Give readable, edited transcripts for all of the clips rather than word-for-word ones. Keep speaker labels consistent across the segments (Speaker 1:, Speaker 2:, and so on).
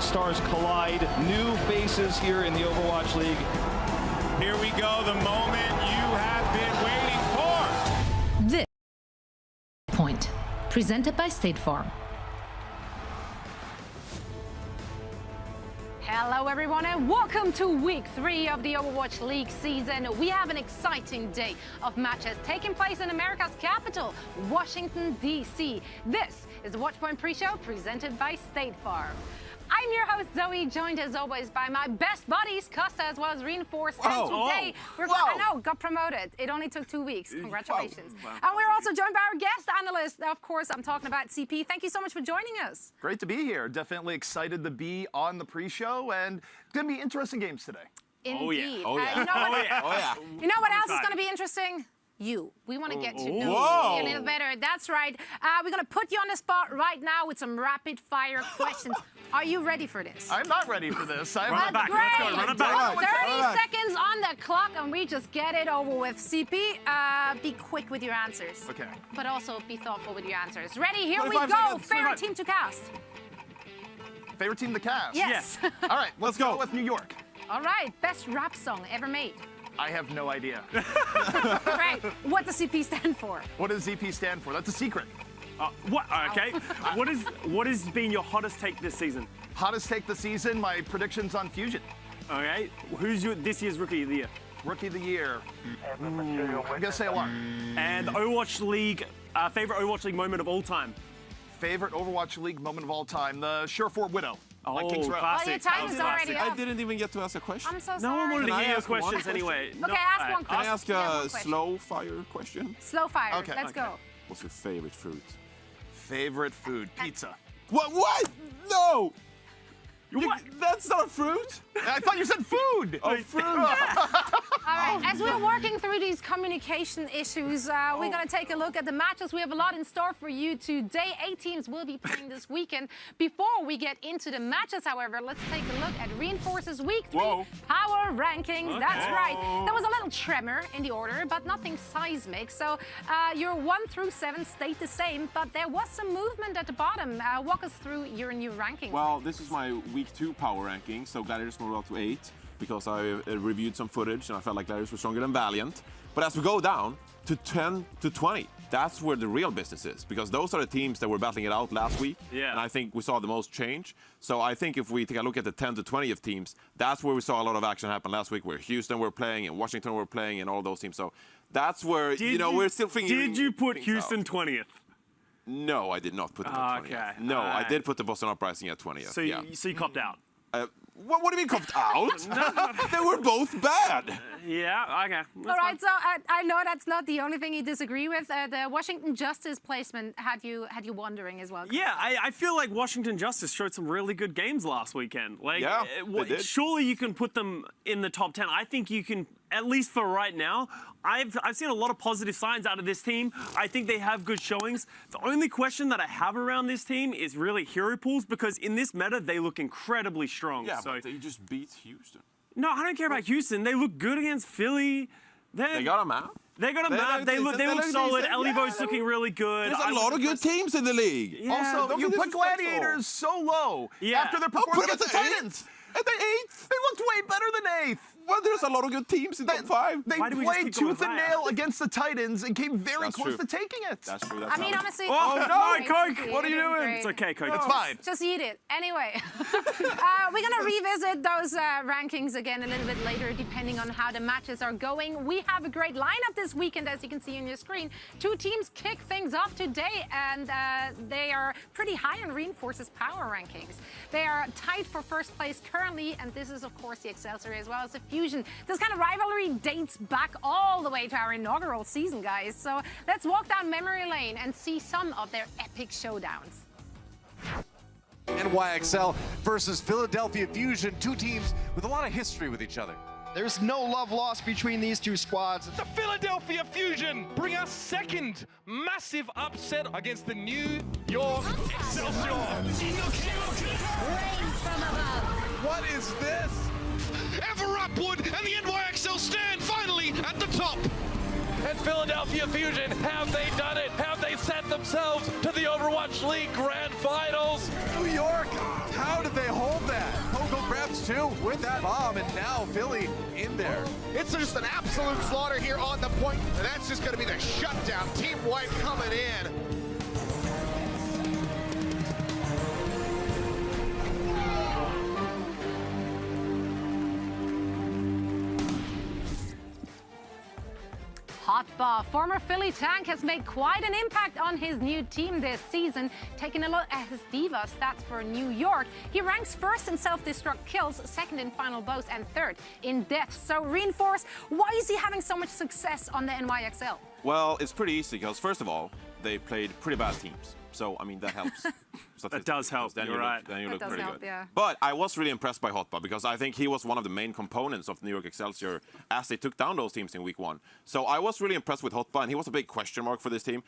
Speaker 1: best stars collide. New faces here in the Overwatch League.
Speaker 2: Here we go, the moment you have been waiting for.
Speaker 3: This point, presented by State Farm.
Speaker 4: Hello everyone and welcome to week 3 of the Overwatch League season. We have an exciting day of matches taking place in America's capital, Washington D.C. This is the Watchpoint pre-show presented by State Farm. I'm your host Zoe, joined as always by my best buddies, Costa as well as Reinforced. And today I know, got promoted. It only took 2 weeks. Congratulations.
Speaker 5: Wow.
Speaker 4: And we're also joined by our guest analyst. Of course, I'm talking about CP. Thank you so much for joining us.
Speaker 5: Great to be here. Definitely excited to be on the pre-show, and going to be interesting games today.
Speaker 4: Indeed.
Speaker 5: Oh yeah.
Speaker 4: You know what, You know what else is
Speaker 2: Excited.
Speaker 4: going to be interesting? You. We want to get to know you
Speaker 5: Whoa.
Speaker 4: a little better. That's right. We're going to put you on the spot right now with some rapid fire questions. Are you ready for this?
Speaker 5: I'm not ready for this. I'm
Speaker 2: Run it back. Let's go. Run it back.
Speaker 4: 30 seconds on the clock and we just get it over with. CP, be quick with your answers.
Speaker 5: Okay.
Speaker 4: But also be thoughtful with your answers. Ready? Here we
Speaker 2: 25
Speaker 4: go.
Speaker 2: seconds.
Speaker 4: Favorite
Speaker 2: 25.
Speaker 4: team to cast.
Speaker 5: Favorite team to cast?
Speaker 4: Yes.
Speaker 5: All right, let's go with New York.
Speaker 4: All right. Best rap song ever made.
Speaker 5: I have no idea.
Speaker 4: Right. What does CP stand for?
Speaker 5: What does ZP stand for? That's a secret.
Speaker 2: What? Okay. What has been your hottest take this season?
Speaker 5: Hottest take the season, my predictions on Fusion.
Speaker 2: Okay. Who's this year's Rookie of the Year?
Speaker 5: Rookie of the Year. I'm going to say a lot.
Speaker 2: And Overwatch League, favorite Overwatch League moment of all time?
Speaker 5: Favorite Overwatch League moment of all time, the Surefour Widow. Like King's Row.
Speaker 2: classic.
Speaker 4: Well, your time is already
Speaker 2: Classic.
Speaker 4: up.
Speaker 6: I didn't even get to ask a question.
Speaker 4: I'm so sorry.
Speaker 2: No one wanted to
Speaker 6: Can I
Speaker 2: hear your
Speaker 6: ask one
Speaker 2: questions
Speaker 6: question?
Speaker 2: anyway.
Speaker 4: Okay, ask one
Speaker 6: Can I
Speaker 4: question.
Speaker 6: ask
Speaker 4: Yeah, one
Speaker 6: a
Speaker 4: question.
Speaker 6: slow fire question?
Speaker 4: Slow fire.
Speaker 5: Okay,
Speaker 4: Let's
Speaker 5: okay.
Speaker 4: go.
Speaker 6: What's your favorite fruit?
Speaker 5: Favorite food, pizza.
Speaker 6: What? No!
Speaker 2: What?
Speaker 6: That's not a fruit!
Speaker 5: I thought you said food.
Speaker 6: Oh, fruit!
Speaker 4: All right, as we're working through these communication issues, we're going to take a look at the matches. We have a lot in store for you today. 8 teams will be playing this weekend. Before we get into the matches, however, let's take a look at Reinforce's Week 3
Speaker 2: Whoa.
Speaker 4: Power Rankings. That's right. There was a little tremor in the order, but nothing seismic. So your 1 through 7 stayed the same, but there was some movement at the bottom. Walk us through your new rankings.
Speaker 6: Well, this is my week 2 power ranking, so Gladiators moved up to 8 because I reviewed some footage and I felt like Gladiators were stronger than Valiant. But as we go down to 10 to 20, that's where the real business is, because those are the teams that were battling it out last week.
Speaker 2: Yeah.
Speaker 6: And I think we saw the most change. So I think if we take a look at the 10 to 20th teams, that's where we saw a lot of action happen last week, where Houston were playing and Washington were playing and all those teams. So that's where, we're still figuring
Speaker 2: Did you put
Speaker 6: things
Speaker 2: Houston
Speaker 6: out.
Speaker 2: 20th?
Speaker 6: No, I did not put them at 20th.
Speaker 2: Okay,
Speaker 6: No, I
Speaker 2: alright.
Speaker 6: did put the Boston Uprising at 20th.
Speaker 2: So,
Speaker 6: yeah.
Speaker 2: so you copped out?
Speaker 6: What do you mean copped out? They were both bad.
Speaker 2: Yeah, okay. That's
Speaker 4: All
Speaker 2: fine.
Speaker 4: right, so I know that's not the only thing you disagree with. The Washington Justice placement had you wondering as well.
Speaker 2: Yeah, I feel like Washington Justice showed some really good games last weekend. Like,
Speaker 6: Yeah, they did.
Speaker 2: surely you can put them in the top 10. I think you can, at least for right now. I've seen a lot of positive signs out of this team. I think they have good showings. The only question that I have around this team is really hero pools, because in this meta, they look incredibly strong.
Speaker 6: Yeah,
Speaker 2: so,
Speaker 6: but they just beat Houston.
Speaker 2: no, I don't care about Houston. They look good against Philly.
Speaker 6: They got a map.
Speaker 2: They got a map. They look solid. Elivo's looking really good.
Speaker 6: There's a lot of good teams in the league.
Speaker 2: Yeah.
Speaker 5: Also,
Speaker 6: don't
Speaker 5: you
Speaker 6: be
Speaker 5: put
Speaker 6: disrespectful.
Speaker 5: Gladiators so low
Speaker 2: Yeah.
Speaker 5: after their
Speaker 6: Oh, put
Speaker 5: performance
Speaker 6: them
Speaker 5: against
Speaker 6: at
Speaker 5: the
Speaker 6: the
Speaker 5: Titans.
Speaker 6: At the 8th.
Speaker 5: They looked way better than 8th.
Speaker 6: Well, there's a lot of good teams in top 5.
Speaker 5: They
Speaker 2: Why do we just
Speaker 5: played
Speaker 2: keep going
Speaker 5: tooth and
Speaker 2: with that?
Speaker 5: nail against the Titans and came very
Speaker 6: That's
Speaker 5: close
Speaker 6: true.
Speaker 5: to taking it.
Speaker 6: That's true.
Speaker 4: I mean, honestly.
Speaker 2: Oh, no,
Speaker 4: great.
Speaker 2: Coke. What are you
Speaker 4: You're
Speaker 2: doing?
Speaker 4: great.
Speaker 2: It's okay, Coke.
Speaker 5: It's fine.
Speaker 4: Just eat it. Anyway, we're going to revisit those rankings again a little bit later, depending on how the matches are going. We have a great lineup this weekend, as you can see on your screen. 2 teams kick things off today, and they are pretty high on Reinforce's power rankings. They are tied for first place currently, and this is, of course, the Excelsior as well as the Fusion. This kind of rivalry dates back all the way to our inaugural season, guys. So let's walk down memory lane and see some of their epic showdowns.
Speaker 7: NYXL versus Philadelphia Fusion, 2 teams with a lot of history with each other.
Speaker 8: There's no love lost between these 2 squads.
Speaker 9: The Philadelphia Fusion bring us second massive upset against the New York Excelsior.
Speaker 7: What is this?
Speaker 9: Ever upward, and the NYXL stand finally at the top. And Philadelphia Fusion, have they done it? Have they set themselves to the Overwatch League Grand Finals?
Speaker 7: New York, how How did they hold that? Pogo grabs 2 with that bomb, and now Philly in there.
Speaker 9: It's just an absolute slaughter here on the point, and that's just going to be the shutdown. Team White coming in.
Speaker 4: Hotba, former Philly tank, has made quite an impact on his new team this season. Taking a look at his Diva stats for New York, he ranks first in self-destruct kills, second in final bows, and third in deaths. So Reinforce, why is he having so much success on the NYXL?
Speaker 6: Well, it's pretty easy because, first of all, they played pretty bad teams. So, I mean, that helps.
Speaker 2: That does help,
Speaker 6: Then
Speaker 2: you're right.
Speaker 6: Then you
Speaker 4: That
Speaker 6: look
Speaker 4: does
Speaker 6: pretty
Speaker 4: help,
Speaker 6: good.
Speaker 4: yeah.
Speaker 6: But I was really impressed by Hotba because I think he was one of the main components of New York Excelsior as they took down those teams in week 1. So I was really impressed with Hotba, and he was a big question mark for this team.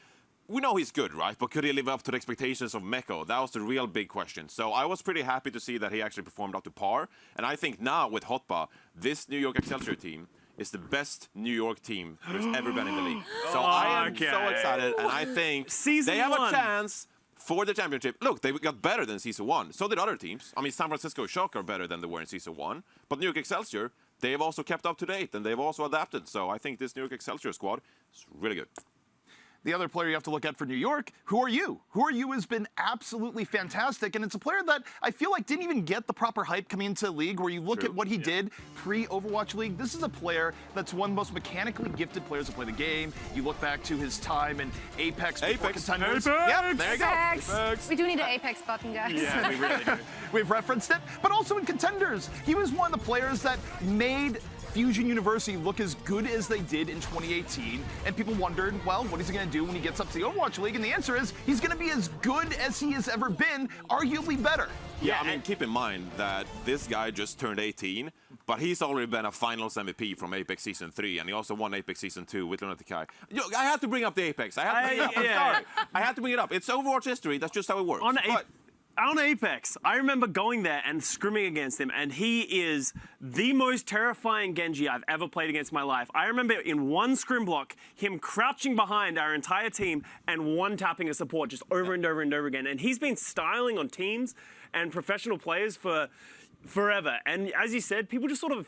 Speaker 6: We know he's good, right? But could he live up to the expectations of Meko? That was the real big question. So I was pretty happy to see that he actually performed up to par. And I think now with Hotba, this New York Excelsior team is the best New York team there's ever been in the league. So I am so excited, and I think
Speaker 2: Season
Speaker 6: they have
Speaker 2: 1.
Speaker 6: a chance for the championship. Look, they got better than Season 1. So did other teams. I mean, San Francisco Shock are better than they were in Season 1. But New York Excelsior, they have also kept up to date, and they've also adapted. So I think this New York Excelsior squad is really good.
Speaker 5: The other player you have to look at for New York, Who Are You? Who Are You has been absolutely fantastic, and it's a player that I feel like didn't even get the proper hype coming into the league, where you look at what he did pre-Overwatch League. This is a player that's one of the most mechanically gifted players to play the game. You look back to his time in Apex.
Speaker 6: Contenders.
Speaker 5: Yep, there you go.
Speaker 4: Apex. We do need an Apex button, guys.
Speaker 2: Yeah, we really do.
Speaker 5: We've referenced it, but also in Contenders. He was one of the players that made Fusion University look as good as they did in 2018, and people wondered, well, what is he going to do when he gets up to the Overwatch League? And the answer is he's going to be as good as he has ever been, arguably better.
Speaker 6: Yeah, I mean, keep in mind that this guy just turned 18, but he's already been a Finals MVP from Apex Season 3, and he also won Apex Season 2 with Lunatic Kai. I had to bring up the Apex. I had to bring it up. I'm sorry. I had to bring it up. It's Overwatch history. That's just how it works.
Speaker 2: On Apex, I remember going there and scrimming against him, and he is the most terrifying Genji I've ever played against in my life. I remember in one scrim block, him crouching behind our entire team and one-tapping a support just over and over and over again. And he's been styling on teams and professional players for forever. And as you said, people just sort of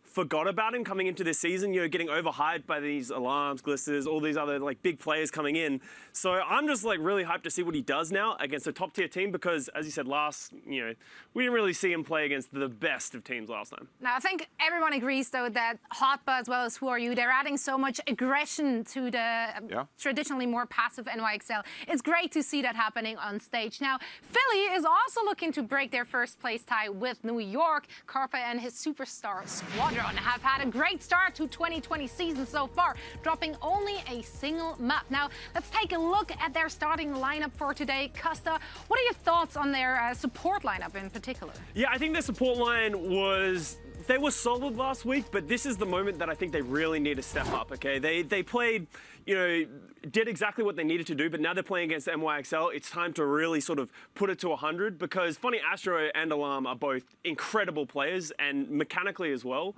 Speaker 2: forgot about him coming into this season, getting overhyped by these Alarms, Glisters, all these other big players coming in. So I'm just really hyped to see what he does now against a top tier team because, as you said, we didn't really see him play against the best of teams last time.
Speaker 4: Now, I think everyone agrees, though, that Hotba as well as Who Are You, they're adding so much aggression to the traditionally more passive NYXL. It's great to see that happening on stage. Now, Philly is also looking to break their first place tie with New York. Carpe and his superstar squadron have had a great start to 2020 season so far, dropping only a single map. Now, let's take a look at their starting lineup for today. Costa, what are your thoughts on their support lineup in particular?
Speaker 2: Yeah, I think their support line they were solid last week, but this is the moment that I think they really need to step up, okay? They played, did exactly what they needed to do, but now they're playing against NYXL. It's time to really sort of put it to 100 because Funny Astro and Alarm are both incredible players and mechanically as well.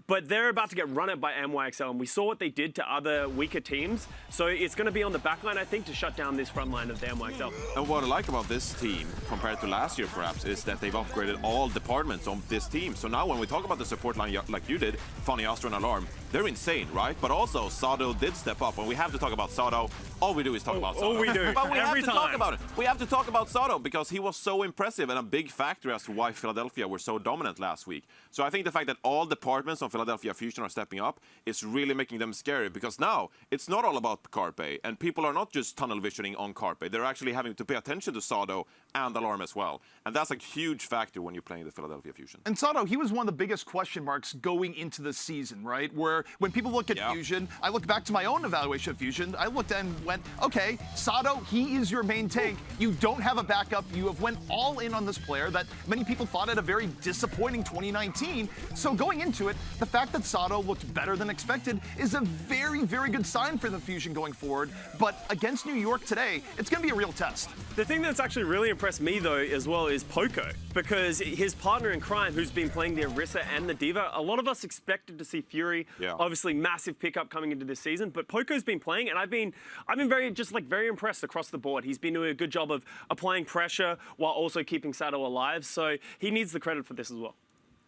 Speaker 2: But they're about to get run at by NYXL, and we saw what they did to other weaker teams. So it's going to be on the back line, I think, to shut down this front line of the NYXL.
Speaker 6: And what I like about this team, compared to last year perhaps, is that they've upgraded all departments on this team. So now when we talk about the support line like you did, Funny Astro and Alarm, they're insane, right? But also, Sado did step up, and we have to talk about Sado. All we do is talk about Sado.
Speaker 2: All we do.
Speaker 6: But we
Speaker 2: Every
Speaker 6: have to
Speaker 2: time.
Speaker 6: talk about it. We have to talk about Sado because he was so impressive and a big factor as to why Philadelphia were so dominant last week. So I think the fact that all departments on Philadelphia Fusion are stepping up is really making them scary because now it's not all about Carpe, and people are not just tunnel visioning on Carpe. They're actually having to pay attention to Sado and Alarm as well. And that's a huge factor when you're playing the Philadelphia Fusion.
Speaker 5: And Sado, he was one of the biggest question marks going into the season, right? Where when people look at Fusion, I look back to my own evaluation of Fusion, I looked and went, okay, Sado, he is your main tank. You don't have a backup. You have went all in on this player that many people thought had a very disappointing 2019. So going into it, The fact that Sato looked better than expected is a very, very good sign for the Fusion going forward. But against New York today, it's going to be a real test.
Speaker 2: The thing that's actually really impressed me, though, as well, is Poco, because his partner in crime, who's been playing the Orisa and the D.Va, a lot of us expected to see Fury.
Speaker 6: Yeah.
Speaker 2: Obviously, massive pickup coming into this season, but Poco's been playing, and I've been very impressed across the board. He's been doing a good job of applying pressure while also keeping Sato alive, so he needs the credit for this as well.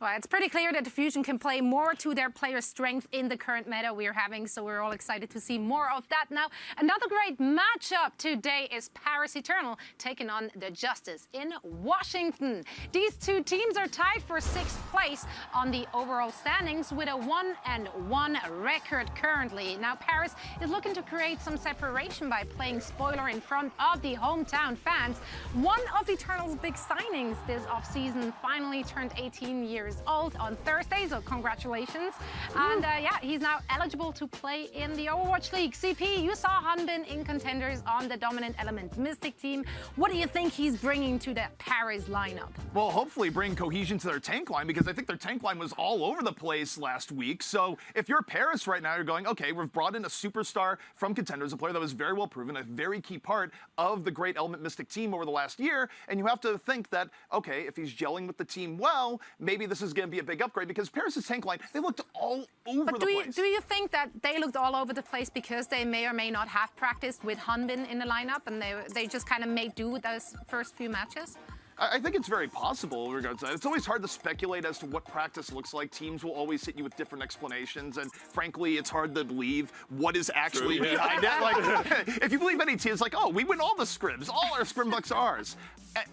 Speaker 4: Well, it's pretty clear that the Fusion can play more to their players' strength in the current meta we're having, so we're all excited to see more of that now. Another great matchup today is Paris Eternal taking on the Justice in Washington. These two teams are tied for 6th place on the overall standings with a 1-1 record currently. Now, Paris is looking to create some separation by playing spoiler in front of the hometown fans. One of Eternal's big signings this offseason finally turned 18 years old on Thursday, so congratulations. And yeah, he's now eligible to play in the Overwatch League. CP, you saw Hanbin in contenders on the dominant element Mystic team. What do you think he's bringing to the Paris lineup?
Speaker 5: Well, hopefully bring cohesion to their tank line, because I think their tank line was all over the place last week. So if you're Paris right now, you're going, okay, we've brought in a superstar from contenders, a player that was very well proven, a very key part of the great element Mystic team over the last year. And you have to think that, okay, if he's gelling with the team well, maybe this is going to be a big upgrade, because Paris' tank line, they looked all over the place.
Speaker 4: Do you think that they looked all over the place because they may or may not have practiced with Hanbin in the lineup and they just kind of made do with those first few matches?
Speaker 5: I think it's very possible in regards to that. It's always hard to speculate as to what practice looks like. Teams will always hit you with different explanations, and frankly, it's hard to believe what is actually behind it. Like, if you believe any team, it's like, oh, we win all the scrims. All our scrim bucks are ours.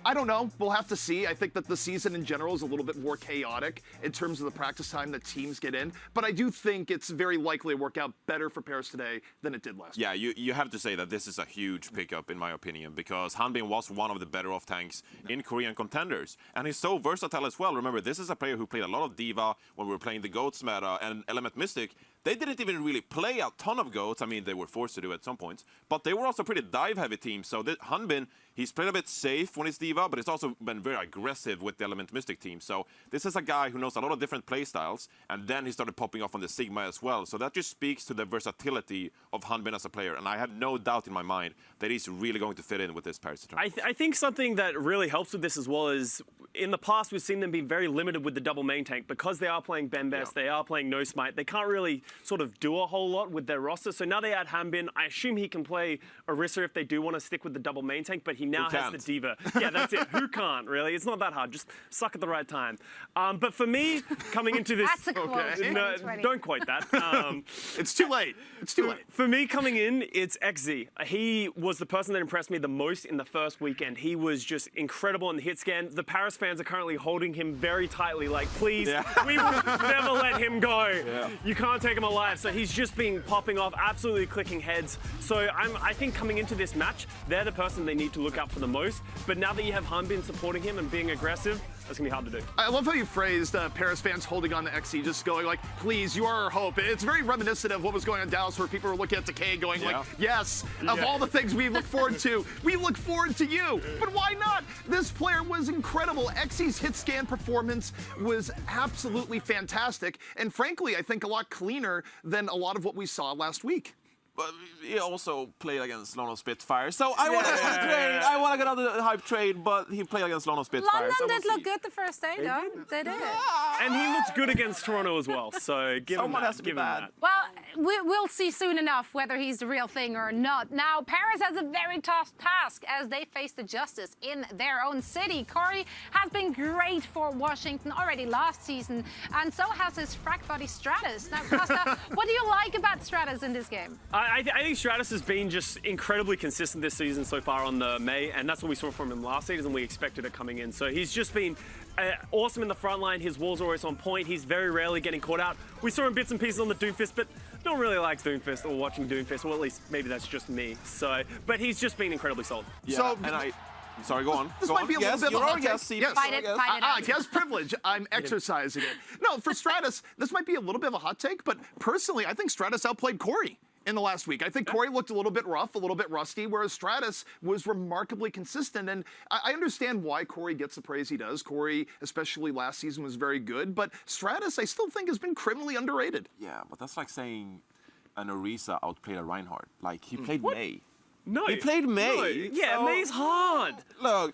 Speaker 5: I don't know. We'll have to see. I think that the season in general is a little bit more chaotic in terms of the practice time that teams get in, but I do think it's very likely to work out better for Paris today than it did last
Speaker 6: year. Yeah, you have to say that this is a huge pickup, in my opinion, because Hanbin was one of the better off tanks in Korean contenders, and he's so versatile as well. Remember, this is a player who played a lot of D.Va when we were playing the GOATS meta, and Element Mystic, they didn't even really play a ton of GOATs. I mean, they were forced to do at some points, but they were also pretty dive-heavy teams. So Hanbin, he's played a bit safe when it's D.Va, but he's also been very aggressive with the Element Mystic team. So this is a guy who knows a lot of different play styles, and then he started popping off on the Sigma as well. So that just speaks to the versatility of Hanbin as a player, and I have no doubt in my mind that he's really going to fit in with this Paris Eternal.
Speaker 2: I think something that really helps with this as well is, in the past, we've seen them be very limited with the double main tank because they are playing Bembest, they are playing No Smite. They can't really sort of do a whole lot with their roster. So now they add Hanbin. I assume he can play Orisa if they do want to stick with the double main tank, but he now has the D.Va. Yeah, that's it. Who can't, really? It's not that hard. Just suck at the right time. But for me, coming into this...
Speaker 4: That's a quote.
Speaker 2: No, don't quote that.
Speaker 5: It's too late. It's too late.
Speaker 2: For me, coming in, it's XZ. He was the person that impressed me the most in the first weekend. He was just incredible in the hit scan. The Paris fans are currently holding him very tightly, like, please, we will never let him go. Yeah. You can't take him alive. So he's just been popping off, absolutely clicking heads. So I think coming into this match, they're the person they need to look out for the most. But now that you have Hanbin supporting him and being aggressive, that's going to be hard to do.
Speaker 5: I love how you phrased Paris fans holding on to XC, just going like, please, you are our hope. It's very reminiscent of what was going on in Dallas, where people were looking at Decay going like, yes, of all the things we look forward to, we look forward to you. But why not? This player was incredible. XC's hit scan performance was absolutely fantastic. And frankly, I think a lot cleaner than a lot of what we saw last week.
Speaker 6: But he also played against London Spitfire, so I want to get on the train. I want to get on the hype train, but he played against London Spitfire.
Speaker 4: London did look good the first day, though. They did.
Speaker 2: And he looked good against Toronto as well, so give him that. Give him that.
Speaker 4: Well, we'll see soon enough whether he's the real thing or not. Now, Paris has a very tough task as they face the Justice in their own city. Corey has been great for Washington already last season, and so has his frack buddy Stratus. Now, Costa, what do you like about Stratus in this game?
Speaker 2: I think Stratus has been just incredibly consistent this season so far on the May, and that's what we saw from him last season. We expected it coming in. So he's just been awesome in the front line. His walls are always on point. He's very rarely getting caught out. We saw him bits and pieces on the Doomfist, but no one really likes Doomfist or watching Doomfist, or at least maybe that's just me. So, but he's just been incredibly solid.
Speaker 6: Yeah, so, and sorry, go on.
Speaker 5: This might be a little bit of a hot take.
Speaker 4: Yes. Fight it out.
Speaker 5: Yes, privilege. I'm exercising it. No, for Stratus, this might be a little bit of a hot take, but personally, I think Stratus outplayed Corey in the last week. I think Corey looked a little bit rough, a little bit rusty, whereas Stratus was remarkably consistent. And I understand why Corey gets the praise he does. Corey, especially last season, was very good. But Stratus, I still think, has been criminally underrated.
Speaker 6: Yeah, but that's like saying an Orisa outplayed a Reinhardt. Like, he played May.
Speaker 2: No.
Speaker 6: He played May.
Speaker 2: No. Yeah, May's hard.
Speaker 6: Look,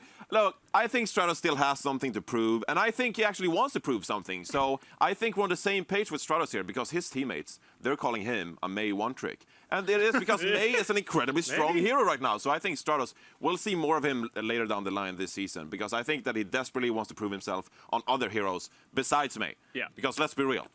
Speaker 6: I think Stratos still has something to prove, and I think he actually wants to prove something. So I think we're on the same page with Stratos here, because his teammates, they're calling him a May one-trick. And it is because May is an incredibly strong hero right now. So I think Stratos, we'll see more of him later down the line this season, because I think that he desperately wants to prove himself on other heroes besides May.
Speaker 2: Yeah.
Speaker 6: Because let's be real,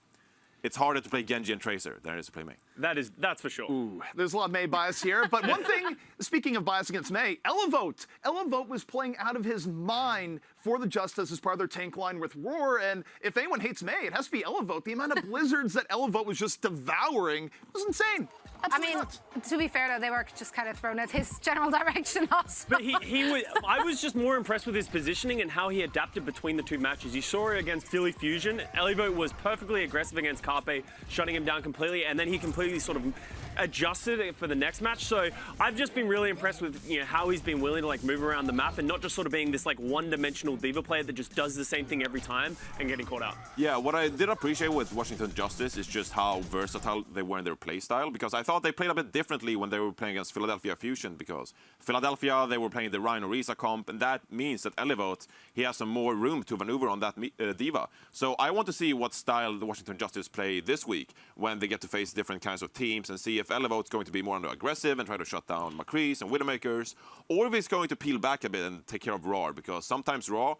Speaker 6: it's harder to play Genji and Tracer than it is to play May.
Speaker 2: That's for sure.
Speaker 5: Ooh, there's a lot of May bias here. But one thing, speaking of bias against May, Elevote. Elevote was playing out of his mind for the Justice as part of their tank line with Roar. And if anyone hates May, it has to be Elevote. The amount of blizzards that Elevote was just devouring was insane. Absolutely nuts.
Speaker 4: To be fair, though, they were just kind of thrown at his general direction also.
Speaker 2: But I was just more impressed with his positioning and how he adapted between the two matches. You saw it against Philly Fusion. Elevote was perfectly aggressive against Carpe, shutting him down completely, and then he completely sort of adjusted it for the next match. So I've just been really impressed with how he's been willing to like move around the map and not just sort of being this like one-dimensional diva player that just does the same thing every time and getting caught out.
Speaker 6: Yeah, what I did appreciate with Washington Justice is just how versatile they were in their play style, because I thought they played a bit differently when they were playing against Philadelphia Fusion, because Philadelphia, they were playing the Rhino Orisa comp, and that means that Elevote, he has some more room to maneuver on that diva. So I want to see what style the Washington Justice play this week when they get to face different kinds of teams, and see if Elevote's going to be more aggressive and try to shut down McCree's and Widowmakers, or if he's going to peel back a bit and take care of Roar, because sometimes Roar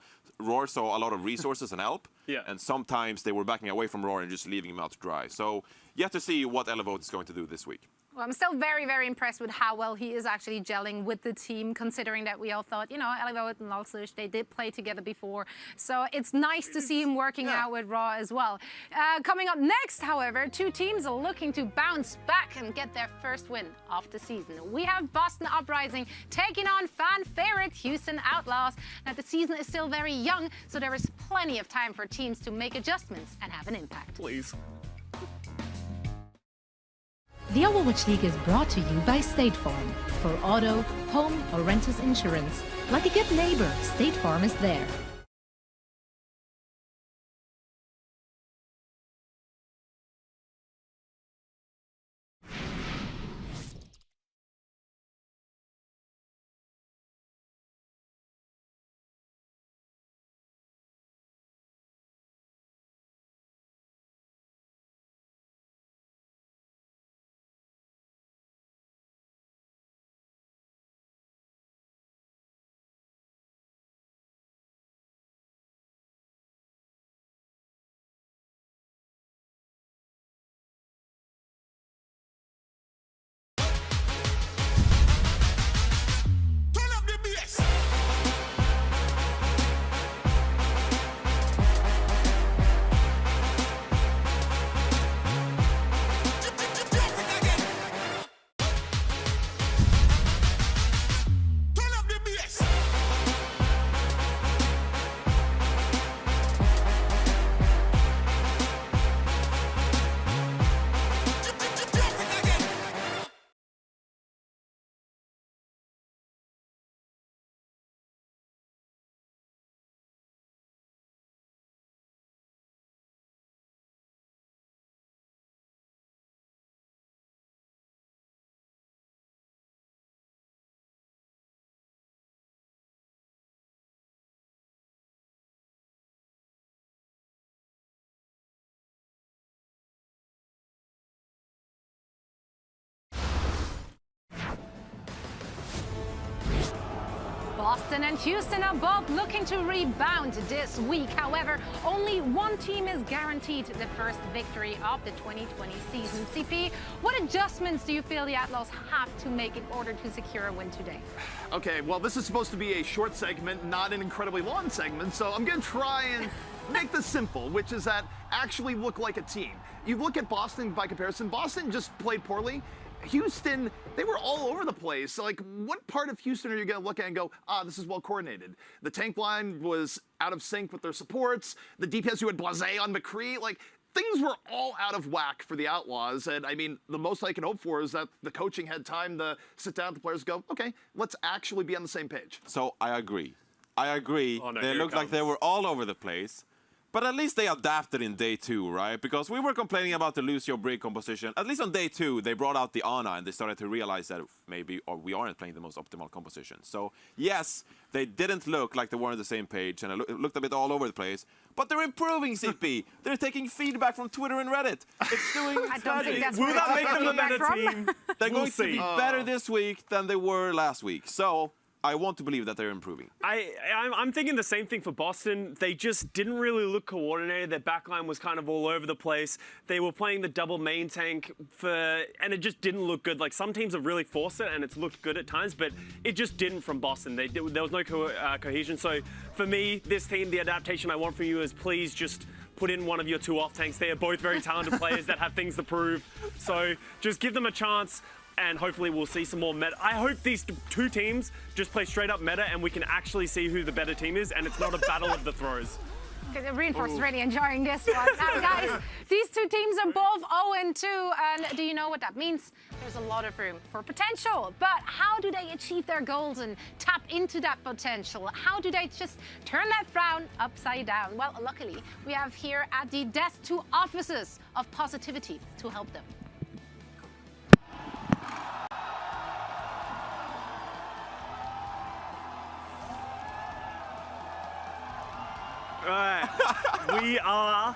Speaker 6: saw a lot of resources and help, and sometimes they were backing away from Roar and just leaving him out to dry. So yet to see what Elevote is going to do this week.
Speaker 4: Well, I'm still very, very impressed with how well he is actually gelling with the team, considering that we all thought, Elevote and Lalsush, they did play together before. So it's nice to see him working out with Raw as well. Coming up next, however, two teams are looking to bounce back and get their first win of the season. We have Boston Uprising taking on fan favorite Houston Outlaws. Now, the season is still very young, so there is plenty of time for teams to make adjustments and have an impact.
Speaker 2: Please.
Speaker 3: The Overwatch League is brought to you by State Farm. For auto, home, or renter's insurance, like a good neighbor, State Farm is there.
Speaker 4: Boston and Houston are both looking to rebound this week. However, only one team is guaranteed the first victory of the 2020 season. CP, what adjustments do you feel the Outlaws have to make in order to secure a win today?
Speaker 5: Okay, well, this is supposed to be a short segment, not an incredibly long segment, so I'm going to try and make this simple, which is that actually look like a team. You look at Boston by comparison, Boston just played poorly. Houston, they were all over the place. So, like, what part of Houston are you going to look at and go, this is well coordinated? The tank line was out of sync with their supports. The DPS who had Blasé on McCree, like, things were all out of whack for the Outlaws. And I mean, the most I can hope for is that the coaching had time to sit down with the players and go, okay, let's actually be on the same page.
Speaker 6: So I agree.
Speaker 2: Oh, no,
Speaker 6: They looked like they were all over the place. But at least they adapted in day 2, right? Because we were complaining about the lose your break composition. At least on day 2, they brought out the Ana and they started to realize that maybe we aren't playing the most optimal composition. So yes, they didn't look like they were on the same page and it looked a bit all over the place. But they're improving, CP. They're taking feedback from Twitter and Reddit. It's doing
Speaker 4: I don't think that's
Speaker 2: Will
Speaker 4: where
Speaker 2: that
Speaker 4: it's
Speaker 2: make them a
Speaker 4: coming
Speaker 2: better
Speaker 4: from.
Speaker 2: team?
Speaker 6: They're
Speaker 2: We'll
Speaker 6: going to be
Speaker 2: see.
Speaker 6: better this week than they were last week. So I want to believe that they're improving.
Speaker 2: I'm thinking the same thing for Boston. They just didn't really look coordinated. Their backline was kind of all over the place. They were playing the double main tank and it just didn't look good. Like some teams have really forced it and it's looked good at times, but it just didn't from Boston. There was no cohesion. So for me, this team, the adaptation I want from you is please just put in one of your 2 off tanks. They are both very talented players that have things to prove. So just give them a chance. And hopefully we'll see some more meta. I hope these 2 teams just play straight up meta and we can actually see who the better team is and it's not a battle of the throws.
Speaker 4: Okay, the Reinforce is really enjoying this one. Now, guys, these 2 teams are both 0-2, and do you know what that means? There's a lot of room for potential, but how do they achieve their goals and tap into that potential? How do they just turn that frown upside down? Well, luckily, we have here at the desk 2 offices of positivity to help them.
Speaker 2: Alright, we are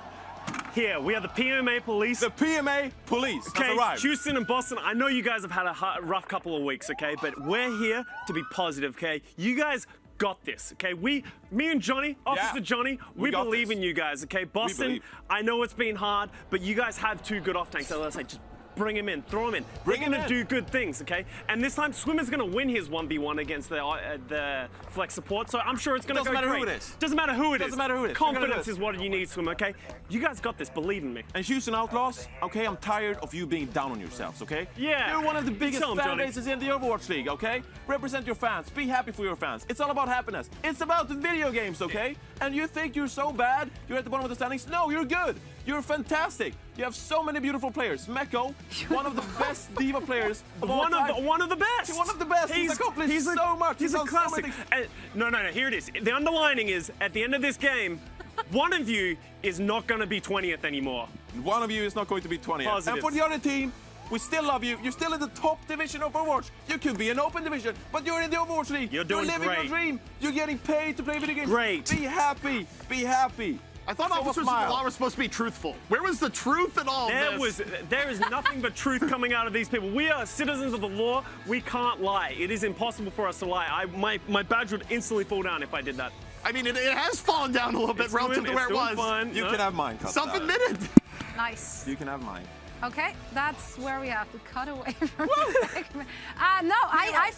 Speaker 2: here. We are the PMA police.
Speaker 6: The PMA police has
Speaker 2: Okay,
Speaker 6: arrived.
Speaker 2: Houston and Boston, I know you guys have had a rough couple of weeks, okay? But we're here to be positive, okay? You guys got this, okay? Me and Johnny, Officer Johnny, we
Speaker 6: got
Speaker 2: believe
Speaker 6: this.
Speaker 2: in you guys, okay? Boston,
Speaker 6: believe.
Speaker 2: I know it's been hard, but you guys have 2 good off tanks. So let's say just bring him in, throw him in. They're
Speaker 6: him
Speaker 2: gonna
Speaker 6: in.
Speaker 2: do good things, okay? And this time, Swimmer's gonna win his 1v1 against the flex support, so I'm sure it's gonna
Speaker 6: Doesn't
Speaker 2: go
Speaker 6: matter
Speaker 2: great.
Speaker 6: who it is.
Speaker 2: Doesn't matter who it is.
Speaker 6: Doesn't matter who it is. You're gonna do
Speaker 2: Confidence
Speaker 6: it.
Speaker 2: is what you need, Swimmer, okay? You guys got this, believe in me.
Speaker 6: And Houston Outlaws, okay, I'm tired of you being down on yourselves, okay?
Speaker 2: Yeah.
Speaker 6: You're one of the biggest
Speaker 2: Tell 'em,
Speaker 6: fan
Speaker 2: Johnny.
Speaker 6: bases in the Overwatch League, okay? Represent your fans. Be happy for your fans. It's all about happiness. It's about the video games, okay? And you think you're so bad, you're at the bottom of the standings? No, you're good. You're fantastic. You have so many beautiful players. Meko, one of the best diva players of all time.
Speaker 2: One of the best.
Speaker 6: One of the best. He's accomplished so much.
Speaker 2: He's a
Speaker 6: done so many
Speaker 2: classic.
Speaker 6: things.
Speaker 2: No, here it is. The underlining is, at the end of this game, one of you is not going to be 20th anymore.
Speaker 6: One of you is not going to be 20th.
Speaker 2: Positives.
Speaker 6: And for the other team, we still love you. You're still in the top division of Overwatch. You could be an open division, but you're in the Overwatch League.
Speaker 2: You're doing
Speaker 6: living
Speaker 2: great.
Speaker 6: your dream. You're getting paid to play video games.
Speaker 2: Great.
Speaker 6: Be happy. Be happy.
Speaker 5: I thought
Speaker 6: Show a
Speaker 5: officers of the
Speaker 6: smile.
Speaker 5: law were supposed to be truthful. Where was the truth in all this?
Speaker 2: There is nothing but truth coming out of these people. We are citizens of the law. We can't lie. It is impossible for us to lie. My badge would instantly fall down if I did that.
Speaker 5: I mean, it has fallen down a little bit
Speaker 2: It's
Speaker 5: relative
Speaker 2: doing-
Speaker 5: to where
Speaker 2: it's
Speaker 5: it
Speaker 2: doing
Speaker 5: was.
Speaker 2: fine.
Speaker 6: You can have mine, Kat.
Speaker 5: Self-admitted.
Speaker 4: Nice.
Speaker 6: You can have mine.
Speaker 4: Okay, that's where we have to cut away from this segment. No, I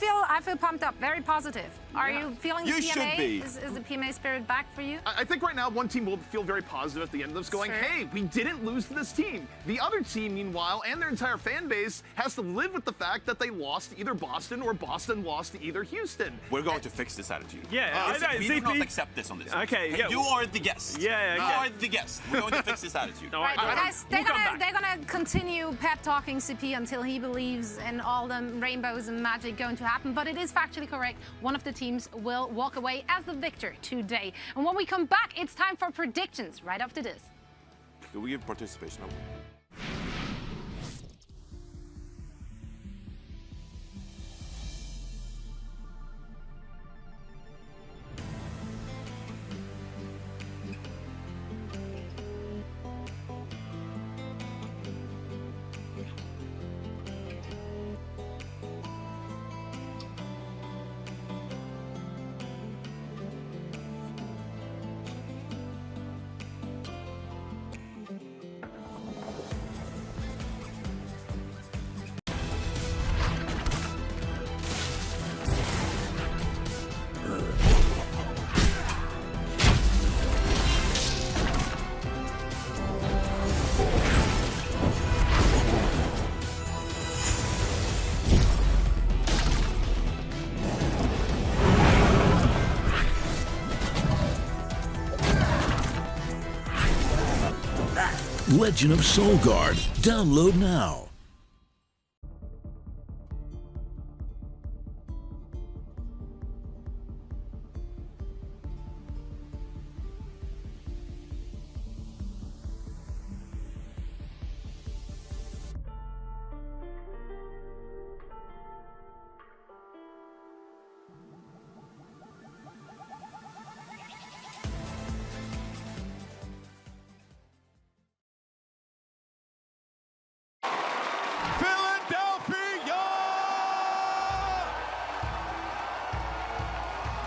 Speaker 4: feel pumped up, very positive. Are you feeling the
Speaker 6: You
Speaker 4: PMA?
Speaker 6: should be.
Speaker 4: Is the PMA spirit back for you?
Speaker 5: I think right now one team will feel very positive at the end of this, going,
Speaker 4: Sure.
Speaker 5: hey, we didn't lose to this team. The other team, meanwhile, and their entire fan base has to live with the fact that they lost to either Boston or Boston lost to either Houston.
Speaker 6: We're going to fix this attitude.
Speaker 2: Yeah,
Speaker 6: we do not accept this on this.
Speaker 2: Okay, yeah.
Speaker 6: You are the guest.
Speaker 2: Yeah,
Speaker 6: You
Speaker 2: okay.
Speaker 6: are the guest. We're going to fix this attitude.
Speaker 2: All
Speaker 4: Right,
Speaker 2: right,
Speaker 4: guys,
Speaker 2: we'll come back.
Speaker 4: they're gonna continue pep talking CP until he believes in all the rainbows and magic going to happen. But it is factually correct. One of the teams will walk away as the victor today. And when we come back, it's time for predictions right after this.
Speaker 6: Do we give participation?
Speaker 10: Legend of Soulguard. Download now.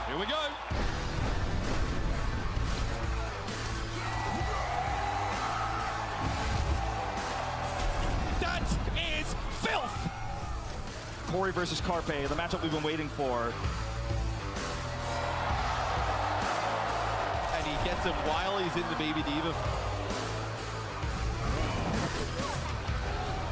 Speaker 9: Here we go. That is filth.
Speaker 1: Corey versus Carpe, the matchup we've been waiting for.
Speaker 8: And he gets him while he's in the Baby Diva.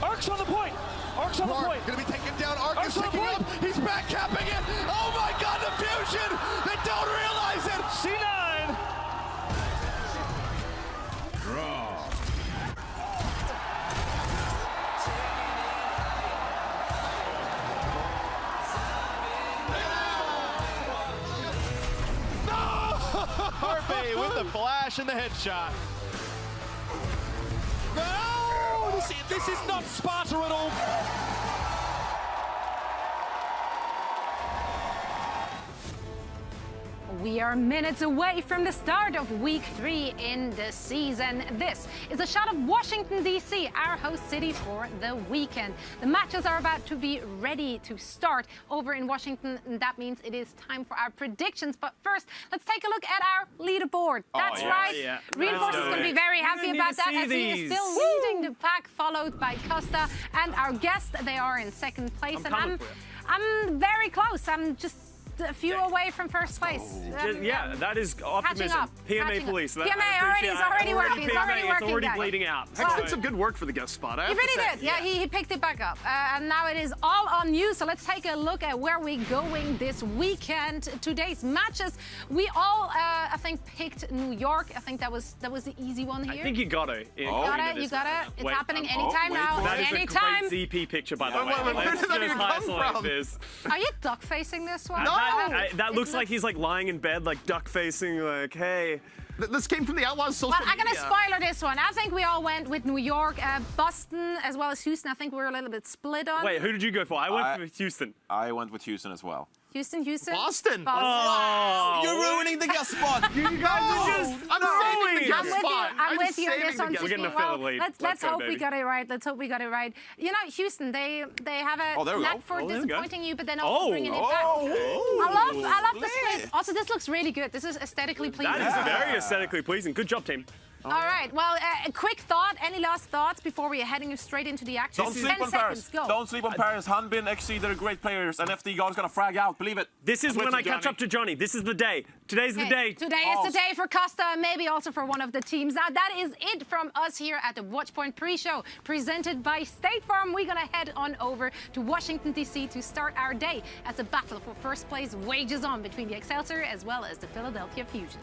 Speaker 1: Ark's on the point. Ark's on the point.
Speaker 7: Gonna be taken down. Ark is picking up. He's backcapping it. Oh my God, the fusion! They don't realize it.
Speaker 1: C9.
Speaker 10: Draw.
Speaker 8: Carpe with the flash and the headshot.
Speaker 9: No, this is not Sparta at all.
Speaker 4: We are minutes away from the start of week 3 in the season. This is a shot of Washington, D.C., our host city for the weekend. The matches are about to be ready to start over in Washington, and that means it is time for our predictions. But first, let's take a look at our leaderboard. That's right.
Speaker 2: Yeah.
Speaker 4: Reinforce is going to be very happy about that, as he is still leading the pack, followed by Costa and our guest. They are in second place, and I'm very close. I'm just a few away from first place.
Speaker 2: Yeah, that is optimism.
Speaker 4: Up.
Speaker 2: PMA police.
Speaker 4: PMA is already working. It's already
Speaker 2: bleeding out.
Speaker 5: Actually, did some good work for the guest spot.
Speaker 4: He really did. Yeah, he picked it back up. And now it is all on you. So let's take a look at where we're going this weekend. Today's matches. We all, I think, picked New York. I think that was the easy one here.
Speaker 2: I think you got it.
Speaker 4: You got it. It's happening anytime now.
Speaker 2: That is
Speaker 4: anytime.
Speaker 2: a great ZP picture, by the way.
Speaker 5: Where did that even come from?
Speaker 2: This.
Speaker 4: Are you duck facing this one?
Speaker 5: No.
Speaker 2: That looks like he's like lying in bed, like duck facing, like, hey.
Speaker 5: This came from the Outlaws social
Speaker 4: Well, I'm
Speaker 5: media.
Speaker 4: going to spoiler this one. I think we all went with New York, Boston, as well as Houston. I think we were a little bit split on.
Speaker 2: Wait, who did you go for? I went for Houston.
Speaker 6: I went with Houston as well.
Speaker 4: Houston.
Speaker 5: Boston.
Speaker 2: Oh,
Speaker 6: You're ruining the guest spot.
Speaker 5: You guys are just I'm saving the guest spot.
Speaker 4: I'm with you on this one.
Speaker 2: We're getting a fill lead.
Speaker 4: Let's
Speaker 2: go,
Speaker 4: hope
Speaker 2: baby.
Speaker 4: we got it right. Let's hope we got it right. You know, Houston, they have a
Speaker 6: there we
Speaker 4: knack
Speaker 6: go.
Speaker 4: for
Speaker 2: there we go.
Speaker 4: disappointing you, but then also bringing it back. I love the split. Also, this looks really good. This is aesthetically pleasing.
Speaker 2: That is very aesthetically pleasing. Good job, team.
Speaker 4: All right. Well, a quick thought. Any last thoughts before we are heading straight into the action?
Speaker 6: Don't
Speaker 4: 10
Speaker 6: sleep on
Speaker 4: seconds.
Speaker 6: Paris.
Speaker 4: Go.
Speaker 6: Don't sleep on Paris. Hanbin, XC, they're great players, and FD God's gonna frag out. Believe it.
Speaker 2: This is when I catch up to Johnny. This is the day. Today's the day.
Speaker 4: Today is the day for Costa, maybe also for one of the teams. Now, that is it from us here at the Watchpoint pre-show, presented by State Farm. We're going to head on over to Washington, D.C. to start our day as a battle for first place wages on between the Excelsior as well as the Philadelphia Fusion.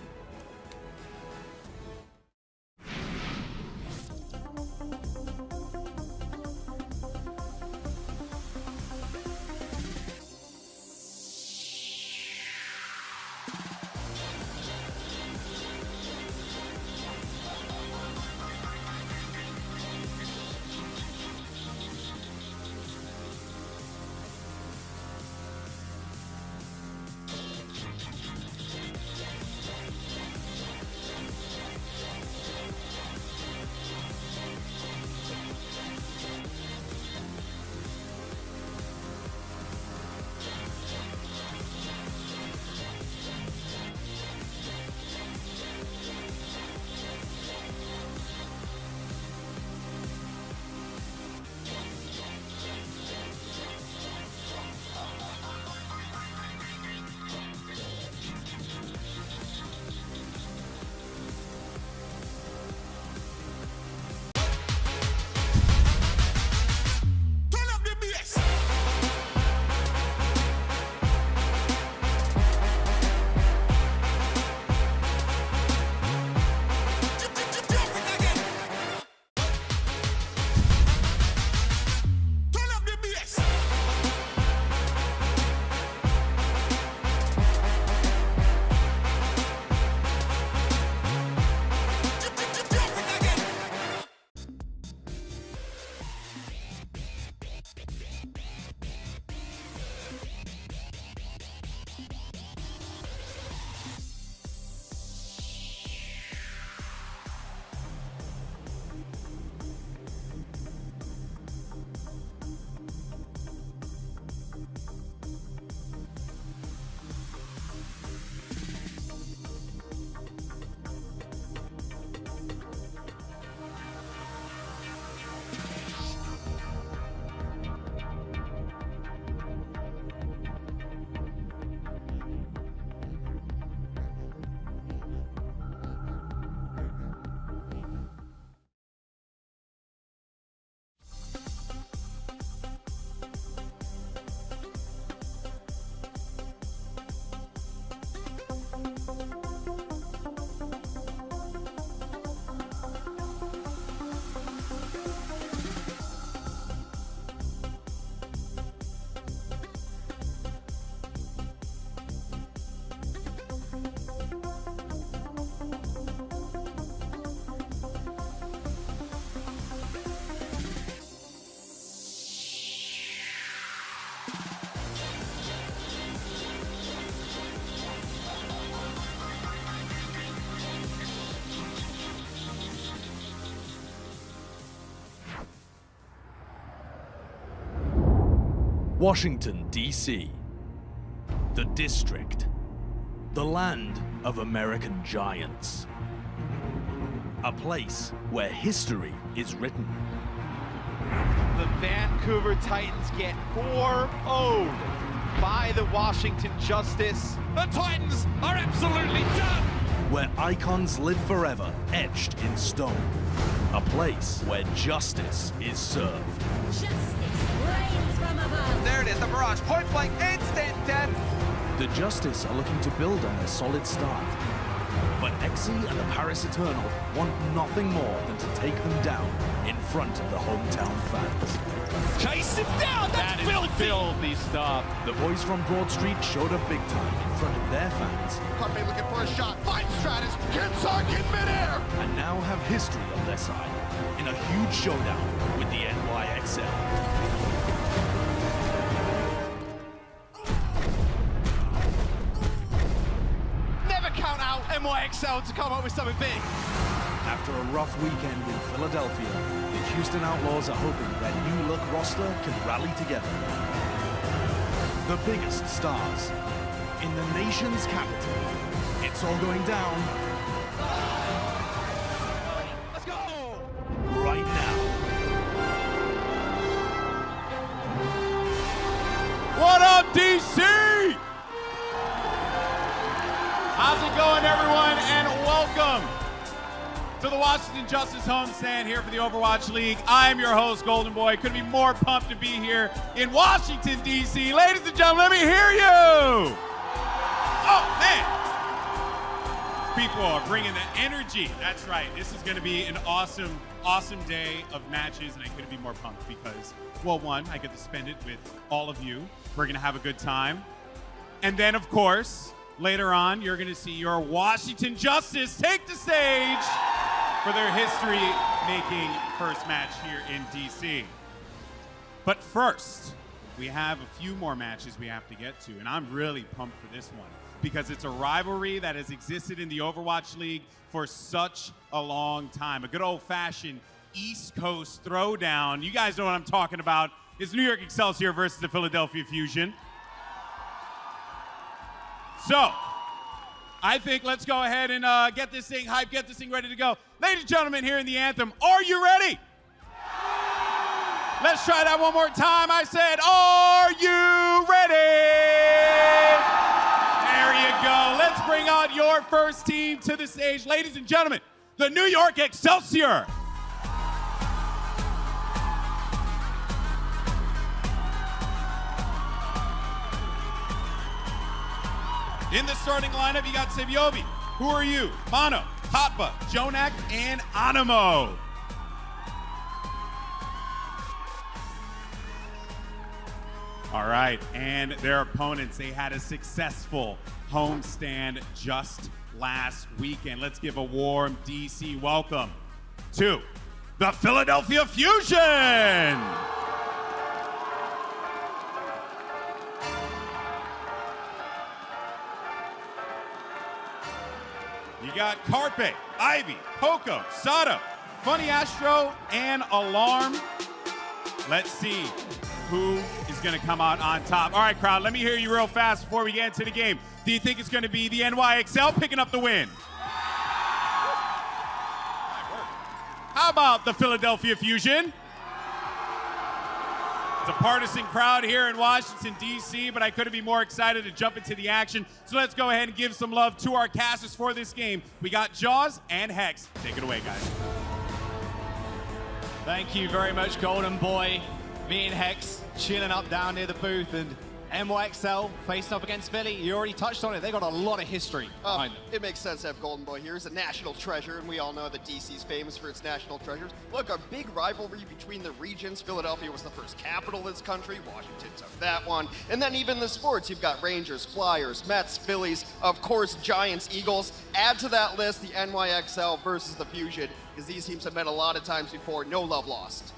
Speaker 10: Washington, D.C. The district. The land of American giants. A place where history is written.
Speaker 8: The Vancouver Titans get 4-0'd by the Washington Justice.
Speaker 9: The Titans are absolutely done!
Speaker 10: Where icons live forever, etched in stone. A place where justice is served.
Speaker 11: Justice reigns from above.
Speaker 9: There it is, the barrage, point blank, instant death!
Speaker 10: The Justice are looking to build on their solid start. But Exe and the Paris Eternal want nothing more than to take them down in front of the hometown fans.
Speaker 9: Chase him down! That's
Speaker 8: filthy stuff.
Speaker 10: The boys from Broad Street showed up big time in front of their fans.
Speaker 7: Carpe looking for a shot. Finds Stratus. Gets Sark in midair.
Speaker 10: And now have history on their side in a huge showdown with the NYXL.
Speaker 8: NYXL to come up with something big.
Speaker 10: After a rough weekend in Philadelphia, the Houston Outlaws are hoping their new look roster can rally together. The biggest stars in the nation's capital. It's all going down.
Speaker 9: Let's go!
Speaker 10: Right now.
Speaker 8: What up, DC? How's it going, everyone, and welcome to the Washington Justice homestand here for the Overwatch League. I am your host, Golden Boy. Couldn't be more pumped to be here in Washington, D.C. Ladies and gentlemen, let me hear you. Oh, man. People are bringing the energy. That's right. This is going to be an awesome, awesome day of matches, and I couldn't be more pumped because, well, one, I get to spend it with all of you. We're going to have a good time. And then, of course, later on, you're going to see your Washington Justice take the stage for their history-making first match here in D.C. But first, we have a few more matches we have to get to, and I'm really pumped for this one because it's a rivalry that has existed in the Overwatch League for such a long time. A good old-fashioned East Coast throwdown. You guys know what I'm talking about. It's New York Excelsior versus the Philadelphia Fusion. So, I think let's go ahead and get this thing hyped, get this thing ready to go. Ladies and gentlemen, here in the anthem, are you ready? Let's try that one more time. I said, are you ready? There you go. Let's bring out your first team to the stage. Ladies and gentlemen, the New York Excelsior. In the starting lineup, you got Sebiobi. Who are you? Mono, Hotba, Jonak, and Animo. All right, and their opponents, they had a successful homestand just last weekend. Let's give a warm DC welcome to the Philadelphia Fusion. You got Carpe, Ivy, Poco, Sato, Funny Astro, and Alarm. Let's see who is going to come out on top. All right, crowd, let me hear you real fast before we get into the game. Do you think it's going to be the NYXL picking up the win? How about the Philadelphia Fusion? It's a partisan crowd here in Washington, D.C., but I couldn't be more excited to jump into the action. So let's go ahead and give some love to our casters for this game. We got Jaws and Hex. Take it away, guys.
Speaker 12: Thank you very much, Golden Boy. Me and Hex chilling up down near the booth, and NYXL facing up against Philly. You already touched on it. They got a lot of history behind them.
Speaker 13: It makes sense to have Golden Boy here. He's a national treasure, and we all know that DC's famous for its national treasures. Look, a big rivalry between the regions. Philadelphia was the first capital of this country. Washington took that one. And then even the sports, you've got Rangers, Flyers, Mets, Phillies, of course, Giants, Eagles. Add to that list the NYXL versus the Fusion, because these teams have met a lot of times before. No love lost.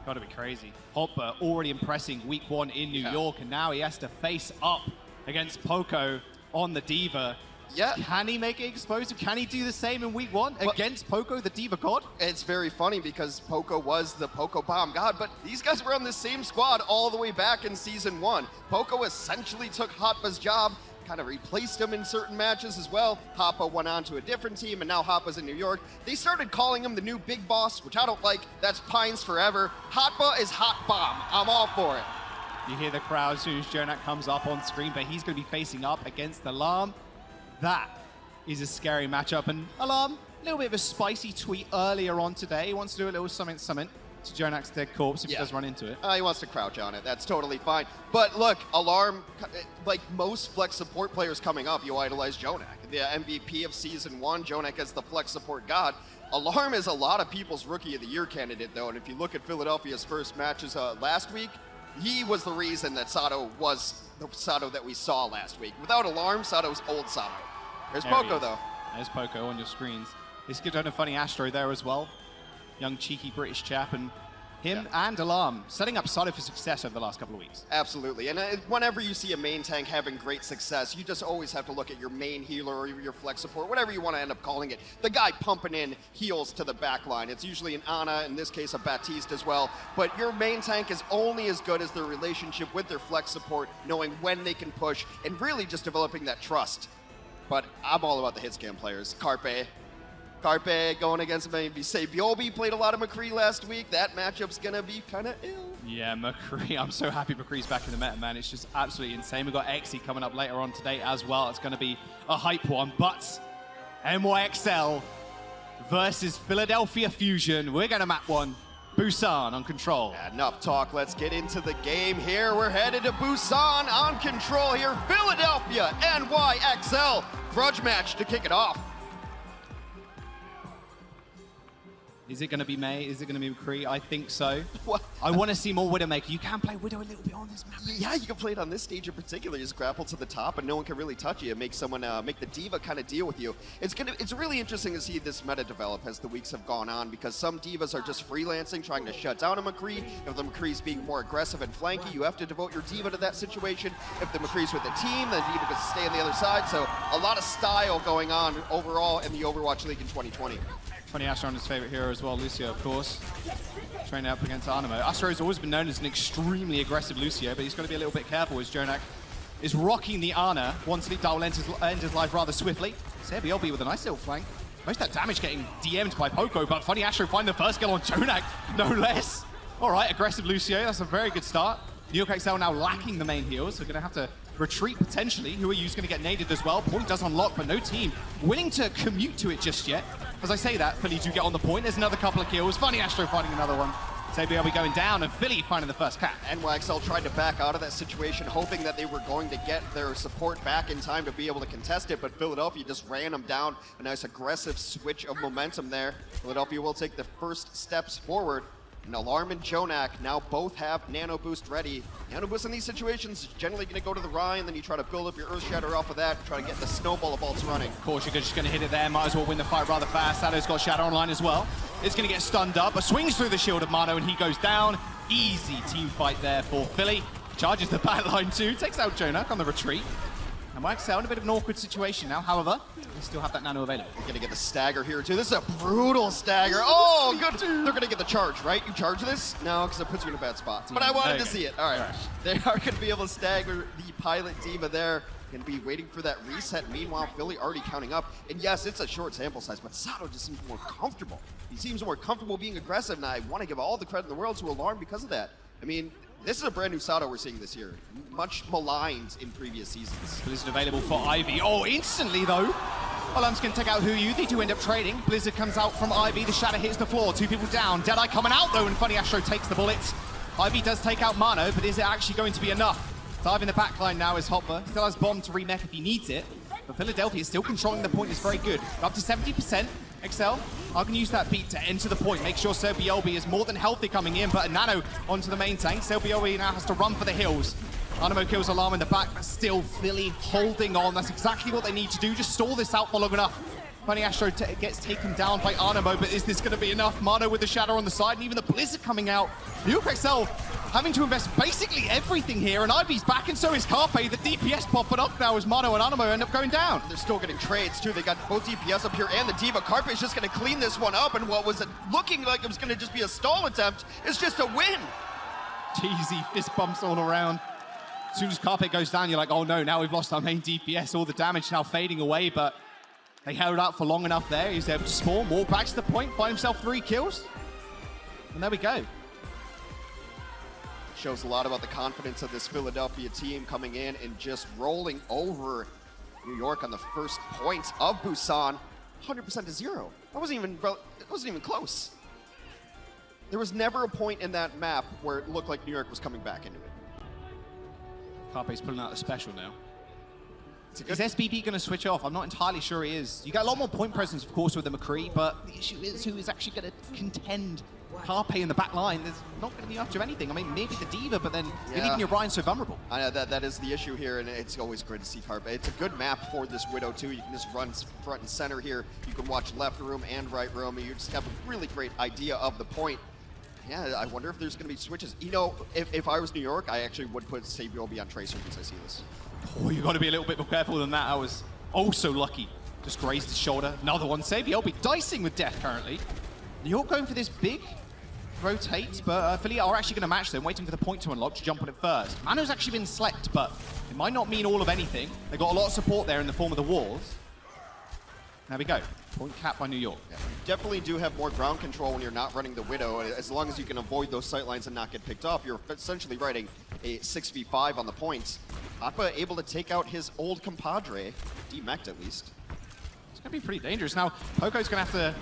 Speaker 12: Got to be crazy. Hopper already impressing week one in New York, and now he has to face up against Poco on the Diva.
Speaker 13: Yeah.
Speaker 12: Can he make it explosive? Can he do the same in week 1 against Poco, the Diva God?
Speaker 13: It's very funny because Poco was the Poco Bomb God, but these guys were on the same squad all the way back in Season 1. Poco essentially took Hotba's job, kind of replaced him in certain matches as well. Hoppa went on to a different team, and now Hoppa's in New York. They started calling him the new big boss, which I don't like. That's Pines forever. Hotba is Hot Bomb. I'm all for it.
Speaker 12: You hear the crowd as soon as Jonak comes up on screen, but he's going to be facing up against Alarm. That is a scary matchup. And Alarm, a little bit of a spicy tweet earlier on today. He wants to do a little something to Jonak's dead corpse if he does run into it.
Speaker 13: He wants to crouch on it. That's totally fine. But look, Alarm, like most flex support players coming up, you idolize Jonak. The MVP of Season 1, Jonak as the flex support god. Alarm is a lot of people's Rookie of the Year candidate, though. And if you look at Philadelphia's first matches last week, he was the reason that Sato was the Sato that we saw last week. Without Alarm, Sato's old Sato. There's Poco, though.
Speaker 12: There's Poco on your screens. This could have a funny Astro there as well. Young, cheeky British chap. And him and Alarm setting up Sato for success over the last couple of weeks.
Speaker 13: Absolutely. And whenever you see a main tank having great success, you just always have to look at your main healer or your flex support, whatever you want to end up calling it. The guy pumping in heals to the back line. It's usually an Ana, in this case a Baptiste as well. But your main tank is only as good as their relationship with their flex support, knowing when they can push, and really just developing that trust. But I'm all about the hit scan players. Carpe going against maybe say Biobi played a lot of McCree last week. That matchup's gonna be kind of ill.
Speaker 12: Yeah, McCree. I'm so happy McCree's back in the meta, man. It's just absolutely insane. We've got Exy coming up later on today as well. It's gonna be a hype one. But NYXL versus Philadelphia Fusion. We're gonna map one. Busan on control.
Speaker 13: Yeah, enough talk. Let's get into the game here. We're headed to Busan on control here. Philadelphia, NYXL. Grudge match to kick it off.
Speaker 12: Is it going to be May? Is it going to be McCree? I think so.
Speaker 13: What?
Speaker 12: I want to see more Widowmaker. You can play Widow a little bit on this map.
Speaker 13: Yeah, you can play it on this stage in particular. You just grapple to the top and no one can really touch you. Make someone, make the Diva kind of deal with you. It's really interesting to see this meta develop as the weeks have gone on, because some Divas are just freelancing, trying to shut down a McCree. If the McCree's being more aggressive and flanky, you have to devote your Diva to that situation. If the McCree's with the team, then Diva gets to stay on the other side. So a lot of style going on overall in the Overwatch League in 2020.
Speaker 12: Funny Astro on his favorite hero as well, Lucio, of course. Training up against Animo. Astro's always been known as an extremely aggressive Lucio, but he's got to be a little bit careful as Jonak is rocking the Ana. One Sleep Dial ends his life rather swiftly. Serbiobi with a nice little flank. Most of that damage getting DM'd by Poco, but Funny Astro find the first kill on Jonak, no less. All right, aggressive Lucio, that's a very good start. New York XL now lacking the main heals, so going to have to retreat potentially. Who are you going to get naded as well? Point does unlock, but no team willing to commute to it just yet. As I say that, Philly do get on the point. There's another couple of kills. Funny Astro finding another one. Serbiobi going down, and Philly finding the first cap.
Speaker 13: NYXL tried to back out of that situation, hoping that they were going to get their support back in time to be able to contest it, but Philadelphia just ran them down. A nice aggressive switch of momentum there. Philadelphia will take the first steps forward. And Alarm and Jonak now both have Nano Boost ready. Nano Boost in these situations is generally going to go to the Ryan, then you try to build up your Earth Shatter off of that, try to get the snowball of bolts running.
Speaker 12: Of course, you're just going to hit it there. Might as well win the fight rather fast. Shadow's got Shadow online as well. It's going to get stunned up, but swings through the shield of Mano and he goes down. Easy team fight there for Philly. Charges the back line too, takes out Jonak on the retreat. And YXL in a bit of an awkward situation now, however, they still have that Nano available.
Speaker 13: They're gonna get the stagger here too. This is a brutal stagger. Oh, good. They're gonna get the charge, right? You charge this? No, because it puts you in a bad spot. But I wanted to see it. All right. They are gonna be able to stagger the pilot Diva there. Gonna be waiting for that reset. Meanwhile, Philly already counting up. And yes, it's a short sample size, but Sato just seems more comfortable. He seems more comfortable being aggressive, and I want to give all the credit in the world to Alarm because of that. I mean, this is a brand new Sato we're seeing this year. Much maligned in previous seasons.
Speaker 12: Blizzard available for Ivy. Oh, instantly though. Alarm's going to take out Huyu. They do end up trading. Blizzard comes out from Ivy. The shatter hits the floor. Two people down. Deadeye coming out though, and Funny Astro takes the bullets. Ivy does take out Mano, but is it actually going to be enough? Dive in the backline now is Hopper. Still has Bomb to remech if he needs it. But Philadelphia is still controlling the point. Is very good. Up to 70%. XL are going to use that beat to enter the point. Make sure Serbiobi is more than healthy coming in, but a Nano onto the main tank. Serbiobi now has to run for the hills. Animo kills Alarm in the back, but still Philly holding on. That's exactly what they need to do. Just stall this out for long enough. Funny Astro gets taken down by Animo, but is this going to be enough? Mano with the shadow on the side, and even the Blizzard coming out. York XL having to invest basically everything here, and Ivy's back, and so is Carpe. The DPS popping up now as Mano and Animo end up going down.
Speaker 13: They're still getting trades, too. They got both DPS up here and the Diva. Carpe is just going to clean this one up, and what was looking like it was going to just be a stall attempt is just a win.
Speaker 12: Cheesy fist bumps all around. As soon as Carpe goes down, you're like, oh no, now we've lost our main DPS. All the damage now fading away, but they held out for long enough there. He's able to spawn, walk back to the point, find himself 3 kills. And there we go.
Speaker 13: Shows a lot about the confidence of this Philadelphia team coming in and just rolling over New York on the first point of Busan. 100% to 0. That wasn't even close. There was never a point in that map where it looked like New York was coming back into it.
Speaker 12: Carpe's pulling out the special now. Is SBB going to switch off? I'm not entirely sure he is. You get a lot more point presence, of course, with the McCree, but the issue is who is actually going to contend Carpe in the back line. There's not going to be much of anything. I mean, maybe the Diva, but then you're leaving your Ryan so vulnerable.
Speaker 13: I know that is the issue here, and it's always great to see Carpe. It's a good map for this Widow, too. You can just run front and center here. You can watch left room and right room, and you just have a really great idea of the point. Yeah, I wonder if there's going to be switches. You know, if I was New York, I actually would put Sabiobi on Tracer once I see this.
Speaker 12: Oh, you got to be a little bit more careful than that. I was also lucky. Just grazed his shoulder. Another one. Sabiobi dicing with death currently. New York going for this big rotate, but Philly are actually going to match them, waiting for the point to unlock to jump on it first. Mano's actually been slept, but it might not mean all of anything. They got a lot of support there in the form of the walls. There we go. Point cap by New York.
Speaker 13: Yeah, you definitely do have more ground control when you're not running the Widow. As long as you can avoid those sight lines and not get picked up, you're essentially writing a 6v5 on the points. Appa able to take out his old compadre, D-Mech at least.
Speaker 12: It's going to be pretty dangerous. Now, Poco's going to have to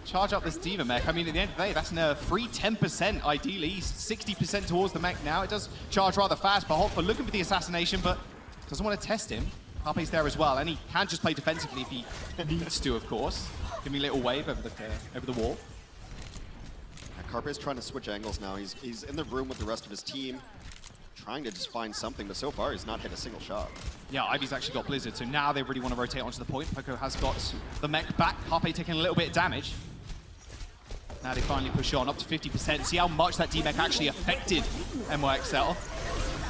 Speaker 12: charge up this Diva mech. I mean, at the end of the day, that's a free 10%, ideally. 60% towards the mech now. It does charge rather fast, but Hotford looking for the assassination, but doesn't want to test him. Carpe's there as well, and he can just play defensively if he needs to, of course. Give me a little wave over the wall.
Speaker 13: Carpe's trying to switch angles now. He's in the room with the rest of his team, trying to just find something, but so far he's not hit a single shot.
Speaker 12: Yeah, Ivy's actually got Blizzard, so now they really want to rotate onto the point. Poco has got the mech back. Carpe taking a little bit of damage. Now they finally push on up to 50%. See how much that D-Mech actually affected NYXL.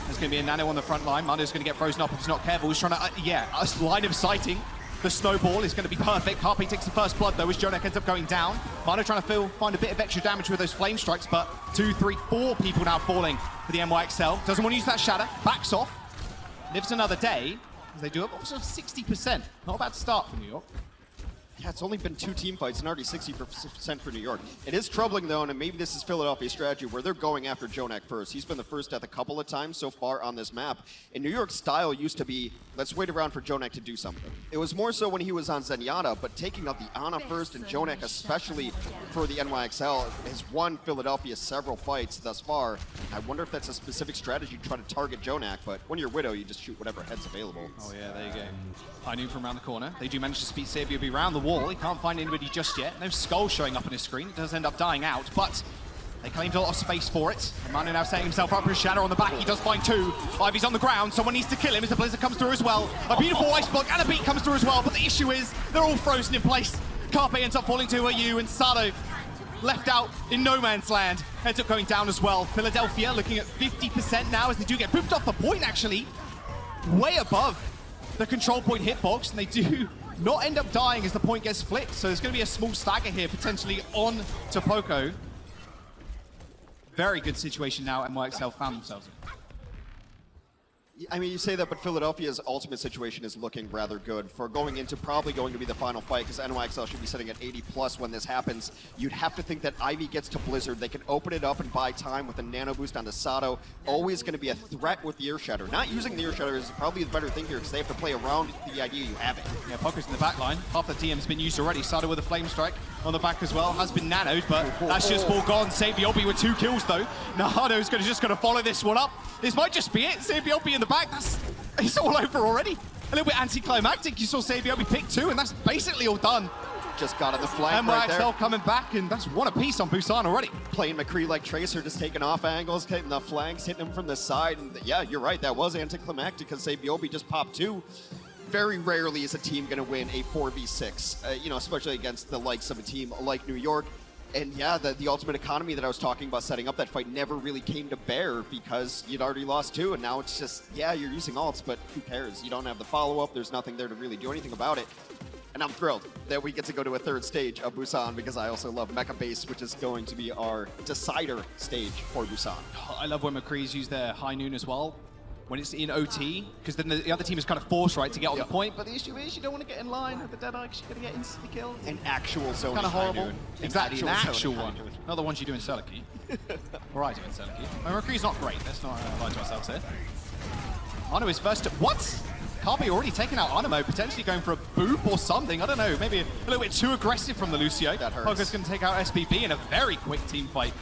Speaker 12: There's going to be a Nano on the front line. Mano's going to get frozen up if he's not careful. He's trying to, a line of sighting. The snowball is going to be perfect. Carpe takes the first blood, though, as Jonek ends up going down. Mano trying to find a bit of extra damage with those flame strikes, but 2, 3, 4 people now falling for the NYXL. Doesn't want to use that shatter. Backs off. Lives another day, as they do it. Also 60%. Not a bad start for New York.
Speaker 13: Yeah, it's only been 2 team fights and already 60% for New York. It is troubling, though, and maybe this is Philadelphia's strategy, where they're going after Jonek first. He's been the first death a couple of times so far on this map. And New York's style used to be, let's wait around for Jonek to do something. It was more so when he was on Zenyatta, but taking out the Ana first and Jonek, especially for the NYXL, has won Philadelphia several fights thus far. I wonder if that's a specific strategy to try to target Jonek, but when you're Widow, you just shoot whatever head's available.
Speaker 12: Oh yeah, there you go. I knew from around the corner. They do manage to speed Sabiobi around the wall. He can't find anybody just yet. No skull showing up on his screen. It does end up dying out, but they claimed a lot of space for it. And Manu now setting himself up for a shadow on the back. He does find 2. Ivy's on the ground. Someone needs to kill him as the Blizzard comes through as well. A beautiful ice block and a beat comes through as well, but the issue is they're all frozen in place. Carpe ends up falling to a U, and Sado left out in no man's land ends up going down as well. Philadelphia looking at 50% now as they do get booped off the point, actually. Way above the control point hitbox, and they do not end up dying as the point gets flipped. So there's going to be a small stagger here, potentially on to Poco. Very good situation now NYXL found themselves in.
Speaker 13: I mean, you say that, but Philadelphia's ultimate situation is looking rather good for going into probably going to be the final fight, because NYXL should be sitting at 80+ when this happens. You'd have to think that Ivy gets to Blizzard. They can open it up and buy time with a nano boost onto Sato. Always going to be a threat with the Ear Shatter. Not using the Ear Shatter is probably the better thing here, because they have to play around the idea you have it.
Speaker 12: Yeah, Poco's in the back line. Half the TM's been used already. Sato with a flame strike on the back as well. Has been nanoed, but that's just foregone. Sabiobi with 2 kills, though. Nahado's just going to follow this one up. This might just be it. Sabiobi in the back. It's all over already. A little bit anticlimactic. You saw Sabiobi pick 2, and that's basically all done.
Speaker 13: Just got on the flank right there.
Speaker 12: coming back, and that's one apiece on Busan already.
Speaker 13: Playing McCree like Tracer, just taking off angles, hitting the flanks, hitting him from the side. And yeah, you're right. That was anticlimactic because Sabiobi just popped 2. Very rarely is a team going to win a 4v6, you know, especially against the likes of a team like New York. And yeah, the ultimate economy that I was talking about setting up that fight never really came to bear because you'd already lost 2, and now it's just, yeah, you're using ults, but who cares? You don't have the follow-up, there's nothing there to really do anything about it. And I'm thrilled that we get to go to a 3rd stage of Busan because I also love Mecha Base, which is going to be our decider stage for Busan.
Speaker 12: I love when McCree's use their high noon as well. When it's in OT, because then the other team is kind of forced, right, to get on the point. But the issue is you don't want to get in line with the Deadeye because you're going to get instantly killed.
Speaker 13: An actual zone
Speaker 12: kind of horrible. Exactly, an actual
Speaker 13: one.
Speaker 12: Not the ones you do in Seliki. Or I do in Seliki. McCree's not great. Let's not lie to ourselves here. Ano is first. What? Carpe already taking out Animo, potentially going for a boop or something. I don't know. Maybe a little bit too aggressive from the Lucio.
Speaker 13: That hurts.
Speaker 12: Poker's going to take out SBB in a very quick team fight.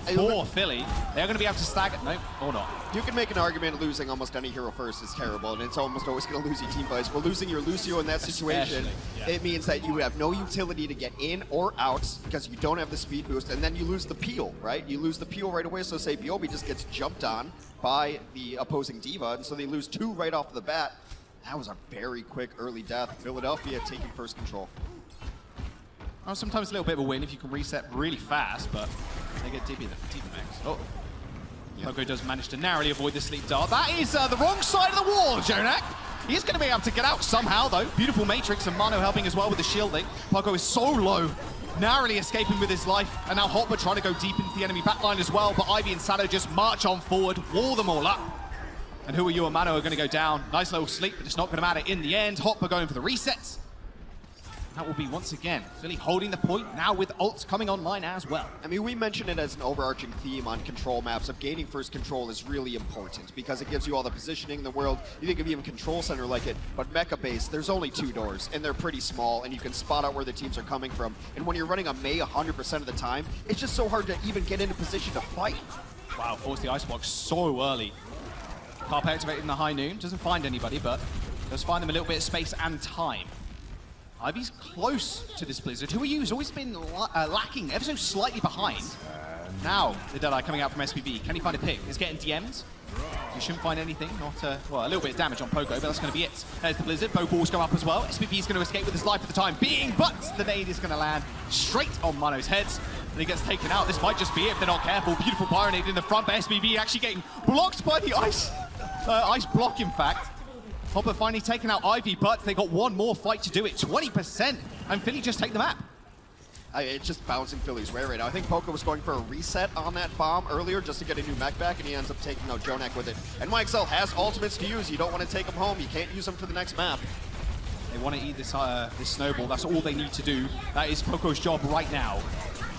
Speaker 12: For Philly, they're going to be able to stagger. No, or not.
Speaker 13: You can make an argument losing almost any hero first is terrible, and it's almost always going to lose you team fights. But losing your Lucio in that situation, it means that you have no utility to get in or out because you don't have the speed boost, and then you lose the peel, right? You lose the peel right away, so say Biobi just gets jumped on by the opposing D.Va, and so they lose 2 right off the bat. That was a very quick early death. Philadelphia taking first control.
Speaker 12: Well, sometimes a little bit of a win if you can reset really fast, but they get DB max. Oh. Poco does manage to narrowly avoid the sleep dart. That is the wrong side of the wall, Jonak. He's going to be able to get out somehow, though. Beautiful Matrix and Mano helping as well with the shielding. Poco is so low, narrowly escaping with his life. And now Hopper trying to go deep into the enemy backline as well, but Ivy and Sado just march on forward, wall them all up. And Who Are You and Mano are going to go down. Nice little sleep, but it's not going to matter in the end. Hopper going for the resets. That will be, once again, Philly holding the point now with ults coming online as well.
Speaker 13: I mean, we mentioned it as an overarching theme on control maps of gaining first control is really important because it gives you all the positioning in the world. You think of even Control Center like it, but Mecha Base, there's only 2 doors, and they're pretty small, and you can spot out where the teams are coming from. And when you're running a Mei 100% of the time, it's just so hard to even get into position to fight.
Speaker 12: Wow, force the icebox so early. Carpe activating the high noon, doesn't find anybody, but does find them a little bit of space and time. Ivy's close to this Blizzard. Who Are You has always been lacking, ever so slightly behind. Now, the Deadeye coming out from SPB. Can he find a pick? He's getting DM'd. He shouldn't find anything. Not, well, a little bit of damage on Poco, but that's going to be it. There's the Blizzard. Both balls go up as well. SPB's going to escape with his life for the time being, but the nade is going to land straight on Mano's head. And he gets taken out. This might just be it if they're not careful. Beautiful Pyronade in the front, but SPB actually getting blocked by the ice block, in fact. Hopper finally taking out Ivy, but they got one more fight to do it. 20%, and Philly just take the map.
Speaker 13: It's just bouncing Philly's way right now. I think Poco was going for a reset on that bomb earlier just to get a new mech back, and he ends up taking out Jonak with it. And YXL has ultimates to use. You don't want to take them home. You can't use them for the next map.
Speaker 12: They want to eat this snowball. That's all they need to do. That is Poco's job right now.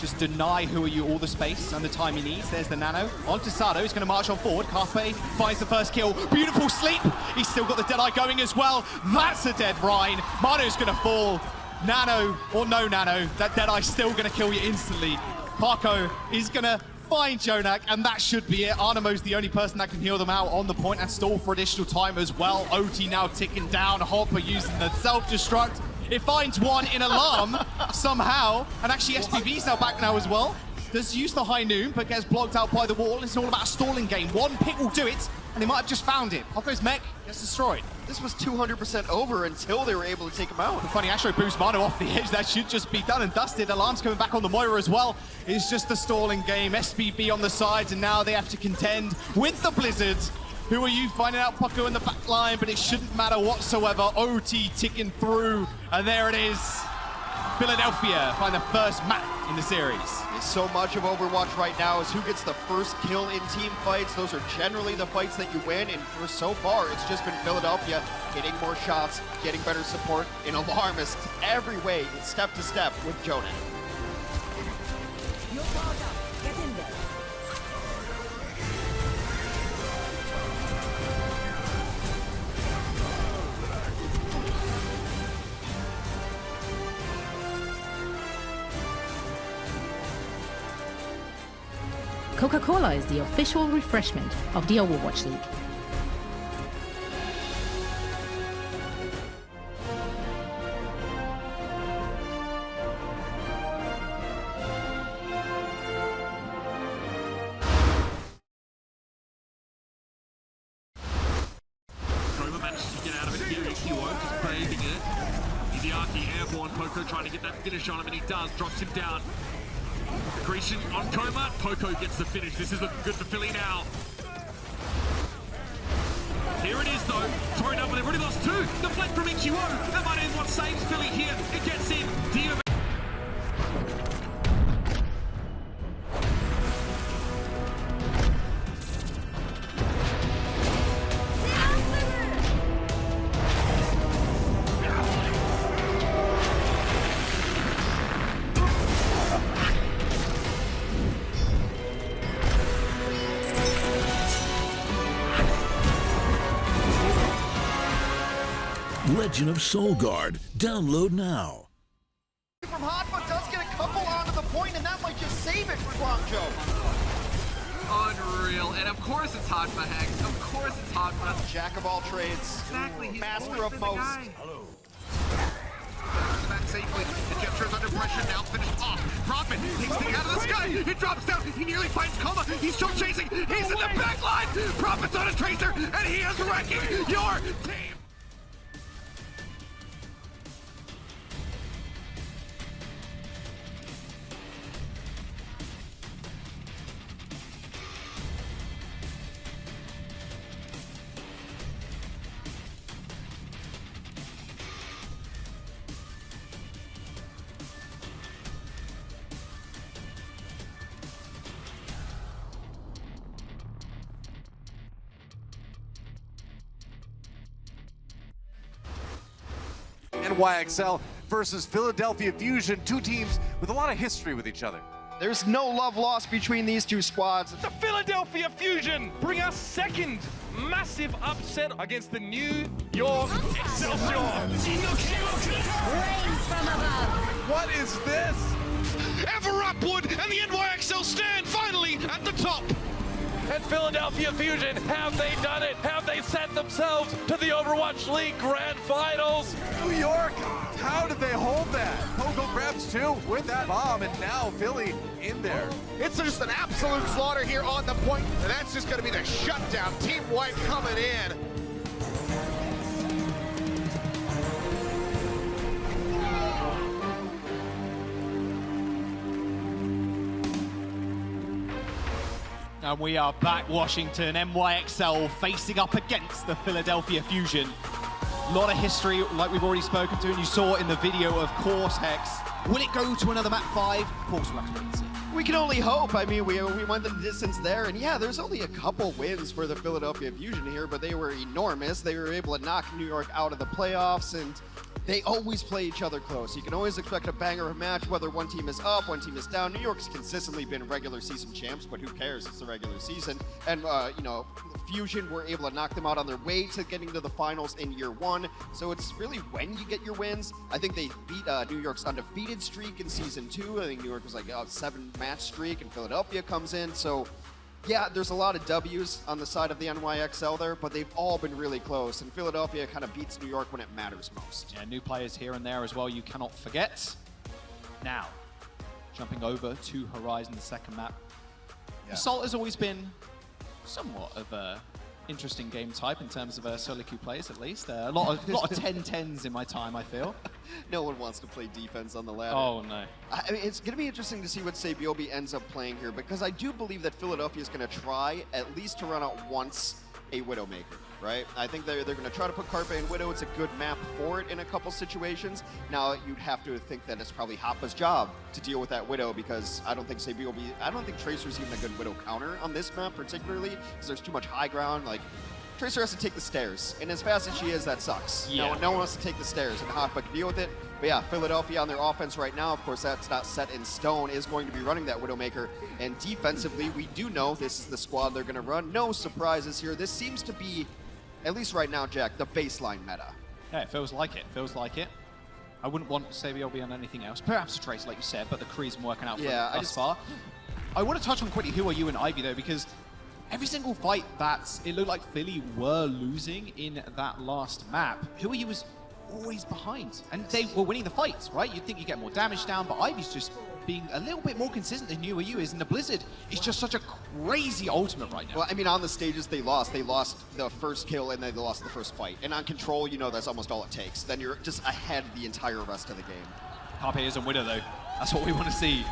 Speaker 12: Just deny Who Are You all the space and the time he needs. There's the Nano. On to Sado. He's going to march on forward. Carpe finds the first kill. Beautiful sleep. He's still got the Deadeye going as well. That's a dead Rhine. Mano's going to fall. Nano or no Nano, that Deadeye's still going to kill you instantly. Parko is going to find Jonak, and that should be it. Arnemo's the only person that can heal them out on the point and stall for additional time as well. OT now ticking down. Hopper using the self-destruct. It finds one in Alarm somehow, and actually SPV's now back now as well. Does use the high noon, but gets blocked out by the wall. It's all about a stalling game. One pick will do it, and they might have just found it. Poco's mech gets destroyed.
Speaker 13: This was 200% over until they were able to take him out.
Speaker 12: The funny Astro boost Mano off the edge. That should just be done and dusted. Alarm's coming back on the Moira as well. It's just the stalling game. SPB on the sides, and now they have to contend with the Blizzards. Who Are You finding out Poco in the back line, but it shouldn't matter whatsoever. OT ticking through, and there it is. Philadelphia find the first map in the series.
Speaker 13: So much of Overwatch right now is who gets the first kill in team fights. Those are generally the fights that you win, and for so far, it's just been Philadelphia getting more shots, getting better support, in Alarmist every way, step to step with Jonak.
Speaker 11: You're powered up. Get in there.
Speaker 3: Coca-Cola is the official refreshment of the Overwatch League.
Speaker 9: Chroma manages to get out of it here. Ikiwo just braving it. Iziaki airborne. Poco trying to get that finish on him, and he does. Drops him down.
Speaker 14: Grecian on Coma. Poco gets the finish. This is looking good for Philly now. Here it is though, thrown up, but they've already lost two. The flank from EQO. That might end what saves Philly here. It gets in. Dio.
Speaker 15: Legend of Soul Guard. Download now.
Speaker 13: From Hot, but does get a couple onto the point, and that might just save it for Guangzhou.
Speaker 16: Unreal, and of course it's Hot Hex. Of course it's Hot.
Speaker 13: Jack of all trades.
Speaker 16: Exactly. He's
Speaker 13: Master of most.
Speaker 16: Hello. Back safely. The Jester is under pressure now. Finished off. Profit takes the out of the sky. It drops down. He nearly finds Coma. He's still chasing. He's in the back line. Profit's on a Tracer, and he is wrecking your team.
Speaker 17: NYXL versus Philadelphia Fusion, two teams with a lot of history with each other.
Speaker 13: There's no love lost between these two squads.
Speaker 9: The Philadelphia Fusion bring us second massive upset against the New York Excelsior.
Speaker 17: What is this?
Speaker 9: Ever upward, and the NYXL stand finally at the top. And Philadelphia Fusion, have they done it? Have they set themselves to the Overwatch League Grand Finals?
Speaker 17: New York, how did they hold that? Pogo grabs two with that bomb, and now Philly in there.
Speaker 18: It's just an absolute slaughter here on the point, and that's just going to be the shutdown. Team White coming in.
Speaker 12: And we are back, Washington. NYXL facing up against the Philadelphia Fusion. A lot of history, like we've already spoken to, and you saw in the video, of course, Hex. Will it go to another map 5? Of course, we'll have to wait and see.
Speaker 13: We can only hope. I mean, we went the distance there, and yeah, there's only a couple wins for the Philadelphia Fusion here, but they were enormous. They were able to knock New York out of the playoffs, and they always play each other close. You can always expect a banger of a match, whether one team is up, one team is down. New York's consistently been regular season champs, but who cares? It's the regular season. And, you know, Fusion were able to knock them out on their way to getting to the finals in year one. So it's really when you get your wins. I think they beat New York's undefeated streak in season 2. I think New York was like a 7-match streak, and Philadelphia comes in. So yeah, there's a lot of W's on the side of the NYXL there, but they've all been really close, and Philadelphia kind of beats New York when it matters most.
Speaker 12: Yeah, new players here and there as well, you cannot forget. Now, jumping over to Horizon, the second map.
Speaker 13: Yeah.
Speaker 12: Assault has always been somewhat of a interesting game type in terms of solo queue plays, at least. A lot of 10-10s in my time, I feel.
Speaker 13: No one wants to play defense on the ladder.
Speaker 12: Oh, no.
Speaker 13: I mean, it's going to be interesting to see what Sabiobi ends up playing here, because I do believe that Philadelphia is going to try at least to run out once a Widowmaker, right? I think they're going to try to put Carpe and Widow. It's a good map for it in a couple situations. Now, you'd have to think that it's probably Hoppa's job to deal with that Widow, because I don't think Tracer's even a good Widow counter on this map particularly, because there's too much high ground. Like, Tracer has to take the stairs, and as fast as she is, that sucks.
Speaker 12: Yeah.
Speaker 13: No one wants to take the stairs, and Hoppa can deal with it. But yeah, Philadelphia on their offense right now, of course, that's not set in stone, is going to be running that Widowmaker. And defensively, we do know this is the squad they're going to run. No surprises here. This seems to be, at least right now, Jack, the baseline meta.
Speaker 12: Yeah, it feels like it. Feels like it. I wouldn't want Sabiobi on anything else. Perhaps a Trace, like you said, but the Kree's been working out for thus far. I want to touch on quickly who are you and Ivy, though, because every single fight that it looked like Philly were losing in that last map, who are you was always behind. And they were winning the fights, right? You'd think you get more damage down, but Ivy's just being a little bit more consistent than Who Are You is, and the Blizzard is just such a crazy ultimate right now.
Speaker 13: Well, I mean, on the stages they lost the first kill and they lost the first fight. And on Control, you know that's almost all it takes. Then you're just ahead the entire rest of the game.
Speaker 12: Carpe is on Widow, though. That's what we want to see.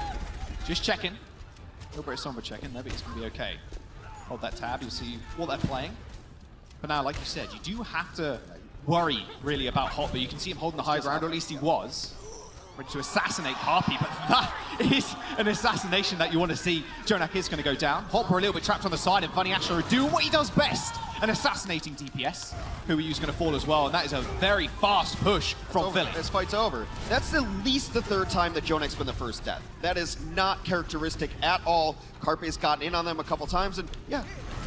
Speaker 12: Just checking. A little bit of Sombra checking. Maybe it's going to be okay. Hold that tab. You'll see what they're playing. But now, like you said, you do have to worry, really, about Hot, but you can see him holding the high ground, or at least he was. Ready to assassinate Harpy, but that is an assassination that you want to see. Jonak is going to go down. Hopper a little bit trapped on the side, and Funny Astro doing what he does best, and assassinating DPS, who we use going to fall as well, and that is a very fast push from Philly.
Speaker 13: This fight's over. That's at least the third time that Jonak's been the first death. That is not characteristic at all. Carpe's gotten in on them a couple times, and yeah,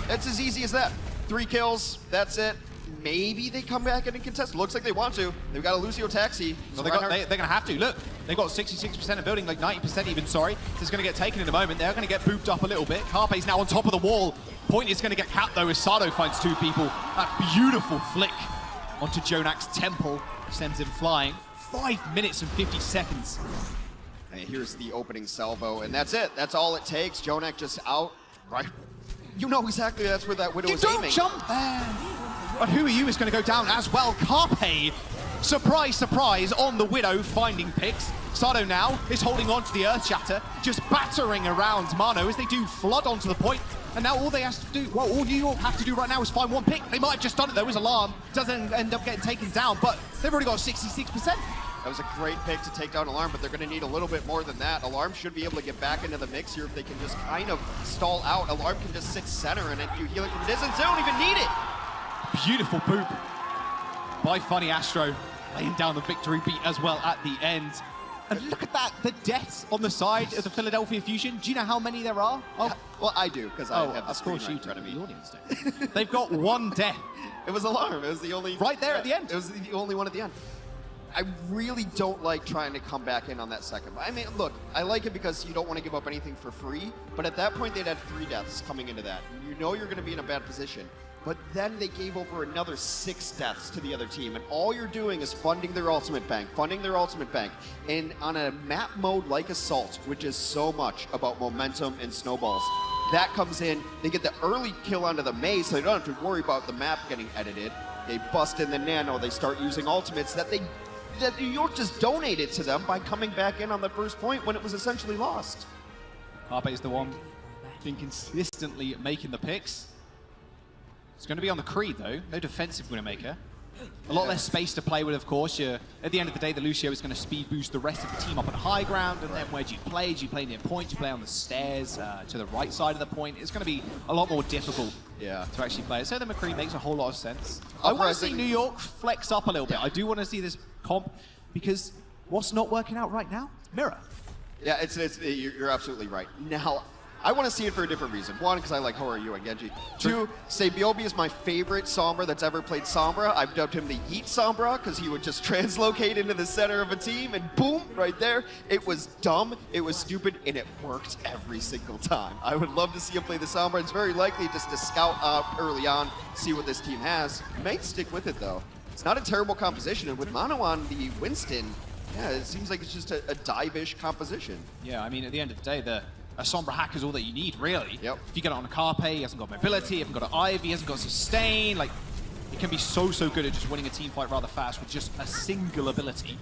Speaker 13: it's as easy as that. 3 kills, that's it. Maybe they come back and contest. Looks like they want to. They've got a Lucio taxi.
Speaker 12: So they're going to have to. Look, they've got 66% of building, like 90% even, sorry. So it's going to get taken in a moment. They're going to get booped up a little bit. Carpe's now on top of the wall. Point is going to get capped, though, as Sado finds 2 people. That beautiful flick onto Jonak's temple sends him flying. 5 minutes and 50 seconds.
Speaker 13: And here's the opening salvo, and that's it. That's all it takes. Jonak just out, right? You know exactly that's where that Widow is aiming.
Speaker 12: Don't jump there! But Who Are You is going to go down as well. Carpe, surprise, surprise, on the Widow, finding picks. Sado now is holding on to the Earth Shatter, just battering around Mano as they do flood onto the point. And now all they have to do, well, all New York have to do right now is find 1 pick. They might have just done it though, as Alarm doesn't end up getting taken down, but they've already got 66%.
Speaker 13: That was a great pick to take down Alarm, but they're going to need a little bit more than that. Alarm should be able to get back into the mix here if they can just kind of stall out. Alarm can just sit center, and if you heal it from distance, they don't even need it.
Speaker 12: Beautiful boop by Funny Astro, laying down the victory beat as well at the end. And look at that, the deaths on the side of the Philadelphia Fusion. Do you know how many there are?
Speaker 13: Oh, well, I do, because I have the
Speaker 12: of
Speaker 13: screen
Speaker 12: course
Speaker 13: right
Speaker 12: you
Speaker 13: in front of me.
Speaker 12: The audience do. They've got 1 death.
Speaker 13: It was Alarm. It was the only...
Speaker 12: Right there at the end.
Speaker 13: It was the only one at the end. I really don't like trying to come back in on that second. I mean, look, I like it because you don't want to give up anything for free, but at that point they'd had 3 deaths coming into that. You know you're going to be in a bad position. But then they gave over another 6 deaths to the other team, and all you're doing is funding their ultimate bank, And on a map mode like Assault, which is so much about momentum and snowballs, that comes in, they get the early kill onto the maze, so they don't have to worry about the map getting edited. They bust in the nano, they start using ultimates that New York just donated to them by coming back in on the first point when it was essentially lost.
Speaker 12: Carpe's the one been consistently making the picks. It's going to be on the Creed, though. No defensive Widowmaker. A lot less space to play with, of course. At the end of the day, the Lucio is going to speed boost the rest of the team up on high ground, and then where do you play? Do you play near point? Do you play on the stairs to the right side of the point? It's going to be a lot more difficult to actually play it. So the McCree makes a whole lot of sense. I want to see New York flex up a little bit. I do want to see this comp, because what's not working out right now? Mirror.
Speaker 13: Yeah, you're absolutely right. Now, I want to see it for a different reason. 1, because I like Who Are You and Genji. 2, Sabiobi is my favorite Sombra that's ever played Sombra. I've dubbed him the Yeet Sombra because he would just translocate into the center of a team and boom, right there. It was dumb, it was stupid, and it worked every single time. I would love to see him play the Sombra. It's very likely just to scout out early on, see what this team has. May stick with it though. It's not a terrible composition, and with Mono on the Winston, yeah, it seems like it's just a dive-ish composition.
Speaker 12: Yeah, I mean, at the end of the day, a Sombra hack is all that you need, really. Yep. If you get it on a Carpe, he hasn't got mobility, he hasn't got an Ivy, he hasn't got sustain. Like, it can be so good at just winning a team fight rather fast with just a single ability.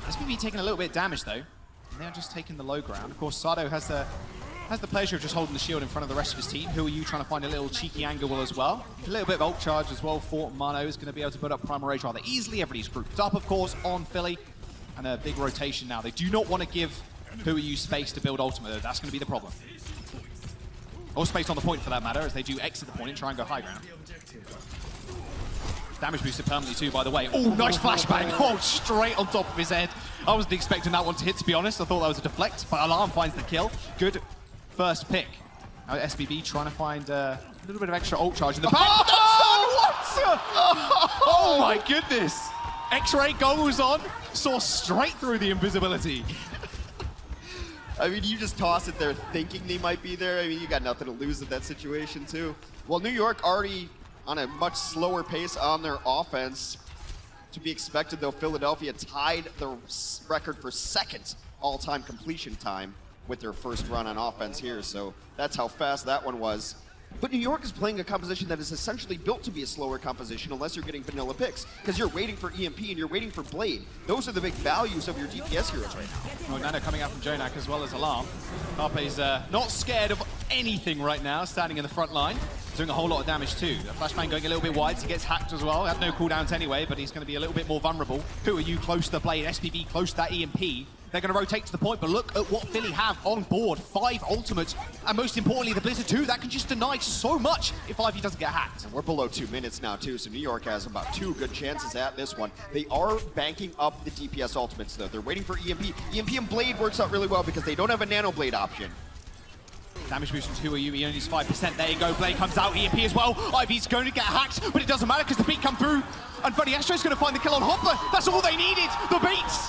Speaker 12: SBB taking a little bit of damage, though. And they're just taking the low ground. Of course, Sado has the pleasure of just holding the shield in front of the rest of his team. Who Are You trying to find a little cheeky angle as well? A little bit of ult charge as well for Mano is going to be able to put up Primal Rage rather easily. Everybody's grouped up, of course, on Philly. And a big rotation now. They do not want to give Who Are You space to build ultimate. That's going to be the problem. Or space on the point for that matter, as they do exit the point and try and go high ground. Damage boosted permanently too, by the way. Oh, nice flashbang. Oh, straight on top of his head. I wasn't expecting that one to hit, to be honest. I thought that was a deflect, but Alarm finds the kill. Good first pick. Now SBB trying to find a little bit of extra ult charge in the back. Oh my goodness. X-ray goes on, saw straight through the invisibility.
Speaker 13: I mean, you just toss it there thinking they might be there. I mean, you got nothing to lose in that situation, too. Well, New York already on a much slower pace on their offense. To be expected, though, Philadelphia tied the record for 2nd all-time completion time with their first run on offense here. So that's how fast that one was. But New York is playing a composition that is essentially built to be a slower composition unless you're getting vanilla picks, because you're waiting for EMP and you're waiting for Blade. Those are the big values of your DPS heroes right now.
Speaker 12: Well, Nano coming out from Jonak as well as Alarm. Carpe's not scared of anything right now, standing in the front line, doing a whole lot of damage too. The Flashbang going a little bit wide, so he gets hacked as well. Had no cooldowns anyway, but he's going to be a little bit more vulnerable. Who are you close to the Blade? SPB close to that EMP. They're going to rotate to the point, but look at what Philly have on board. 5 ultimates, and most importantly, the Blizzard 2. That can just deny so much if Ivy doesn't get hacked.
Speaker 13: And we're below 2 minutes now, too, so New York has about 2 good chances at this one. They are banking up the DPS ultimates, though. They're waiting for EMP. EMP and Blade works out really well because they don't have a Nano Blade option.
Speaker 12: Damage boost from 2AU, he only needs 5%. There you go, Blade comes out, EMP as well. Ivy's going to get hacked, but it doesn't matter because the beat come through. And Buddy Astro's going to find the kill on Hopper. That's all they needed, the beats.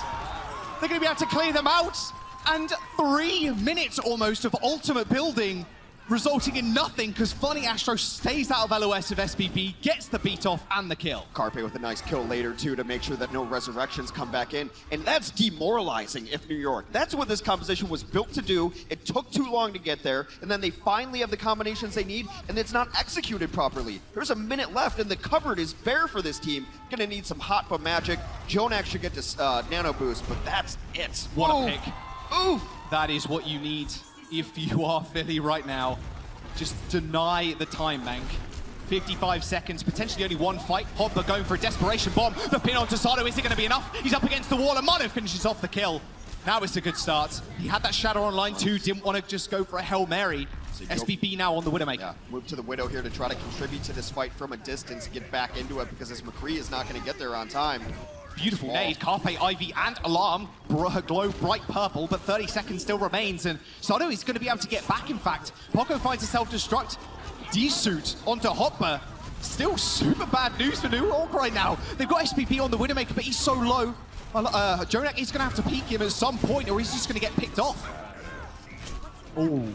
Speaker 12: They're going to be able to clear them out. And 3 minutes almost of ultimate building, resulting in nothing because Funny Astro stays out of LOS of SPB, gets the beat off and the kill.
Speaker 13: Carpe with a nice kill later, too, to make sure that no resurrections come back in. And that's demoralizing if New York. That's what this composition was built to do. It took too long to get there, and then they finally have the combinations they need, and it's not executed properly. There's a minute left, and the cupboard is bare for this team. Gonna need some hot but magic. Jonak should get this nano boost, but that's it.
Speaker 12: What a pick.
Speaker 13: Oof!
Speaker 12: That is what you need if you are Philly right now. Just deny the time bank. 55 seconds, potentially only one fight. Hopper going for a desperation bomb. The pin on Tosado, is it going to be enough? He's up against the wall, and Mono finishes off the kill. Now it's a good start. He had that Shadow online too, didn't want to just go for a Hail Mary. SPB now on the Widowmaker.
Speaker 13: Yeah, move to the Widow here to try to contribute to this fight from a distance, get back into it, because this McCree is not going to get there on time.
Speaker 12: Beautiful nade, Carpe, Ivy, and Alarm glow bright purple, but 30 seconds still remains, and Sado is going to be able to get back, in fact. Poco finds a self-destruct D-suit onto Hopper. Still super bad news for New York right now. They've got SPP on the Widowmaker, but he's so low. Jonak is going to have to peek him at some point, or he's just going to get picked off. Oh,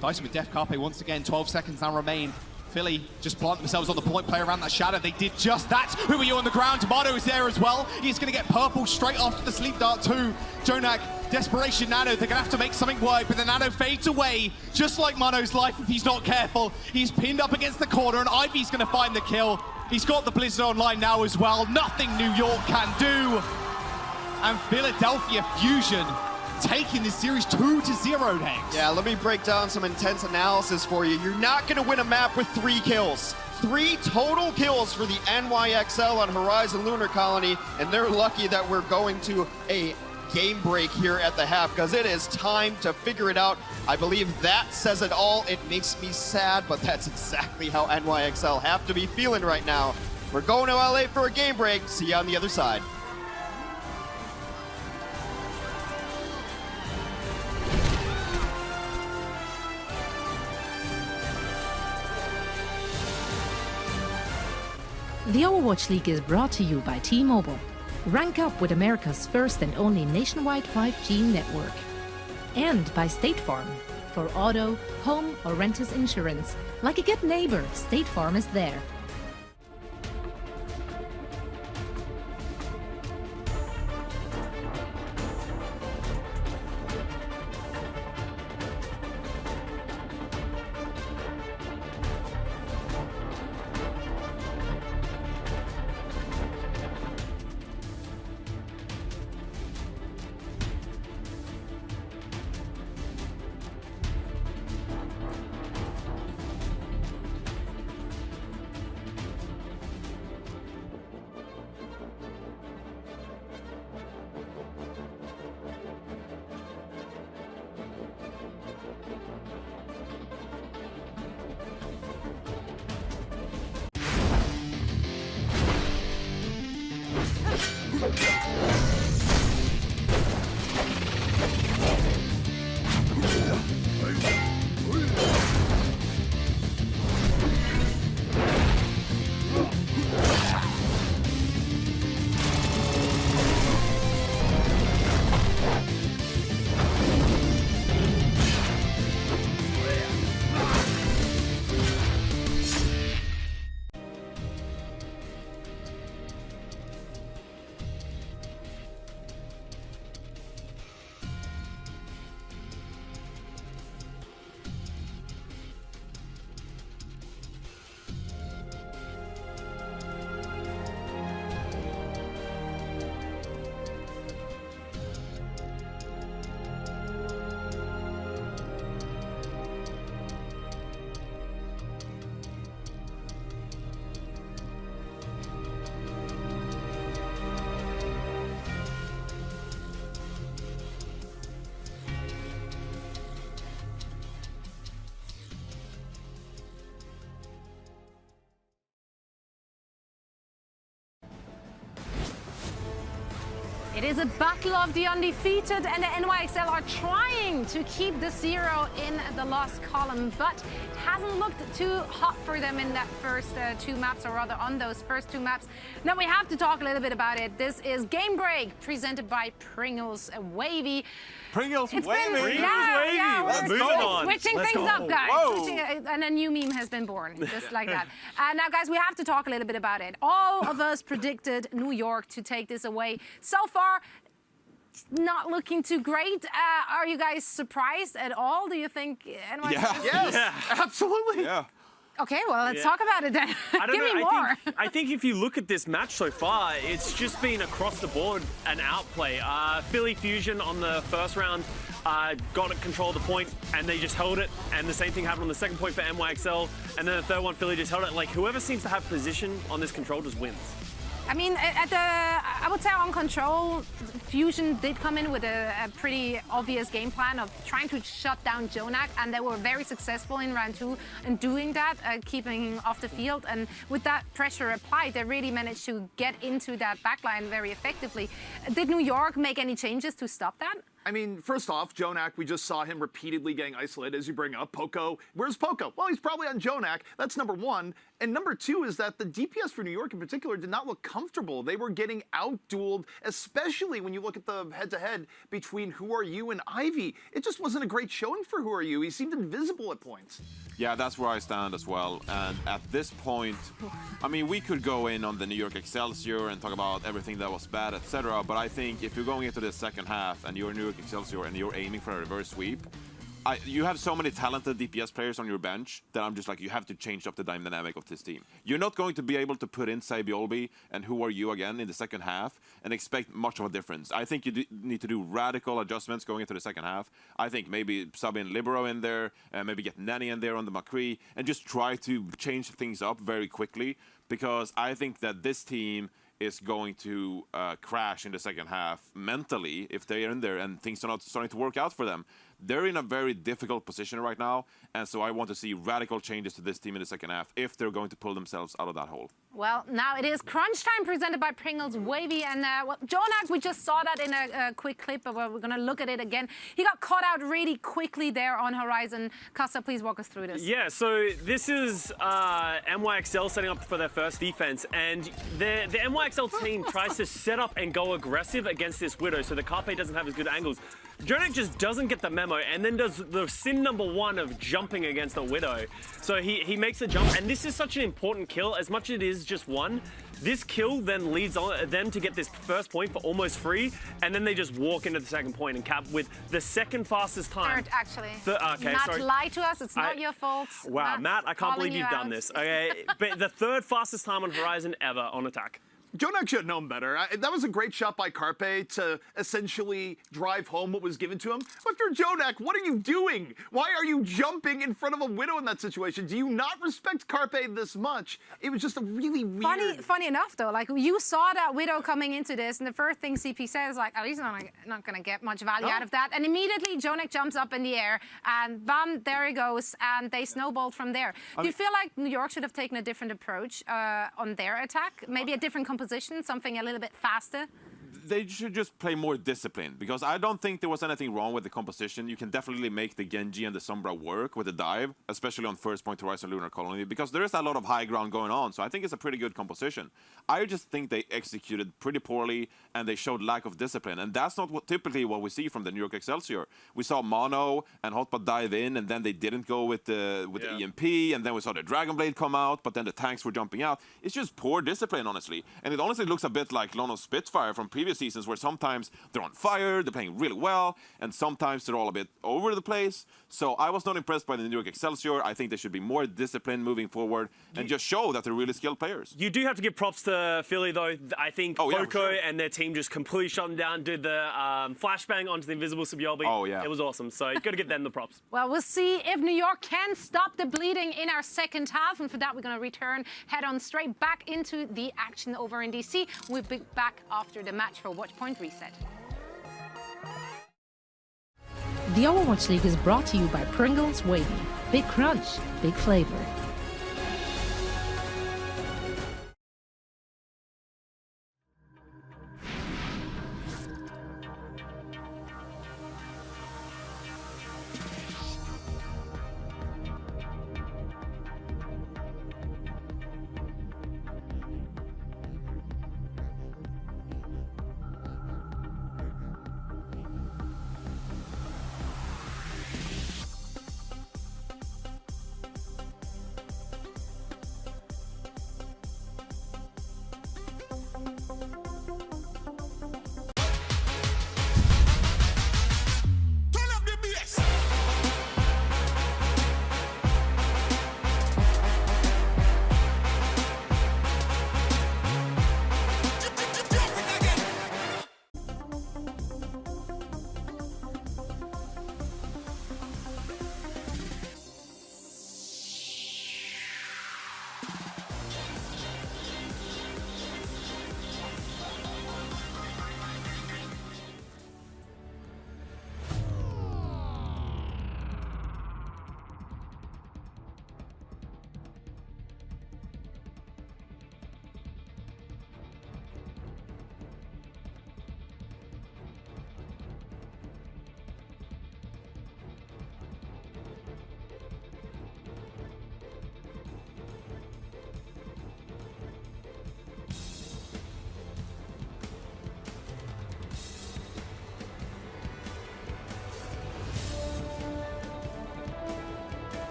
Speaker 12: Dyson with Death. Carpe once again, 12 seconds now remain. Philly just plant themselves on the point, play around that shadow. They did just that. Who are you on the ground? Tomato is there as well. He's going to get purple straight after the sleep dart too. Jonak, desperation Nano. They're going to have to make something work, but the Nano fades away, just like Mono's life if he's not careful. He's pinned up against the corner, and Ivy's going to find the kill. He's got the Blizzard online now as well. Nothing New York can do. And Philadelphia Fusion taking this series 2-0 next.
Speaker 13: Yeah, let me break down some intense analysis for you. You're not going to win a map with 3 kills. 3 total kills for the NYXL on Horizon Lunar Colony, and they're lucky that we're going to a game break here at the half, because it is time to figure it out. I believe that says it all. It makes me sad, but that's exactly how NYXL have to be feeling right now. We're going to LA for a game break. See you on the other side.
Speaker 3: The Overwatch League is brought to you by T-Mobile. Rank up with America's first and only nationwide 5G network. And by State Farm. For auto, home, or renters insurance. Like a good neighbor, State Farm is there.
Speaker 4: It is a battle of the undefeated, and the NYXL are trying to keep the 0 in the loss column, but it hasn't looked too hot for them in that first 2 maps, or rather on those first 2 maps. Now we have to talk a little bit about it. This is Game Break, presented by Pringles Wavy.
Speaker 6: Pringles Wavy?
Speaker 4: Yeah,
Speaker 6: Let's
Speaker 4: we're
Speaker 6: go.
Speaker 4: switching things up, guys.
Speaker 6: Whoa.
Speaker 4: And a new meme has been born, just like that. Now, guys, we have to talk a little bit about it. All of us predicted New York to take this away. So far, not looking too great. Are you guys surprised at all? Do you think NYC?
Speaker 5: Yes, absolutely.
Speaker 6: Yeah.
Speaker 4: Okay, well, let's talk about it then. Give me more.
Speaker 2: I think if you look at this match so far, it's just been across the board an outplay. Philly Fusion on the first round got control of the point, and they just held it. And the same thing happened on the second point for NYXL. And then the third one, Philly just held it. Like, whoever seems to have position on this control just wins.
Speaker 4: I mean, I would say on control, Fusion did come in with a pretty obvious game plan of trying to shut down Jonak, and they were very successful in round 2 in doing that, keeping him off the field. And with that pressure applied, they really managed to get into that backline very effectively. Did New York make any changes to stop that?
Speaker 5: I mean, first off, Jonak, we just saw him repeatedly getting isolated, as you bring up. Poco, where's Poco? Well, he's probably on Jonak. That's number 1. And number 2 is that the DPS for New York in particular did not look comfortable. They were getting out-dueled, especially when you look at the head-to-head between Who Are You and Ivy. It just wasn't a great showing for Who Are You. He seemed invisible at points.
Speaker 6: Yeah, that's where I stand as well. And at this point, I mean, we could go in on the New York Excelsior and talk about everything that was bad, etc. But I think if you're going into the second half and you're New York Excelsior and you're aiming for a reverse sweep, you have so many talented DPS players on your bench that I'm just like, you have to change up the dynamic of this team. You're not going to be able to put in Sabiolbi and Who Are You again in the second half and expect much of a difference. I think you need to do radical adjustments going into the second half. I think maybe sub in Libero in there, maybe get Nanny in there on the McCree, and just try to change things up very quickly, because I think that this team is going to crash in the second half mentally if they're in there and things are not starting to work out for them. They're in a very difficult position right now, and so I want to see radical changes to this team in the second half if they're going to pull themselves out of that hole.
Speaker 4: Well, now it is crunch time, presented by Pringles Wavy, and Jonak, we just saw that in a quick clip, but we're going to look at it again. He got caught out really quickly there on Horizon. Kassa, please walk us through this.
Speaker 2: Yeah, so this is NYXL setting up for their first defense, and the NYXL team tries to set up and go aggressive against this Widow, so the Carpe doesn't have as good angles. Jonak just doesn't get the memo, and then does the sin number 1 of jumping against the Widow. So he makes a jump, and this is such an important kill. As much as it is just 1, this kill then leads on them to get this first point for almost free, and then they just walk into the second point and cap with the second fastest time.
Speaker 4: Third, actually.
Speaker 2: Okay,
Speaker 4: Matt,
Speaker 2: sorry.
Speaker 4: lie to us. It's not your fault.
Speaker 2: Wow, Matt, I can't believe you've done this. Okay, but the 3rd fastest time on Horizon ever on attack.
Speaker 5: Jonak should have known better. That was a great shot by Carpe to essentially drive home what was given to him. But if you're Jonak, what are you doing? Why are you jumping in front of a Widow in that situation? Do you not respect Carpe this much? It was just a really weird...
Speaker 4: Funny enough, though, like, you saw that Widow coming into this, and the first thing CP says, like, oh, he's not going to get much value out of that. And immediately, Jonak jumps up in the air, and bam, there he goes, and they snowballed from there. Do you feel like New York should have taken a different approach on their attack? Maybe a different composition, something a little bit faster?
Speaker 6: They should just play more disciplined, because I don't think there was anything wrong with the composition. You can definitely make the Genji and the Sombra work with the dive, especially on first point Horizon Lunar Colony, because there is a lot of high ground going on, so I think it's a pretty good composition. I just think they executed pretty poorly, and they showed lack of discipline, and that's not typically what we see from the New York Excelsior. We saw Mono and Hotpot dive in, and then they didn't go with the EMP, and then we saw the Dragon Blade come out, but then the tanks were jumping out. It's just poor discipline, honestly, and it honestly looks a bit like London Spitfire from previous seasons, where sometimes they're on fire, they're playing really well, and sometimes they're all a bit over the place. So I was not impressed by the New York Excelsior. I think they should be more disciplined moving forward and just show that they're really skilled players.
Speaker 2: You do have to give props to Philly, though. I think Poco and their team just completely shut them down, did the flashbang onto the invisible Sabiolbi.
Speaker 6: Oh, yeah.
Speaker 2: It was awesome. So you've got to give them the props.
Speaker 4: Well, we'll see if New York can stop the bleeding in our second half. And for that, we're going to return, head on straight back into the action over in DC. We'll be back after the match for Watch Point Reset.
Speaker 3: The Overwatch League is brought to you by Pringles Wavy. Big crunch, big flavor.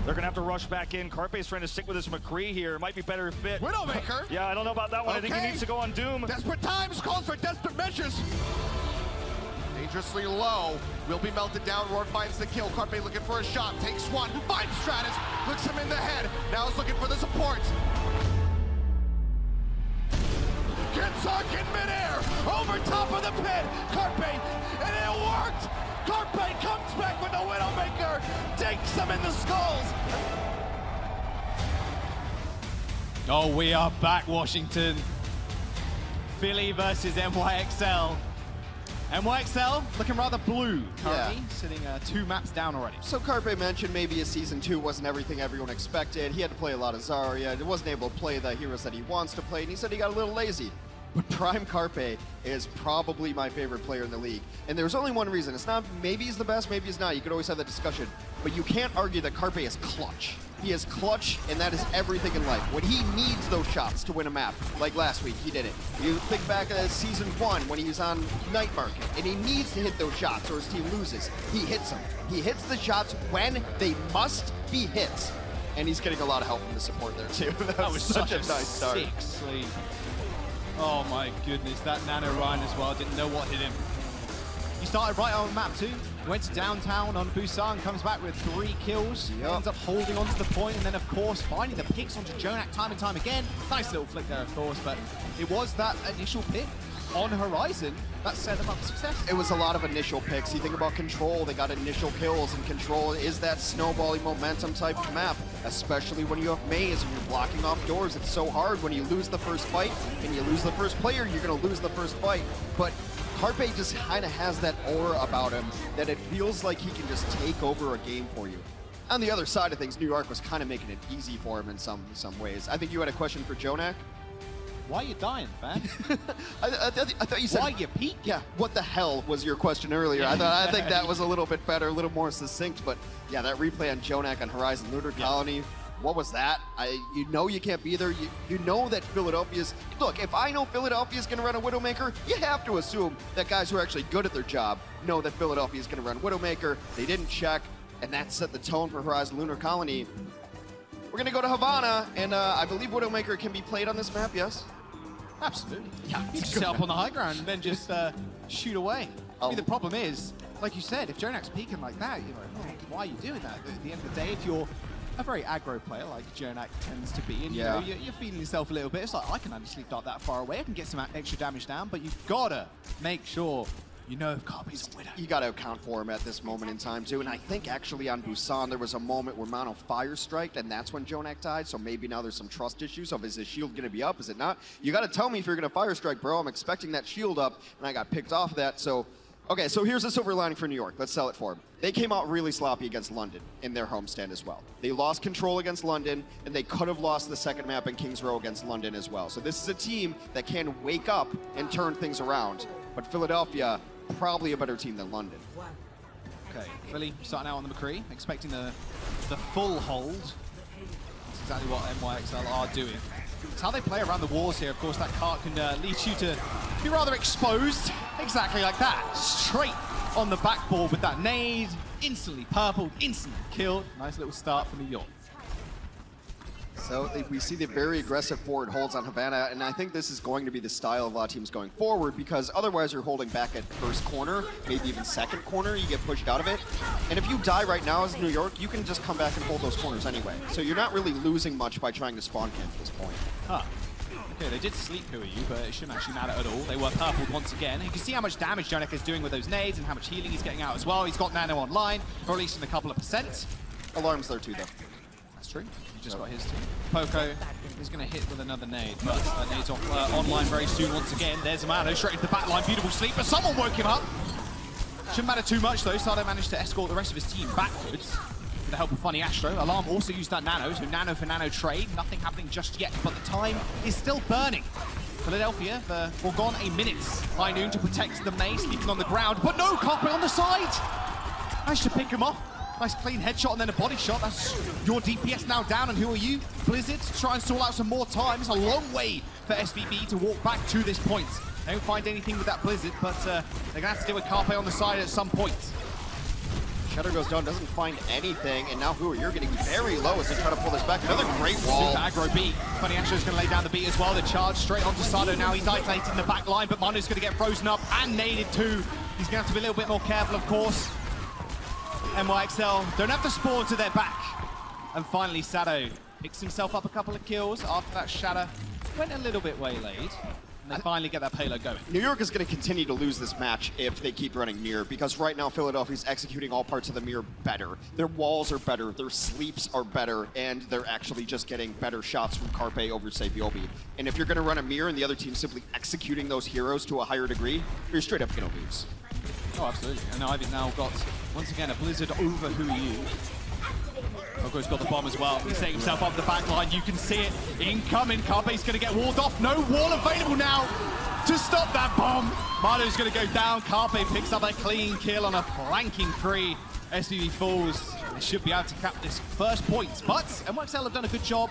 Speaker 1: They're gonna have to rush back in. Carpe's trying to stick with his McCree here. Might be better fit.
Speaker 18: Widowmaker.
Speaker 1: Yeah, I don't know about that one. I think he needs to go on Doom.
Speaker 18: Desperate times calls for desperate measures. Dangerously low, will be melted down. Roar finds the kill. Carpe looking for a shot, takes one, finds Stratus, looks him in the head. Now is looking for the supports. Gets Arc in midair, over top of the pit. Carpe, and it worked. Carpe comes back with the Widowmaker, takes him in the skulls.
Speaker 12: Oh, we are back, Washington. Philly versus NYXL. NYXL looking rather blue currently, sitting 2 maps down already.
Speaker 13: So Carpe mentioned maybe a Season 2 wasn't everything everyone expected. He had to play a lot of Zarya. He wasn't able to play the heroes that he wants to play, and he said he got a little lazy. But Prime Carpe is probably my favorite player in the league. And there's only one reason. It's not, maybe he's the best, maybe he's not. You could always have that discussion. But you can't argue that Carpe is clutch. He is clutch, and that is everything in life. When he needs those shots to win a map, like last week, he did it. You think back at Season 1 when he was on Night Market, and he needs to hit those shots or his team loses. He hits them. He hits the shots when they must be hits. And he's getting a lot of help from the support there, too. that was such a nice start.
Speaker 12: Sick sleep. Oh my goodness, that Nano Ryan as well, didn't know what hit him. He started right on map 2, went to downtown on Busan, comes back with 3 kills, ends up holding onto the point, and then of course finding the picks onto Jonak time and time again. Nice little flick there, of course, but it was that initial pick on Horizon that set them up for success.
Speaker 13: It was a lot of initial picks. You think about Control, they got initial kills, and Control is that snowballing momentum type of map, especially when you have Maze and you're blocking off doors. It's so hard when you lose the first fight and you lose the first player, you're gonna lose the first fight. But Carpe just kind of has that aura about him that it feels like he can just take over a game for you. On the other side of things, New York was kind of making it easy for him in some ways. I think you had a question for Jonak.
Speaker 12: Why are you dying, fan?
Speaker 13: I thought you said...
Speaker 12: Why you peak?
Speaker 13: Yeah, what the hell was your question earlier? I think that was a little bit better, a little more succinct, but yeah, that replay on Jonak on Horizon Lunar Colony, what was that? You know you can't be there. You know that Philadelphia's... Look, if I know Philadelphia's going to run a Widowmaker, you have to assume that guys who are actually good at their job know that Philadelphia's going to run Widowmaker. They didn't check, and that set the tone for Horizon Lunar Colony. We're going to go to Havana, and I believe Widowmaker can be played on this map, yes?
Speaker 12: Absolutely. Yeah, you just sit up on the high ground and then just shoot away. I mean, the problem is, like you said, if Jonak's peeking like that, you're like, oh, why are you doing that? At the end of the day, if you're a very aggro player like Jonak tends to be, and you know, you're feeling yourself a little bit, it's like, I can actually dart that far away, I can get some extra damage down, but you've got to make sure you know if Carpe's a winner.
Speaker 13: You got to account for him at this moment in time, too. And I think actually on Busan, there was a moment where Mono fire striked, and that's when Jonak died. So maybe now there's some trust issues of, is his shield going to be up? Is it not? You got to tell me if you're going to fire strike, bro. I'm expecting that shield up, and I got picked off that. So, okay, so here's the silver lining for New York. Let's sell it for him. They came out really sloppy against London in their homestand as well. They lost control against London, and they could have lost the second map in Kings Row against London as well. So this is a team that can wake up and turn things around. But Philadelphia, probably a better team than London.
Speaker 12: Okay, Philly starting out on the McCree, expecting the full hold. That's exactly what NYXL are doing. It's how they play around the walls here. Of course, that cart can lead you to be rather exposed. Exactly like that. Straight on the backboard with that nade. Instantly purpled, instantly killed. Nice little start for New York.
Speaker 13: So we see the very aggressive forward holds on Havana, and I think this is going to be the style of a lot of teams going forward, because otherwise you're holding back at first corner, maybe even second corner, you get pushed out of it. And if you die right now as New York, you can just come back and hold those corners anyway. So you're not really losing much by trying to spawn camp at this point.
Speaker 12: Huh. Okay, they did sleep you, but it shouldn't actually matter at all. They were purpled once again. You can see how much damage Jonak is doing with those nades and how much healing he's getting out as well. He's got Nano online, or at least in a couple of %.
Speaker 13: Alarm's there too, though.
Speaker 12: That's true. He just got his too. Poco is going to hit with another nade, but that nade's online very soon once again. There's Amano straight into the back line. Beautiful sleep, but someone woke him up. Shouldn't matter too much, though. Sado managed to escort the rest of his team backwards with the help of Funny Astro. Alarm also used that Nano, so Nano for Nano trade. Nothing happening just yet, but the time is still burning. Philadelphia have forgone a minute by noon to protect the maze, sleeping on the ground, but no, Carpe on the side. Managed to pick him off. Nice clean headshot and then a body shot. That's your DPS now down, and who are you? Blizzard to try and stall out some more time. It's a long way for SVB to walk back to this point. They don't find anything with that Blizzard, but they're going to have to deal with Carpe on the side at some point.
Speaker 13: Shadow goes down, doesn't find anything, and now you're getting very low as they try to pull this back. Another great wall.
Speaker 12: Super aggro beat. Funny Astro's going to lay down the beat as well. The charge straight onto Sado now. He's isolated in the back line, but Manu's going to get frozen up and naded too. He's going to have to be a little bit more careful, of course. NYXL don't have the spawn to their back. And finally, Sado picks himself up a couple of kills after that Shadow went a little bit waylaid. And they finally get that payload going.
Speaker 13: New York is going to continue to lose this match if they keep running mirror, because right now Philadelphia's executing all parts of the mirror better. Their walls are better, their sleeps are better, and they're actually just getting better shots from Carpe over, say, Biobi. And if you're going to run a mirror and the other team's simply executing those heroes to a higher degree, you're straight up going to lose.
Speaker 12: Oh, absolutely. And I've now got, once again, a Blizzard over Who You. Poco's got the bomb as well. He's setting himself up the back line. You can see it incoming. Carpe's going to get walled off. No wall available now to stop that bomb. Manu's going to go down. Carpe picks up a clean kill on a flanking free. SVB falls. They should be able to cap this first point. But NYXL have done a good job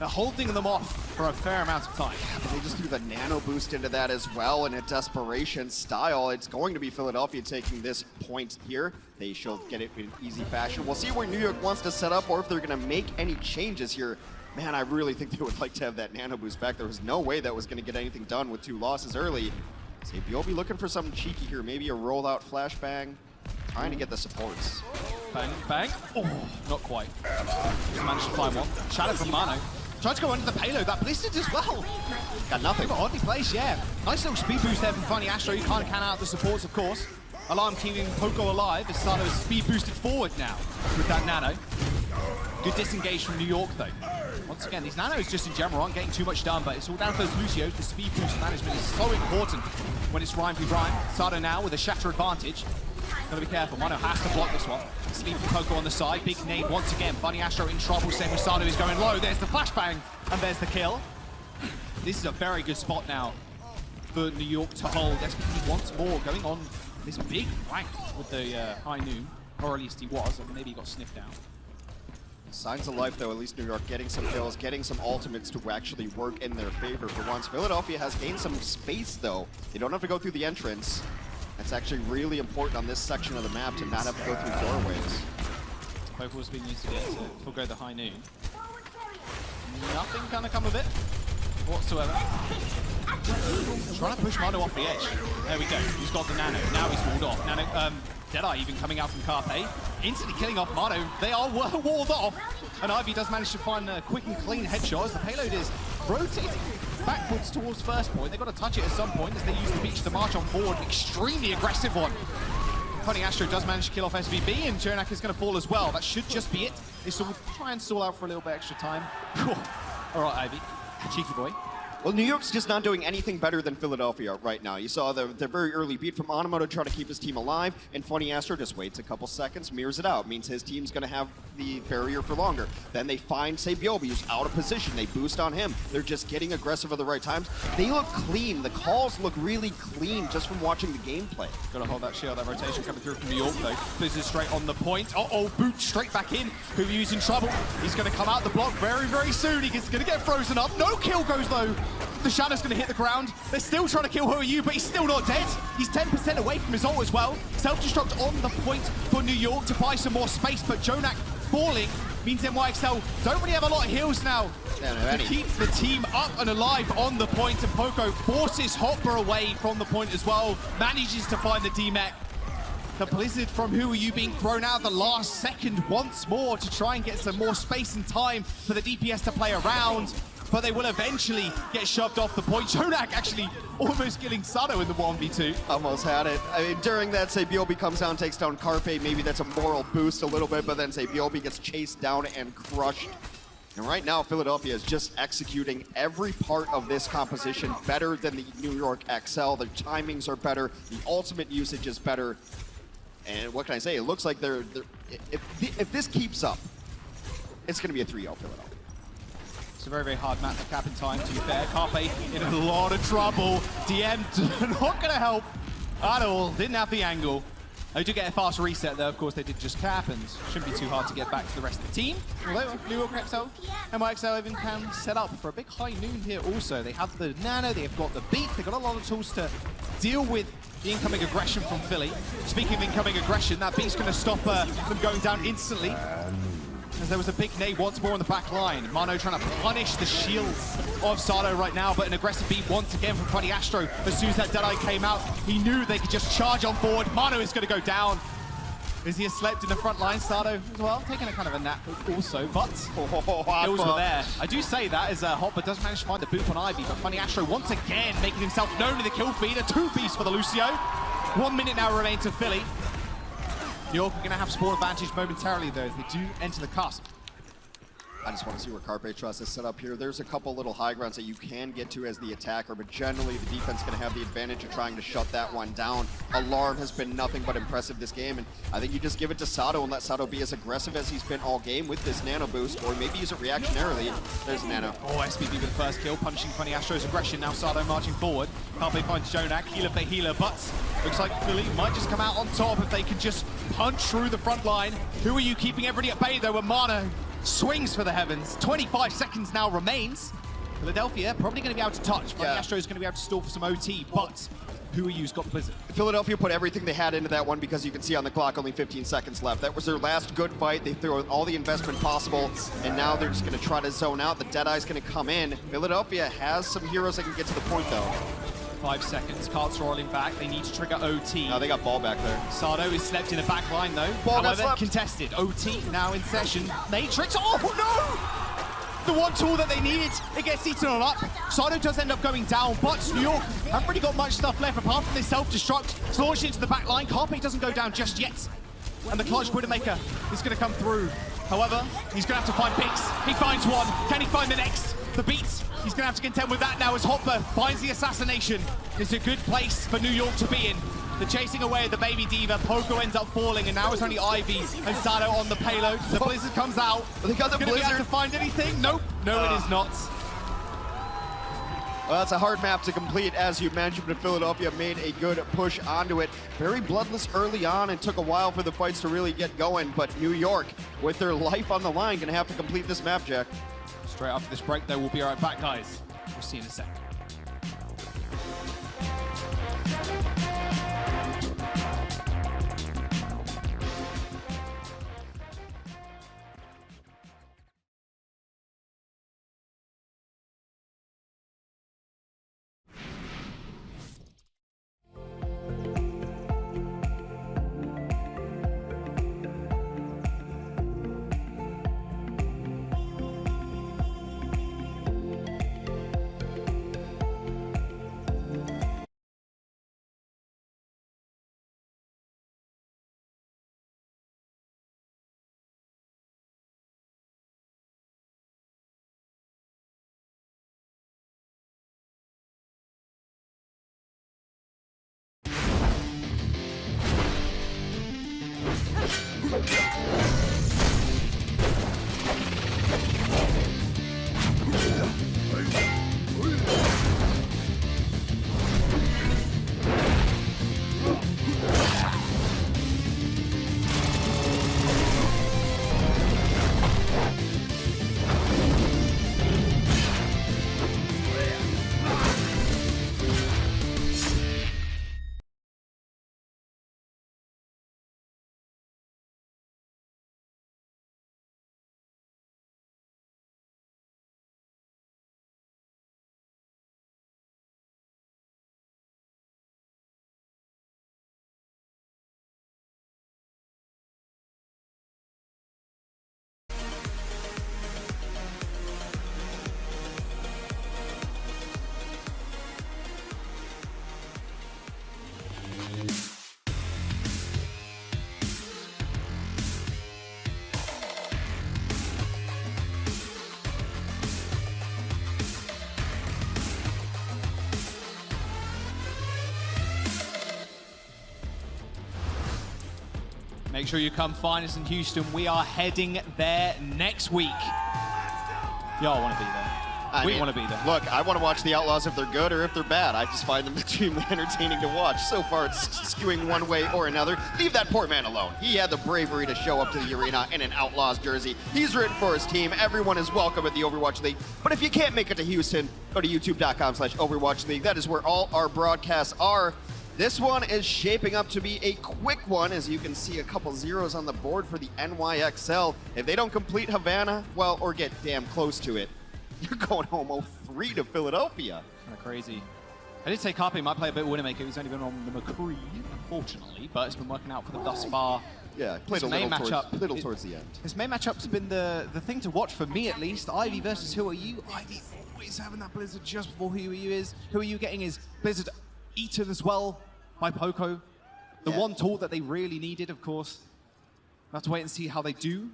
Speaker 12: at holding them off for a fair amount of time.
Speaker 13: But they just threw the nano boost into that as well in a desperation style. It's going to be Philadelphia taking this point here. They should get it in easy fashion. We'll see where New York wants to set up or if they're going to make any changes here. Man, I really think they would like to have that nano boost back. There was no way that was going to get anything done with 2 losses early. So you'll be looking for something cheeky here. Maybe a rollout flashbang. Trying to get the supports.
Speaker 12: Bang, bang. Oh, not quite. Just managed to find one. Shadow from Mano. Tried to go under the payload. That blistered as well.
Speaker 13: Got nothing.
Speaker 12: But oddly placed, yeah. Nice little speed boost there from Funny Astro. You can't count out the supports, of course. Alarm keeping Poco alive as Sado is speed boosted forward now with that nano. Good disengage from New York, though. Once again, these nanos just in general aren't getting too much done, but it's all down to those Lucios. The speed boost management is so important when it's rhyme v rhyme. Sado now with a shatter advantage. Gotta be careful. Mano has to block this one. Sleeping Poco on the side. Big nade once again. Bunny Astro in trouble. Same with Sado is going low. There's the flashbang, and there's the kill. This is a very good spot now for New York to hold. SPP once more going on this big flank with the high noon, or at least he was, and maybe he got sniffed out.
Speaker 13: Signs of life, though, at least New York getting some kills, getting some ultimates to actually work in their favor for once. Philadelphia has gained some space, though. They don't have to go through the entrance. That's actually really important on this section of the map to not have to go through doorways.
Speaker 12: Poco's been used to get to forgo the high noon. Nothing kind of come of it whatsoever. Trying to push Mano off the edge. There we go. He's got the nano. Now he's walled off. Nano, Deadeye even coming out from Carpe. Instantly killing off Mano. They are walled off. And Ivy does manage to find a quick and clean headshot as the payload is rotating backwards towards first point. They've got to touch it at some point as they use the beach to march on forward. Extremely aggressive one. Funny Astro does manage to kill off SVB, and Jonak is going to fall as well. That should just be it. They try and stall out for a little bit extra time. All right, Ivy. Cheeky boy.
Speaker 13: Well, New York's just not doing anything better than Philadelphia right now. You saw the very early beat from Onimo to try to keep his team alive, and Funny Astro just waits a couple seconds, mirrors it out. Means his team's going to have the barrier for longer. Then they find, say, Biobi, who's out of position. They boost on him. They're just getting aggressive at the right times. They look clean. The calls look really clean just from watching the gameplay.
Speaker 12: Got to hold that shield, that rotation coming through from New York, though. This is straight on the point. Uh-oh, boot straight back in. Who Yu's in trouble. He's going to come out the block very, very soon. He's going to get frozen up. No kill goes, though. The Shadow's going to hit the ground. They're still trying to kill Who Are You, but he's still not dead. He's 10% away from his ult as well. Self-destruct on the point for New York to buy some more space, but Jonak falling means NYXL don't really have a lot of heals now to keep the team up and alive on the point, and Poco forces Hopper away from the point as well, manages to find the DMAC. The Blizzard from Who Are You being thrown out the last second once more to try and get some more space and time for the DPS to play around. But they will eventually get shoved off the point. Jonak actually almost killing Sado in the 1v2.
Speaker 13: Almost had it. I mean, during that, say, Biobi comes down, takes down Carpe. Maybe that's a moral boost a little bit, but then, say, Biobi gets chased down and crushed. And right now, Philadelphia is just executing every part of this composition better than the New York XL. Their timings are better. The ultimate usage is better. And what can I say? It looks like if this keeps up, it's going to be a 3-0 Philadelphia.
Speaker 12: It's a very, very hard map to cap in time, to be fair. Carpe in a lot of trouble. DM not going to help at all. Didn't have the angle. They did get a fast reset, though. Of course, they did just cap, and shouldn't be too hard to get back to the rest of the team. Although, New York XL and NYXL even can set up for a big high noon here also. They have the nano, they've got the beat, they've got a lot of tools to deal with the incoming aggression from Philly. Speaking of incoming aggression, that beat's going to stop them going down instantly. As there was a big nade once more on the back line. Mano trying to punish the shields of Sado right now, but an aggressive beat once again from Funny Astro. As soon as that Deadeye came out, he knew they could just charge on forward. Mano is going to go down. As he has slept in the front line, Sado as well, taking a kind of a nap also, but kills were there. I do say that as Hopper does manage to find the boot on Ivy, but Funny Astro once again making himself known in the kill feed. A two-piece for the Lucio. 1 minute now remains to Philly. New York are going to have spawn advantage momentarily, though, as they do enter the cusp.
Speaker 13: I just want to see where Carpe Trust is set up here. There's a couple little high grounds that you can get to as the attacker, but generally the defense is going to have the advantage of trying to shut that one down. Alarm has been nothing but impressive this game, and I think you just give it to Sado and let Sado be as aggressive as he's been all game with this nano boost, or maybe use it reactionarily. There's a nano.
Speaker 12: Oh, SBB with the first kill, punishing Funny Astro's aggression. Now Sado marching forward. Carpe finds Jonak, healer for healer, but looks like Philly might just come out on top if they can just punch through the front line. Who are you keeping everybody at bay, though, when Mano swings for the heavens? 25 seconds now remains. Philadelphia probably going to be able to touch. Funny Astro is going to be able to stall for some OT, but who are you's got the Blizzard?
Speaker 13: Philadelphia put everything they had into that one because you can see on the clock only 15 seconds left. That was their last good fight. They threw all the investment possible, and now they're just going to try to zone out. The Deadeye's going to come in. Philadelphia has some heroes that can get to the point, though.
Speaker 12: 5 seconds, carts rolling back. They need to trigger OT.
Speaker 13: No, they got ball back there.
Speaker 12: Sado is slept in the back line, though.
Speaker 13: Ball
Speaker 12: However, contested. OT now in session. Matrix. Oh, no! The one tool that they needed, it gets eaten on up. Sado does end up going down, but New York haven't really got much stuff left apart from this self-destruct. It's launched into the back line. Carpe doesn't go down just yet. And the clutch Widowmaker is going to come through. However, he's going to have to find Biggs. He finds one. Can he find the next? The beat, he's going to have to contend with that now as Hopper finds the assassination. It's a good place for New York to be in. The chasing away of the baby diva. Poco ends up falling, and now it's only Ivy and Sado on the payload. The Blizzard comes out.
Speaker 13: They got the
Speaker 12: Blizzard.
Speaker 13: Blizzard.
Speaker 12: To find anything? Nope. No, it is not.
Speaker 13: Well, that's a hard map to complete, as you mentioned, but Philadelphia made a good push onto it. Very bloodless early on, and took a while for the fights to really get going, but New York, with their life on the line, going to have to complete this map, Jack.
Speaker 12: Straight after this break, though, we'll be right back, guys. We'll see you in a second. Make sure you come find us in Houston. We are heading there next week. Y'all want to be there. We want to be there.
Speaker 13: Look, I want to watch the Outlaws if they're good or if they're bad. I just find them extremely entertaining to watch. So far, it's skewing one way or another. Leave that poor man alone. He had the bravery to show up to the arena in an Outlaws jersey. He's rooting for his team. Everyone is welcome at the Overwatch League. But if you can't make it to Houston, go to youtube.com/Overwatch League. That is where all our broadcasts are. This one is shaping up to be a quick one, as you can see a couple zeros on the board for the NYXL. If they don't complete Havana, well, or get damn close to it, you're going home 0-3 to Philadelphia.
Speaker 12: Kind of crazy. I did say Carpe might play a bit of Widowmaker. He's only been on the McCree, unfortunately, but it's been working out for them thus far.
Speaker 13: Yeah, played a little towards the end.
Speaker 12: His main matchup's been the thing to watch for me, at least. Ivy versus Who Are You? Ivy always having that Blizzard just before Who Are You is. Who Are You getting his Blizzard eaten as well by Poco. The one tool that they really needed, of course. We'll have to wait and see how they do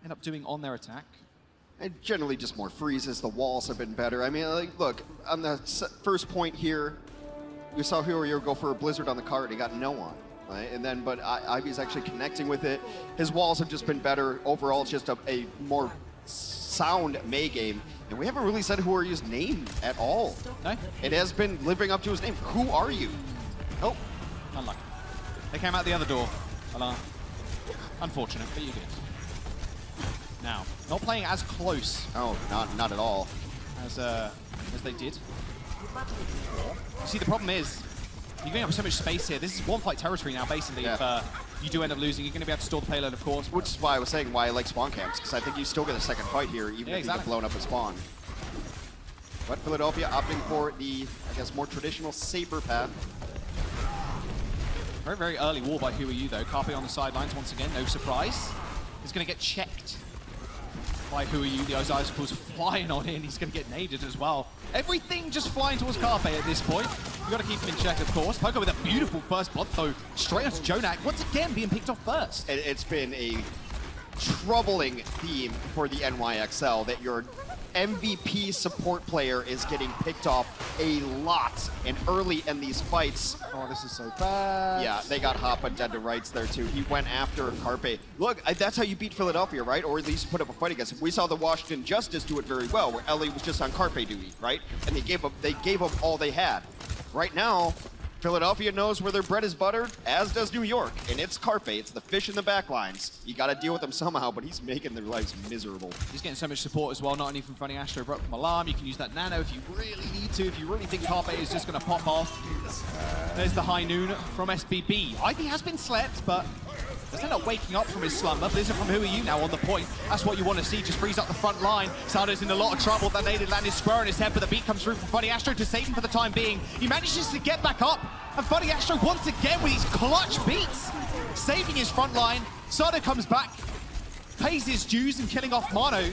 Speaker 12: end up doing on their attack.
Speaker 13: And generally just more freezes. The walls have been better. I mean, like, look, on the first point here, we saw Who Are You go for a Blizzard on the card. He got no one. Right? And then, but Ivy's actually connecting with it. His walls have just been better. Overall, it's just a more sound May game. And we haven't really said Who Are You's name at all.
Speaker 12: No?
Speaker 13: It has been living up to his name. Who are you?
Speaker 12: Oh, unlucky. They came out the other door. Alarm. Unfortunate, but you good. Now, not playing as close.
Speaker 13: Oh, not at all.
Speaker 12: As they did. You see, the problem is, you're giving up so much space here. This is one-fight territory now, basically.
Speaker 13: Yeah.
Speaker 12: If you do end up losing, you're going to be able to store the payload, of course.
Speaker 13: Which is why I was saying why I like spawn camps, because I think you still get a second fight here, even if you've blown up a spawn. But Philadelphia opting for the, I guess, more traditional saber path.
Speaker 12: Very, very early wall by Who Are You, though. Carpe on the sidelines once again, no surprise. He's going to get checked by Who Are You. The Icicle's flying on in. He's going to get naded as well. Everything just flying towards Carpe at this point. You've got to keep him in check, of course. Poco with a beautiful first blood throw straight onto Jonak. Once again, being picked off first.
Speaker 13: It's been a troubling theme for the NYXL that your MVP support player is getting picked off a lot and early in these fights.
Speaker 12: Oh, this is so bad.
Speaker 13: Yeah, they got Hoppa dead to rights there too. He went after Carpe. Look, that's how you beat Philadelphia, right? Or at least put up a fight against him. We saw the Washington Justice do it very well, where Ellie was just on Carpe duty, right? And they gave up all they had. Right now, Philadelphia knows where their bread is buttered, as does New York, and it's Carpe. It's the fish in the back lines. You got to deal with him somehow, but he's making their lives miserable.
Speaker 12: He's getting so much support as well, not only from Funny Astro, but from Alarm. You can use that Nano if you really need to, if you really think Carpe is just going to pop off. There's the high noon from SBB. Ivy has been slept, but does end up waking up from his slumber. Blizzard from Who Are You now on the point. That's what you want to see, just freeze up the front line. Sado's in a lot of trouble. That naded landed square on his head, but the beat comes through from Funny Astro to save him for the time being. He manages to get back up, and Funny Astro once again with these clutch beats, saving his front line. Sado comes back, pays his dues and killing off Mano.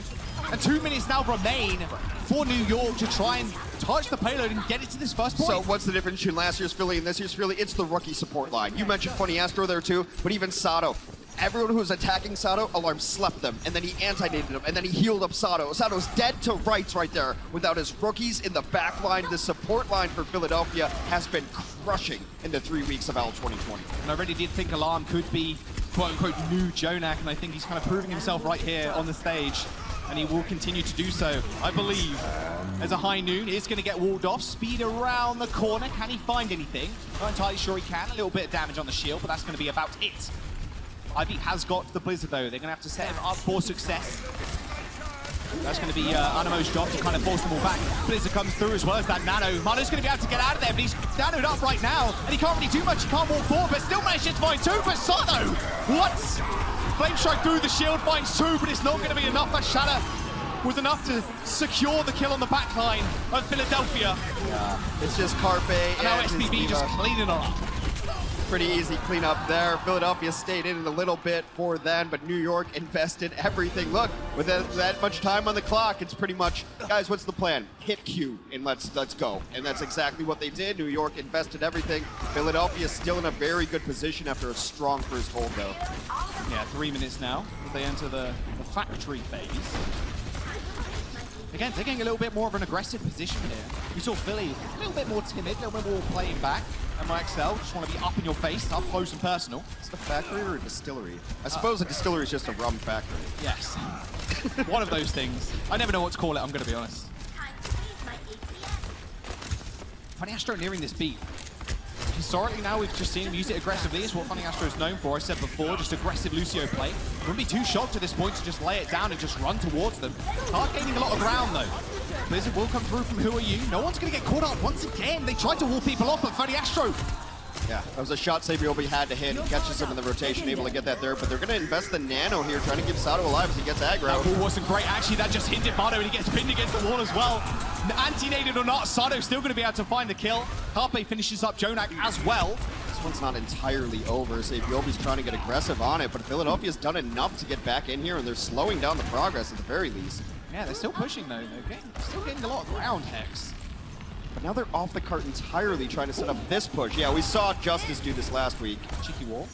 Speaker 12: And 2 minutes now remain for New York to try and touch the payload and get it to this first point.
Speaker 13: So what's the difference between last year's Philly and this year's Philly? It's the rookie support line. You mentioned Funny Astro there too, but even Sado. Everyone who was attacking Sado, Alarm slept them, and then he anti-nated him, and then he healed up Sado. Sado's dead to rights right there. Without his rookies in the back line, the support line for Philadelphia has been crushing in the 3 weeks of L 2020.
Speaker 12: And I really did think Alarm could be, quote-unquote, new Jonak, and I think he's kind of proving himself right here on the stage. And he will continue to do so, I believe. As a high noon is going to get walled off. Speed around the corner. Can he find anything? Not entirely sure he can. A little bit of damage on the shield, but that's going to be about it. Ivy has got the Blizzard, though. They're going to have to set him up for success. That's going to be Animo's job to kind of force them all back. Blizzard comes through as well as that Nano. Mano's going to be able to get out of there, but he's nanoed up right now. And he can't really do much. He can't walk forward, but still manages to find two. But Sado, what? Flame Strike through the shield, finds two, but it's not going to be enough. That Shatter was enough to secure the kill on the back line of Philadelphia.
Speaker 13: Yeah, it's just Carpe
Speaker 12: and now SBB just cleaning it up.
Speaker 13: Pretty easy cleanup there. Philadelphia stayed in a little bit for then, but New York invested everything. Look, with that much time on the clock, it's pretty much, guys, what's the plan? Hit Q and let's go. And that's exactly what they did. New York invested everything. Philadelphia still in a very good position after a strong first hold, though.
Speaker 12: Yeah, 3 minutes now as they enter the factory phase. Again, taking a little bit more of an aggressive position here. We saw Philly a little bit more timid, a little bit more playing back. And NYXL just want to be up in your face, up close and personal.
Speaker 13: It's a factory or a distillery? I suppose a distillery is just a rum factory.
Speaker 12: Yes. One of those things. I never know what to call it, I'm going to be honest. Funny Astro nearing this beat. Historically now, we've just seen him use it aggressively. It's what Funny Astro is known for. I said before, just aggressive Lucio play. Wouldn't be too shocked at this point to just lay it down and just run towards them. Start gaining a lot of ground, though. Blizzard will come through from Who Are You? No one's going to get caught up once again. They tried to wall people off, but Funny Astro
Speaker 13: Yeah, that was a shot Sabiobi had to hit. He catches him in the rotation, able to get that there, but they're going to invest the nano here, trying to keep Sato alive as he gets aggro.
Speaker 12: That ball wasn't great. Actually, that just hinted Mano, and he gets pinned against the wall as well. Anti-naded or not, Sato's still going to be able to find the kill. Carpe finishes up Jonak as well.
Speaker 13: This one's not entirely over. Sabiobi's trying to get aggressive on it, but Philadelphia's done enough to get back in here, and they're slowing down the progress at the very least.
Speaker 12: Yeah, they're still pushing though. They're still getting a lot of ground, Hex.
Speaker 13: But now they're off the cart entirely, trying to set up this push. Yeah, we saw Justice do this last week.
Speaker 12: Cheeky wall.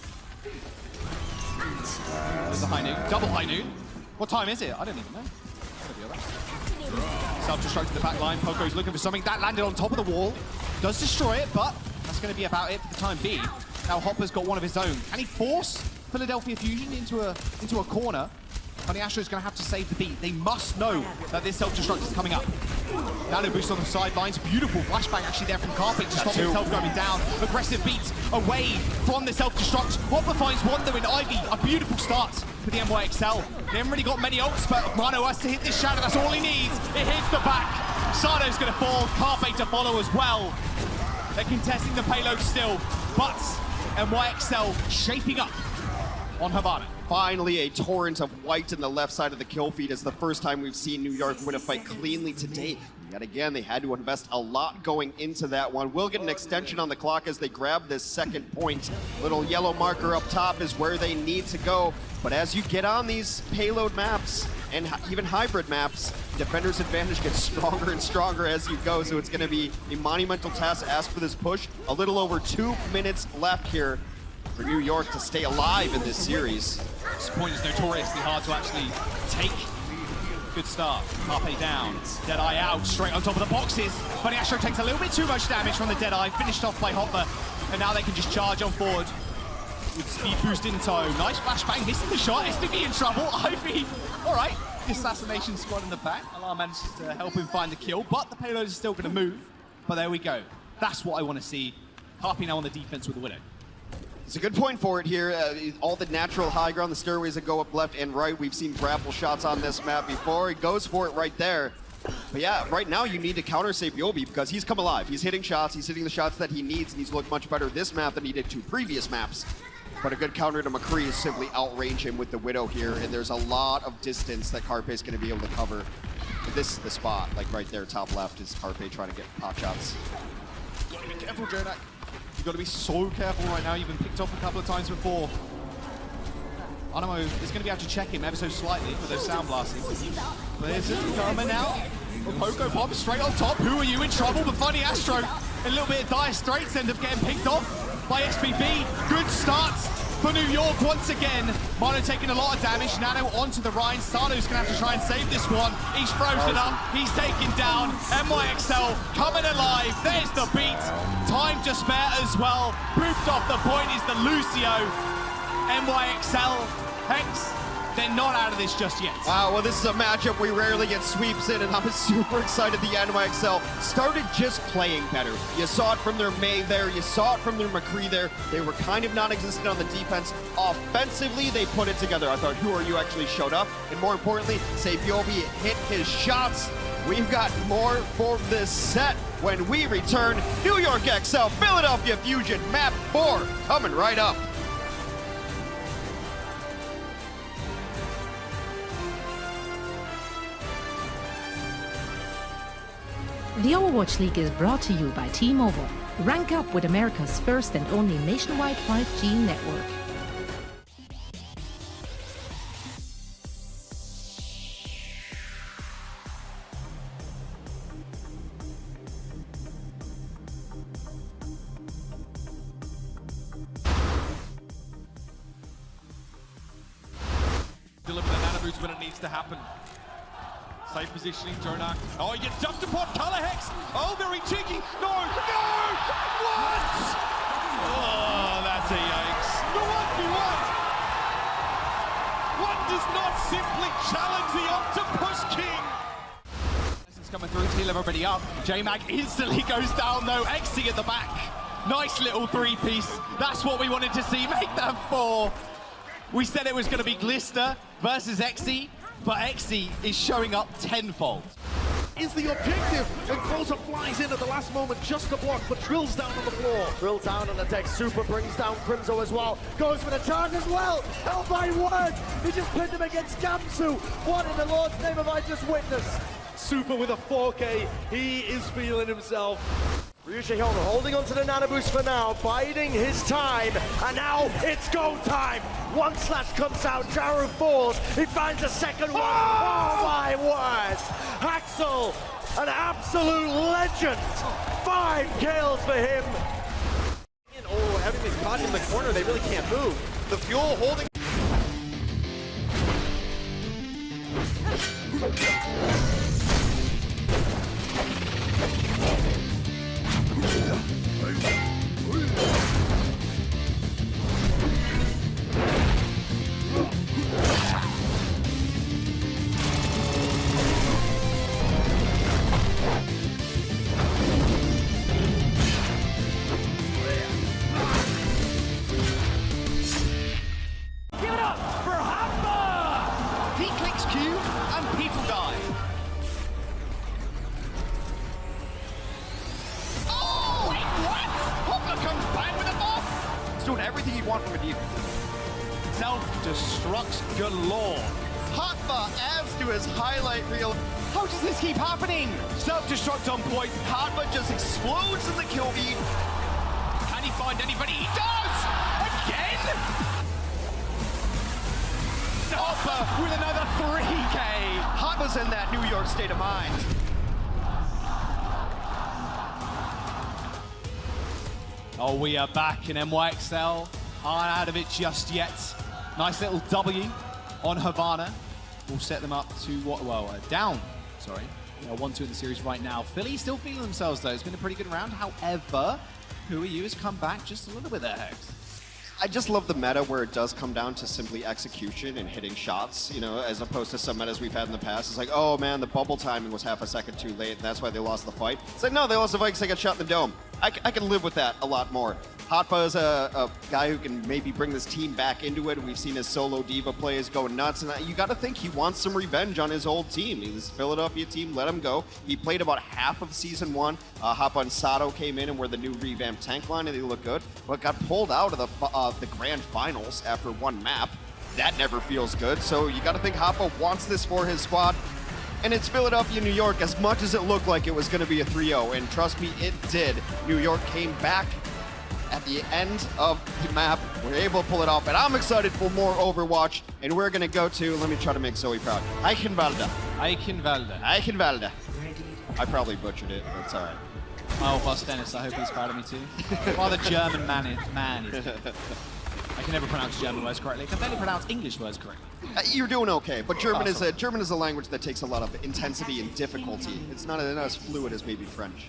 Speaker 12: There's a high noon. Double high noon. What time is it? I don't even know. Self-destruct to the back line. Poco's looking for something. That landed on top of the wall. Does destroy it, but that's going to be about it for the time being. Now Hopper's got one of his own. Can he force Philadelphia Fusion into a corner? Funny Astro's going to have to save the beat. They must know that this self-destruct is coming up. Nano boost on the sidelines. Beautiful flashbang actually there from Carpe to stop himself going down. Aggressive beats away from the self-destruct. Hopper finds one though in Ivy. A beautiful start for the NYXL. They haven't really got many ults, but Mano has to hit this shadow. That's all he needs. It hits the back. Sato's going to fall. Carpe to follow as well. They're contesting the payload still, but NYXL shaping up on Havana.
Speaker 13: Finally, a torrent of white in the left side of the kill feed is the first time we've seen New York win a fight cleanly today. Yet again, they had to invest a lot going into that one. We'll get an extension on the clock as they grab this second point. Little yellow marker up top is where they need to go. But as you get on these payload maps, and even hybrid maps, defender's advantage gets stronger and stronger as you go, so it's going to be a monumental task to ask for this push. A little over 2 minutes left here for New York to stay alive in this series.
Speaker 12: This point is notoriously hard to actually take. Good start. Carpe down. Deadeye out, straight on top of the boxes. Funny Astro takes a little bit too much damage from the Deadeye, finished off by Hopper, and now they can just charge on forward with speed boost in tow. Nice flashbang, missing the shot. SBB in trouble. Ivy, all right. The assassination squad in the back. Alar manages to help him find the kill, but the payload is still going to move. But there we go. That's what I want to see. Carpe now on the defense with the Widow.
Speaker 13: It's a good point for it here. All the natural high ground, the stairways that go up left and right. We've seen grapple shots on this map before. He goes for it right there. But yeah, right now you need to counter Sabiobi because he's come alive. He's hitting shots. He's hitting the shots that he needs, and he's looked much better this map than he did 2 previous maps. But a good counter to McCree is simply outrange him with the Widow here, and there's a lot of distance that Carpe is going to be able to cover. But this is the spot, like right there, top left, is Carpe trying to get pop shots.
Speaker 12: Gotta be careful, Jonak. You've got to be so careful right now. You've been picked off a couple of times before. Animo is going to be able to check him ever so slightly with those sound blastings. There's it coming now. Poco Pop straight on top. Who are you in trouble? But Funny Astro, a little bit of dire straits, end up getting picked off by SBB. Good start for New York once again. Mono taking a lot of damage. Nano onto the Rhine. Sato's going to have to try and save this one. He's frozen up. He's taken down. NYXL coming alive. There's the beat. Time to spare as well. Booped off the point is the Lucio. NYXL. Hex, they're not out of this just yet.
Speaker 13: Wow, well, this is a matchup we rarely get sweeps in, and I'm super excited the NYXL started just playing better. You saw it from their May there, you saw it from their McCree there. They were kind of non-existent on the defense. Offensively, they put it together. I thought, who are you actually showed up? And more importantly, Sabiobi hit his shots. We've got more for this set when we return. New York XL, Philadelphia Fusion, map 4, coming right up.
Speaker 3: The Overwatch League is brought to you by T-Mobile. Rank up with America's first and only nationwide 5G network.
Speaker 14: Deliver the nano boots when it needs to happen. Safe positioning, Jonak. Oh, he gets dumped upon Color Hex. Oh, very cheeky. No! What? Oh, that's a yikes. The 1v1. One does not simply challenge the Octopus King.
Speaker 12: It's coming through to heal everybody up. J-Mag instantly goes down though. XC at the back. Nice little 3-piece. That's what we wanted to see. Make that 4. We said it was going to be Glister versus XC. But XC is showing up tenfold.
Speaker 18: is the objective. And Closer flies in at the last moment just to block, but drills down on the floor.
Speaker 19: Drills down on the deck. Super brings down Crimzo as well. Goes for the charge as well. Held by one. He just pinned him against Gamsu. What in the Lord's name have I just witnessed?
Speaker 18: Super with a 4K. He is feeling himself.
Speaker 19: Ryusha Hyun holding onto the nano boost for now, biding his time, and now it's go time. One slash comes out, Jaru falls, he finds a second one. Oh my word! Axel, an absolute legend. 5 kills for him.
Speaker 13: Oh, everything's caught in the corner, they really can't move. The Fuel holding.
Speaker 18: Give it up for Hammer! He clicks Q and people die. Oh, wait, what? Hopper comes back with a bomb.
Speaker 13: He's doing everything you want from a defense.
Speaker 18: Self-destructs galore.
Speaker 13: Hotba adds to his highlight reel. How does this keep happening? Self-destruct on point. Hotba just explodes in the kill feed.
Speaker 18: Can he find anybody? He does! Again? Hopper with another 3K.
Speaker 13: Hotba's in that New York state of mind.
Speaker 12: Oh, we are back in NYXL. Aren't out of it just yet. Nice little W on Havana. Will set them up to what? Well, down. Sorry. 1-2 in the series right now. Philly still feeling themselves though. It's been a pretty good round. However, Who Are You has come back just a little bit there, Hex.
Speaker 13: I just love the meta where it does come down to simply execution and hitting shots, you know, as opposed to some metas we've had in the past. It's like, oh man, the bubble timing was half a second too late, and that's why they lost the fight. It's like, no, they lost the fight because they got shot in the dome. I can live with that a lot more. Hotba is a guy who can maybe bring this team back into it. We've seen his solo diva plays go nuts, and you got to think he wants some revenge on his old team. His Philadelphia team let him go. He played about half of Season 1. Hotba and Sato came in and were the new revamped tank line, and they look good, but got pulled out of the grand finals after one map. That never feels good, so you got to think Hotba wants this for his squad. And it's Philadelphia, New York, as much as it looked like it was going to be a 3-0, and trust me, it did. New York came back at the end of the map. We're able to pull it off, and I'm excited for more Overwatch, and we're going to go to, let me try to make Zoe proud, Eichenwalde. Eichenwalde. I probably butchered it, but it's all right.
Speaker 12: Oh, boss Dennis, I hope he's proud of me too. While the German man is. I can never pronounce German words correctly. I can barely pronounce English words correctly.
Speaker 13: You're doing okay, but German is a language that takes a lot of intensity and difficulty. It's not as fluid as maybe French.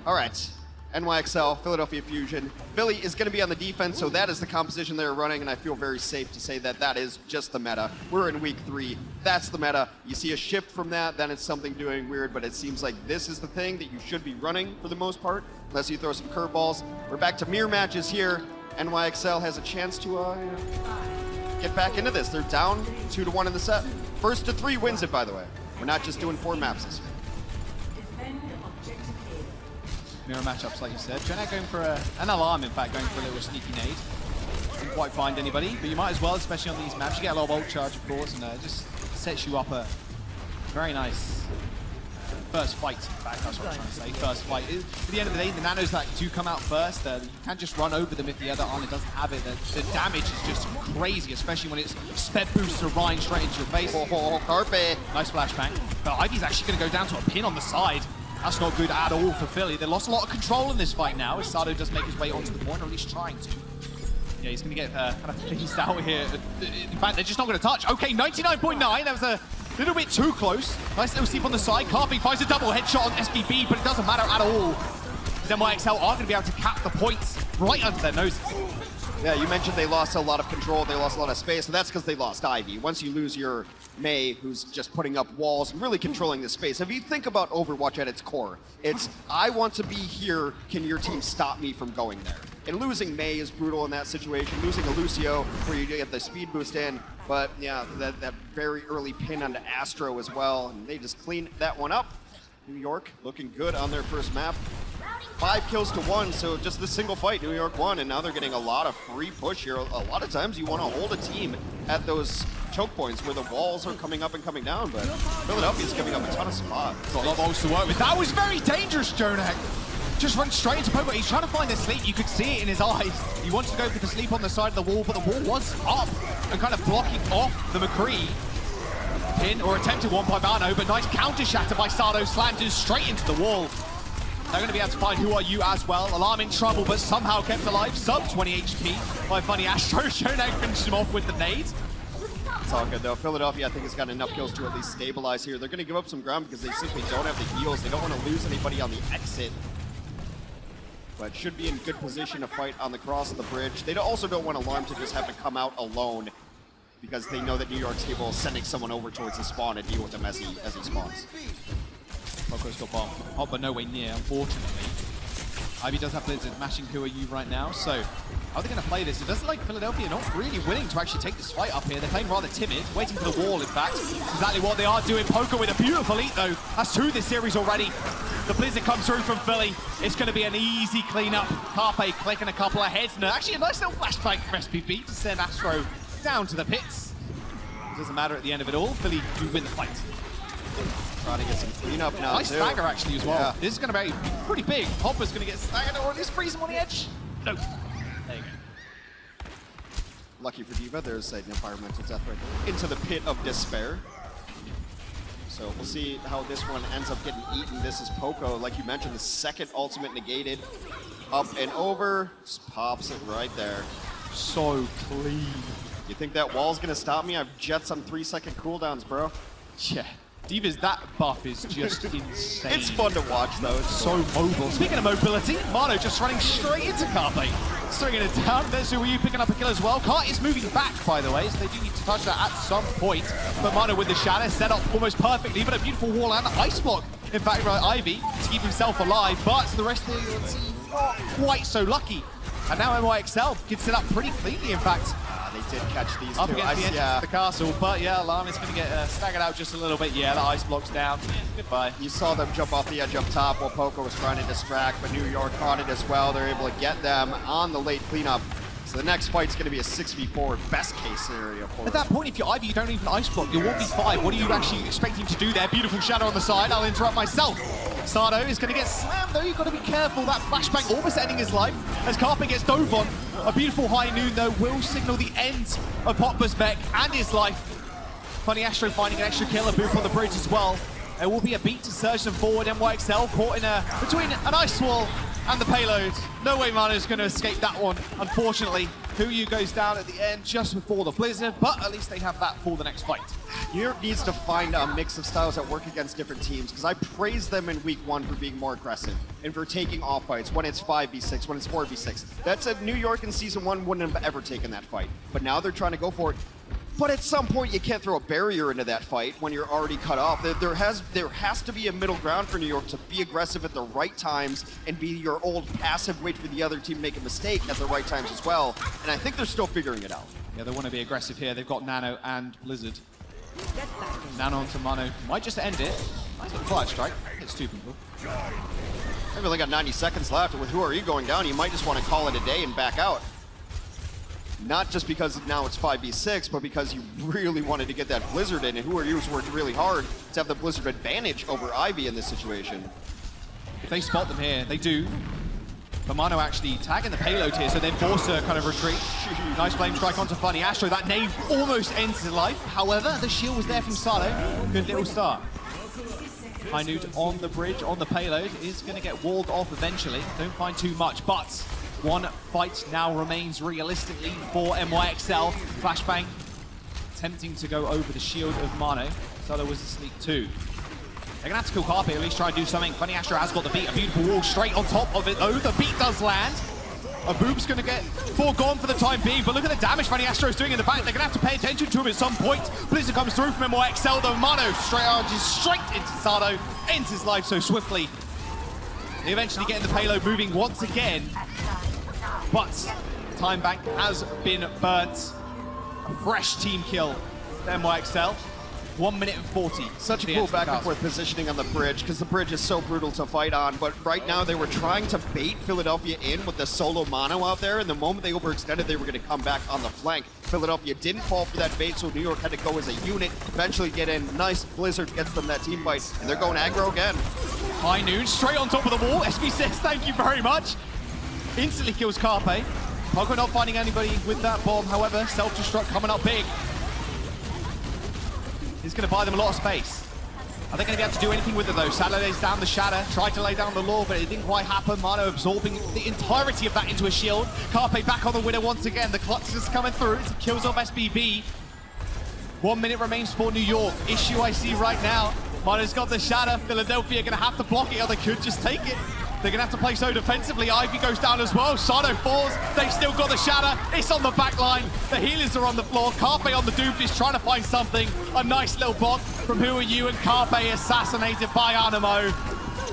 Speaker 13: All right, NYXL, Philadelphia Fusion. Philly is going to be on the defense, so that is the composition they're running, and I feel very safe to say that that is just the meta. We're in week 3. That's the meta. You see a shift from that, then it's something doing weird, but it seems like this is the thing that you should be running for the most part, unless you throw some curveballs. We're back to mirror matches here. NYXL has a chance to get back into this. They're down 2-1 in the set. First to 3 wins it, by the way. We're not just doing 4 maps this year.
Speaker 12: Mirror matchups, like you said. Jonak going for an alarm, in fact, going for a little sneaky nade. Didn't quite find anybody, but you might as well, especially on these maps. You get a lot of ult charge, of course, and it just sets you up a very nice first fight. In fact, that's what I'm trying to say. First fight. At the end of the day, the nanos that do come out first, you can't just run over them if the other Arna doesn't have it. The damage is just crazy, especially when it's sped boosts Orion straight into your face.
Speaker 13: Oh, Carpe.
Speaker 12: Nice flashbang. But Ivy's actually going to go down to a pin on the side. That's not good at all for Philly. They lost a lot of control in this fight now, as Sato does make his way onto the point, or at least trying to. Yeah, he's going to get kind of phased out here. In fact, they're just not going to touch. Okay, 99.9. That was a little bit too close. Nice little sleep on the side. Carpe finds a double headshot on SBB, but it doesn't matter at all. NYXL are going to be able to cap the points right under their noses.
Speaker 13: Yeah, you mentioned they lost a lot of control, they lost a lot of space, and that's because they lost Ivy. Once you lose your Mei, who's just putting up walls and really controlling the space. If you think about Overwatch at its core, it's, I want to be here, can your team stop me from going there? And losing May is brutal in that situation. Losing a Lucio where you get the speed boost in. But yeah, that very early pin onto Astro as well. And they just cleaned that one up. New York looking good on their first map. 5 kills to 1, so just this single fight, New York won, and now they're getting a lot of free push here. A lot of times you want to hold a team at those choke points where the walls are coming up and coming down, but Philadelphia's giving up a ton of spots.
Speaker 12: Got a lot of walls to work with. That was very dangerous, Jonak. Just runs straight into Pogo. He's trying to find the sleep. You could see it in his eyes. He wanted to go for the sleep on the side of the wall, but the wall was up and kind of blocking off the McCree. Pin or attempted one by Mano, but nice counter shatter by Sado, slammed in straight into the wall. They're going to be able to find Who Are You as well. Alarm in trouble, but somehow kept alive. Sub 20 HP by Funny Astro. Shonak finished him off with the nade.
Speaker 13: It's all good though. Philadelphia, I think, has got enough kills to at least stabilize here. They're going to give up some ground because they simply don't have the heals. They don't want to lose anybody on the exit. But should be in good position to fight on the cross of the bridge. They also don't want Alarm to just have to come out alone because they know that New York's capable of sending someone over towards the spawn and deal with him as he spawns.
Speaker 12: Poco's got bomb. Oh, but nowhere near, unfortunately. Ivy does have Blizzard mashing Who Are You right now, so how are they going to play this? It doesn't like Philadelphia not really willing to actually take this fight up here. They're playing rather timid, waiting for the wall, in fact. Exactly what they are doing. Poco with a beautiful eat, though. That's 2 this series already. The Blizzard comes through from Philly. It's going to be an easy cleanup. Carpe clicking a couple of heads. And actually a nice little flashbang from SPB to send Astro down to the pits. It doesn't matter at the end of it all. Philly do win the fight.
Speaker 13: Trying to get some cleanup now,
Speaker 12: nice
Speaker 13: too.
Speaker 12: stagger, actually, as well.
Speaker 13: Yeah.
Speaker 12: This is going to be pretty big. Hopper's going to get staggered, or at least freeze him on the edge. No. There you go.
Speaker 13: Lucky for Diva, there's an environmental death right into the pit of despair. So we'll see how this one ends up getting eaten. This is Poco, like you mentioned, the second ultimate negated. Up and over, just pops it right there.
Speaker 12: So clean.
Speaker 13: You think that wall's going to stop me? I've jets on 3-second cooldowns, bro.
Speaker 12: Yeah. Diva's, that buff is just insane.
Speaker 13: It's fun to watch, though. It's
Speaker 12: so mobile. Speaking of mobility, Mano just running straight into Carpe. Stringing it down. There's Who Are You picking up a kill as well. Cart is moving back, by the way, so they do need to touch that at some point. But Mano with the shadow set up almost perfectly, but a beautiful wall and ice block. In fact, right, Ivy to keep himself alive, but the rest of the team not quite so lucky. And now NYXL can set up pretty cleanly, in fact.
Speaker 13: They did catch these
Speaker 12: up
Speaker 13: two.
Speaker 12: against the entrance of the castle, but yeah, Alarm is going to get staggered out just a little bit. Yeah, the ice block's down. Goodbye.
Speaker 13: You saw them jump off the edge up top while Poco was trying to distract, but New York caught it as well. They're able to get them on the late cleanup. So the next fight's going to be a 6v4 best case scenario for
Speaker 12: At that point, if you're Ivy, you don't even ice block. You're 1v5. What are you actually expecting to do there? Beautiful shadow on the side. I'll interrupt myself. Sado is going to get slammed, though. You've got to be careful. That flashbang almost ending his life as Carpe gets dove on. A beautiful high noon, though, will signal the end of Popper's mech and his life. Funny Astro finding an extra kill, a booth on the bridge as well. There will be a beat to surge them forward. NYXL caught in between an ice wall and the payload. No way Mano's going to escape that one, unfortunately. Who You goes down at the end just before the Blizzard, but at least they have that for the next fight.
Speaker 13: New York needs to find a mix of styles that work against different teams, because I praised them in week 1 for being more aggressive and for taking off fights when it's 5v6, when it's 4v6. That's a New York in Season 1 wouldn't have ever taken that fight, but now they're trying to go for it. But at some point, you can't throw a barrier into that fight when you're already cut off. There has to be a middle ground for New York to be aggressive at the right times and be your old passive wait for the other team to make a mistake at the right times as well. And I think they're still figuring it out.
Speaker 12: Yeah, they want to be aggressive here. They've got Nano and Blizzard. Nano onto Mano. Might just end it. Nice little fire strike. It's 2 people.
Speaker 13: They've only got 90 seconds left. With Who Are You going down, you might just want to call it a day and back out. Not just because now it's 5v6, but because you really wanted to get that Blizzard in, and Who Are You's worked really hard to have the Blizzard advantage over Ivy in this situation.
Speaker 12: If they spot them here, they do. But Mano actually tagging the payload here, so then forced to kind of retreat. Nice flame strike onto Funny Astro. That nade almost ends his life. However, the shield was there from Sado. Good little start. High Nude on the bridge, on the payload, is going to get walled off eventually. Don't find too much, but one fight now remains realistically for NYXL. Flashbang attempting to go over the shield of Mano. Solo was asleep too. They're going to have to kill Carpe, at least try and do something. Funny Astro has got the beat, a beautiful wall straight on top of it though. The beat does land. A boob's going to get foregone for the time being, but look at the damage Funny Astro is doing in the back. They're going to have to pay attention to him at some point. Blizzard comes through from NYXL though. Mano straight into Sado, ends his life so swiftly. They eventually get in the payload moving once again. but time bank has been burnt. A fresh team kill. NYXL. 1 minute and 40.
Speaker 13: Such a cool back and forth positioning on the bridge, because the bridge is so brutal to fight on, but right now they were trying to bait Philadelphia in with the solo mono out there, and the moment they overextended, they were going to come back on the flank. Philadelphia didn't fall for that bait, so New York had to go as a unit, eventually get in. Nice Blizzard gets them that team fight, and they're going aggro again.
Speaker 12: High Noon, straight on top of the wall. SB says thank you very much. Instantly kills Carpe. Poco not finding anybody with that bomb, however, self-destruct coming up big. He's going to buy them a lot of space. Are they going to be able to do anything with it though? Salah lays down the Shatter, tried to lay down the Law, but it didn't quite happen. Mano absorbing the entirety of that into a shield. Carpe back on the winner once again. The clutch is coming through. It kills off SBB. 1 minute remains for New York. Issue I see right now. Mano's got the Shatter. Philadelphia going to have to block it, or they could just take it. They're going to have to play so defensively. Ivy goes down as well. Sado falls. They've still got the Shatter. It's on the back line. The healers are on the floor. Carpe on the Doomfist trying to find something. A nice little block from Who Are You, and Carpe assassinated by Animo.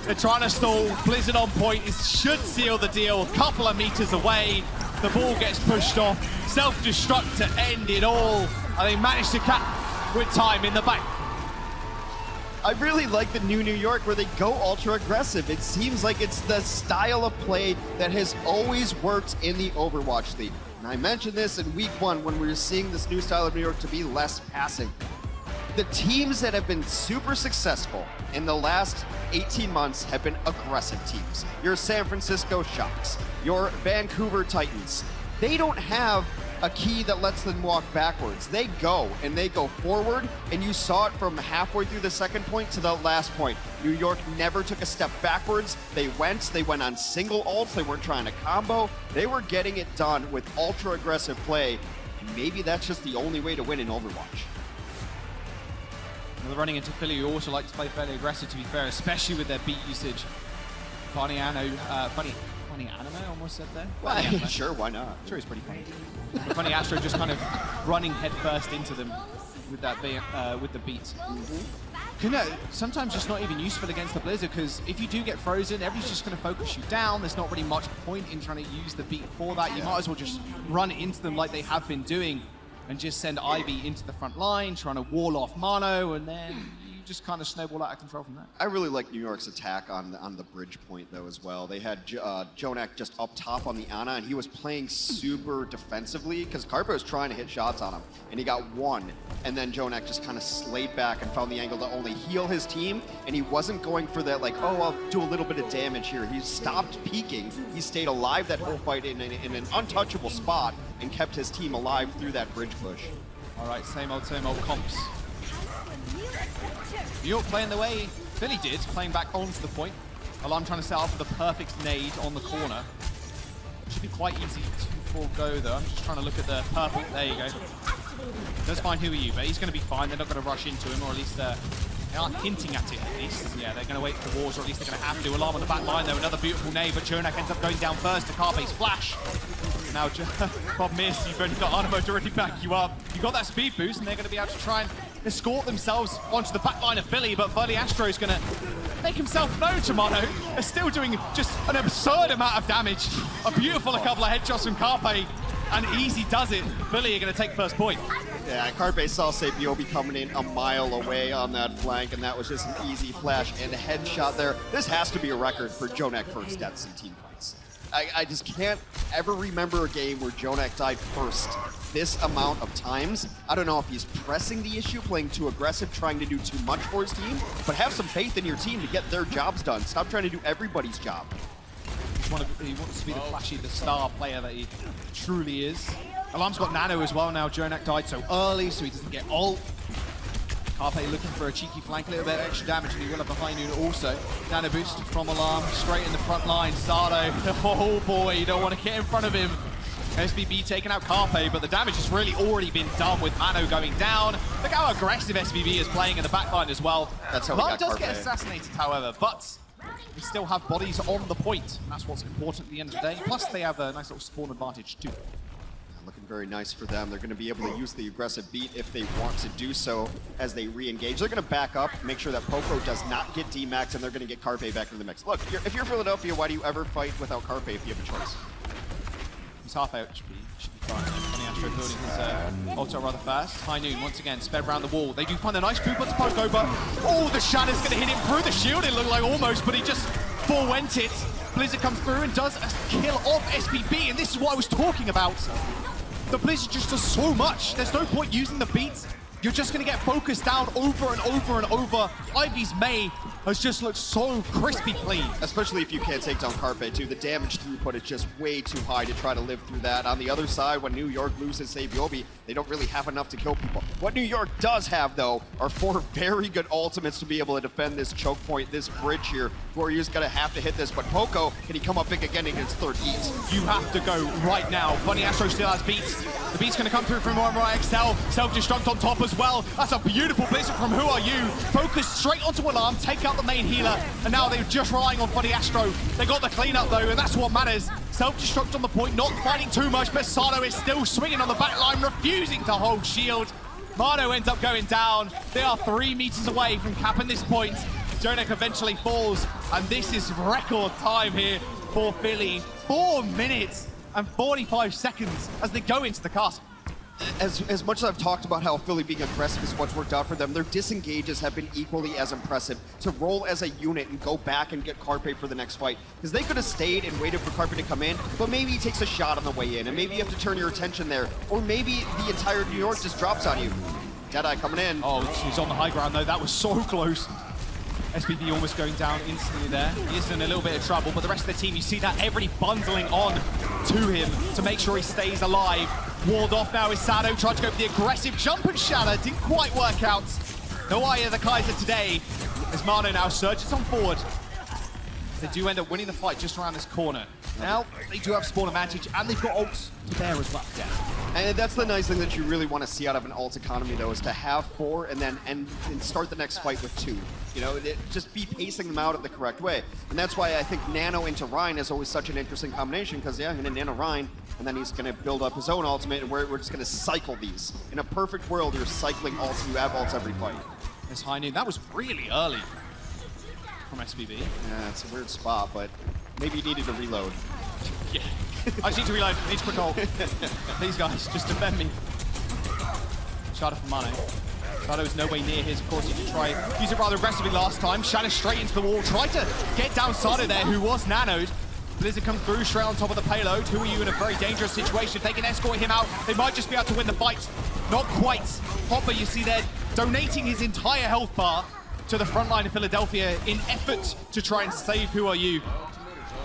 Speaker 12: They're trying to stall. Blizzard on point. It should seal the deal. A couple of meters away. The ball gets pushed off. Self-destruct to end it all. And they manage to cap with time in the back.
Speaker 13: I really like the new New York where they go ultra aggressive. It seems like it's the style of play that has always worked in the Overwatch League. And I mentioned this in week 1 when we were seeing this new style of New York to be less passing. The teams that have been super successful in the last 18 months have been aggressive teams. Your San Francisco Shocks, your Vancouver Titans. They don't have a key that lets them walk backwards. They go, and they go forward, and you saw it from halfway through the second point to the last point. New York never took a step backwards. They went on single ults. They weren't trying to combo. They were getting it done with ultra aggressive play. Maybe that's just the only way to win in Overwatch.
Speaker 12: Well, running into Philly, who also like to play fairly aggressive, to be fair, especially with their beat usage. Funny Animo almost said there.
Speaker 13: Well, sure, why not?
Speaker 12: Sure, he's pretty funny. But Funny Astro just kind of running headfirst into them with that with the beat. You know, sometimes just not even useful against the Blizzard, because if you do get frozen, everybody's just going to focus you down. There's not really much point in trying to use the beat for that. You might as well just run into them like they have been doing and just send Ivy into the front line, trying to wall off Mano, and then you just kind of snowball out of control from there.
Speaker 13: I really like New York's attack on the bridge point, though, as well. They had Jonak just up top on the Ana, and he was playing super defensively because Carpo was trying to hit shots on him, and he got one. And then Jonak just kind of slayed back and found the angle to only heal his team, and he wasn't going for that, like, oh, I'll do a little bit of damage here. He stopped peeking. He stayed alive that whole fight in an untouchable spot and kept his team alive through that bridge push.
Speaker 12: All right, same old comps. New York playing the way Philly did, playing back onto the point. Alarm trying to set up for the perfect nade on the corner. Should be quite easy to forego, though. I'm just trying to look at the purple. There you go. Does find Who Are You, but he's going to be fine. They're not going to rush into him, or at least they aren't hinting at it, at least. Yeah, they're going to wait for the wars, or at least they're going to have to. Alarm on the back line, though. Another beautiful nade, but Jonak ends up going down first. The Carpe's flash. Now, problem is, you've only got Animo to really back you up. You got that speed boost, and they're going to be able to try and escort themselves onto the back line of Philly, but Burly Astro is going to make himself known to Mono. They're still doing just an absurd amount of damage. A beautiful couple of headshots from Carpe, and Easy does it. Philly are going to take first point.
Speaker 13: Yeah, Carpe saw Sapiobi coming in a mile away on that flank, and that was just an easy flash and headshot there. This has to be a record for Jonak first deaths in team fights. I just can't ever remember a game where Jonak died first this amount of times. I don't know if he's pressing the issue, playing too aggressive, trying to do too much for his team, but have some faith in your team to get their jobs done. Stop trying to do everybody's job.
Speaker 12: He wants to be the flashy, the star player that he truly is. Alarm's got Nano as well now. Jonak died so early, so he doesn't get ult. Carpe looking for a cheeky flank, a little bit of extra damage, and he will have a high noon also. Nano boost from Alarm, straight in the front line. Sado, oh boy, you don't want to get in front of him. SBB taking out Carpe, but the damage has really already been done with Mano going down. Look how aggressive SBB is playing in the backline as well.
Speaker 13: That's how
Speaker 12: Alarm
Speaker 13: we got
Speaker 12: does
Speaker 13: Carpe.
Speaker 12: get assassinated, however, but we still have bodies on the point. And that's what's important at the end of the day. Plus, they have a nice little spawn advantage too.
Speaker 13: Looking very nice for them. They're going to be able to use the aggressive beat if they want to do so as they re-engage. They're going to back up, make sure that Poco does not get D-Max, and they're going to get Carpe back into the mix. Look, if you're Philadelphia, why do you ever fight without Carpe if you have a choice?
Speaker 12: He's half HP. Should be fine. Funny Astro building his ulti rather fast. High Noon once again sped around the wall. They do find a nice boot to Poco, but oh, the Shadow's going to hit him through the shield. It looked like almost, but he just forewent it. Blizzard comes through and does a kill off SBB, and this is what I was talking about. The Blizzard just does so much. There's no point using the beats. You're just going to get focused down over and over and over. Ivy's May has just looked so crispy clean.
Speaker 13: Especially if you can't take down Carpe too. The damage throughput is just way too high to try to live through that. On the other side, when New York loses Save Yobi, they don't really have enough to kill people. What New York does have, though, are 4 very good ultimates to be able to defend this choke point, this bridge here, where you're just going to have to hit this. But Poco, can he come up big again against third heat?
Speaker 12: You have to go right now. Bunny Astro still has beats. The beat's going to come through from York Excel. Self-destruct on top as well. That's a beautiful Blizzard from Who Are You. Focus straight onto Alarm, take out the main healer, and now they're just relying on Bunny Astro. They got the cleanup though, and that's what matters. Self-destruct on the point, not fighting too much, but Sado is still swinging on the back line, refusing to hold shield. Mano ends up going down. They are 3 meters away from capping this point. Jonak eventually falls, and this is record time here for Philly. 4 minutes and 45 seconds as they go into the castle.
Speaker 13: As much as I've talked about how Philly being aggressive is what's worked out for them, their disengages have been equally as impressive. To roll as a unit and go back and get Carpe for the next fight. Because they could have stayed and waited for Carpe to come in, but maybe he takes a shot on the way in, and maybe you have to turn your attention there. Or maybe the entire New York just drops on you. Deadeye coming in.
Speaker 12: Oh, she's on the high ground though. That was so close. SBB almost going down instantly there. He is in a little bit of trouble, but the rest of the team, you see that everybody bundling on to him to make sure he stays alive. Walled off now is Sado, tried to go for the aggressive jump and Shatter, didn't quite work out. No eye of the Kaiser today, as Mano now surges on forward. They do end up winning the fight just around this corner. Now, they do have spawn advantage, and they've got ults to bear as well. Yeah.
Speaker 13: And that's the nice thing that you really want to see out of an ult economy, though, is to have 4 and then start the next fight with 2. You know, just be pacing them out in the correct way. And that's why I think Nano into Ryan is always such an interesting combination, because, yeah, I'm going to Nano Ryan, and then he's going to build up his own ultimate, and we're just going to cycle these. In a perfect world, you're cycling ults, you have ults every fight.
Speaker 12: This High Noon, that was really early from SBB.
Speaker 13: Yeah, it's a weird spot, but maybe you needed to reload.
Speaker 12: Yeah. I just need to reload. I need to quick ult. Please, guys, just defend me. Shadow from Mano. Shadow is no way near his. Of course, he did try use it rather aggressively last time. Shadow straight into the wall. Tried to get down Sado there, who was nanoed. Blizzard comes through straight on top of the payload. Who Are You in a very dangerous situation? If they can escort him out, they might just be able to win the fight. Not quite. Hopper, you see there, donating his entire health bar to the front line of Philadelphia in effort to try and save Who Are You.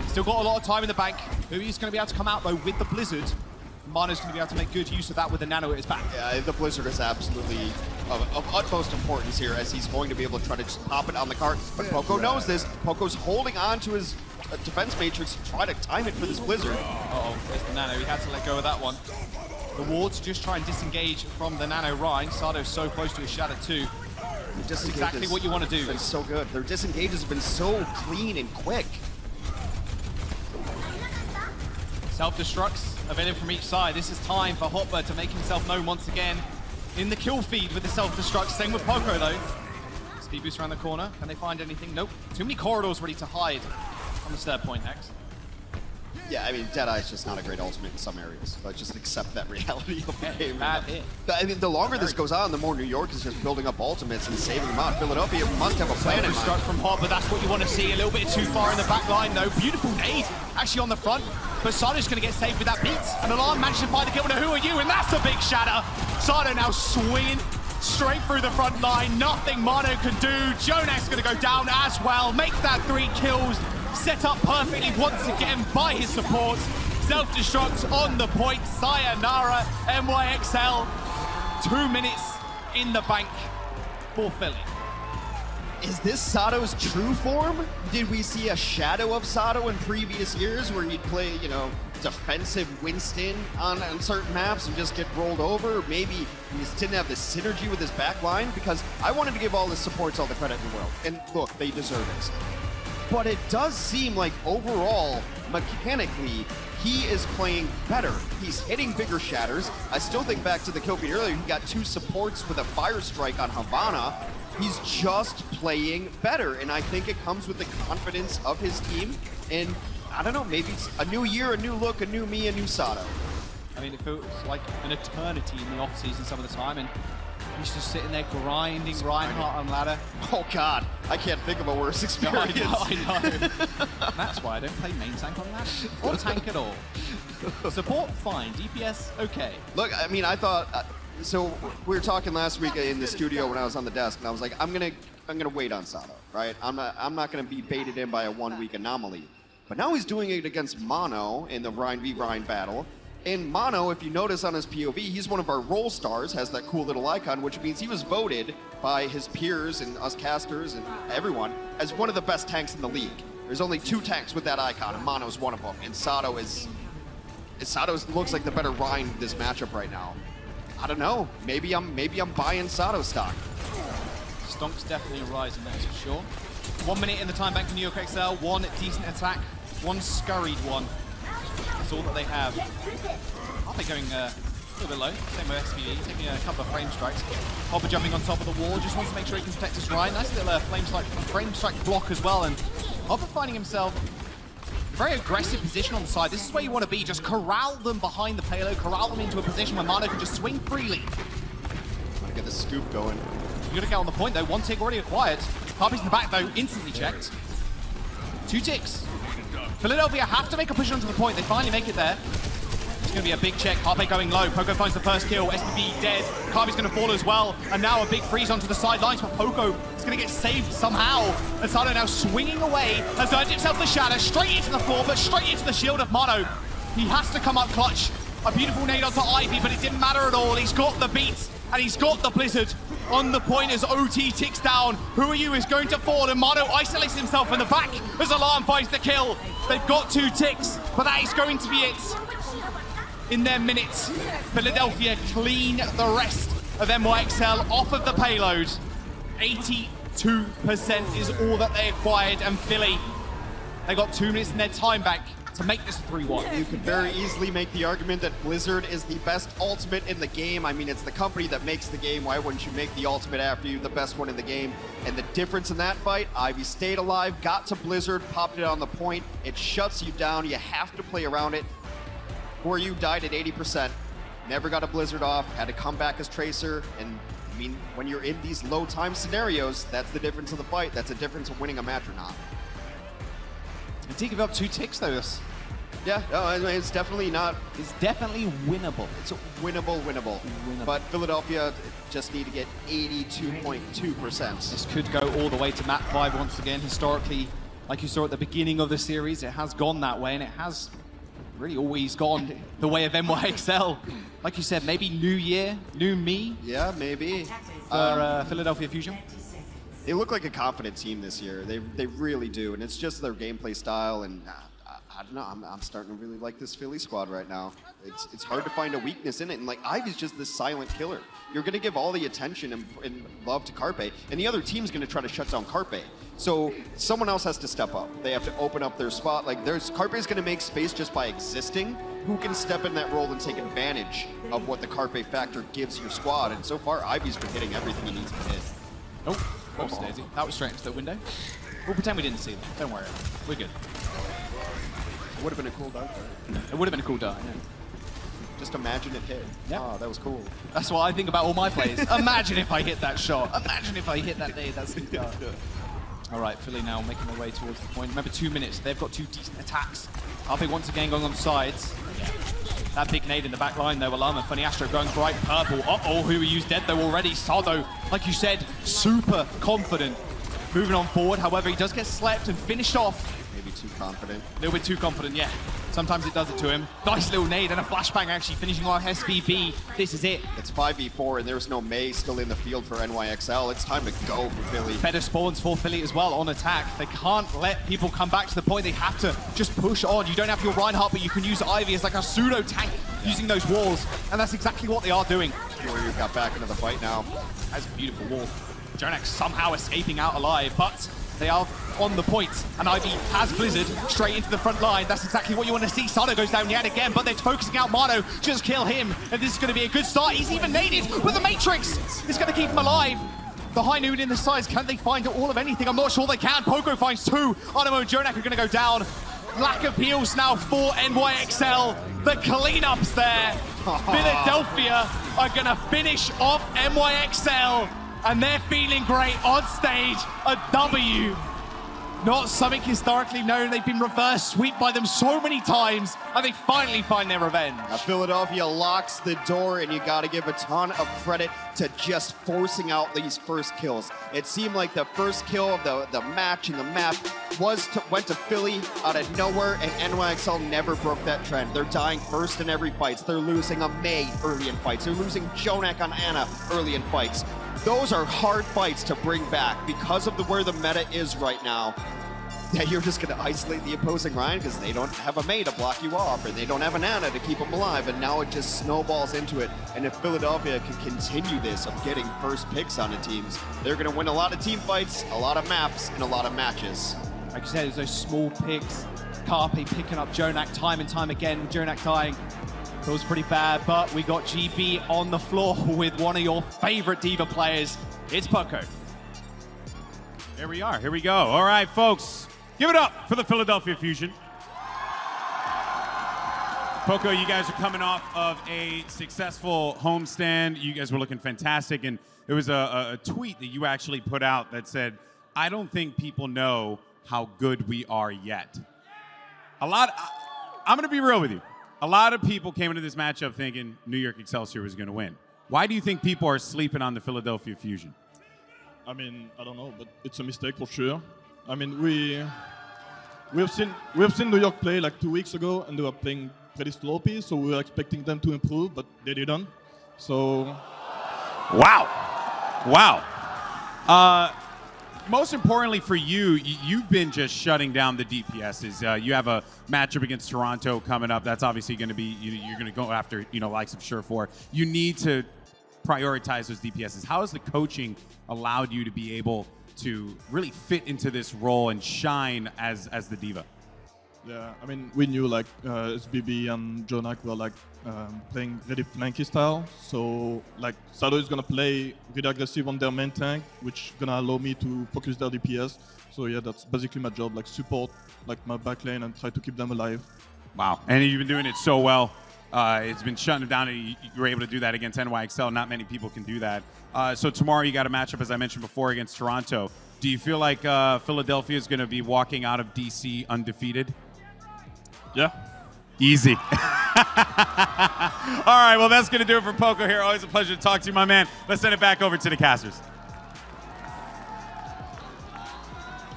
Speaker 12: Still got a lot of time in the bank. Who Are You's going to be able to come out, though, with the Blizzard. Mano's going to be able to make good use of that with the Nano at his back.
Speaker 13: Yeah, the Blizzard is absolutely of utmost importance here, as he's going to be able to try to just pop it on the cart. But Poco knows this. Poco's holding on to his defense matrix to try to time it for this Blizzard.
Speaker 12: Uh-oh, there's the Nano. He had to let go of that one. The wards just try and disengage from the Nano Rhine. Sado's so close to his Shadow too. That's exactly what you want to do.
Speaker 13: It's been so good. Their disengages have been so clean and quick.
Speaker 12: Self-destructs available from each side. This is time for Hopper to make himself known once again in the kill feed with the self-destruct. Same with Poco though. Speed boost around the corner. Can they find anything? Nope. Too many corridors ready to hide on the third point next.
Speaker 13: Yeah, I mean, Deadeye is just not a great ultimate in some areas. But just accept that reality of the game.
Speaker 12: Bad hit.
Speaker 13: I mean, the longer this goes on, the more New York is just building up ultimates and saving them out. Philadelphia must have a plan in mind.
Speaker 12: Struck from Hopper, that's what you want to see. A little bit too far in the back line though. Beautiful nade actually on the front. But Sado's going to get saved with that beat. And Alarm managed to find the kill to Who Are You, and that's a big shatter. Sado now swinging straight through the front line. Nothing Mano can do. Jonak's going to go down as well. Make that 3 kills. Set up perfectly once again by his support. Self-destruct on the point. Sayonara, NYXL. 2 minutes in the bank for Philly.
Speaker 13: Is this Sado's true form? Did we see a shadow of Sado in previous years where he'd play, you know, defensive Winston on certain maps and just get rolled over? Or maybe he just didn't have the synergy with his back line? Because I wanted to give all his supports all the credit in the world. And look, they deserve it. But it does seem like overall, mechanically, he is playing better. He's hitting bigger shatters. I still think back to the kill feed earlier, he got 2 supports with a fire strike on Havana. He's just playing better, and I think it comes with the confidence of his team. And I don't know, maybe it's a new year, a new look, a new me, a new Sato.
Speaker 12: I mean, it feels like an eternity in the off-season some of the time, and he's just sitting there grinding Reinhardt on ladder.
Speaker 13: Oh God, I can't think of a worse experience.
Speaker 12: I know. That's why I don't play main tank on ladder, or tank at all. Support, fine. DPS, okay.
Speaker 13: Look, I mean, I thought, so we were talking last week in the studio when I was on the desk, and I was like, I'm gonna wait on Sato, right? I'm not gonna be baited in by a 1-week anomaly. But now he's doing it against Mono in the Rhine v Rhine battle. And Mono, if you notice on his POV, he's one of our role stars, has that cool little icon, which means he was voted by his peers and us casters and everyone as one of the best tanks in the league. There's only 2 tanks with that icon, and Mono's one of them. And Sato looks like the better Rhine this matchup right now. I don't know. Maybe I'm buying Sato stock.
Speaker 12: Stonk's definitely a rise, and that's for sure. 1 minute in the time bank for New York XL, 1 decent attack, 1 scurried one. That's all that they have. Are they going a little bit low? Same with SVD, taking a couple of frame strikes. Hopper jumping on top of the wall, just wants to make sure he can protect his Rhine. Nice little frame strike block as well, and Hopper finding himself in a very aggressive position on the side. This is where you want to be, just corral them behind the payload, corral them into a position where Mono can just swing freely.
Speaker 13: Gotta get the scoop going.
Speaker 12: You gotta get on the point though, 1 tick already acquired. Harpy's in the back though, instantly checked. 2 ticks. Philadelphia have to make a push onto the point. They finally make it there. It's going to be a big check. Harpe going low. Poco finds the first kill. SPB dead. Carby's going to fall as well. And now a big freeze onto the sidelines. But Poco is going to get saved somehow. And Sato now swinging away. Has earned himself the shatter. Straight into the floor, but straight into the shield of Mono. He has to come up clutch. A beautiful nade onto Ivy, but it didn't matter at all. He's got the beat. And he's got the Blizzard on the point as OT ticks down. Who Are You is going to fall, and Mono isolates himself in the back as Alarm finds the kill. They've got 2 ticks, but that is going to be it. In their minutes, Philadelphia clean the rest of NYXL off of the payload. 82% is all that they acquired, and Philly, they got 2 minutes in their time back to make this 3-1.
Speaker 13: You could very easily make the argument that Blizzard is the best ultimate in the game. I mean, it's the company that makes the game. Why wouldn't you make the ultimate after you, the best one in the game? And the difference in that fight, Ivy stayed alive, got to Blizzard, popped it on the point. It shuts you down. You have to play around it. Who Are You died at 80%. Never got a Blizzard off, had to come back as Tracer. And I mean, when you're in these low time scenarios, that's the difference of the fight. That's the difference of winning a match or not.
Speaker 12: He did give up 2 ticks though.
Speaker 13: Yeah, no, it's definitely not.
Speaker 12: It's definitely winnable.
Speaker 13: It's winnable. But Philadelphia just need to get 82.2%.
Speaker 12: This could go all the way to map 5 once again. Historically, like you saw at the beginning of the series, it has gone that way, and it has really always gone the way of NYXL. Like you said, maybe new year, new me.
Speaker 13: Yeah, maybe.
Speaker 12: For Philadelphia Fusion.
Speaker 13: They look like a confident team this year. They really do, and it's just their gameplay style. And I don't know. I'm starting to really like this Philly squad right now. It's hard to find a weakness in it, and like Ivy's just this silent killer. You're gonna give all the attention and love to Carpe, and the other team's gonna try to shut down Carpe. So someone else has to step up. They have to open up their spot. Like Carpe's gonna make space just by existing. Who can step in that role and take advantage of what the Carpe factor gives your squad? And so far, Ivy's been hitting everything he needs to hit.
Speaker 12: Nope. Oops, Daisy. That was straight into the window. We'll pretend we didn't see them. Don't worry. We're good.
Speaker 13: It would have been a cool dart.
Speaker 12: It would have been a cool dart, yeah.
Speaker 13: Just imagine it hit.
Speaker 12: Yeah.
Speaker 13: Oh, that was cool.
Speaker 12: That's what I think about all my plays. Imagine if I hit that shot. Imagine if I hit that nade. That's the dart. All right, Philly now making their way towards the point. Remember, 2 minutes. They've got 2 decent attacks. Harpe once again going on sides. That big nade in the back line though, Alarm and Funny Astro going bright purple. Uh-oh, Who Are You's dead though already. Saldo, like you said, super confident. Moving on forward, however, he does get slept and finished off.
Speaker 13: Maybe too confident.
Speaker 12: A little bit too confident, yeah. Sometimes it does it to him. Nice little nade and a flashbang actually finishing off SVB. This is it.
Speaker 13: It's 5v4 and there's no May still in the field for NYXL. It's time to go for Philly.
Speaker 12: Better spawns for Philly as well on attack. They can't let people come back to the point. They have to just push on. You don't have your Reinhardt, but you can use Ivy as like a pseudo tank using those walls. And that's exactly what they are doing.
Speaker 13: Where you got back into the fight now.
Speaker 12: That's a beautiful wall. Jonak somehow escaping out alive, but they are on the point, and Ivy has Blizzard straight into the front line. That's exactly what you want to see. Sato goes down yet again, but they're focusing out Mono. Just kill him, and this is going to be a good start. He's even naded with the Matrix. It's going to keep him alive. The high noon in the sides, can they find all of anything? I'm not sure they can. Poco finds 2. Animo and Jonak are going to go down. lack of heals now for NYXL. The cleanups there. Philadelphia are going to finish off NYXL, and they're feeling great on stage. A W. Not something historically known. They've been reverse swept by them so many times, and they finally find their revenge.
Speaker 13: Now, Philadelphia locks the door, and you got to give a ton of credit to just forcing out these first kills. It seemed like the first kill of the match and the map went to Philly out of nowhere, and NYXL never broke that trend. They're dying first in every fight. They're losing a May early in fights. They're losing Jonak on Ana early in fights. Those are hard fights to bring back because of where the meta is right now. That you're just going to isolate the opposing Ryan because they don't have a May to block you off, or they don't have an Ana to keep them alive, and now it just snowballs into it. And if Philadelphia can continue this of getting first picks on the teams, they're going to win a lot of team fights, a lot of maps, and a lot of matches.
Speaker 12: Like you said, there's those small picks. Carpe picking up Jonak time and time again. Jonak dying. Feels pretty bad, but we got GB on the floor with one of your favorite D.Va players. It's Poco.
Speaker 8: Here we are. Here we go. All right, folks. Give it up for the Philadelphia Fusion. Poco, you guys are coming off of a successful homestand. You guys were looking fantastic, and there was a tweet that you actually put out that said, I don't think people know how good we are yet. I'm going to be real with you. A lot of people came into this matchup thinking New York Excelsior was going to win. Why do you think people are sleeping on the Philadelphia Fusion?
Speaker 20: I mean, I don't know, but it's a mistake for sure. I mean, we have seen New York play like 2 weeks ago, and they were playing pretty sloppy, so we were expecting them to improve, but they didn't. So,
Speaker 8: wow. Most importantly for you, you've been just shutting down the DPSs. You have a matchup against Toronto coming up. That's obviously going to be, you're going to go after, likes of Surefour. You need to prioritize those DPSs. How has the coaching allowed you to be able to really fit into this role and shine as the D.Va?
Speaker 20: Yeah, I mean, we knew like SBB and Jonak were like playing very flanky style. So like Sado is gonna play really aggressive on their main tank, which gonna allow me to focus their DPS. So yeah, that's basically my job, like support like my back lane and try to keep them alive.
Speaker 8: Wow, and you've been doing it so well. It's been shutting down, and you were able to do that against NYXL. Not many people can do that. So tomorrow you got a matchup, as I mentioned before, against Toronto. Do you feel like Philadelphia is going to be walking out of DC undefeated?
Speaker 20: Yeah.
Speaker 8: Easy. All right, well, that's going to do it for Poco here. Always a pleasure to talk to you, my man. Let's send it back over to the casters.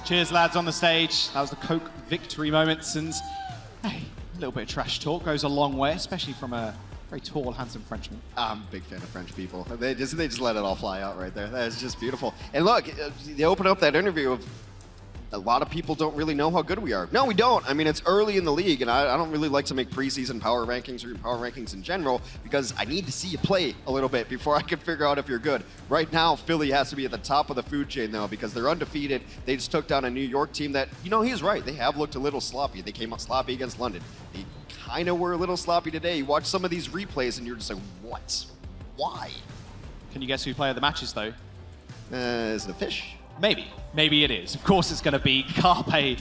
Speaker 12: Cheers, lads, on the stage. That was the Coke victory moments, and hey, a little bit of trash talk goes a long way, especially from a very tall, handsome Frenchman.
Speaker 13: I'm a big fan of French people. They just let it all fly out right there. That is just beautiful. And look, they open up that interview of a lot of people don't really know how good we are. No, we don't. I mean, it's early in the league, and I don't really like to make preseason power rankings or power rankings in general because I need to see you play a little bit before I can figure out if you're good. Right now, Philly has to be at the top of the food chain, though, because they're undefeated. They just took down a New York team that, he's right. They have looked a little sloppy. They came out sloppy against London. They kind of were a little sloppy today. You watch some of these replays, and you're just like, what? Why?
Speaker 12: Can you guess who player of the match is, though?
Speaker 13: Is it a fish?
Speaker 12: Maybe it is. Of course it's going to be Carpe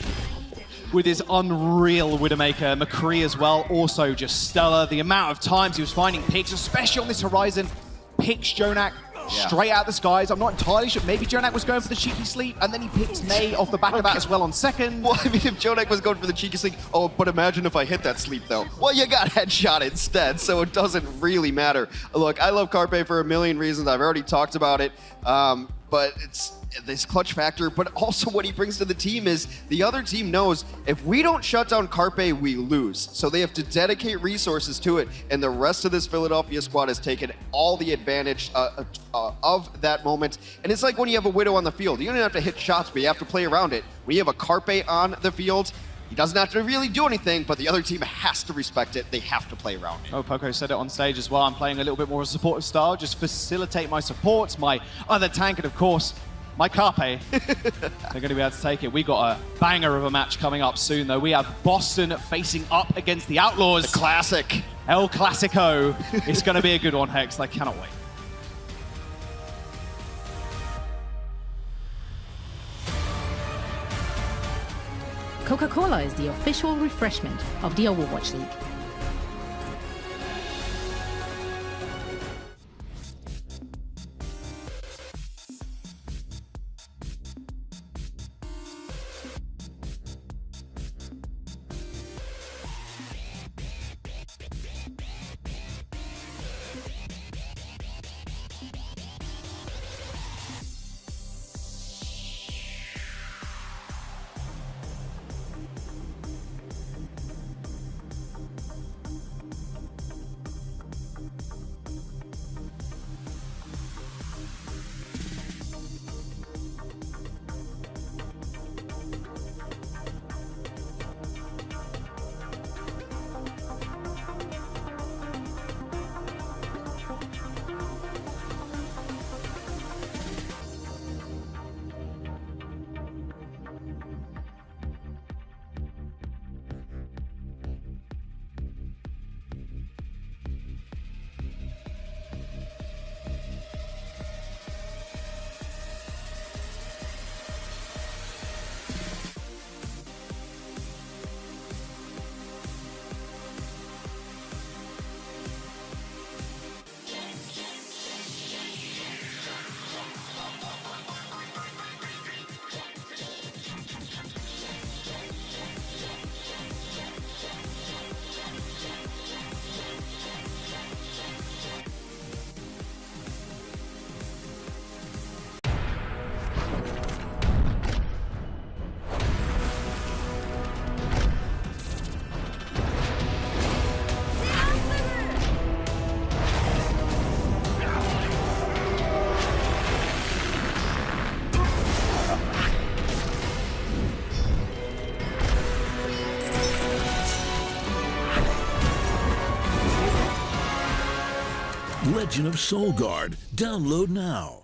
Speaker 12: with his unreal Widowmaker. McCree as well, also just stellar. The amount of times he was finding picks, especially on this Horizon, picks Jonak straight out the skies. I'm not entirely sure. Maybe Jonak was going for the cheeky sleep, and then he picks May off the back of that as well on second.
Speaker 13: Well, I mean, if Jonak was going for the cheeky sleep, but imagine if I hit that sleep, though. Well, you got headshot instead, so it doesn't really matter. Look, I love Carpe for a million reasons. I've already talked about it, but it's this clutch factor, but also what he brings to the team is the other team knows if we don't shut down Carpe, we lose. So they have to dedicate resources to it, and the rest of this Philadelphia squad has taken all the advantage of that moment. And it's like when you have a Widow on the field. You don't have to hit shots, but you have to play around it. When you have a Carpe on the field, he doesn't have to really do anything, but the other team has to respect it. They have to play around it.
Speaker 12: Oh, Poco said it on stage as well. I'm playing a little bit more of a supportive style, just facilitate my supports, my other tank, and of course, my Carpe. They're going to be able to take it. We got a banger of a match coming up soon, though. We have Boston facing up against the Outlaws.
Speaker 13: The classic.
Speaker 12: El Clasico. It's going to be a good one, Hex. I cannot wait.
Speaker 3: Coca-Cola is the official refreshment of the Overwatch League.
Speaker 15: Legend of Soul Guard. Download now.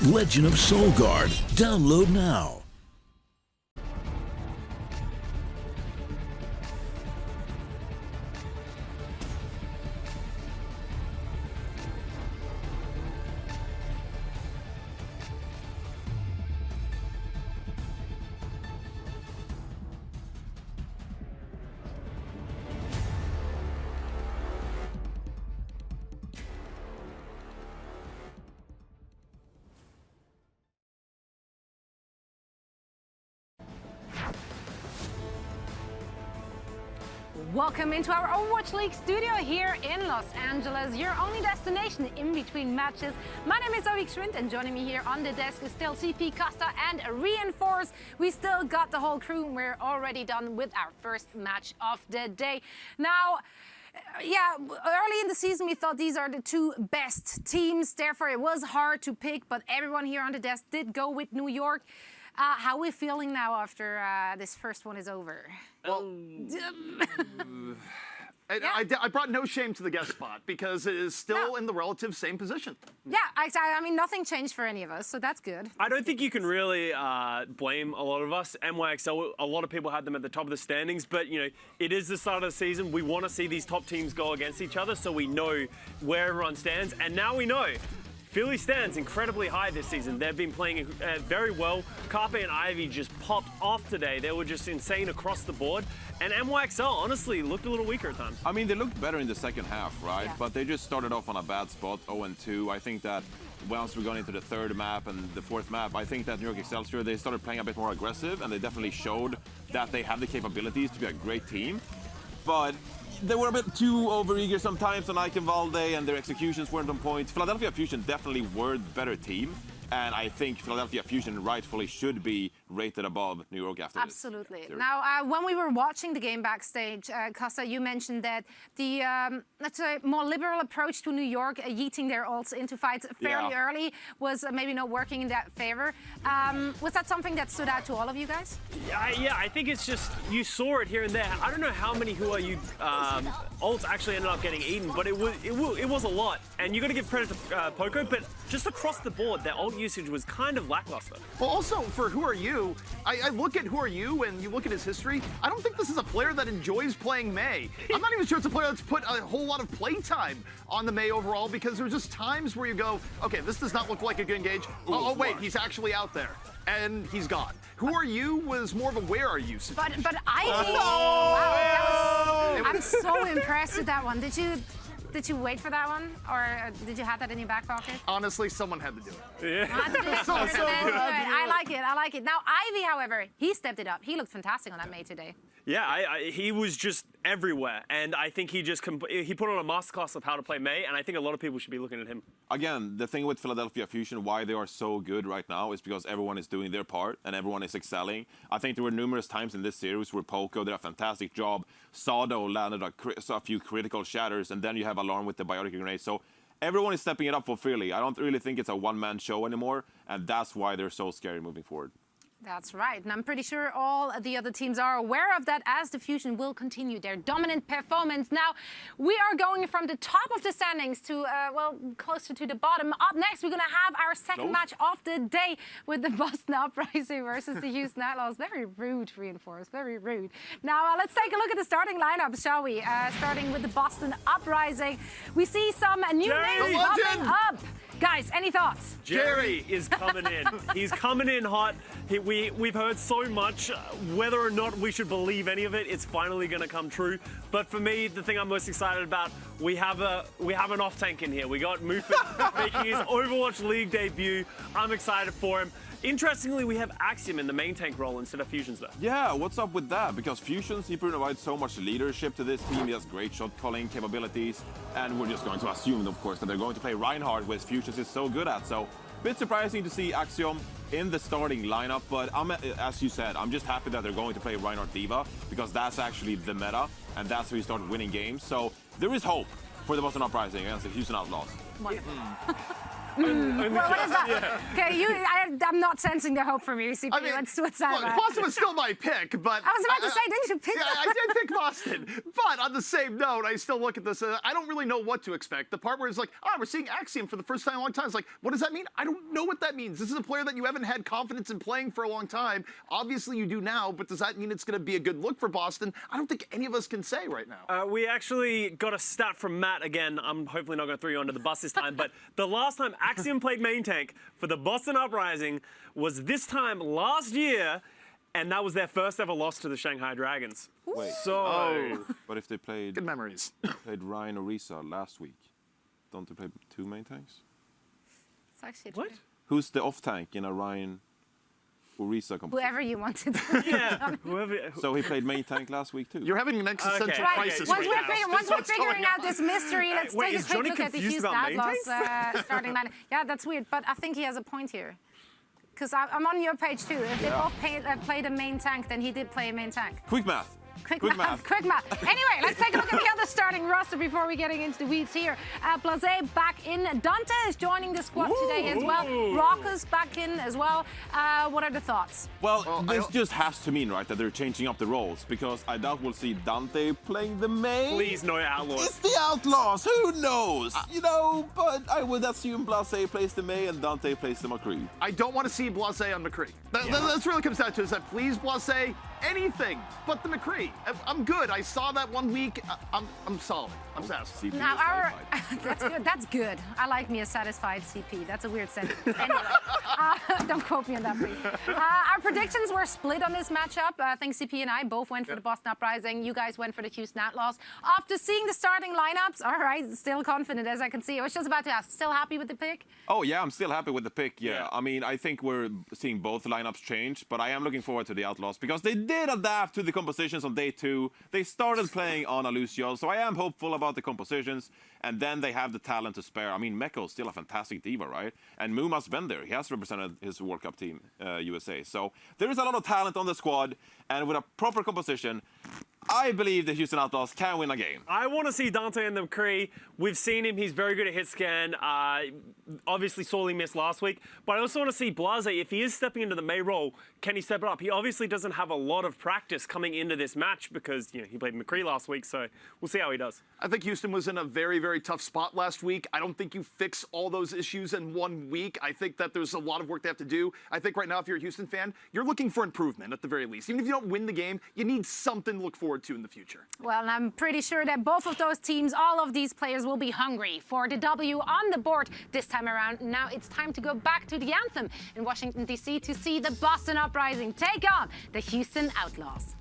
Speaker 15: Legend of Soul Guard. Download now.
Speaker 4: Welcome into our Overwatch League studio here in Los Angeles, your only destination in between matches. My name is Zoe Schwind, and joining me here on the desk is still CP Costa and Reinforce. We still got the whole crew, and we're already done with our first match of the day. Now, yeah, early in the season we thought these are the two best teams, therefore it was hard to pick, but everyone here on the desk did go with New York. How are we feeling now after this first one is over?
Speaker 5: Well, I brought no shame to the guest spot because it is still in the relative same position.
Speaker 4: Yeah, I mean, nothing changed for any of us, so that's good.
Speaker 2: I don't think you can really blame a lot of us. NYXL, a lot of people had them at the top of the standings, but you know, it is the start of the season. We want to see these top teams go against each other so we know where everyone stands, and now we know. Philly stands incredibly high this season. They've been playing very well. Carpe and Ivy just popped off today. They were just insane across the board. And NYXL, honestly, looked a little weaker at times.
Speaker 6: I mean, they looked better in the second half, right? Yeah. But they just started off on a bad spot, 0-2. I think that once we got into the third map and the fourth map, I think that York Excelsior, they started playing a bit more aggressive, and they definitely showed that they have the capabilities to be a great team. But they were a bit too overeager sometimes on Eichenwalde, and their executions weren't on point. Philadelphia Fusion definitely were the better team, and I think Philadelphia Fusion rightfully should be rated above New York after
Speaker 4: Absolutely.
Speaker 6: this.
Speaker 4: Now, when we were watching the game backstage, Costa, you mentioned that the, let's say, more liberal approach to New York, yeeting their ults into fights fairly early, was maybe not working in that favor. Was that something that stood out to all of you guys?
Speaker 2: Yeah, I think it's just, you saw it here and there. I don't know how many Who Are You ults actually ended up getting eaten, but it was a lot. And you got to give credit to Poco, but just across the board, their ult usage was kind of lackluster.
Speaker 5: Well, also, for Who Are You, I look at Who Are You and you look at his history, I don't think this is a player that enjoys playing Mei. I'm not even sure it's a player that's put a whole lot of play time on the Mei overall, because there were just times where you go, okay, this does not look like a good engage. Oh, wait, he's actually out there. And he's gone. Who Are You was more of a Where Are You situation.
Speaker 4: But wow, I'm so impressed with that one. Did you wait for that one, or did you have that in your back pocket?
Speaker 5: Honestly, someone had to do it.
Speaker 2: Yeah.
Speaker 4: I like it. Now, Ivy, however, he stepped it up. He looked fantastic on that Mei today.
Speaker 2: Yeah, he was just everywhere, and I think he put on a masterclass of how to play Mei, and I think a lot of people should be looking at him.
Speaker 6: Again, the thing with Philadelphia Fusion, why they are so good right now, is because everyone is doing their part and everyone is excelling. I think there were numerous times in this series where Poco did a fantastic job, Sado landed a few critical shatters, and then you have Alarm with the biotic grenade. So everyone is stepping it up for Philly. I don't really think it's a one-man show anymore, and that's why they're so scary moving forward.
Speaker 4: That's right, and I'm pretty sure all the other teams are aware of that, as the Fusion will continue their dominant performance. Now, we are going from the top of the standings to, well, closer to the bottom. Up next, we're going to have our second match of the day with the Boston Uprising versus the Houston Outlaws. Very rude, Reinforced, very rude. Now, let's take a look at the starting lineup, shall we? Starting with the Boston Uprising. We see some new names popping up. Guys, any thoughts?
Speaker 2: Jerry is coming in. He's coming in hot. We've heard so much. Whether or not we should believe any of it, it's finally going to come true. But for me, the thing I'm most excited about, we have an off-tank in here. We got Mufit making his Overwatch League debut. I'm excited for him. Interestingly, we have Axiom in the main tank role instead of Fusions, though.
Speaker 6: Yeah, what's up with that? Because Fusions, he provides so much leadership to this team. He has great shot calling capabilities. And we're just going to assume, of course, that they're going to play Reinhardt, which Fusions is so good at. So, bit surprising to see Axiom in the starting lineup. But as you said, I'm just happy that they're going to play Reinhardt Diva, because that's actually the meta. And that's where you start winning games. So, there is hope for the Boston Uprising against the Houston Outlaws.
Speaker 4: Wonderful. Well, what is that? Yeah. Okay, I'm not sensing the hope from you, CP.
Speaker 5: I mean,
Speaker 4: what's that about?
Speaker 5: Boston was still my pick, but...
Speaker 4: I was about to say, didn't you pick
Speaker 5: I did pick Boston. But on the same note, I still look at this, I don't really know what to expect. The part where it's like, we're seeing Axiom for the first time in a long time. It's like, what does that mean? I don't know what that means. This is a player that you haven't had confidence in playing for a long time. Obviously, you do now, but does that mean it's going to be a good look for Boston? I don't think any of us can say right now.
Speaker 2: We actually got a stat from Matt again. I'm hopefully not going to throw you under the bus this time, but the last time Axiom played main tank for the Boston Uprising was this time last year, and that was their first ever loss to the Shanghai Dragons.
Speaker 6: Wait.
Speaker 2: So,
Speaker 6: but if they played
Speaker 5: good memories,
Speaker 6: played Ryan or Risa last week, don't they play two main tanks?
Speaker 4: It's actually
Speaker 2: what?
Speaker 4: True.
Speaker 6: Who's the off tank in a Ryan or Risa competition?
Speaker 4: Whoever you wanted.
Speaker 2: Yeah.
Speaker 6: So he played main tank last week too.
Speaker 5: You're having an existential crisis
Speaker 4: Once
Speaker 5: right now.
Speaker 4: Once we're figuring out this mystery, let's
Speaker 2: Wait,
Speaker 4: take a
Speaker 2: is
Speaker 4: quick
Speaker 2: Johnny
Speaker 4: look at the
Speaker 2: confused
Speaker 4: Houston
Speaker 2: about main
Speaker 4: Outlaws starting line. Yeah, that's weird, but I think he has a point here. Because I'm on your page too. If they both played a main tank, then he did play a main tank.
Speaker 6: Quick math.
Speaker 4: Quick math. Anyway, let's take a look at the other starting roster before we get into the weeds here. Blase back in. Dante is joining the squad today as well. Rocker's back in as well. What are the thoughts?
Speaker 6: Well, this just has to mean, right, that they're changing up the roles, because I doubt we'll see Dante playing the main.
Speaker 2: Please, no Outlaws.
Speaker 6: It's the Outlaws. Who knows? But I would assume Blase plays the May and Dante plays the McCree.
Speaker 5: I don't want to see Blase on McCree. That's really comes down to is that please Blase anything but the McCree. I'm good. I saw that 1 week. I'm solid. I'm satisfied.
Speaker 4: Now that's good. That's good. I like me a satisfied CP. That's a weird sentence. Anyway, don't quote me on that, please. Our predictions were split on this matchup. I think CP and I both went for the Boston Uprising. You guys went for the Houston Outlaws. After seeing the starting lineups, all right, still confident as I can see. I was just about to ask, still happy with the pick?
Speaker 6: Oh yeah, I'm still happy with the pick. Yeah. I mean, I think we're seeing both lineups change, but I am looking forward to the Outlaws because they did adapt to the compositions on day 2. They started playing on a Lucio, so I am hopeful about the compositions. And then they have the talent to spare. I mean, Meko is still a fantastic diva, right? And Muma's been there. He has represented his World Cup team, USA. So there is a lot of talent on the squad, and with a proper composition, I believe the Houston Outlaws can win a game.
Speaker 2: I want to see Dante in the McCree. We've seen him. He's very good at hit scan. Obviously sorely missed last week. But I also want to see Blase. If he is stepping into the May role, can he step it up? He obviously doesn't have a lot of practice coming into this match because he played McCree last week. So we'll see how he does.
Speaker 5: I think Houston was in a very, very tough spot last week. I don't think you fix all those issues in 1 week. I think that there's a lot of work they have to do. I think right now, if you're a Houston fan, you're looking for improvement at the very least. Even if you don't win the game, you need something to look forward to in the future.
Speaker 4: Well, and I'm pretty sure that both of those teams, all of these players will be hungry for the W on the board this time around. Now it's time to go back to the anthem in Washington, D.C. to see the Boston Uprising take on the Houston Outlaws.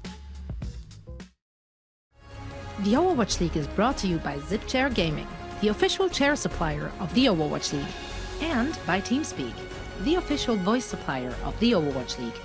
Speaker 3: The Overwatch League is brought to you by ZipChair Gaming, the official chair supplier of the Overwatch League, and by TeamSpeak, the official voice supplier of the Overwatch League.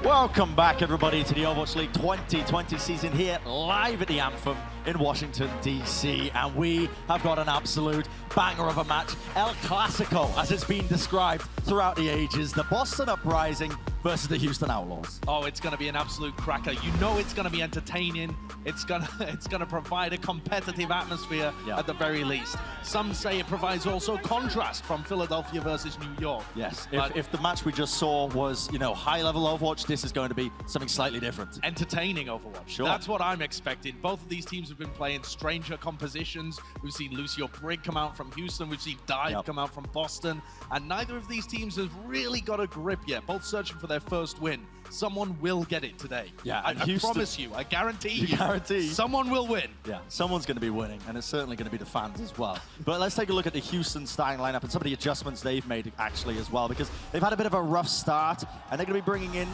Speaker 21: Welcome back, everybody, to the Overwatch League 2020 season here live at the Anthem in Washington, D.C. And we have got an absolute banger of a match. El Clasico, as it's been described throughout the ages. The Boston Uprising versus the Houston Outlaws.
Speaker 14: Oh, it's going to be an absolute cracker. You know it's going to be entertaining. It's going to provide a competitive atmosphere at the very least. Some say it provides also contrast from Philadelphia versus New York.
Speaker 21: Yes, if the match we just saw was, high-level Overwatch, this is going to be something slightly different.
Speaker 14: Entertaining Overwatch.
Speaker 21: Sure.
Speaker 14: That's what I'm expecting. Both of these teams have been playing stranger compositions. We've seen Lucio Brig come out from Houston. We've seen Dive come out from Boston. And neither of these teams has really got a grip yet. Both searching for their first win. Someone will get it today.
Speaker 21: Yeah,
Speaker 14: I promise you. I guarantee you.
Speaker 21: Guarantee.
Speaker 14: Someone will win.
Speaker 21: Yeah, someone's going to be winning, and it's certainly going to be the fans as well. But let's take a look at the Houston starting lineup and some of the adjustments they've made actually as well, because they've had a bit of a rough start, and they're going to be bringing in,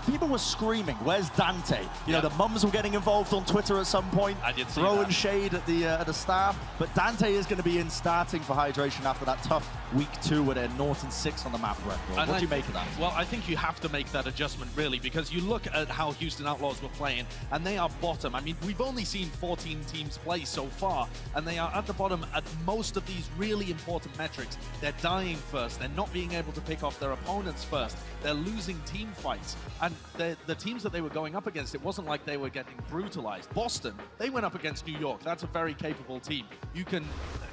Speaker 21: people were screaming, "Where's Dante?" The mums were getting involved on Twitter at some point,
Speaker 14: I did see
Speaker 21: throwing
Speaker 14: that.
Speaker 21: shade at the staff. But Dante is going to be in starting for Hydration after that tough week 2 with their 0-6 on the map record. What do you make of that?
Speaker 14: Well, I think you have to make that adjustment, really, because you look at how Houston Outlaws were playing, and they are bottom. I mean, we've only seen 14 teams play so far, and they are at the bottom at most of these really important metrics. They're dying first. They're not being able to pick off their opponents first. They're losing team fights. And the teams that they were going up against, it wasn't like they were getting brutalized. Boston, they went up against New York. That's a very capable team. You can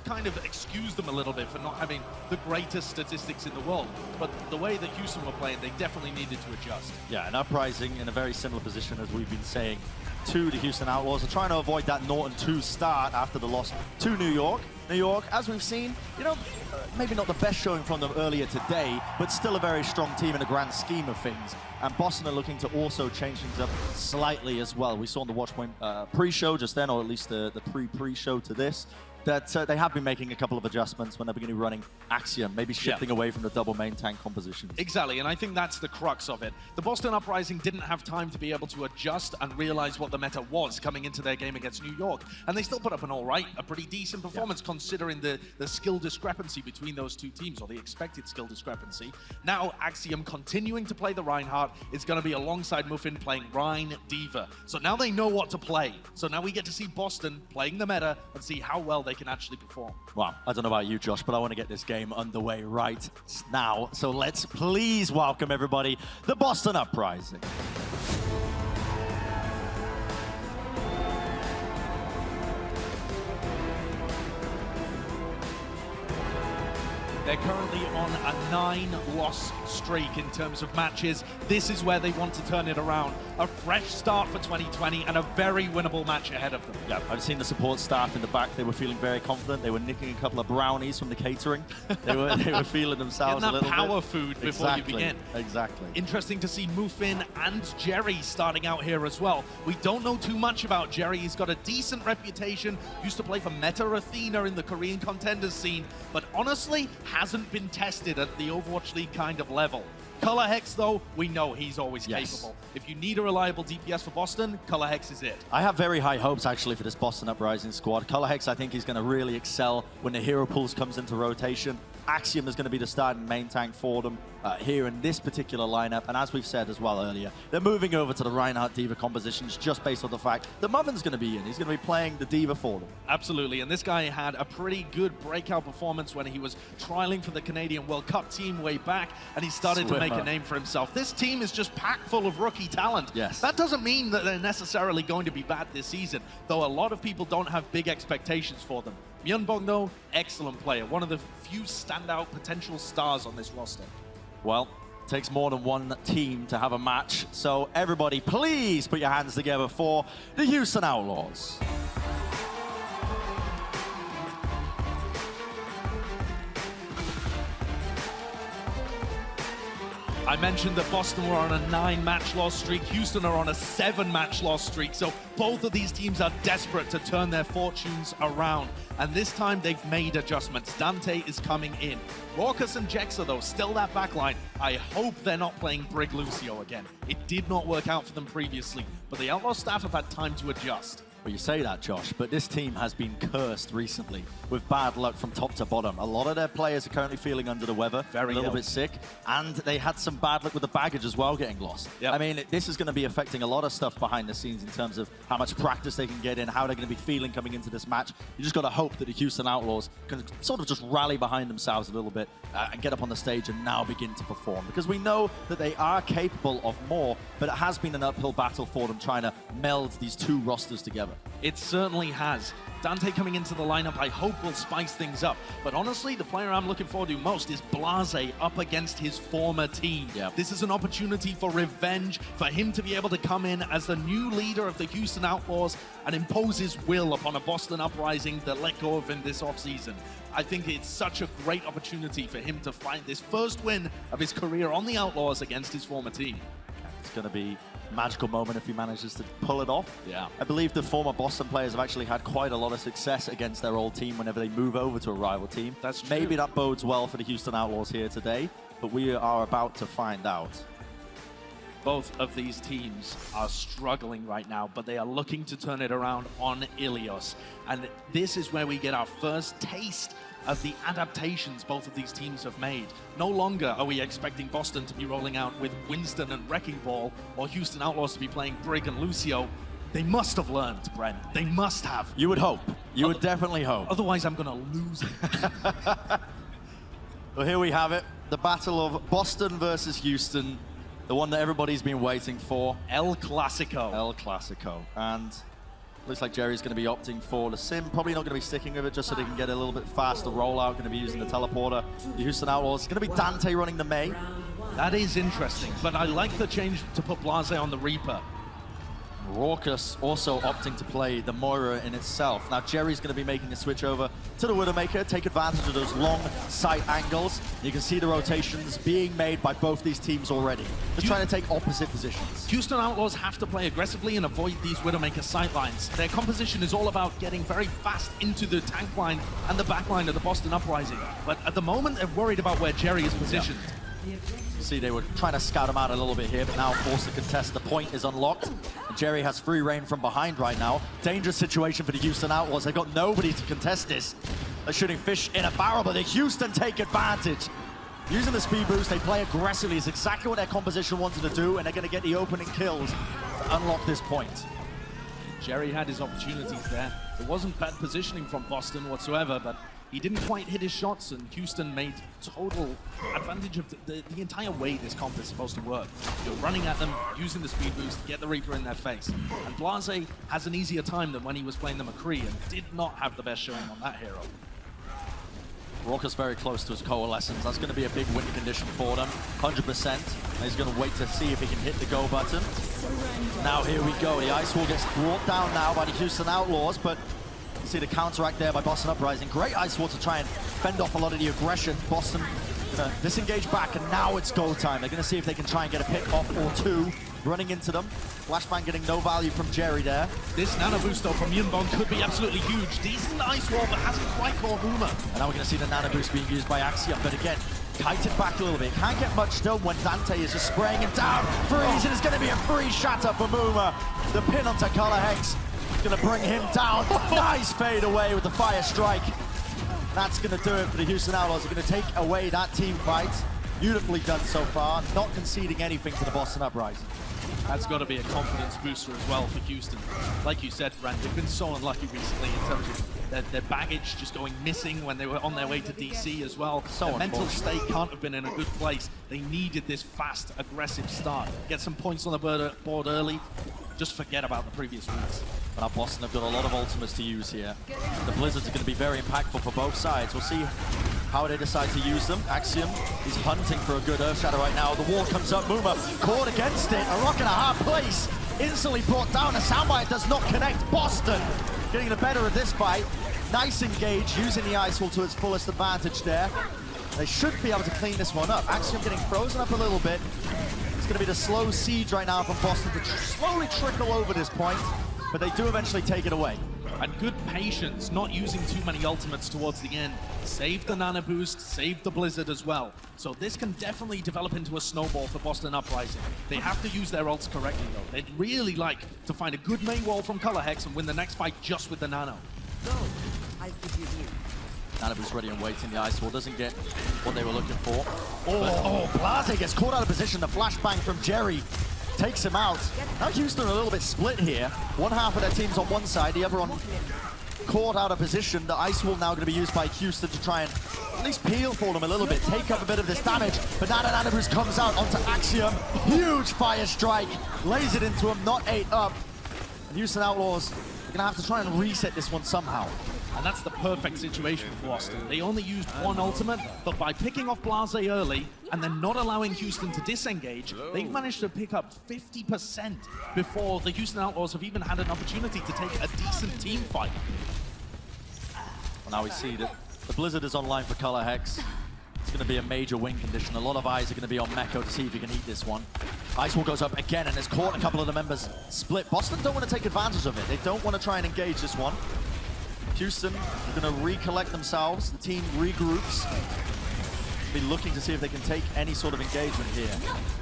Speaker 14: kind of excuse them a little bit for not having the greatest statistics in the world. But the way that Houston were playing, they definitely needed to adjust.
Speaker 21: Yeah, and Uprising in a very similar position as we've been saying to the Houston Outlaws. Are trying to avoid that 0-2 start after the loss to New York. New York, as we've seen, you know, maybe not the best showing from them earlier today, but still a very strong team in the grand scheme of things. And Boston are looking to also change things up slightly as well. We saw in the Watchpoint pre-show just then, or at least the pre-show to this, that they have been making a couple of adjustments when they're beginning running Axiom, maybe shifting away from the double main tank compositions.
Speaker 14: Exactly, and I think that's the crux of it. The Boston Uprising didn't have time to be able to adjust and realize what the meta was coming into their game against New York, and they still put up a pretty decent performance considering the skill discrepancy between those two teams, or the expected skill discrepancy. Now Axiom continuing to play the Reinhardt is going to be alongside Muffin playing Rein D.Va. So now they know what to play. So now we get to see Boston playing the meta and see how well they can actually perform.
Speaker 21: Well, I don't know about you, Josh, but I want to get this game underway right now. So let's please welcome everybody, the Boston Uprising.
Speaker 14: They're currently on a 9-loss streak in terms of matches. This is where they want to turn it around. A fresh start for 2020 and a very winnable match ahead of them.
Speaker 21: Yeah, I've seen the support staff in the back. They were feeling very confident. They were nicking a couple of brownies from the catering. They were feeling themselves a little bit.
Speaker 14: Power food before you begin.
Speaker 21: Exactly.
Speaker 14: Interesting to see Muffin and Jerry starting out here as well. We don't know too much about Jerry. He's got a decent reputation. Used to play for Meta Athena in the Korean contenders scene, but honestly hasn't been tested at the Overwatch League kind of level. Color Hex, though, we know he's always capable. If you need a reliable DPS for Boston, Color Hex is it.
Speaker 21: I have very high hopes, actually, for this Boston Uprising squad. Color Hex, I think, is going to really excel when the hero pools comes into rotation. Axiom is going to be the starting main tank for them here in this particular lineup. And as we've said as well earlier, they're moving over to the Reinhardt D.Va compositions just based on the fact that Muffin's going to be in. He's going to be playing the D.Va for them.
Speaker 14: Absolutely, and this guy had a pretty good breakout performance when he was trialing for the Canadian World Cup team way back, and he started to make a name for himself. This team is just packed full of rookie talent.
Speaker 21: Yes.
Speaker 14: That doesn't mean that they're necessarily going to be bad this season, though a lot of people don't have big expectations for them. Myunbong, though, excellent player. One of the few standout potential stars on this roster.
Speaker 21: Well, takes more than one team to have a match. So everybody, please put your hands together for the Houston Outlaws.
Speaker 14: I mentioned that Boston were on a 9-match loss streak. Houston are on a 7-match loss streak. So both of these teams are desperate to turn their fortunes around. And this time they've made adjustments. Dante is coming in. Raucus and Jexa, though, still that backline. I hope they're not playing Brig Lucio again. It did not work out for them previously, but the Outlaw staff have had time to adjust.
Speaker 21: Well, you say that, Josh, but this team has been cursed recently with bad luck from top to bottom. A lot of their players are currently feeling under the weather, a little bit sick, and they had some bad luck with the baggage as well getting lost.
Speaker 14: Yep.
Speaker 21: I mean, this is going to be affecting a lot of stuff behind the scenes in terms of how much practice they can get in, how they're going to be feeling coming into this match. You just got to hope that the Houston Outlaws can sort of just rally behind themselves a little bit and get up on the stage and now begin to perform. Because we know that they are capable of more, but it has been an uphill battle for them trying to meld these two rosters together.
Speaker 14: It certainly has. Dante coming into the lineup, I hope will spice things up. But honestly, the player I'm looking forward to most is Blase up against his former team.
Speaker 21: Yep.
Speaker 14: This is an opportunity for revenge, for him to be able to come in as the new leader of the Houston Outlaws and impose his will upon a Boston Uprising that let go of him this offseason. I think it's such a great opportunity for him to find this first win of his career on the Outlaws against his former team.
Speaker 21: It's going to be a magical moment if he manages to pull it off.
Speaker 14: Yeah.
Speaker 21: I believe the former Boston players have actually had quite a lot of success against their old team whenever they move over to a rival team.
Speaker 14: That's true.
Speaker 21: Maybe that bodes well for the Houston Outlaws here today, but we are about to find out.
Speaker 14: Both of these teams are struggling right now, but they are looking to turn it around on Ilios. And this is where we get our first taste of the adaptations both of these teams have made. No longer are we expecting Boston to be rolling out with Winston and Wrecking Ball, or Houston Outlaws to be playing Brig and Lucio. They must have learned, Brent. They must have.
Speaker 21: You would hope. You would definitely hope.
Speaker 14: Otherwise, I'm going to lose it.
Speaker 21: Well, here we have it. The battle of Boston versus Houston. The one that everybody's been waiting for.
Speaker 14: El Clasico.
Speaker 21: El Clasico. And Looks like Jerry's going to be opting for the sim. Probably not going to be sticking with it just so they can get a little bit faster rollout. Going to be using the teleporter. The Houston Outlaws. It's going to be Dante running the Mei.
Speaker 7: That is interesting, but I like the change to put Blase on the Reaper.
Speaker 21: Raucous also opting to play the Moira in itself. Now Jerry's going to be making the switch over to the Widowmaker, take advantage of those long sight angles. You can see the rotations being made by both these teams already. Just trying to take opposite positions.
Speaker 7: Houston Outlaws have to play aggressively and avoid these Widowmaker sight lines. Their composition is all about getting very fast into the tank line and the back line of the Boston Uprising. But at the moment, they're worried about where Jerry is positioned.
Speaker 21: You see, they were trying to scout him out a little bit here, but now forced to contest. The point is unlocked. And Jerry has free reign from behind right now. Dangerous situation for the Houston Outlaws. They've got nobody to contest this. They're shooting fish in a barrel, but the Houston take advantage. Using the speed boost, they play aggressively. It's exactly what their composition wanted to do, and they're going to get the opening kills to unlock this point.
Speaker 7: Jerry had his opportunities there. It wasn't bad positioning from Boston whatsoever, but he didn't quite hit his shots, and Houston made total advantage of the entire way this comp is supposed to work. You're running at them, using the speed boost, get the Reaper in their face. And Blase has an easier time than when he was playing the McCree, and did not have the best showing on that hero.
Speaker 21: Raucous very close to his coalescence. That's going to be a big win condition for them, 100%. He's going to wait to see if he can hit the go button. Now here we go. The Ice Wall gets brought down now by the Houston Outlaws, but you see the counteract there by Boston Uprising. Great Ice Wall to try and fend off a lot of the aggression. Boston going to disengage back, and now it's go time. They're going to see if they can try and get a pick off or two. Running into them. Flashbang getting no value from Jerry there.
Speaker 7: This nano boost though from Yunbong could be absolutely huge. Decent Ice Wall, but hasn't quite caught Uma.
Speaker 21: And now we're going to see the nano boost being used by Axiom, but again, kited back a little bit. Can't get much done when Dante is just spraying him down. Freeze, and it's going to be a free shatter for Muma. The pin onto Color Hex. Going to bring him down. Nice fade away with the fire strike. That's going to do it for the Houston Outlaws. They're going to take away that team fight. Beautifully done so far, not conceding anything to the Boston Uprising.
Speaker 7: That's got to be a confidence booster as well for Houston. Like you said, Brand, they've been so unlucky recently in terms of their baggage just going missing when they were on their way to DC as well. Their mental state can't have been in a good place. They needed this fast, aggressive start. Get some points on the board early. Just forget about the previous weeks.
Speaker 21: But now Boston have got a lot of ultimates to use here. The Blizzards are going to be very impactful for both sides. We'll see how they decide to use them. Axiom is hunting for a good Earth Shadow right now. The wall comes up. Muma caught against it. A rock in a hard place. Instantly brought down. A soundbite does not connect. Boston getting the better of this fight. Nice engage, using the Ice Wall to its fullest advantage there. They should be able to clean this one up. Axiom getting frozen up a little bit. It's going to be the slow siege right now from Boston to slowly trickle over this point, but they do eventually take it away.
Speaker 7: And good patience, not using too many ultimates towards the end. Save the nano boost, save the Blizzard as well. So this can definitely develop into a snowball for Boston Uprising. They have to use their ults correctly though. They'd really like to find a good main wall from Color Hex and win the next fight just with the nano.
Speaker 11: Go. I'll give you new.
Speaker 21: Nano boost ready and waiting. The Ice Wall doesn't get what they were looking for. Oh, Blase gets caught out of position. The flashbang from Jerry takes him out. Now Houston are a little bit split here. One half of their team's on one side, the other on caught out of position. The Ice Wall now going to be used by Houston to try and at least peel for them a little bit, take up a bit of this damage. But now the Nano Boost comes out onto Axiom. Huge fire strike, lays it into him, not 8 up. And Houston Outlaws are going to have to try and reset this one somehow.
Speaker 7: And that's the perfect situation for Boston. They only used one ultimate, but by picking off Blase early and then not allowing Houston to disengage, they've managed to pick up 50% before the Houston Outlaws have even had an opportunity to take a decent team fight.
Speaker 21: Well, now we see that the Blizzard is online for Color Hex. It's going to be a major win condition. A lot of eyes are going to be on Meko to see if he can eat this one. Ice Wall goes up again and has caught a couple of the members split. Boston don't want to take advantage of it. They don't want to try and engage this one. Houston are going to recollect themselves. The team regroups. Be looking to see if they can take any sort of engagement here.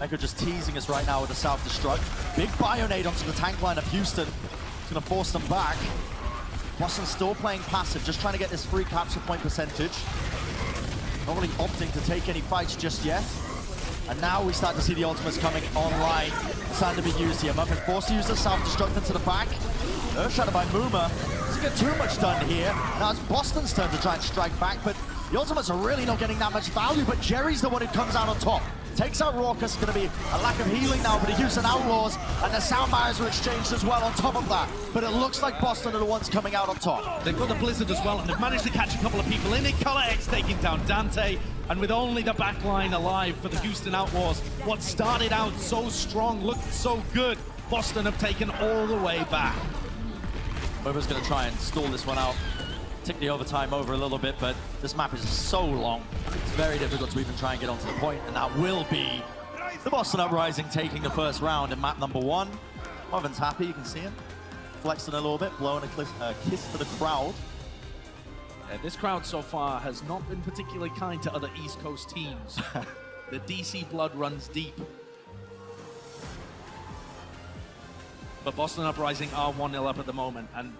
Speaker 21: Meko just teasing us right now with a self-destruct. Big Bionade onto the tank line of Houston. It's going to force them back. Boston still playing passive, just trying to get this free capture point percentage. Not really opting to take any fights just yet. And now we start to see the ultimates coming online. Starting to be used here. Muffin forced to use the self-destruct into the back. Earthshadow by Muma. Doesn't get too much done here. Now it's Boston's turn to try and strike back, but the ultimates are really not getting that much value, but Jerry's the one who comes out on top. Takes out Raucus. Going to be a lack of healing now for the Houston Outlaws, and the sound barriers are exchanged as well on top of that. But it looks like Boston are the ones coming out on top.
Speaker 7: They've got the Blizzard as well, and they've managed to catch a couple of people in it. Color X taking down Dante, and with only the backline alive for the Houston Outlaws, what started out so strong, looked so good, Boston have taken all the way back.
Speaker 21: Over's going to try and stall this one out, tick the overtime over a little bit, but this map is so long, it's very difficult to even try and get onto the point, and that will be the Boston Uprising taking the first round in map number 1. Marvin's happy, you can see him flexing a little bit, blowing a kiss to the crowd.
Speaker 7: Yeah, this crowd so far has not been particularly kind to other East Coast teams. The DC blood runs deep. But Boston Uprising are 1-0 up at the moment, and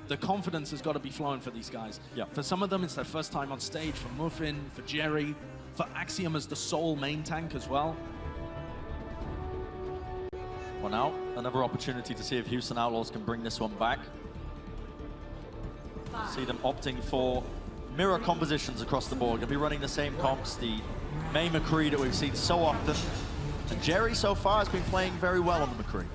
Speaker 7: the confidence has got to be flowing for these guys.
Speaker 21: Yeah.
Speaker 7: For some of them, it's their first time on stage. For Muffin, for Jerry, for Axiom as the sole main tank as well.
Speaker 21: Well, now, another opportunity to see if Houston Outlaws can bring this one back. See them opting for mirror compositions across the board. Gonna be running the same comps, the main McCree that we've seen so often. And Jerry so far has been playing very well on the McCree.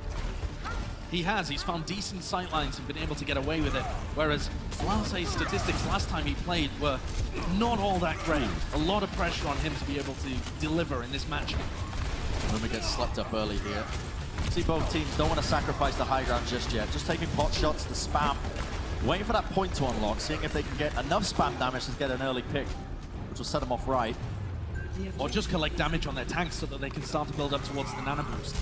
Speaker 7: He has. He's found decent sightlines and been able to get away with it. Whereas Blase's statistics last time he played were not all that great. A lot of pressure on him to be able to deliver in this match.
Speaker 21: Rumor gets slept up early here. See, both teams don't want to sacrifice the high ground just yet. Just taking pot shots to spam. Waiting for that point to unlock, seeing if they can get enough spam damage to get an early pick, which will set them off right.
Speaker 7: Or just collect damage on their tanks so that they can start to build up towards the nano boost.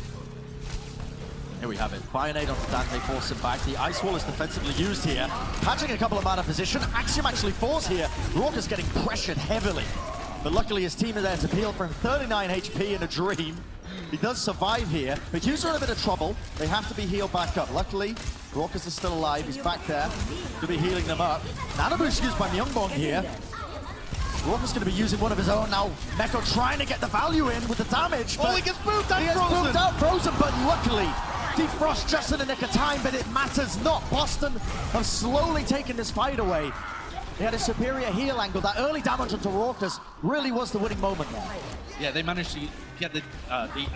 Speaker 21: Here we have it. Bionade onto Dante, force him back. The Ice Wall is defensively used here. Patching a couple of mana position. Axiom actually falls here. Raucus getting pressured heavily. But luckily his team is there to peel from 39 HP in a dream. He does survive here, but Houston are in a bit of trouble. They have to be healed back up. Luckily, Raucus is still alive. He's back there to be healing them up. Nano boost used by Myungbong here. Raucus going to be using one of his own now. Meko trying to get the value in with the damage.
Speaker 7: Oh, he gets moved out,
Speaker 21: he gets moved out, frozen, but luckily, defrost just in the nick of time, but it matters not. Boston have slowly taken this fight away. They had a superior heal angle. That early damage onto Raucus really was the winning moment there.
Speaker 7: Yeah, they managed to get the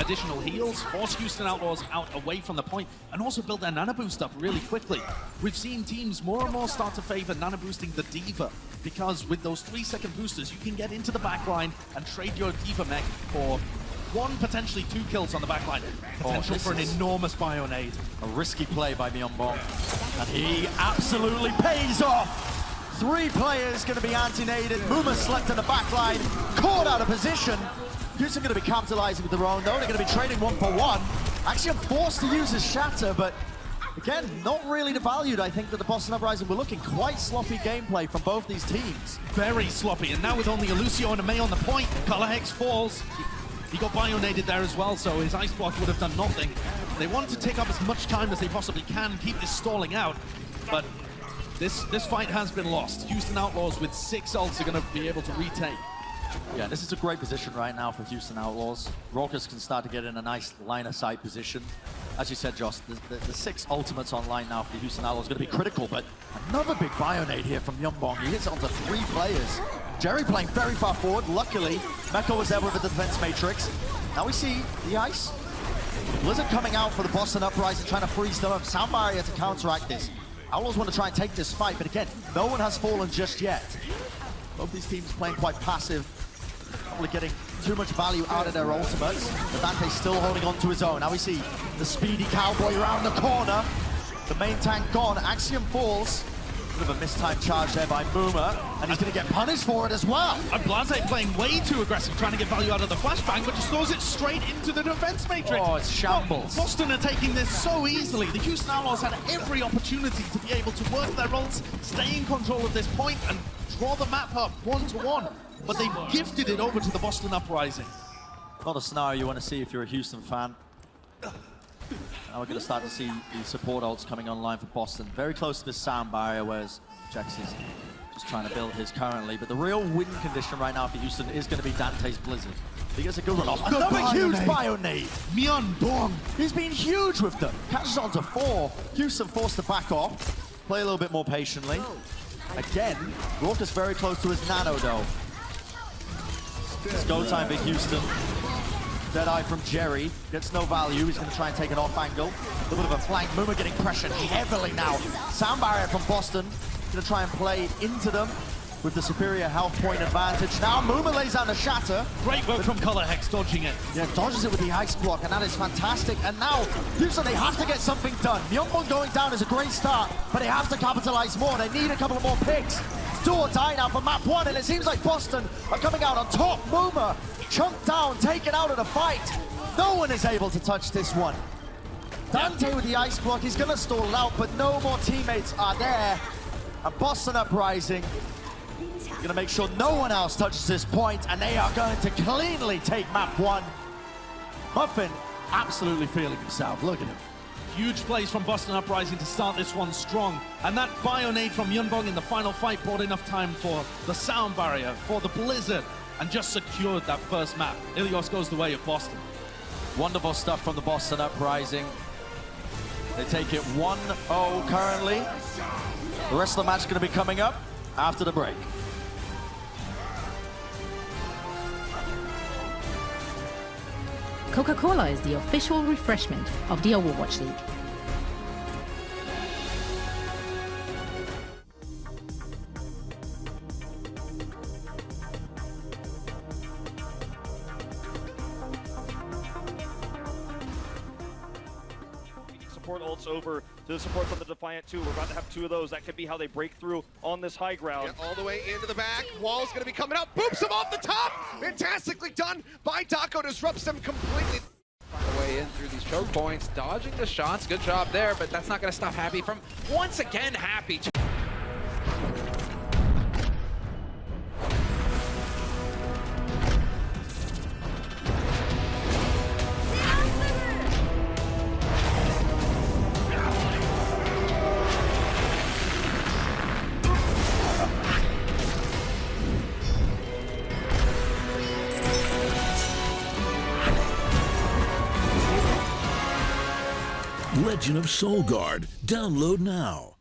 Speaker 7: additional heals, force Houston Outlaws out away from the point, and also build their nano boost up really quickly. We've seen teams more and more start to favor nano boosting the Diva, because with those 3-second boosters, you can get into the backline and trade your Diva mech for 1, potentially 2 kills on the backline. Potential for an enormous Bionade.
Speaker 21: A risky play by Myungbong, and he absolutely pays off. 3 players going to be anti-naded. Muma slept in the backline, caught out of position. Houston going to be capitalizing with their own, though. They're going to be trading 1-for-1. Actually, forced to use his Shatter, but again, not really devalued. I think that the Boston Uprising were looking quite sloppy gameplay from both these teams.
Speaker 7: Very sloppy, and now with only a Lucio and a May on the point, Color Hex falls. He got Bionaded there as well, so his Ice Block would have done nothing. They want to take up as much time as they possibly can, keep this stalling out, but this fight has been lost. Houston Outlaws with 6 ults are going to be able to retake.
Speaker 21: Yeah, this is a great position right now for Houston Outlaws. Raucus can start to get in a nice line-of-sight position. As you said, Josh, the 6 ultimates online now for the Houston Outlaws is going to be critical, but another big Bionade here from Myungbong. He hits it onto 3 players. Jerry playing very far forward. Luckily, Meko was there with the defense matrix. Now we see the Ice. Blizzard coming out for the Boston Uprising, trying to freeze them up. Sound barrier to counteract this. Outlaws want to try and take this fight, but again, no one has fallen just yet. Both these teams playing quite passive, probably getting too much value out of their ultimates. But Dante's still holding on to his own. Now we see the speedy cowboy around the corner. The main tank gone. Axiom falls. Bit of a mistimed charge there by Muma, and he's going to get punished for it as well.
Speaker 7: And Blase playing way too aggressive, trying to get value out of the flashbang, but just throws it straight into the defense matrix.
Speaker 21: Oh, it's shambles.
Speaker 7: Boston are taking this so easily. The Houston Outlaws had every opportunity to be able to work their ults, stay in control of this point, and draw the map up 1-to-1. But they've gifted it over to the Boston Uprising.
Speaker 21: Not a scenario you want to see if you're a Houston fan. Now we're going to start to see the support ults coming online for Boston. Very close to the sound barrier, whereas Jax is just trying to build his currently. But the real win condition right now for Houston is going to be Dante's Blizzard. He gets a good run off. Another huge Bionade!
Speaker 7: Myungbong!
Speaker 21: He's been huge with them. Catches on to 4. Houston forced to back off. Play a little bit more patiently. Again, Raucus very close to his nano, though. It's go time for Houston. Deadeye from Jerry. Gets no value. He's going to try and take an off angle. A little bit of a flank. Moomer getting pressured heavily now. Sound barrier from Boston. Going to try and play into them with the superior health point advantage. Now Moomer lays down the shatter.
Speaker 7: Great work from Color Hex, dodging it.
Speaker 21: Yeah, dodges it with the ice block, and that is fantastic. And now, Houston, they have to get something done. Myungbong going down is a great start, but they have to capitalize more. They need a couple of more picks. It's do or die now for map 1, and it seems like Boston are coming out on top. Moomer chunked down, taken out of the fight. No one is able to touch this one. Dante with the ice block, he's gonna stall it out, but no more teammates are there. And Boston Uprising gonna make sure no one else touches this point, and they are going to cleanly take map 1. Muffin absolutely feeling himself. Look at him.
Speaker 7: Huge plays from Boston Uprising to start this one strong. And that Bionade from Myungbong in the final fight bought enough time for the sound barrier, for the blizzard, and just secured that first map. Ilios goes the way of Boston.
Speaker 21: Wonderful stuff from the Boston Uprising. They take it 1-0 currently. The rest of the match is going to be coming up after the break.
Speaker 3: Coca-Cola is the official refreshment of the Overwatch League.
Speaker 1: Support ults over to the support from the Defiant too. We're about to have 2 of those. That could be how they break through on this high ground.
Speaker 16: All the way into the back. Wall's going to be coming up. Boops him off the top. Fantastically done by Dako. Disrupts him completely.
Speaker 10: Find a way in through these choke points, dodging the shots. Good job there, but that's not going to stop Happy from once again Happy.
Speaker 15: Legend of Soul Guard. Download now.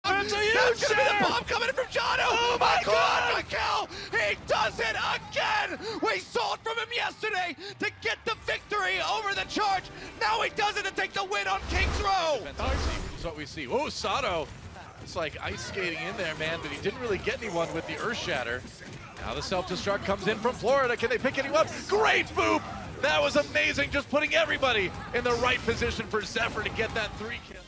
Speaker 18: That's gonna be the bomb coming in from Jono! Oh my god! Raquel! He does it again! We saw it from him yesterday to get the victory over the charge. Now he does it to take the win on King's Row!
Speaker 14: Is what we see. Oh, Sato. It's like ice skating in there, man, but he didn't really get anyone with the Earth Shatter. Now the self-destruct comes in from Florida. Can they pick anyone up? Great boop! That was amazing, just putting everybody in the right position for Zephyr to get that 3 kill.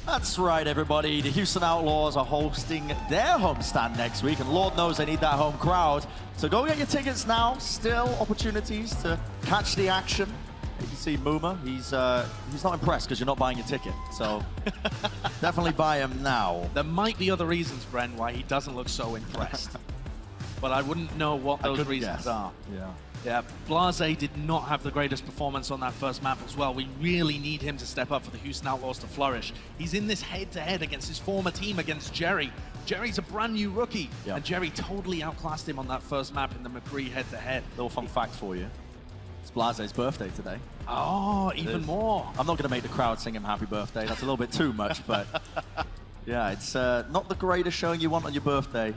Speaker 21: That's right, everybody. The Houston Outlaws are hosting their homestand next week, and Lord knows they need that home crowd. So go get your tickets now. Still opportunities to catch the action. You can see Moomer. He's not impressed because you're not buying your ticket. So definitely buy him now.
Speaker 7: There might be other reasons, Bren, why he doesn't look so impressed. But I wouldn't know what those reasons are.
Speaker 21: Yeah.
Speaker 7: Yeah, Blase did not have the greatest performance on that first map as well. We really need him to step up for the Houston Outlaws to flourish. He's in this head-to-head against his former team, against Jerry. Jerry's a brand new rookie, and Jerry totally outclassed him on that first map in the McCree head-to-head.
Speaker 21: Little fun fact for you. It's Blase's birthday today.
Speaker 7: Oh, even more.
Speaker 21: I'm not going to make the crowd sing him happy birthday. That's a little bit too much, but yeah, it's not the greatest showing you want on your birthday.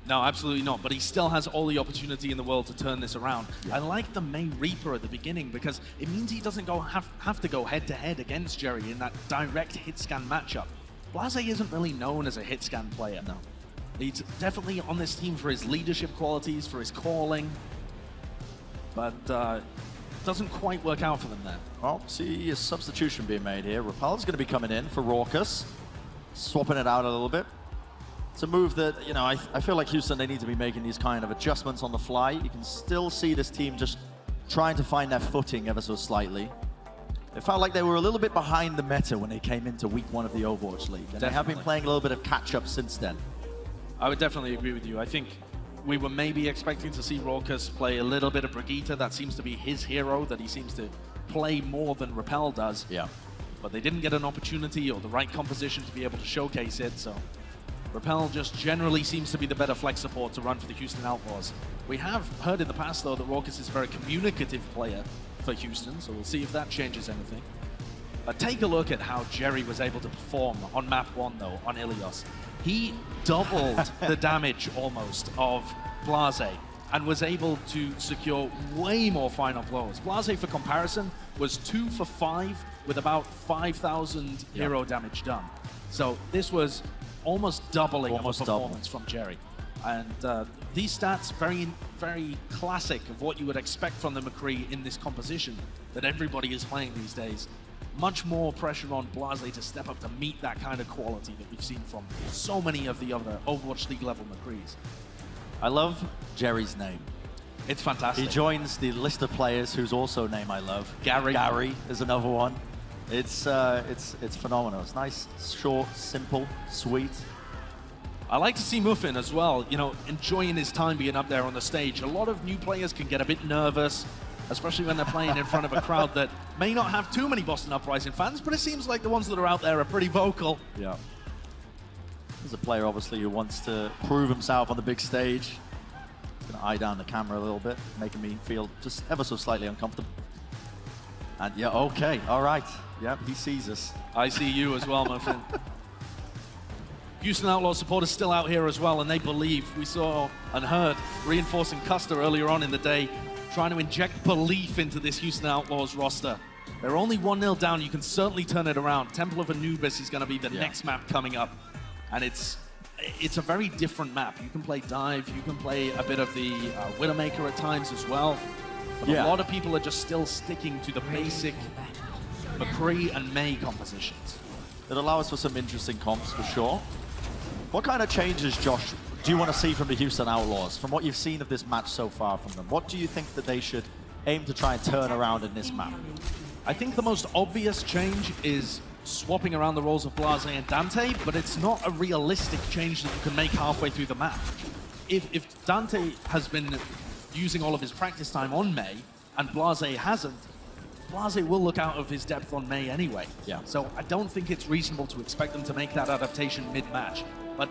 Speaker 7: No, absolutely not. But he still has all the opportunity in the world to turn this around. I like the main Reaper at the beginning because it means he doesn't have to go head-to-head against Jerry in that direct hit-scan matchup. Blase isn't really known as a hit-scan player. No. He's definitely on this team for his leadership qualities, for his calling. But doesn't quite work out for them there.
Speaker 21: Well, see a substitution being made here. Rapal's going to be coming in for Raucus. Swapping it out a little bit. It's a move that, you know, I feel like Houston, they need to be making these kind of adjustments on the fly. You can still see this team just trying to find their footing ever so slightly. It felt like they were a little bit behind the meta when they came into week 1 of the Overwatch League. And they have been playing a little bit of catch-up since then.
Speaker 7: I would definitely agree with you. I think we were maybe expecting to see Raucus play a little bit of Brigitte. That seems to be his hero, that he seems to play more than Repel does.
Speaker 21: Yeah.
Speaker 7: But they didn't get an opportunity or the right composition to be able to showcase it, so Repel just generally seems to be the better flex support to run for the Houston Outlaws. We have heard in the past, though, that Raucus is a very communicative player for Houston, so we'll see if that changes anything. But take a look at how Jerry was able to perform on map 1, though, on Ilios. He doubled the damage almost of Blase and was able to secure way more final blows. Blase, for comparison, was 2 for 5 with about 5,000 hero damage done. So this was almost doubling of a performance from Jerry. And these stats, very, very classic of what you would expect from the McCree in this composition that everybody is playing these days. Much more pressure on Blase to step up to meet that kind of quality that we've seen from so many of the other Overwatch League level McCrees.
Speaker 21: I love Jerry's name.
Speaker 7: It's fantastic.
Speaker 21: He joins the list of players whose also name I love.
Speaker 7: Gary.
Speaker 21: Gary is another one. It's phenomenal. It's nice, short, simple, sweet.
Speaker 7: I like to see Muffin as well, you know, enjoying his time being up there on the stage. A lot of new players can get a bit nervous, especially when they're playing in front of a crowd that may not have too many Boston Uprising fans, but it seems like the ones that are out there are pretty vocal.
Speaker 21: Yeah. There's a player, obviously, who wants to prove himself on the big stage. He's going to eye down the camera a little bit, making me feel just ever so slightly uncomfortable. And yeah, okay, all right. Yep, he sees us.
Speaker 7: I see you as well, Muffin. Houston Outlaws supporters still out here as well, and they believe. We saw and heard reinforcing Custer earlier on in the day, trying to inject belief into this Houston Outlaws roster. They're only 1-0 down. You can certainly turn it around. Temple of Anubis is going to be the next map coming up, and it's a very different map. You can play dive, you can play a bit of the Widowmaker at times as well, but a lot of people are just still sticking to the basic McCree and May compositions.
Speaker 21: It allows for some interesting comps for sure. What kind of changes, Josh, do you want to see from the Houston Outlaws? From what you've seen of this match so far from them, what do you think that they should aim to try and turn around in this map?
Speaker 7: I think the most obvious change is swapping around the roles of Blase and Dante, but it's not a realistic change that you can make halfway through the map. If Dante has been using all of his practice time on May, and Blase hasn't, Blase will look out of his depth on May anyway.
Speaker 21: Yeah.
Speaker 7: So I don't think it's reasonable to expect them to make that adaptation mid-match. But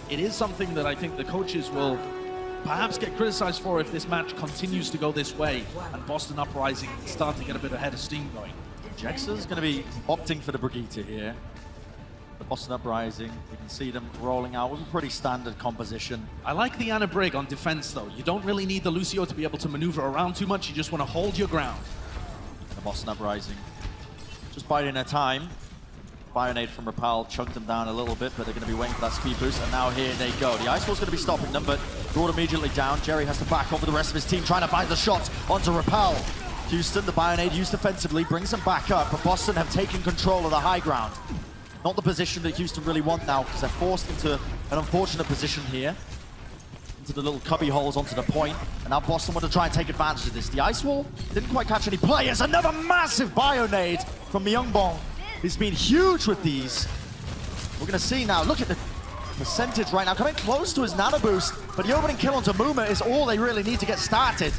Speaker 7: it is something that I think the coaches will perhaps get criticized for if this match continues to go this way and Boston Uprising start to get a bit ahead of steam going.
Speaker 21: Jexa's going to be opting for the Brigitte here. The Boston Uprising, you can see them rolling out with a pretty standard composition.
Speaker 7: I like the Anna Brig on defense though. You don't really need the Lucio to be able to maneuver around too much. You just want to hold your ground.
Speaker 21: The Boston Uprising just biding their time. Bionade from Repel chunked them down a little bit, but they're going to be waiting for that speed boost, and now here they go. The Ice Wall's going to be stopping them, but brought immediately down. Jerry has to back over the rest of his team, trying to find the shots onto Repel. Houston, the Bionade used defensively, brings them back up, but Boston have taken control of the high ground. Not the position that Houston really want now, because they're forced into an unfortunate position here. Into the little cubby holes onto the point, and now Boston want to try and take advantage of this. The Ice Wall didn't quite catch any players. Another massive Bionade from Myungbong. He's been huge with these. We're going to see now, look at the percentage right now, coming close to his nano boost, but the opening kill onto Muma is all they really need to get started.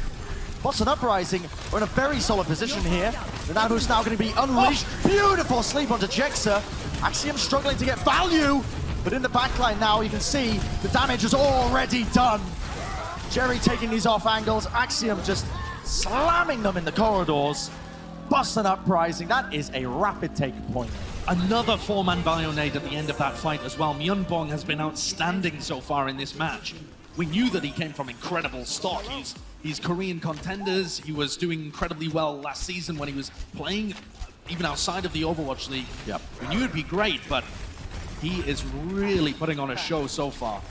Speaker 21: Boston Uprising are in a very solid position here. The nano boost now going to be unleashed. Beautiful sleep onto Jexa. Axiom struggling to get value, but in the backline now, you can see the damage is already done. Jerry taking these off angles, Axiom just slamming them in the corridors. Boston Uprising, that is a rapid take point.
Speaker 7: Another 4-man Bionade at the end of that fight as well. Myungbong has been outstanding so far in this match. We knew that he came from incredible stock. He's Korean contenders. He was doing incredibly well last season when he was playing even outside of the Overwatch League.
Speaker 21: Yep.
Speaker 7: We knew it'd be great, but he is really putting on a show so far.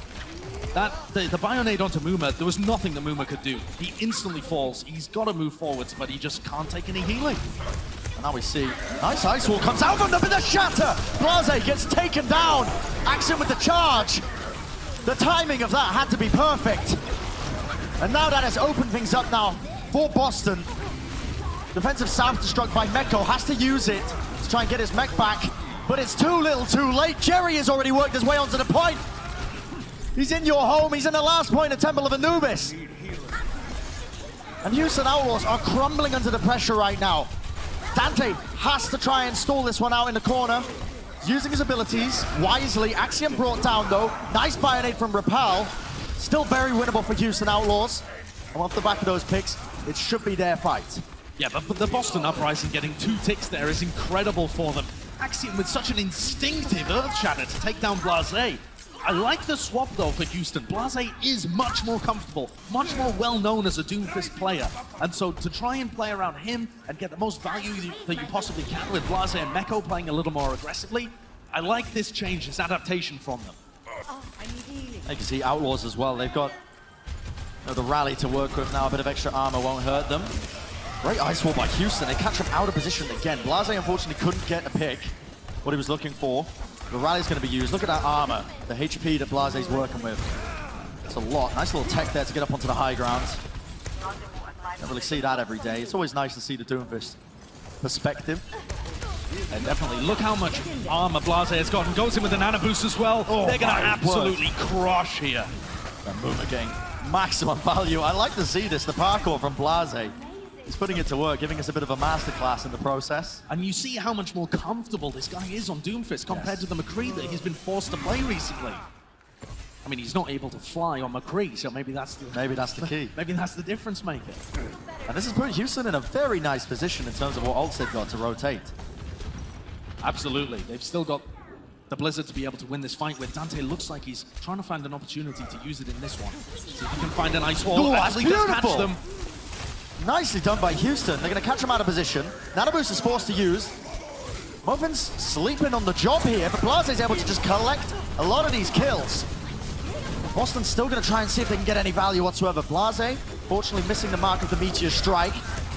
Speaker 7: The Bionade onto Muma, there was nothing that Muma could do. He instantly falls. He's got to move forwards, but he just can't take any healing.
Speaker 21: And now we see, nice Ice Wall comes out from them with the shatter. Blase gets taken down. Axiom with the charge. The timing of that had to be perfect. And now that has opened things up now for Boston. Defensive self-destruct by Meko, has to use it to try and get his mech back, but it's too little too late. Jerry has already worked his way onto the point. He's in your home, he's in the last point of Temple of Anubis. And Houston Outlaws are crumbling under the pressure right now. Dante has to try and stall this one out in the corner. He's using his abilities wisely. Axiom brought down though. Nice Bionade from Repel. Still very winnable for Houston Outlaws. And off the back of those picks, it should be their fight.
Speaker 7: Yeah, but the Boston Uprising getting 2 ticks there is incredible for them. Axiom with such an instinctive Earth Shatter to take down Blase. I like the swap though for Houston. Blase is much more comfortable, much more well-known as a Doomfist player. And so to try and play around him and get the most value that you possibly can with Blase and Meko playing a little more aggressively, I like this change, this adaptation from them.
Speaker 21: You can see Outlaws as well. They've got the rally to work with now. A bit of extra armor won't hurt them. Great ice wall by Houston. They catch him out of position again. Blase unfortunately couldn't get a pick, what he was looking for. The rally's going to be used. Look at that armor, the HP that Blase's working with. It's a lot. Nice little tech there to get up onto the high ground. Don't really see that every day. It's always nice to see the Doomfist perspective.
Speaker 7: And definitely, look how much armor Blase has gotten. Goes in with an Nano Boost as well.
Speaker 21: Oh,
Speaker 7: they're going to absolutely crush here.
Speaker 21: That move again. Maximum value. I like to see this, the parkour from Blase. He's putting it to work, giving us a bit of a masterclass in the process.
Speaker 7: And you see how much more comfortable this guy is on Doomfist compared to the McCree that he's been forced to play recently. I mean, he's not able to fly on McCree, so maybe that's the
Speaker 21: key.
Speaker 7: Maybe that's the difference maker.
Speaker 21: And this has put Houston in a very nice position in terms of what ults they've got to rotate.
Speaker 7: Absolutely. They've still got the Blizzard to be able to win this fight with. Dante looks like he's trying to find an opportunity to use it in this one. See if he can find an ice wall.
Speaker 21: Oh, that's
Speaker 7: Actually does catch
Speaker 21: beautiful.
Speaker 7: them.
Speaker 21: Nicely done by Houston. They're going to catch him out of position. Nano Boost is forced to use. Muffin's sleeping on the job here, but Blase's able to just collect a lot of these kills. Boston's still going to try and see if they can get any value whatsoever. Blase, fortunately missing the mark of the Meteor Strike,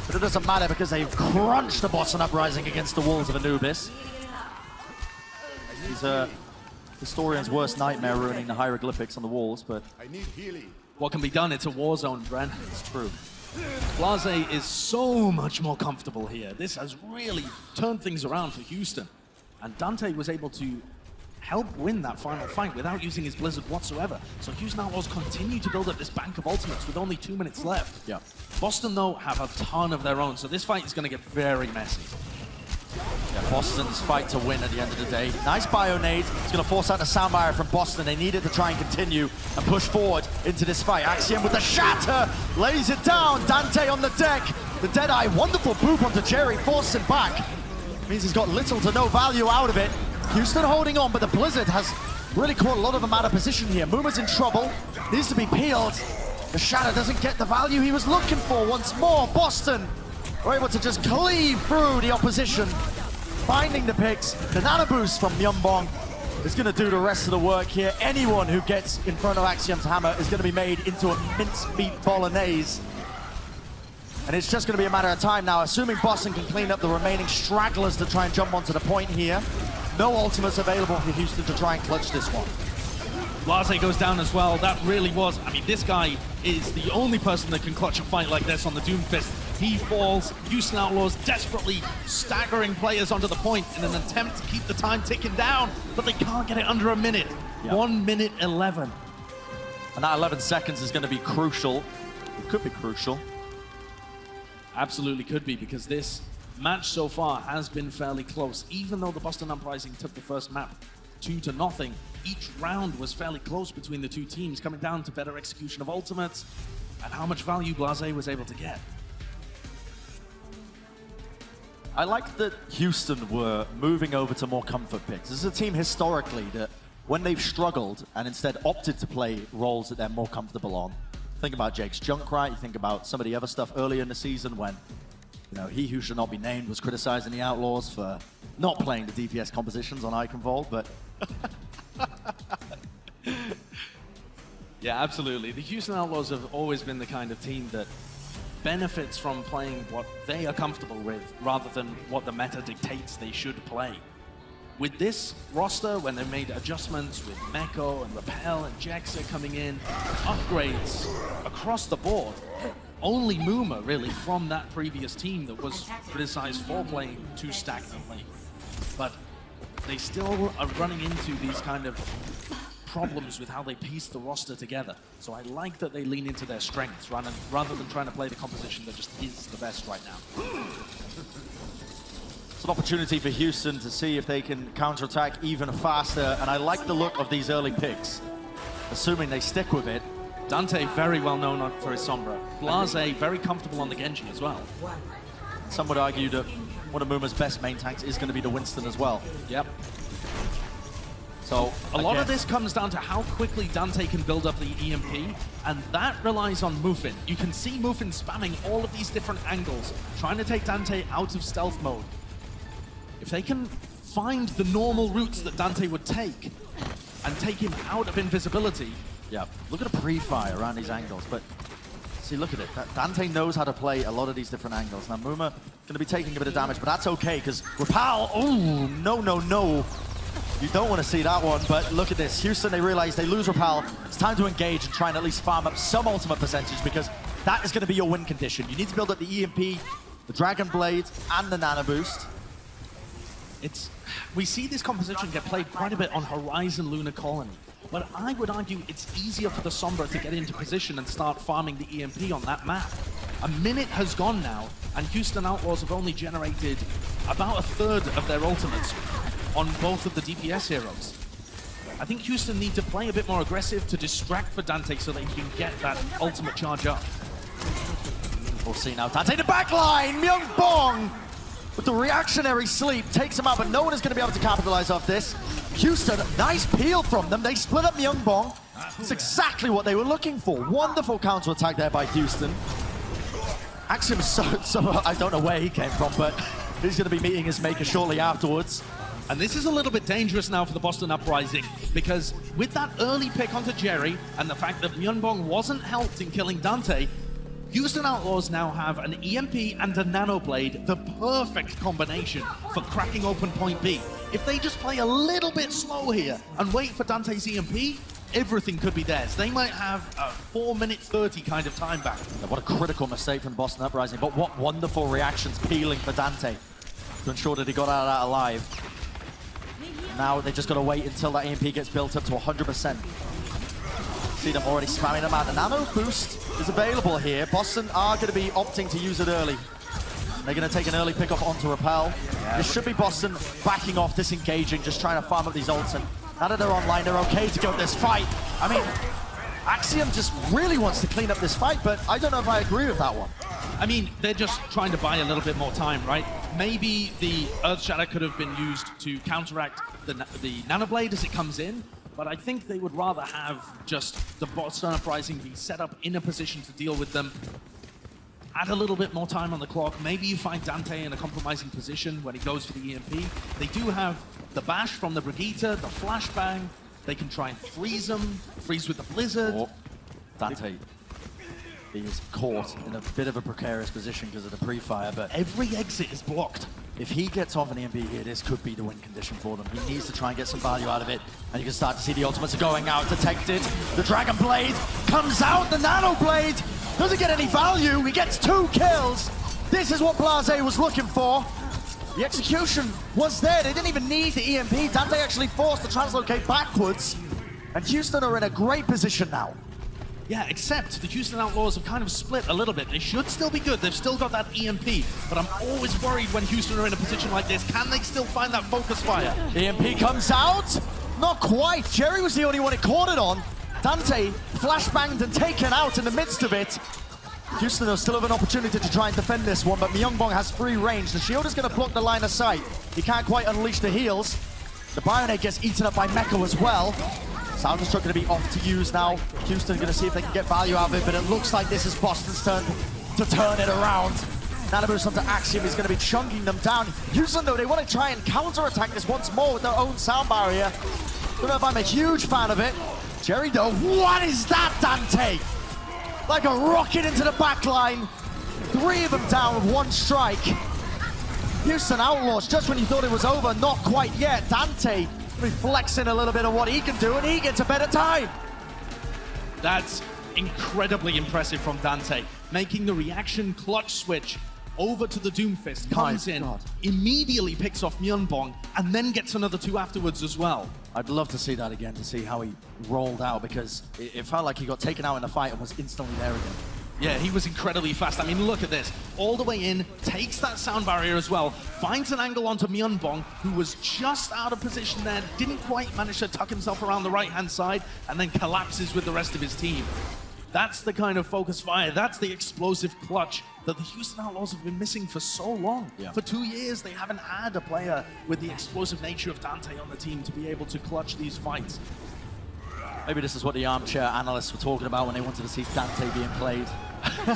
Speaker 21: but it doesn't matter because they've crunched the Boston Uprising against the walls of Anubis. He's a historian's worst nightmare, ruining the hieroglyphics on the walls, but
Speaker 7: I need healing. What can be done? It's a war zone, Bren.
Speaker 21: It's true.
Speaker 7: Blase is so much more comfortable here. This has really turned things around for Houston. And Dante was able to help win that final fight without using his Blizzard whatsoever. So Houston Outlaws continue to build up this bank of ultimates with only 2 minutes left.
Speaker 21: Yeah.
Speaker 7: Boston, though, have a ton of their own, so this fight is going to get very messy.
Speaker 21: Yeah, Boston's fight to win at the end of the day. Nice Bionade. It's going to force out the Soundwire from Boston. They need it to try and continue and push forward into this fight. Axiom with the shatter. Lays it down. Dante on the deck. The Deadeye. Wonderful boop onto Jerry. Forces him back. Means he's got little to no value out of it. Houston holding on, but the Blizzard has really caught a lot of them out of position here. Muma's in trouble. Needs to be peeled. The shatter doesn't get the value he was looking for. Once more, Boston are able to just cleave through the opposition, finding the picks. The Nano Boost from Myeonbong is going to do the rest of the work here. Anyone who gets in front of Axiom's hammer is going to be made into a mincemeat bolognese. And it's just going to be a matter of time now, assuming Boston can clean up the remaining stragglers to try and jump onto the point here. No ultimates available for Houston to try and clutch this one.
Speaker 7: Blase goes down as well. That really was, I mean, this guy is the only person that can clutch a fight like this on the Doomfist. He falls. Houston Outlaws desperately staggering players onto the point in an attempt to keep the time ticking down, but they can't get it under a minute.
Speaker 21: Yep.
Speaker 7: 1 minute 11.
Speaker 21: And that 11 seconds is going to be crucial. It could be crucial.
Speaker 7: Absolutely could be, because this match so far has been fairly close. Even though the Boston Uprising took the first map 2-0, each round was fairly close between the two teams, coming down to better execution of ultimates and how much value Blase was able to get.
Speaker 21: I like that Houston were moving over to more comfort picks. This is a team historically that when they've struggled and instead opted to play roles that they're more comfortable on. Think about Jake's Junkrat, you think about some of the other stuff earlier in the season when, you know, he who should not be named was criticizing the Outlaws for not playing the DPS compositions on Iconvolt, but...
Speaker 7: Yeah, absolutely. The Houston Outlaws have always been the kind of team that benefits from playing what they are comfortable with rather than what the meta dictates they should play. with this roster, when they made adjustments with Meko and Repel and Jaxa coming in, upgrades across the board, only Muma really from that previous team that was criticized for playing too stagnantly. But they still are running into these kind of problems with how they piece the roster together. So I like that they lean into their strengths rather than trying to play the composition that just is the best right now.
Speaker 21: It's an opportunity for Houston to see if they can counterattack even faster, and I like the look of these early picks, assuming they stick with it.
Speaker 7: Dante, very well known for his Sombra. Blase, very comfortable on the Genji as well.
Speaker 21: Some would argue that one of Muma's best main tanks is going to be the Winston as well.
Speaker 7: Yep.
Speaker 21: So
Speaker 7: a lot of this comes down to how quickly Dante can build up the EMP, and that relies on Mufin. You can see Mufin spamming all of these different angles, trying to take Dante out of stealth mode. If they can find the normal routes that Dante would take and take him out of invisibility.
Speaker 21: Yeah, look at a pre-fire around these angles, but see, look at it. Dante knows how to play a lot of these different angles. Now, Muma going to be taking a bit of damage, but that's okay, because Repal, oh, no. You don't want to see that one, but look at this. Houston, they realize they lose Repal. It's time to engage and try and at least farm up some ultimate percentage, because that is going to be your win condition. You need to build up the EMP, the Dragon Blade, and the Nano Boost.
Speaker 7: We see this composition get played quite a bit on Horizon Lunar Colony, but I would argue it's easier for the Sombra to get into position and start farming the EMP on that map. A minute has gone now, and Houston Outlaws have only generated about a third of their ultimates on both of the DPS heroes. I think Houston need to play a bit more aggressive to distract for Dante so they can get that ultimate charge up.
Speaker 21: We'll see now. Dante the backline! Myung Bong with the reactionary sleep takes him out, but no one is going to be able to capitalize off this. Houston, nice peel from them. They split up Myung Bong. It's exactly what they were looking for. Wonderful counterattack there by Houston. Axiom, so I don't know where he came from, but he's going to be meeting his maker shortly afterwards.
Speaker 7: And this is a little bit dangerous now for the Boston Uprising, because with that early pick onto Jerry and the fact that Myung Bong wasn't helped in killing Dante, Houston Outlaws now have an EMP and a Nano Blade, the perfect combination for cracking open point B. If they just play a little bit slow here and wait for Dante's EMP, everything could be theirs. They might have a 4-minute 30 kind of time back.
Speaker 21: Yeah, what a critical mistake from Boston Uprising, but what wonderful reactions peeling for Dante to ensure that he got out of that alive. Now they just got to wait until that EMP gets built up to 100%. See them already spamming them out. The Nano Boost is available here. Boston are going to be opting to use it early. They're going to take an early pickoff onto Repel. This should be Boston backing off, disengaging, just trying to farm up these ults. And now that they're online, they're okay to go with this fight. I mean, Axiom just really wants to clean up this fight, but I don't know if I agree with that one.
Speaker 7: I mean, they're just trying to buy a little bit more time, right? Maybe the Earth Shatter could have been used to counteract the Nano Blade as it comes in, but I think they would rather have just the Boston Uprising be set up in a position to deal with them. Add a little bit more time on the clock. Maybe you find Dante in a compromising position when he goes for the EMP. They do have the bash from the Brigitte, the flashbang. They can try and freeze them, freeze with the Blizzard.
Speaker 21: Oh, Dante, he is caught in a bit of a precarious position because of the pre-fire, but
Speaker 7: every exit is blocked.
Speaker 21: If he gets off an EMP here, this could be the win condition for them. He needs to try and get some value out of it, and you can start to see the ultimates are going out, detected. The Dragon Blade comes out, the Nano Blade doesn't get any value, he gets 2 kills. This is what Blase was looking for. The execution was there, they didn't even need the EMP. Dante actually forced to translocate backwards, and Houston are in a great position now.
Speaker 7: Yeah, except the Houston Outlaws have kind of split a little bit. They should still be good. They've still got that EMP, but I'm always worried when Houston are in a position like this. Can they still find that focus fire?
Speaker 21: EMP comes out. Not quite. Jerry was the only one it caught it on. Dante flashbanged and taken out in the midst of it. Houston will still have an opportunity to try and defend this one, but Myung Bong has free range. The shield is going to block the line of sight. He can't quite unleash the heals. The Bionade gets eaten up by Meko as well. Sound Destruct going to be off to use now. Houston going to see if they can get value out of it, but it looks like this is Boston's turn to turn it around. Nano Boost onto Axiom is going to be chunking them down. Houston, though, they want to try and counter-attack this once more with their own sound barrier. Don't know if I'm a huge fan of it. Jerry, though, what is that, Dante? Like a rocket into the back line. 3 of them down with 1 strike. Houston Outlaws, just when you thought it was over, not quite yet. Dante flexing a little bit of what he can do, and he gets a better time.
Speaker 7: That's incredibly impressive from Dante. Making the reaction clutch switch over to the Doomfist, comes in, immediately picks off Myeonbong, and then gets another 2 afterwards as well.
Speaker 21: I'd love to see that again, to see how he rolled out, because it felt like he got taken out in the fight and was instantly there again.
Speaker 7: Yeah, he was incredibly fast. I mean, look at this. All the way in, takes that sound barrier as well, finds an angle onto Myeonbong, who was just out of position there, didn't quite manage to tuck himself around the right-hand side, and then collapses with the rest of his team. That's the kind of focus fire, that's the explosive clutch that the Houston Outlaws have been missing for so long.
Speaker 21: Yeah.
Speaker 7: For 2 years, they haven't had a player with the explosive nature of Dante on the team to be able to clutch these fights.
Speaker 21: Maybe this is what the armchair analysts were talking about when they wanted to see Dante being played.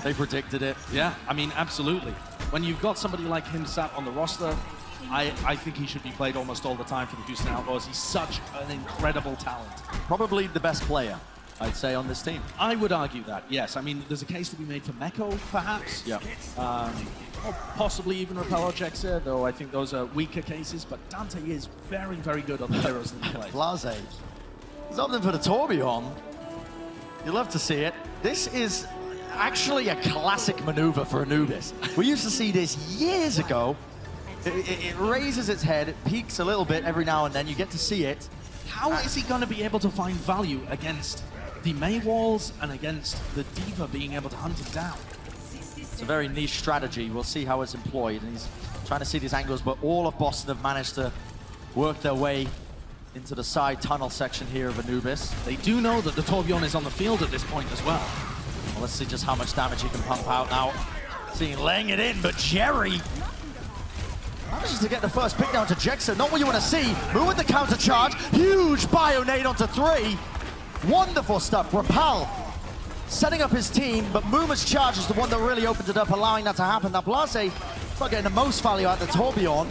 Speaker 21: They predicted it.
Speaker 7: Yeah, I mean, absolutely. When you've got somebody like him sat on the roster, I think he should be played almost all the time for the Houston Outlaws. He's such an incredible talent.
Speaker 21: Probably the best player, I'd say, on this team.
Speaker 7: I would argue that, yes. I mean, there's a case to be made for Meko, perhaps.
Speaker 21: Yeah.
Speaker 7: Or possibly even Repel Excelsior, though I think those are weaker cases. But Dante is very, very good on the heroes that he plays.
Speaker 21: Blase. He's opting for the Tourbillon. You love to see it. This is actually a classic maneuver for Anubis. We used to see this years ago. It raises its head, it peaks a little bit every now and then. You get to see it.
Speaker 7: How is he going to be able to find value against the Mei walls and against the Diva being able to hunt him down?
Speaker 21: It's a very niche strategy. We'll see how it's employed. And he's trying to see these angles, but all of Boston have managed to work their way into the side tunnel section here of Anubis.
Speaker 7: They do know that the Tourbillon is on the field at this point as well.
Speaker 21: Well, let's see just how much damage he can pump out now. Seeing laying it in, but Jerry manages to get the first pick down to Jexer. Not what you want to see. Move with the counter charge. Huge bio nade onto 3. Wonderful stuff. Rapal setting up his team, but Muma's charge is the one that really opened it up, allowing that to happen. Now Blase not getting the most value out of the Tourbillon.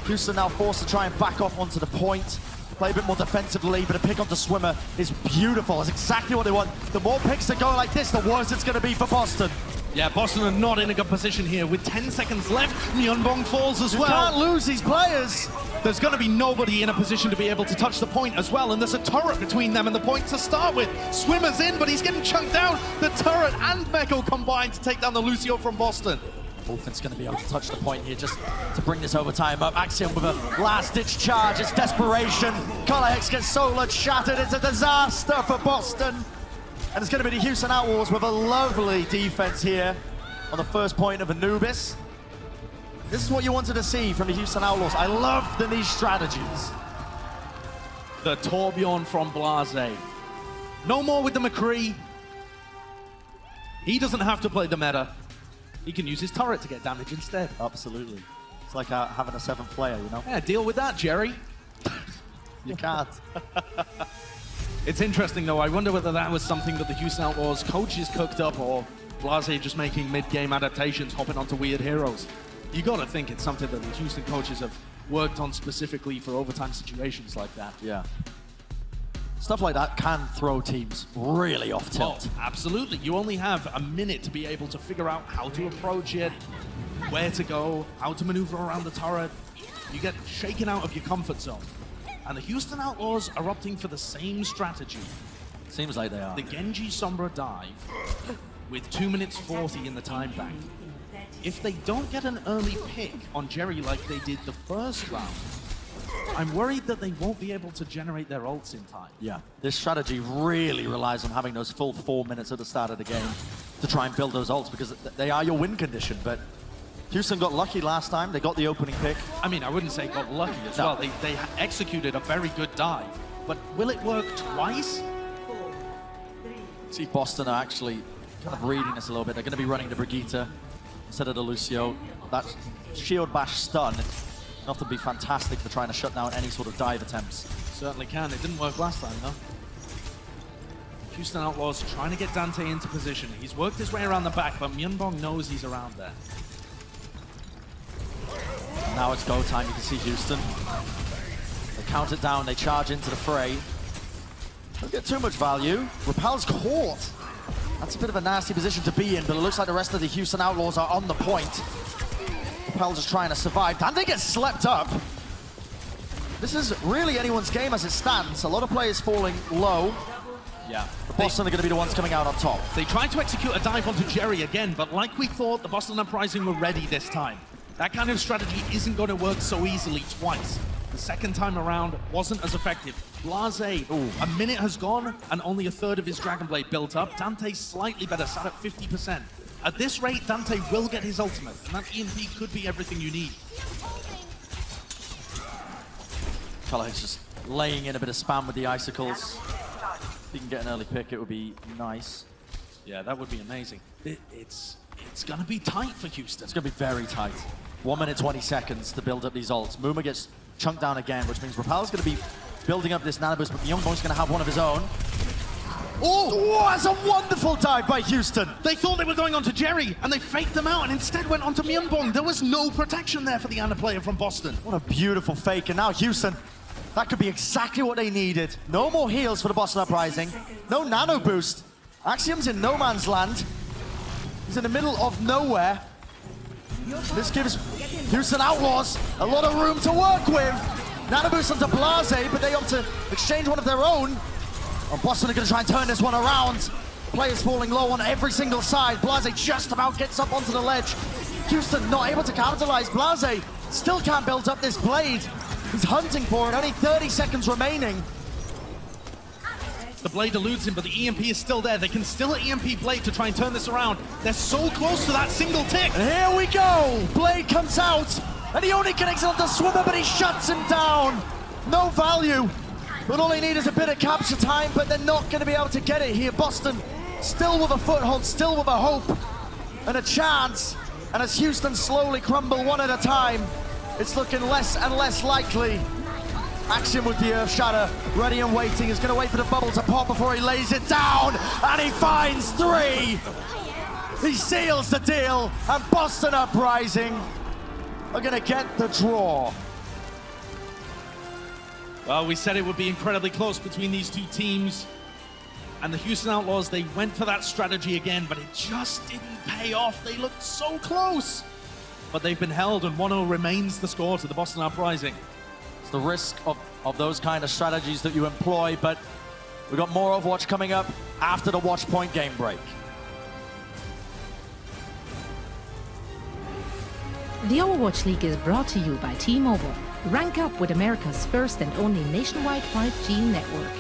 Speaker 21: Houston now forced to try and back off onto the point. Play a bit more defensively, but a pick onto Swimmer is beautiful. It's exactly what they want. The more picks that go like this, the worse it's going to be for Boston.
Speaker 7: Yeah, Boston are not in a good position here. With 10 seconds left, Myeonbong falls as well.
Speaker 21: You can't lose these players.
Speaker 7: There's going to be nobody in a position to be able to touch the point as well, and there's a turret between them and the point to start with. Swimmer's in, but he's getting chunked down. The turret and Meko combined to take down the Lucio from Boston.
Speaker 21: Wolfen's going to be able to touch the point here just to bring this overtime up. Axiom with a last-ditch charge. It's desperation. Colahex gets soloed, shattered. It's a disaster for Boston. And it's going to be the Houston Outlaws with a lovely defense here on the first point of Anubis. This is what you wanted to see from the Houston Outlaws. I love the niche strategies.
Speaker 7: The Tourbillon from Blase. No more with the McCree. He doesn't have to play the meta. He can use his turret to get damage instead.
Speaker 21: Absolutely. It's like having a 7th player, you know?
Speaker 7: Yeah, deal with that, Jerry.
Speaker 21: You can't.
Speaker 7: It's interesting, though. I wonder whether that was something that the Houston Outlaws coaches cooked up, or Blase just making mid-game adaptations, hopping onto weird heroes. You got to think it's something that the Houston coaches have worked on specifically for overtime situations like that.
Speaker 21: Yeah. Stuff like that can throw teams really off tilt.
Speaker 7: Oh, absolutely. You only have a minute to be able to figure out how to approach it, where to go, how to maneuver around the turret. You get shaken out of your comfort zone. And the Houston Outlaws are opting for the same strategy.
Speaker 21: Seems like they are.
Speaker 7: The Genji Sombra dive with 2 minutes 40 in the time bank. If they don't get an early pick on Jerry like they did the first round, I'm worried that they won't be able to generate their ults in time.
Speaker 21: Yeah, this strategy really relies on having those full 4 minutes at the start of the game to try and build those ults, because they are your win condition. But Houston got lucky last time. They got the opening pick.
Speaker 7: I mean, I wouldn't say got lucky as well. They executed a very good dive. But will it work twice?
Speaker 21: See, Boston are actually kind of reading this a little bit. They're going to be running the Brigitte instead of the Lucio. That shield bash stun can often be fantastic for trying to shut down any sort of dive attempts.
Speaker 7: Certainly can. It didn't work last time, though. Houston Outlaws trying to get Dante into position. He's worked his way around the back, but Myeonbong knows he's around there.
Speaker 21: Now it's go time. You can see Houston. They count it down. They charge into the fray. Don't get too much value. Repel's caught. That's a bit of a nasty position to be in, but it looks like the rest of the Houston Outlaws are on the point. Propel just trying to survive. Dante gets slept up. This is really anyone's game as it stands. A lot of players falling low.
Speaker 7: Yeah.
Speaker 21: Boston are going to be the ones coming out on top.
Speaker 7: They tried to execute a dive onto Jerry again, but like we thought, the Boston Uprising were ready this time. That kind of strategy isn't going to work so easily twice. The second time around wasn't as effective. Blase, a minute has gone and only a third of his Dragon Blade built up. Dante's slightly better, sat at 50%. At this rate, Dante will get his ultimate, and that EMP could be everything you need.
Speaker 21: Colorhex just laying in a bit of spam with the icicles. If he can get an early pick, it would be nice.
Speaker 7: Yeah, that would be amazing. It's going to be tight for Houston.
Speaker 21: It's going to be very tight. 1 minute, 20 seconds to build up these ults. Muma gets chunked down again, which means Propel's going to be building up this nano boost, but Myungbo's going to have one of his own. Oh, that's a wonderful dive by Houston.
Speaker 7: They thought they were going onto Jerry, and they faked them out, and instead went onto Myungbong. There was no protection there for the Ana player from Boston.
Speaker 21: What a beautiful fake, and now Houston, that could be exactly what they needed. No more heals for the Boston Uprising. No nano boost. Axiom's in no man's land. He's in the middle of nowhere. This gives Houston Outlaws a lot of room to work with. Nano boost onto Blase, but they opt to exchange one of their own. And Boston are going to try and turn this one around. Players falling low on every single side. Blase just about gets up onto the ledge. Houston not able to capitalize. Blase still can't build up this blade. He's hunting for it, only 30 seconds remaining.
Speaker 7: The blade eludes him, but the EMP is still there. They can still EMP blade to try and turn this around. They're so close to that single tick.
Speaker 21: And here we go. Blade comes out, and he only connects on the swimmer, but he shuts him down. No value, but all they need is a bit of capture time, but they're not going to be able to get it here. Boston still with a foothold, still with a hope and a chance. And as Houston slowly crumble one at a time, it's looking less and less likely. Axiom with the Earth Shatter, ready and waiting. He's going to wait for the bubble to pop before he lays it down, and he finds 3. He seals the deal, and Boston Uprising are going to get the draw.
Speaker 7: Well, we said it would be incredibly close between these two teams. And the Houston Outlaws, they went for that strategy again, but it just didn't pay off. They looked so close. But they've been held, and 1-0 remains the score to the Boston Uprising.
Speaker 21: It's the risk of those kind of strategies that you employ, but we've got more Overwatch coming up after the Watch Point game break.
Speaker 3: The Overwatch League is brought to you by T-Mobile. Rank up with America's first and only nationwide 5G network.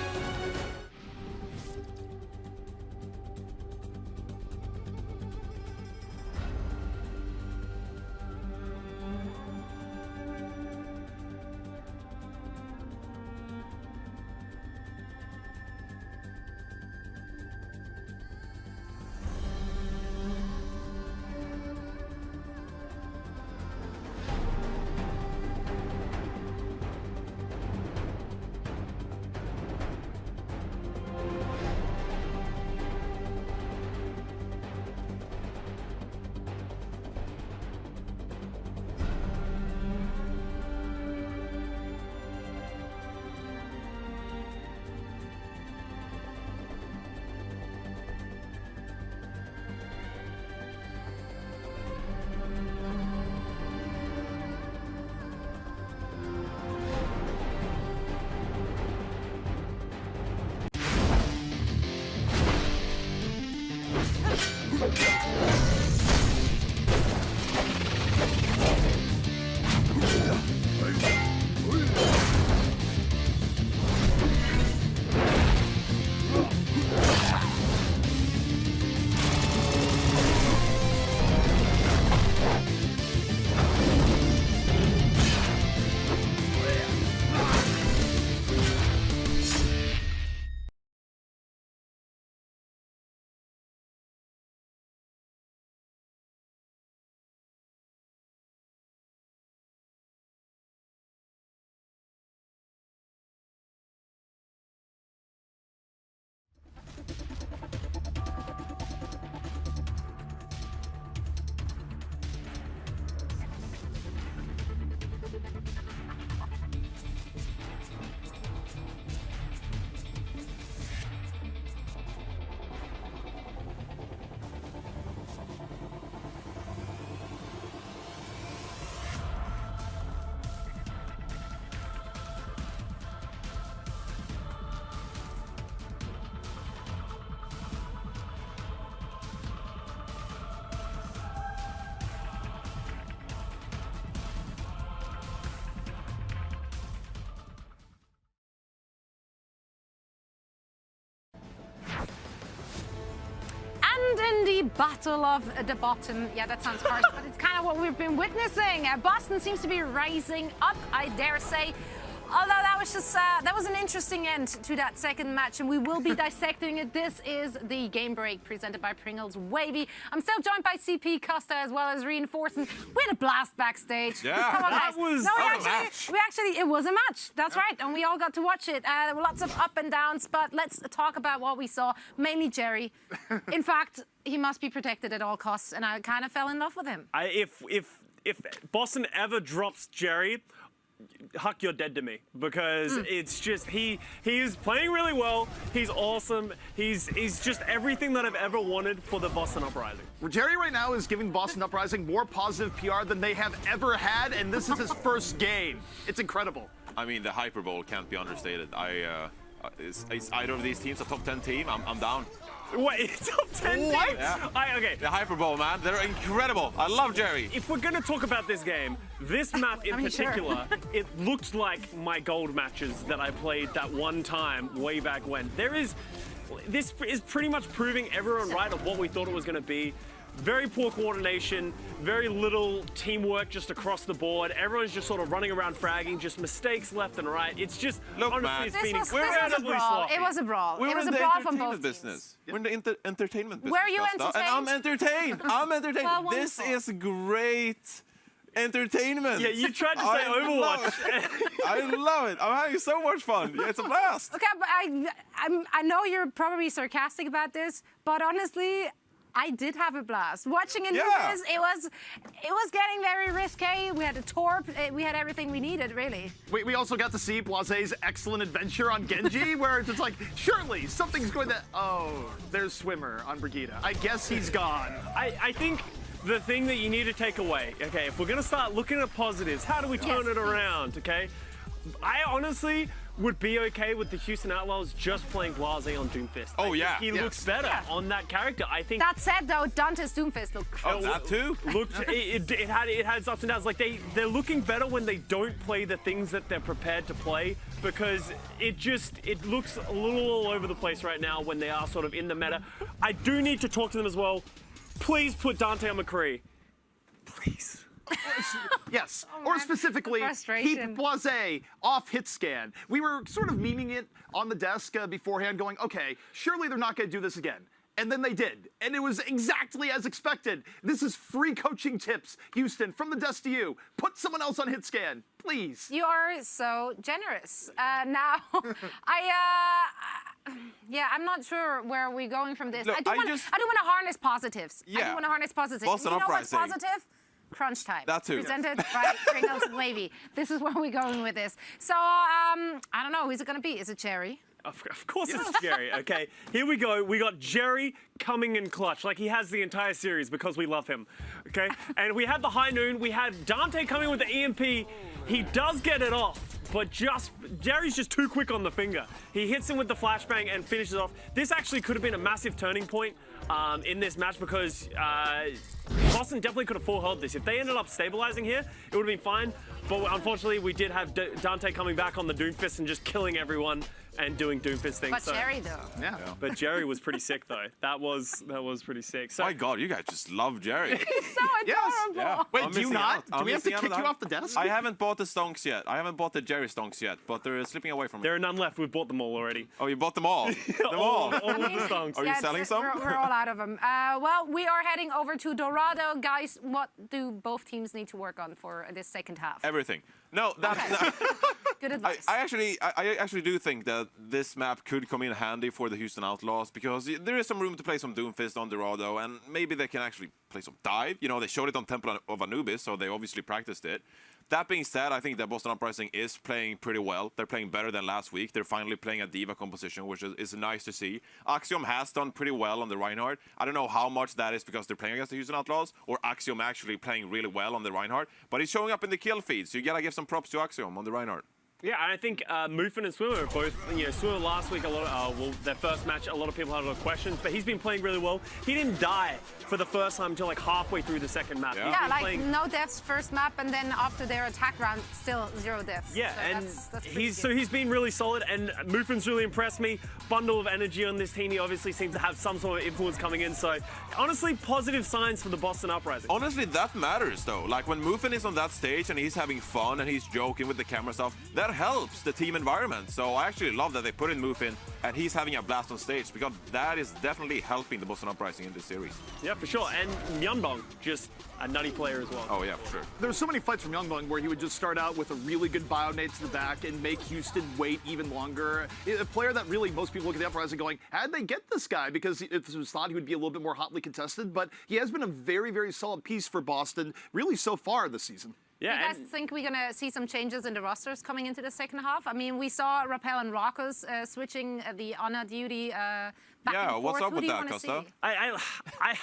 Speaker 4: the battle of the bottom. Yeah, that sounds harsh, but it's kind of what we've been witnessing. Boston seems to be rising up, I dare say. Although that was just that was an interesting end to that second match, and we will be dissecting it. This is the Game Break presented by Pringles Wavy. I'm still joined by CP Costa as well as Reinforcing. We had a blast backstage.
Speaker 6: Yeah,
Speaker 4: come on,
Speaker 6: that
Speaker 4: guys.
Speaker 6: was
Speaker 4: no,
Speaker 6: a match.
Speaker 4: It was a match. That's right, and we all got to watch it. There were lots of up and downs, but let's talk about what we saw. Mainly Jerry. In fact, he must be protected at all costs, and I kind of fell in love with him.
Speaker 2: If Boston ever drops Jerry, Huck, you're dead to me, because it's just he is playing really well. He's awesome. He's just everything that I've ever wanted for the Boston Uprising.
Speaker 5: Well, Jerry right now is giving Boston Uprising more positive PR than they have ever had, and this is his first game. It's incredible.
Speaker 6: I mean, the Hyper Bowl can't be understated. Is either of these teams a top 10 team? I'm down.
Speaker 2: Wait, top 10 teams?
Speaker 6: Yeah.
Speaker 2: Okay.
Speaker 6: The Hyper Bowl, man, they're incredible. I love Jerry.
Speaker 2: If we're gonna talk about this game, this map in particular, it looked like my gold matches that I played that one time way back when. This is pretty much proving everyone right of what we thought it was gonna be. Very poor coordination, very little teamwork just across the board. Everyone's just sort of running around fragging, just mistakes left and right. It's just, honestly, it's been incredibly sloppy.
Speaker 4: It was a brawl.
Speaker 6: We're
Speaker 4: It was
Speaker 6: in
Speaker 4: a
Speaker 6: the
Speaker 4: brawl from
Speaker 6: entertainment
Speaker 4: both
Speaker 6: business. We're in the entertainment business.
Speaker 4: Were you
Speaker 6: Costa, and I'm entertained. I'm entertained.
Speaker 4: Well,
Speaker 6: this
Speaker 4: wonderful.
Speaker 6: is great entertainment.
Speaker 2: Yeah, you tried to say Overwatch.
Speaker 6: I love it. I'm having so much fun. Yeah, it's a blast.
Speaker 4: Okay, but I know you're probably sarcastic about this, but honestly, I did have a blast. Watching it do this, it was getting very risque. We had a torp, we had everything we needed, really.
Speaker 5: We also got to see Blaze's excellent adventure on Genji, where it's like, surely something's going to... Oh, there's Swimmer on Brigitte. I guess he's gone.
Speaker 2: I think the thing that you need to take away, okay, if we're gonna start looking at positives, how do we turn it around, okay? I honestly would be okay with the Houston Outlaws just playing Blase on Doomfist.
Speaker 6: Oh, yeah.
Speaker 2: He looks better on that character. I think.
Speaker 4: That said, though, Dante's Doomfist looked crazy.
Speaker 6: Oh, that too?
Speaker 2: it had its ups and downs. Like they're looking better when they don't play the things that they're prepared to play, because it looks a little all over the place right now when they are sort of in the meta. I do need to talk to them as well. Please put Dante on McCree. Please.
Speaker 5: Yes, or specifically, keep Blase off hit scan. We were sort of memeing it on the desk beforehand, going, okay, surely they're not going to do this again. And then they did, and it was exactly as expected. This is free coaching tips, Houston, from the desk to you. Put someone else on hit scan, please.
Speaker 4: You are so generous. Now, yeah, I'm not sure where we're going from this.
Speaker 6: Look,
Speaker 4: I do want to harness positives. I
Speaker 6: Yeah.
Speaker 4: do want to harness positives.
Speaker 6: Boston
Speaker 4: You know what's
Speaker 6: Uprising.
Speaker 4: positive? Crunch time.
Speaker 6: That too.
Speaker 4: Presented by Pringles Wavy. This is where we're going with this. So, I don't know. Who's it going to be? Is it Jerry?
Speaker 2: Of course it's Jerry, okay? Here we go. We got Jerry coming in clutch, like he has the entire series because we love him, okay? And we had the high noon. We had Dante coming with the EMP. He does get it off, but Jerry's just too quick on the finger. He hits him with the flashbang and finishes off. This actually could have been a massive turning point in this match, because Boston definitely could have full held this. If they ended up stabilizing here, it would have been fine. But unfortunately, we did have Dante coming back on the Doomfist and just killing everyone and doing Doomfist things.
Speaker 4: But Jerry, though.
Speaker 5: Yeah.
Speaker 2: But Jerry was pretty sick, though. That was pretty sick. So,
Speaker 6: My God, you guys just love Jerry.
Speaker 4: He's so adorable.
Speaker 6: Yeah.
Speaker 5: Wait,
Speaker 6: I'm
Speaker 5: do you
Speaker 6: missing
Speaker 5: not?
Speaker 6: out.
Speaker 5: Do we have to kick you off the desk?
Speaker 6: I haven't bought the stonks yet. I haven't bought the Jerry stonks yet, but they're slipping away from me.
Speaker 2: there are none left. We've bought them all already.
Speaker 6: Oh, you bought them all?
Speaker 2: all of the songs.
Speaker 6: Are you selling some?
Speaker 4: We're all out of them. Well, we are heading over to Dorado. Guys, what do both teams need to work on for this second half?
Speaker 6: Everything. No,
Speaker 4: Good advice.
Speaker 6: I actually do think that this map could come in handy for the Houston Outlaws, because there is some room to play some Doomfist on Dorado, and maybe they can actually play some dive. You know, they showed it on Temple of Anubis, so they obviously practiced it. That being said, I think that Boston Uprising is playing pretty well. They're playing better than last week. They're finally playing a diva composition, which is nice to see. Axiom has done pretty well on the Reinhardt. I don't know how much that is because they're playing against the Houston Outlaws, or Axiom actually playing really well on the Reinhardt, but he's showing up in the kill feed, so you gotta give some props to Axiom on the Reinhardt.
Speaker 2: Yeah, I think Muffin and Swimmer are both, Swimmer last week, their first match, a lot of people had a lot of questions, but he's been playing really well. He didn't die for the first time until like halfway through the second map.
Speaker 4: Yeah, like no deaths first map, and then after their attack round, still 0 deaths.
Speaker 2: Yeah,
Speaker 4: so
Speaker 2: and
Speaker 4: that's
Speaker 2: he's been really solid, and Muffin's really impressed me. Bundle of energy on this team. He obviously seems to have some sort of influence coming in, so honestly, positive signs for the Boston Uprising.
Speaker 6: Honestly, that matters though. Like when Muffin is on that stage and he's having fun and he's joking with the camera stuff, that helps the team environment. So I actually love that they put in Muffin and he's having a blast on stage, because that is definitely helping the Boston Uprising in this series.
Speaker 2: Yeah, for sure. And Myeonbong, just a nutty player as well.
Speaker 6: Oh yeah, for sure.
Speaker 5: There were so many fights from Myeonbong where he would just start out with a really good bio nade to the back and make Houston wait even longer. A player that really most people look at the Uprising going, how'd they get this guy? Because it was thought he would be a little bit more hotly contested, but he has been a very, very solid piece for Boston, really so far this season.
Speaker 4: Yeah, you guys think we're going to see some changes in the rosters coming into the second half? I mean, we saw Rappel and Raucus switching the honor duty back and forth.
Speaker 6: What's up
Speaker 4: Who
Speaker 6: with
Speaker 4: do you
Speaker 6: that,
Speaker 4: wanna
Speaker 6: Costa?
Speaker 4: see?
Speaker 2: I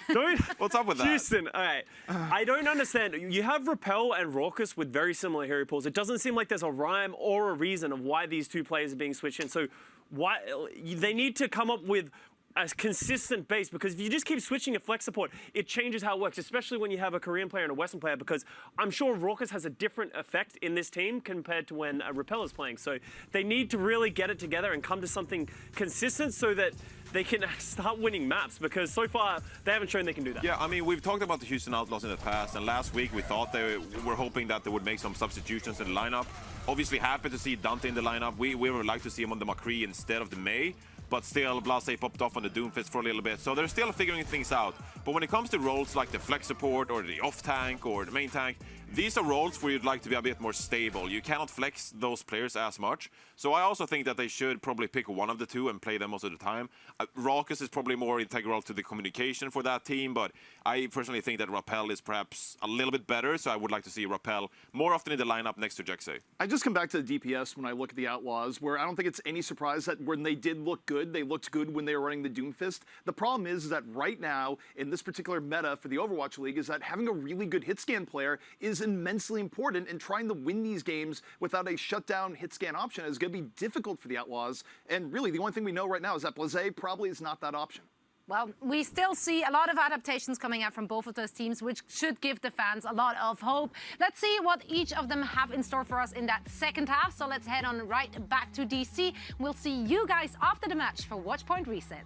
Speaker 2: don't.
Speaker 6: What's up with that?
Speaker 2: Houston, all right. I don't understand. You have Rappel and Raucus with very similar hero pools. It doesn't seem like there's a rhyme or a reason of why these two players are being switched in. So why they need to come up with a consistent base, because if you just keep switching to flex support, it changes how it works, especially when you have a Korean player and a Western player, because I'm sure Raucus has a different effect in this team compared to when Rappel is playing. So they need to really get it together and come to something consistent so that they can start winning maps, because so far they haven't shown they can do that.
Speaker 6: Yeah, I mean, we've talked about the Houston Outlaws in the past, and last week we thought they were hoping that they would make some substitutions in the lineup. Obviously happy to see Dante in the lineup. We would like to see him on the McCree instead of the May, but still Blase popped off on the Doomfist for a little bit, so they're still figuring things out. But when it comes to roles like the flex support or the off tank or the main tank, these are roles where you'd like to be a bit more stable. You cannot flex those players as much. So I also think that they should probably pick one of the two and play them most of the time. Raucus is probably more integral to the communication for that team, but I personally think that Rappel is perhaps a little bit better, so I would like to see Rappel more often in the lineup next to Jexay.
Speaker 5: I just come back to the DPS when I look at the Outlaws, where I don't think it's any surprise that when they did look good, they looked good when they were running the Doomfist. The problem is that right now, in this particular meta for the Overwatch League, is that having a really good hit scan player is immensely important, and trying to win these games without a shutdown hit scan option is going to be difficult for the Outlaws. And really, the only thing we know right now is that Blase probably is not that option.
Speaker 4: Well, we still see a lot of adaptations coming out from both of those teams, which should give the fans a lot of hope. Let's see what each of them have in store for us in that second half. So let's head on right back to DC. We'll see you guys after the match for Watchpoint Reset.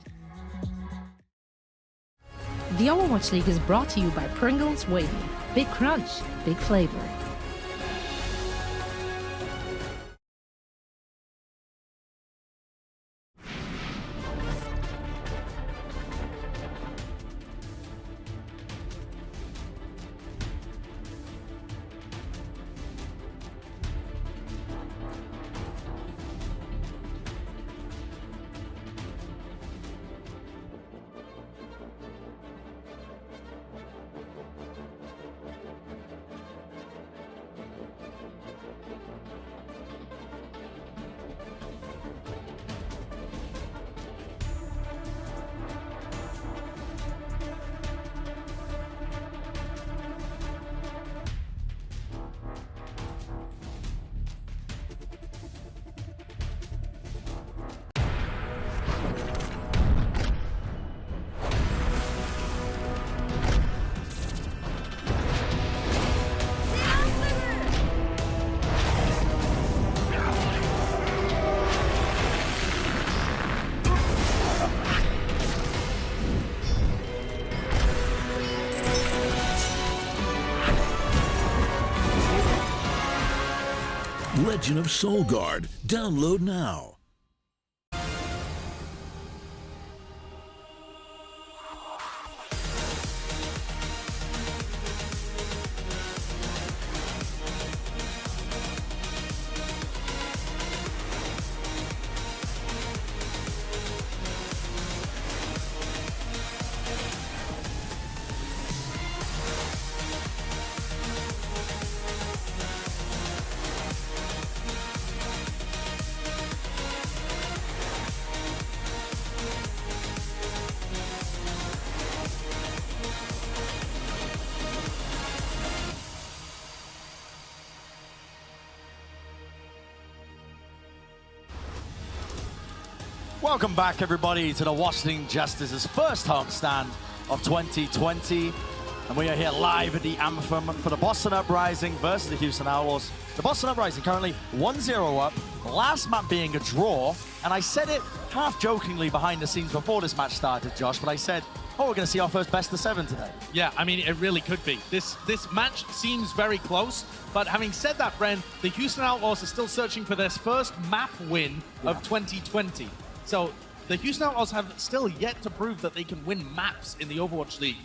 Speaker 3: The Overwatch League is brought to you by Pringles Wavy. Big crunch, big flavor.
Speaker 15: Legend of Soulguard. Download now.
Speaker 21: Welcome back, everybody, to the Washington Justice's first homestand of 2020. And we are here live at the Anthem for the Boston Uprising versus the Houston Outlaws. The Boston Uprising currently 1-0 up, last map being a draw. And I said it half jokingly behind the scenes before this match started, Josh, but I said, oh, we're going to see our first best of 7 today.
Speaker 7: Yeah, I mean, it really could be. This match seems very close, but having said that, Bren, the Houston Outlaws are still searching for their first map win of 2020. So the Houston Outlaws have still yet to prove that they can win maps in the Overwatch League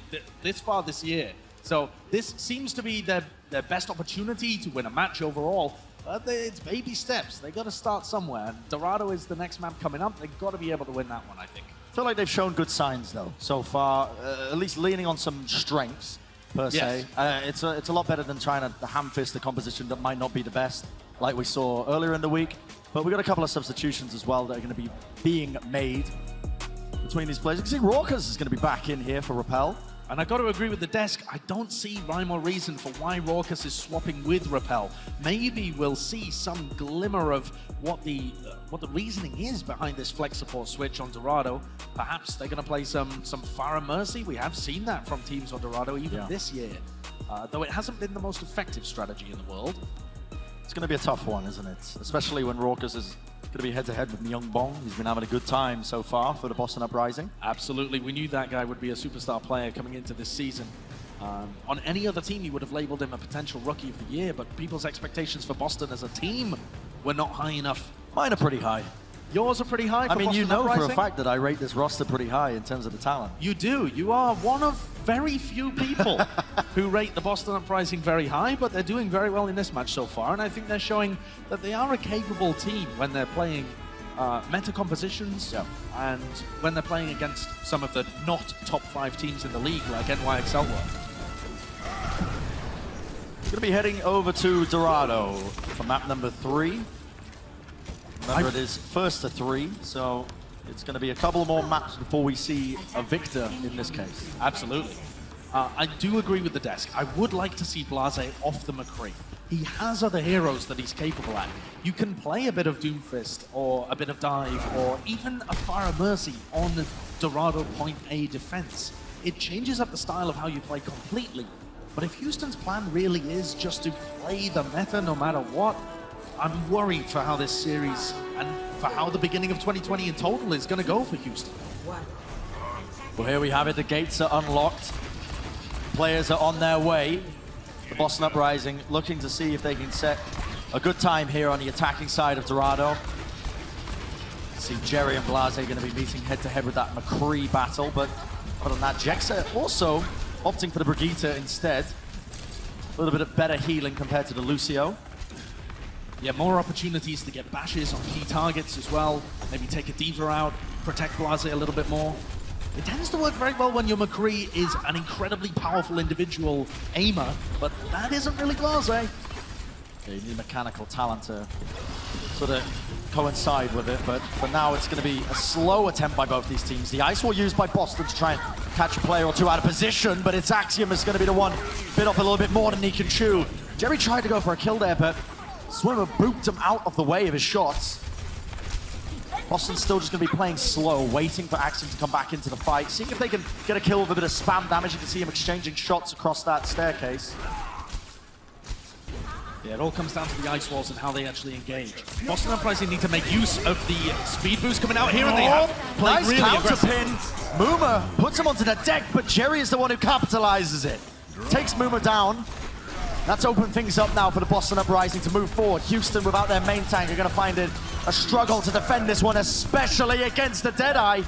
Speaker 7: this far this year. So this seems to be their best opportunity to win a match overall. But it's baby steps. They got to start somewhere. And Dorado is the next map coming up. They've got to be able to win that one, I think.
Speaker 21: I feel like they've shown good signs, though, so far, at least leaning on some strengths, per se. It's a lot better than trying to ham-fist the composition that might not be the best, like we saw earlier in the week. But we've got a couple of substitutions as well that are going to be being made between these players. You can see Raucus is going to be back in here for Repel.
Speaker 7: And I got to agree with the desk. I don't see rhyme or reason for why Raucus is swapping with Repel. Maybe we'll see some glimmer of what the reasoning is behind this flex support switch on Dorado. Perhaps they're going to play some Fire and Mercy. We have seen that from teams on Dorado even this year, though it hasn't been the most effective strategy in the world.
Speaker 21: It's going to be a tough one, isn't it? Especially when Raucus is going to be head-to-head with Myungbong. He's been having a good time so far for the Boston Uprising.
Speaker 7: Absolutely. We knew that guy would be a superstar player coming into this season. On any other team, you would have labeled him a potential Rookie of the Year, but people's expectations for Boston as a team were not high enough.
Speaker 21: Mine are pretty high.
Speaker 7: Yours are pretty high for
Speaker 21: I mean,
Speaker 7: Boston
Speaker 21: you know
Speaker 7: Uprising?
Speaker 21: for a fact that I rate this roster pretty high in terms of the talent.
Speaker 7: You do. You are one of very few people who rate the Boston Uprising very high, but they're doing very well in this match so far, and I think they're showing that they are a capable team when they're playing meta compositions and when they're playing against some of the not top 5 teams in the league, like NY Excelsior.
Speaker 21: Going to be heading over to Dorado for map number 3. Remember, it is first to 3, so it's going to be a couple more maps before we see a victor in this case.
Speaker 7: Absolutely. I do agree with the desk. I would like to see Blase off the McCree. He has other heroes that he's capable at. You can play a bit of Doomfist or a bit of Dive or even a Fire of Mercy on Dorado Point A defense. It changes up the style of how you play completely. But if Houston's plan really is just to play the meta no matter what, I'm worried for how this series and for how the beginning of 2020 in total is going to go for Houston.
Speaker 21: Well, here we have it. The gates are unlocked. Players are on their way. The Boston Uprising looking to see if they can set a good time here on the attacking side of Dorado. See Jerry and Blase going to be meeting head-to-head with that McCree battle, but other than that, Jexa also opting for the Brigitte instead. A little bit of better healing compared to the Lucio.
Speaker 7: Yeah, more opportunities to get bashes on key targets as well. Maybe take a Diva out, protect Blase a little bit more. It tends to work very well when your McCree is an incredibly powerful individual aimer, but that isn't really Blase.
Speaker 21: Yeah, you need mechanical talent to sort of coincide with it, but for now it's going to be a slow attempt by both these teams. The Ice Wall used by Boston to try and catch a player or two out of position, but it's Axiom is going to be the one bit off a little bit more than he can chew. Jerry tried to go for a kill there, but Swimmer booped him out of the way of his shots. Boston's still just going to be playing slow, waiting for Axiom to come back into the fight, seeing if they can get a kill with a bit of spam damage. You can see him exchanging shots across that staircase.
Speaker 7: Yeah, it all comes down to the ice walls and how they actually engage. Boston Uprising need to make use of the speed boost coming out here, and they have played
Speaker 21: nice
Speaker 7: really
Speaker 21: counter
Speaker 7: aggressive.
Speaker 21: pin. Muma puts him onto the deck, but Jerry is the one who capitalizes it. Takes Muma down. That's opened things up now for the Boston Uprising to move forward. Houston, without their main tank, are going to find it a struggle to defend this one, especially against the Deadeye.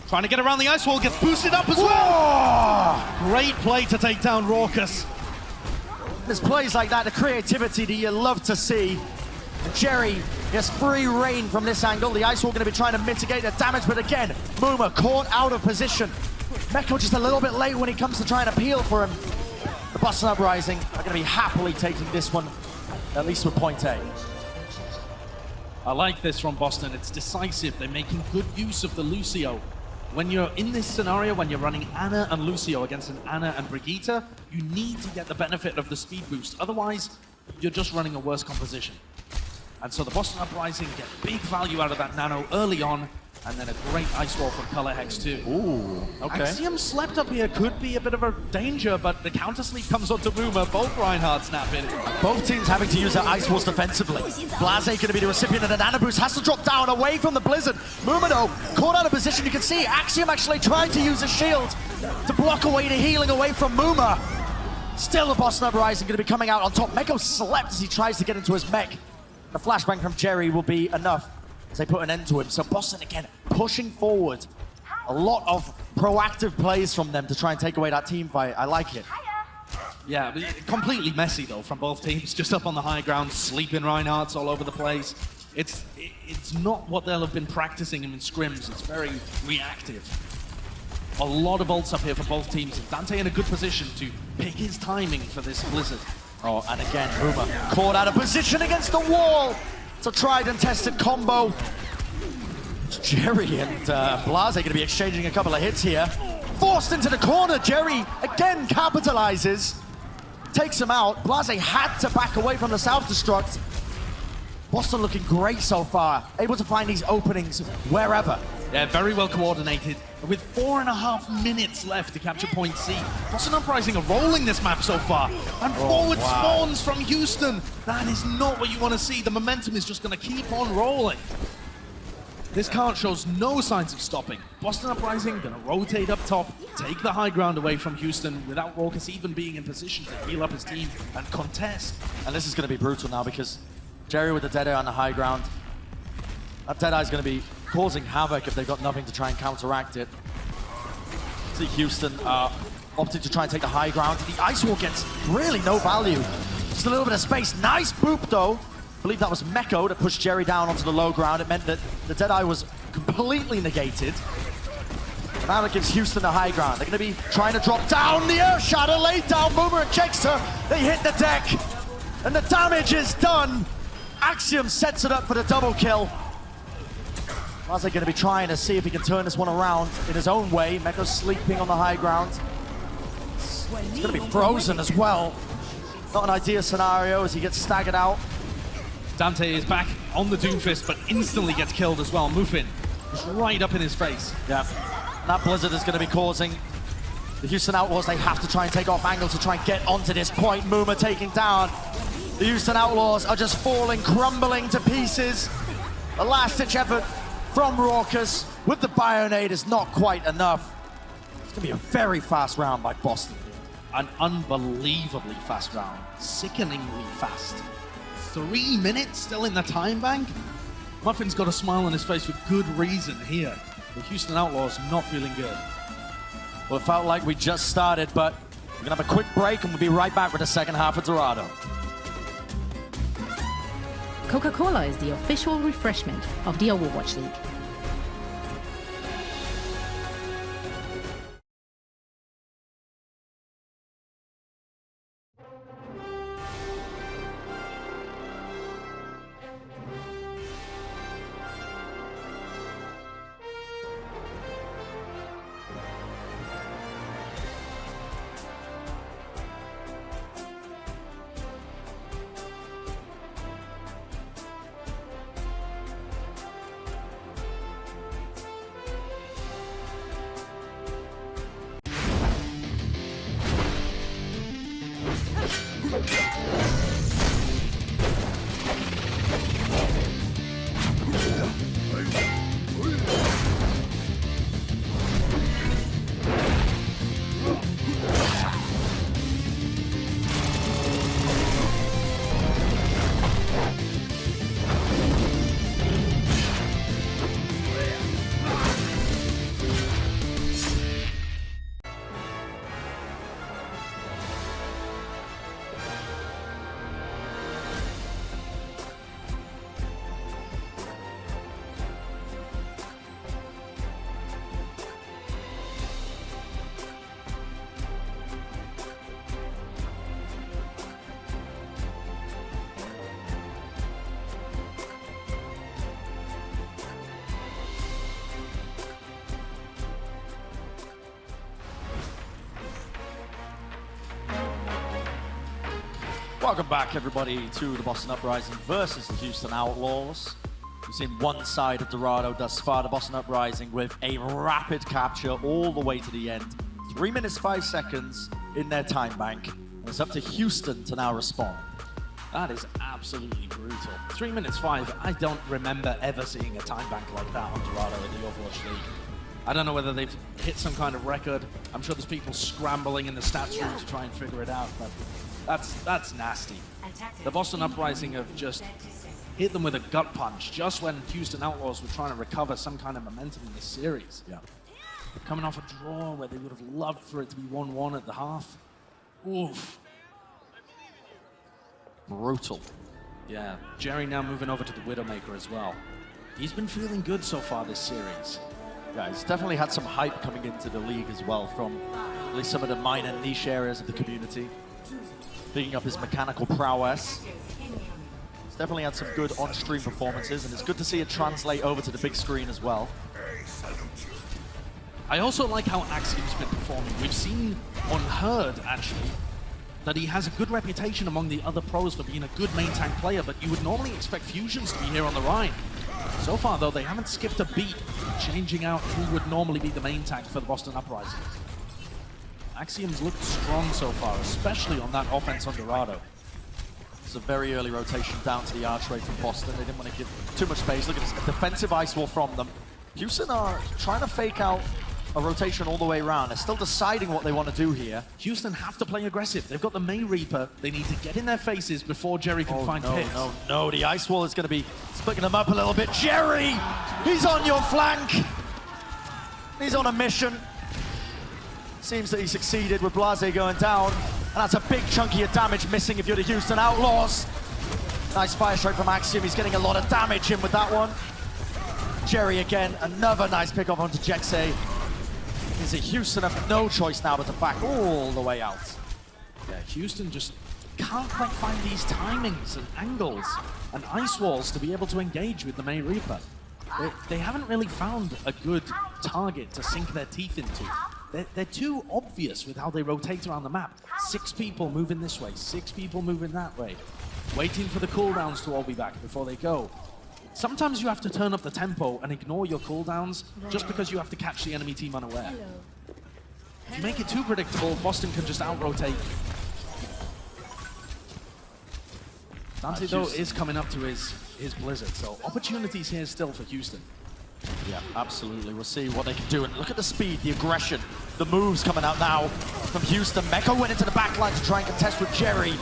Speaker 7: Trying to get around the ice wall, gets boosted up as well. Great play to take down Raucus.
Speaker 21: There's plays like that, the creativity that you love to see. Jerry gets free reign from this angle. The Ice Wall going to be trying to mitigate the damage, but again, Muma caught out of position. Meko just a little bit late when he comes to try and appeal for him. The Boston Uprising are going to be happily taking this one, at least with point A.
Speaker 7: I like this from Boston. It's decisive. They're making good use of the Lucio. When you're in this scenario, when you're running Ana and Lucio against an Ana and Brigitte, you need to get the benefit of the speed boost. Otherwise, you're just running a worse composition. And so the Boston Uprising get big value out of that Nano early on. And then a great ice wall from Color Hex too.
Speaker 21: Ooh, okay.
Speaker 7: Axiom slept up here could be a bit of a danger, but the counter sleep comes onto Boomer. Both Reinhardt snapping.
Speaker 21: Both teams having to use their ice walls defensively. Blase going to be the recipient of the nano boost, has to drop down away from the Blizzard. Mumino caught out of position. You can see Axiom actually trying to use a shield to block away the healing away from Muma. Still the Boston Uprising going to be coming out on top. Meko slept as he tries to get into his mech. The flashbang from Jerry will be enough as they put an end to him. So Boston again pushing forward. A lot of proactive plays from them to try and take away that team fight. I like it.
Speaker 7: Yeah, completely messy though from both teams. Just up on the high ground, sleeping Reinhardts all over the place. It's not what they'll have been practicing in scrims. It's very reactive. A lot of ults up here for both teams. Dante in a good position to pick his timing for this Blizzard.
Speaker 21: Oh, and again, Boomer caught out of position against the wall. It's a tried and tested combo. Jerry and Blase going to be exchanging a couple of hits here. Forced into the corner. Jerry again capitalizes. Takes him out. Blase had to back away from the self-destruct. Boston looking great so far. Able to find these openings wherever.
Speaker 7: Yeah, very well coordinated. With 4.5 minutes left to capture point C. Boston Uprising are rolling this map so far. And forward spawns from Houston. That is not what you want to see. The momentum is just going to keep on rolling. This card shows no signs of stopping. Boston Uprising going to rotate up top, take the high ground away from Houston without Raucus even being in position to heal up his team and contest.
Speaker 21: And this is going to be brutal now because Jerry with the Deadeye on the high ground. That Deadeye is going to be causing havoc if they've got nothing to try and counteract it. See Houston opting to try and take the high ground. The ice wall gets really no value. Just a little bit of space. Nice boop though. I believe that was Meko that pushed Jerry down onto the low ground. It meant that the Deadeye was completely negated. And now that gives Houston the high ground. They're going to be trying to drop down the Earth Shadow, laid down Boomer and Jexter. They hit the deck, and the damage is done. Axiom sets it up for the double kill. Blase going to be trying to see if he can turn this one around in his own way. Meko's sleeping on the high ground. He's going to be frozen as well. Not an ideal scenario as he gets staggered out.
Speaker 7: Dante is back on the Doomfist, but instantly gets killed as well. Mufin is right up in his face.
Speaker 21: Yeah, and that Blizzard is going to be causing the Houston Outlaws. They have to try and take off angle to try and get onto this point. Muma taking down. The Houston Outlaws are just falling, crumbling to pieces. A last-ditch effort from Raucus with the Bionade is not quite enough. It's going to be a very fast round by Boston.
Speaker 7: An unbelievably fast round. Sickeningly fast. 3 minutes still in the time bank? Muffin's got a smile on his face for good reason here. The Houston Outlaws not feeling good.
Speaker 21: Well, it felt like we just started, but we're going to have a quick break and we'll be right back with the second half of Dorado.
Speaker 3: Coca-Cola is the official refreshment of the Overwatch League.
Speaker 21: Welcome back, everybody, to the Boston Uprising versus the Houston Outlaws. We've seen one side of Dorado thus far, the Boston Uprising, with a rapid capture all the way to the end. 3 minutes, 5 seconds in their time bank. And it's up to Houston to now respond.
Speaker 7: That is absolutely brutal. 3 minutes 5, I don't remember ever seeing a time bank like that on Dorado in the Overwatch League. I don't know whether they've hit some kind of record. I'm sure there's people scrambling in the stats room to try and figure it out, but that's nasty. The Boston Uprising have just hit them with a gut punch just when Houston Outlaws were trying to recover some kind of momentum in this series.
Speaker 21: Yeah.
Speaker 7: Coming off a draw where they would have loved for it to be 1-1 at the half. Oof.
Speaker 21: Brutal.
Speaker 7: Yeah, Jerry now moving over to the Widowmaker as well. He's been feeling good so far this series.
Speaker 21: Yeah, he's definitely had some hype coming into the league as well from at least some of the minor niche areas of the community. Picking up his mechanical prowess. He's definitely had some good on-stream performances, and it's good to see it translate over to the big screen as well.
Speaker 7: I also like how Axiom's been performing. We've seen on Herd, actually, that he has a good reputation among the other pros for being a good main tank player, but you would normally expect Fusions to be here on the Rhine. So far, though, they haven't skipped a beat, changing out who would normally be the main tank for the Boston Uprising. Axiom's looked strong so far, especially on that offense on Dorado.
Speaker 21: It's a very early rotation down to the archway from Boston. They didn't want to give too much space. Look at this, a defensive ice wall from them. Houston are trying to fake out a rotation all the way around. They're still deciding what they want to do here.
Speaker 7: Houston have to play aggressive. They've got the May Reaper. They need to get in their faces before Jerry can find pits.
Speaker 21: No, the ice wall is going to be splitting them up a little bit. Jerry, he's on your flank. He's on a mission. Seems that he succeeded with Blase going down. And that's a big chunky of damage missing if you're the Houston Outlaws. Nice fire strike from Axiom. He's getting a lot of damage in with that one. Jerry again, another nice pick off onto Jexay. Is it Houston have no choice now but to back all the way out?
Speaker 7: Yeah, Houston just can't quite find these timings and angles and ice walls to be able to engage with the May Reaper. They haven't really found a good target to sink their teeth into. They're too obvious with how they rotate around the map. 6 people moving this way, 6 people moving that way. Waiting for the cooldowns to all be back before they go. Sometimes you have to turn up the tempo and ignore your cooldowns just because you have to catch the enemy team unaware. If you make it too predictable, Boston can just out-rotate. Dante, though, is coming up to his Blizzard, so opportunities here still for Houston.
Speaker 21: Yeah, absolutely. We'll see what they can do. And look at the speed, the aggression, the moves coming out now from Houston. Meko went into the back line to try and contest with Jerry.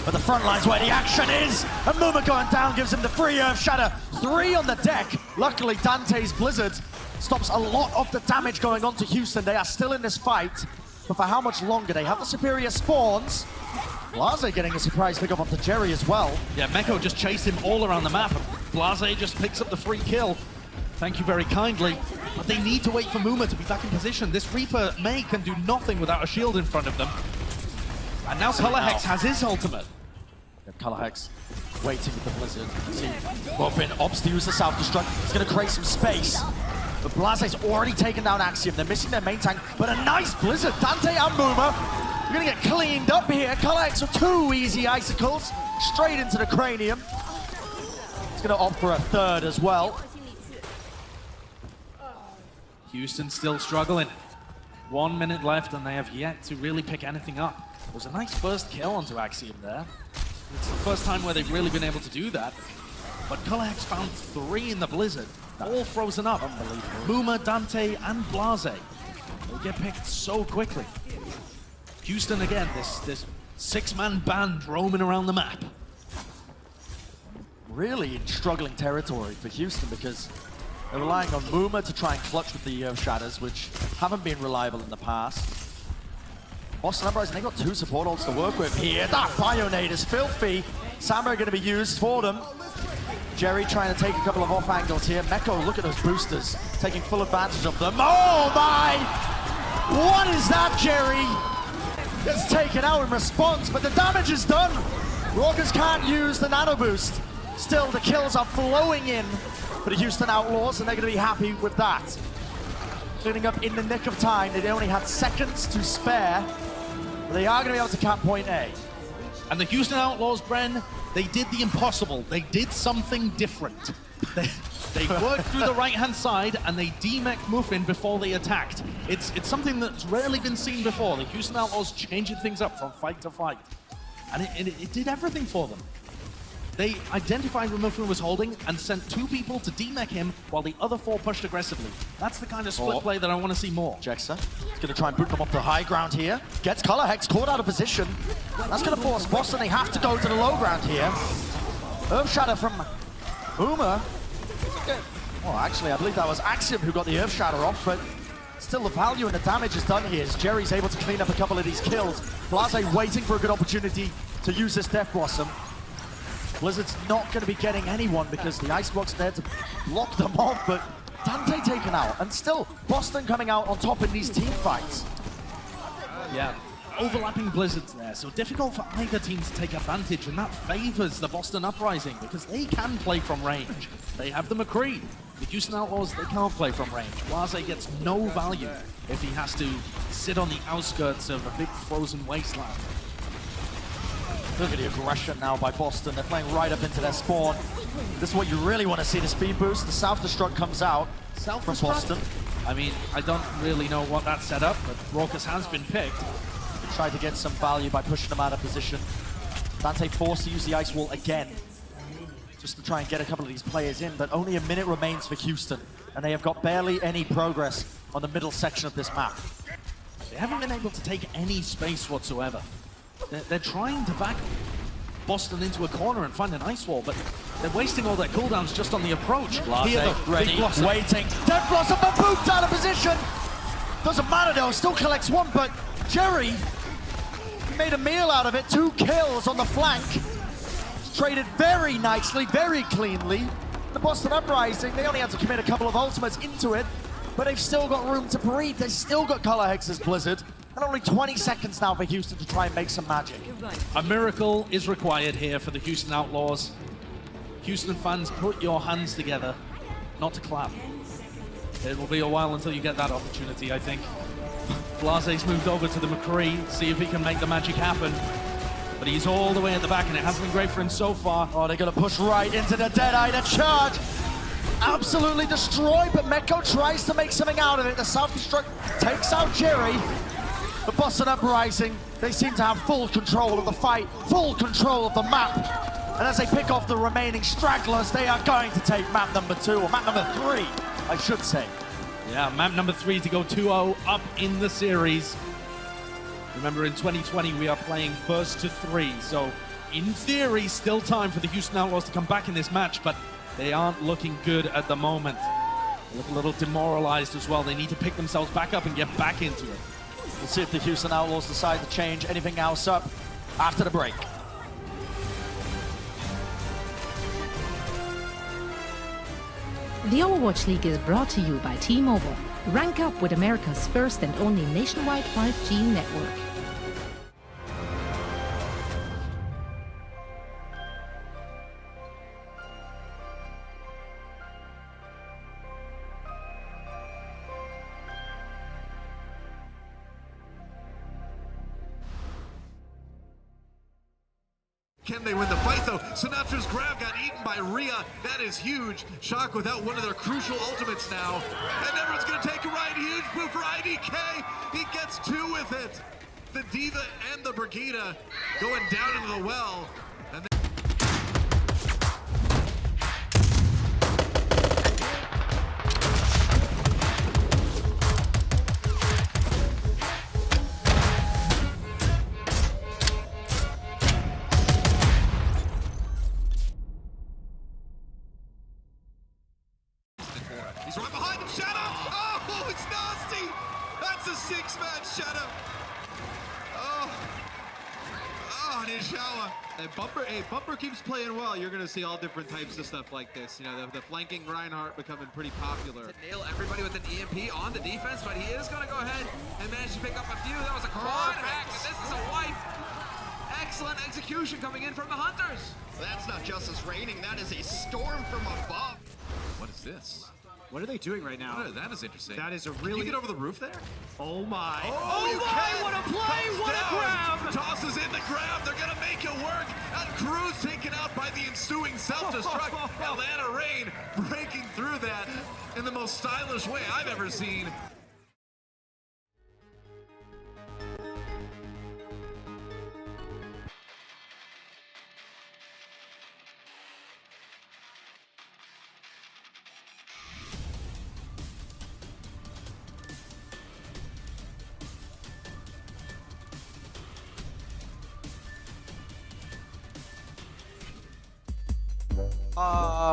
Speaker 21: But the front line's where the action is. And Muma going down gives him the free Earth Shatter. 3 on the deck. Luckily, Dante's Blizzard stops a lot of the damage going on to Houston. They are still in this fight. But for how much longer? They have the superior spawns. Blase getting a surprise pick up onto Jerry as well.
Speaker 7: Yeah, Meko just chased him all around the map. Blase just picks up the free kill. Thank you very kindly. But they need to wait for Muma to be back in position. This Reaper May can do nothing without a shield in front of them. And now Color Hex has his ultimate.
Speaker 21: Yeah, Color Hex waiting with the Blizzard. See, Robin opts to use the self-destruct. He's going to create some space. But Blase's already taken down Axiom. They're missing their main tank. But a nice Blizzard. Dante and Muma. You're going to get cleaned up here. Color Hex with 2 easy icicles. Straight into the cranium. He's going to opt for a 3rd as well.
Speaker 7: Houston still struggling. 1 minute left and they have yet to really pick anything up. It was a nice first kill onto Axiom there. It's the first time where they've really been able to do that. But Color Hex found 3 in the Blizzard, all frozen up. Unbelievable. Muma, Dante, and Blase. They get picked so quickly. Houston again, this 6-man band roaming around the map.
Speaker 21: Really in struggling territory for Houston because they're relying on Muma to try and clutch with the Shatters, which haven't been reliable in the past. Boston Uprising, they've got 2 support ults to work with here. That Bionade is filthy. Samba going to be used for them. Jerry trying to take a couple of off angles here. Meko, look at those boosters, taking full advantage of them. Oh my! What is that, Jerry? Gets taken out in response, but the damage is done. Rockers can't use the nano boost. Still, the kills are flowing in for the Houston Outlaws, and they're going to be happy with that. Cleaning up in the nick of time. They only had seconds to spare. But they are going to be able to cap point A.
Speaker 7: And the Houston Outlaws, Bren, they did the impossible. They did something different. They worked through the right-hand side and they demech Muffin before they attacked. It's something that's rarely been seen before. The Houston Outlaws changing things up from fight to fight. And it did everything for them. They identified where Muffin was holding and sent 2 people to demech him while the other 4 pushed aggressively. That's the kind of split play that I want to see more.
Speaker 21: Jexa is going to try and boot them up the high ground here. Gets Color Hex caught out of position. That's going to force Boston. They have to go to the low ground here. Earth Shatter from Uma. Well, actually, I believe that was Axiom who got the Earth Shatter off, but still the value and the damage is done here as Jerry's able to clean up a couple of these kills. Blase waiting for a good opportunity to use this Death Blossom. Blizzard's not going to be getting anyone because the Icebox there to block them off, but Dante taken out. And still, Boston coming out on top in these team fights.
Speaker 7: Yeah, overlapping Blizzards there, so difficult for either team to take advantage, and that favors the Boston Uprising because they can play from range. They have the McCree. The Houston Outlaws, they can't play from range. Blase gets no value if he has to sit on the outskirts of a big frozen wasteland.
Speaker 21: Look at the aggression now by Boston. They're playing right up into their spawn. This is what you really want to see, the speed boost. The self-destruct comes out from Boston.
Speaker 7: I mean, I don't really know what that set up, but Raucus has been picked.
Speaker 21: They tried to get some value by pushing them out of position. Dante forced to use the ice wall again, just to try and get a couple of these players in, but only a minute remains for Houston, and they have got barely any progress on the middle section of this map.
Speaker 7: They haven't been able to take any space whatsoever. They're trying to back Boston into a corner and find an ice wall, but they're wasting all their cooldowns just on the approach.
Speaker 21: Blase, ready, waiting. Death Blossom, but booped out of position. Doesn't matter though, still collects 1, but Jerry made a meal out of it. 2 kills on the flank. Traded very nicely, very cleanly. The Boston Uprising, they only had to commit a couple of ultimates into it, but they've still got room to breathe. They've still got Color Hex's Blizzard. And only 20 seconds now for Houston to try and make some magic.
Speaker 7: A miracle is required here for the Houston Outlaws. Houston fans, put your hands together, not to clap. It will be a while until you get that opportunity, I think. Blase's moved over to the McCree, see if he can make the magic happen. But he's all the way at the back, and it hasn't been great for him so far.
Speaker 21: Oh, they're going to push right into the Deadeye. The charge absolutely destroyed, but Meko tries to make something out of it. The self-destruct takes out Jerry. The Boston Uprising, they seem to have full control of the fight, full control of the map. And as they pick off the remaining stragglers, they are going to take map number 2, or map number 3, I should say.
Speaker 7: Yeah, map number 3 to go 2-0 up in the series. Remember, in 2020, we are playing first to 3, so in theory, still time for the Houston Outlaws to come back in this match, but they aren't looking good at the moment. They look a little demoralized as well. They need to pick themselves back up and get back into it.
Speaker 21: We'll see if the Houston Outlaws decide to change anything else up after the break.
Speaker 3: The Overwatch League is brought to you by T-Mobile. Rank up with America's first and only nationwide 5G network.
Speaker 16: Can they win the fight though? Sinatra's grab got eaten by Rhea. That is huge. Shock without one of their crucial ultimates now. And everyone's gonna take a ride. Huge move for IDK. He gets 2 with it. The Diva and the Brigida going down into the well. And he's right behind him, Shadow! Oh, it's nasty! That's a 6-man Shadow! Oh, Nishawa.
Speaker 9: And Bumper keeps playing well. You're going to see all different types of stuff like this. You know, the flanking Reinhardt becoming pretty popular.
Speaker 10: To nail everybody with an EMP on the defense, but he is going to go ahead and manage to pick up a few. That was a quad hack, and this is a wipe. Excellent execution coming in from the Hunters.
Speaker 13: That's not justice raining, that is a storm from above.
Speaker 9: What is this? What are they doing right now?
Speaker 14: That is interesting.
Speaker 9: That is a really...
Speaker 14: Can you get over the roof there?
Speaker 9: Oh my.
Speaker 10: Oh my, what a play, what a grab!
Speaker 16: Tosses in the grab, they're gonna make it Cruz taken out by the ensuing self-destruct. Atlanta Reign breaking through that in the most stylish way I've ever seen.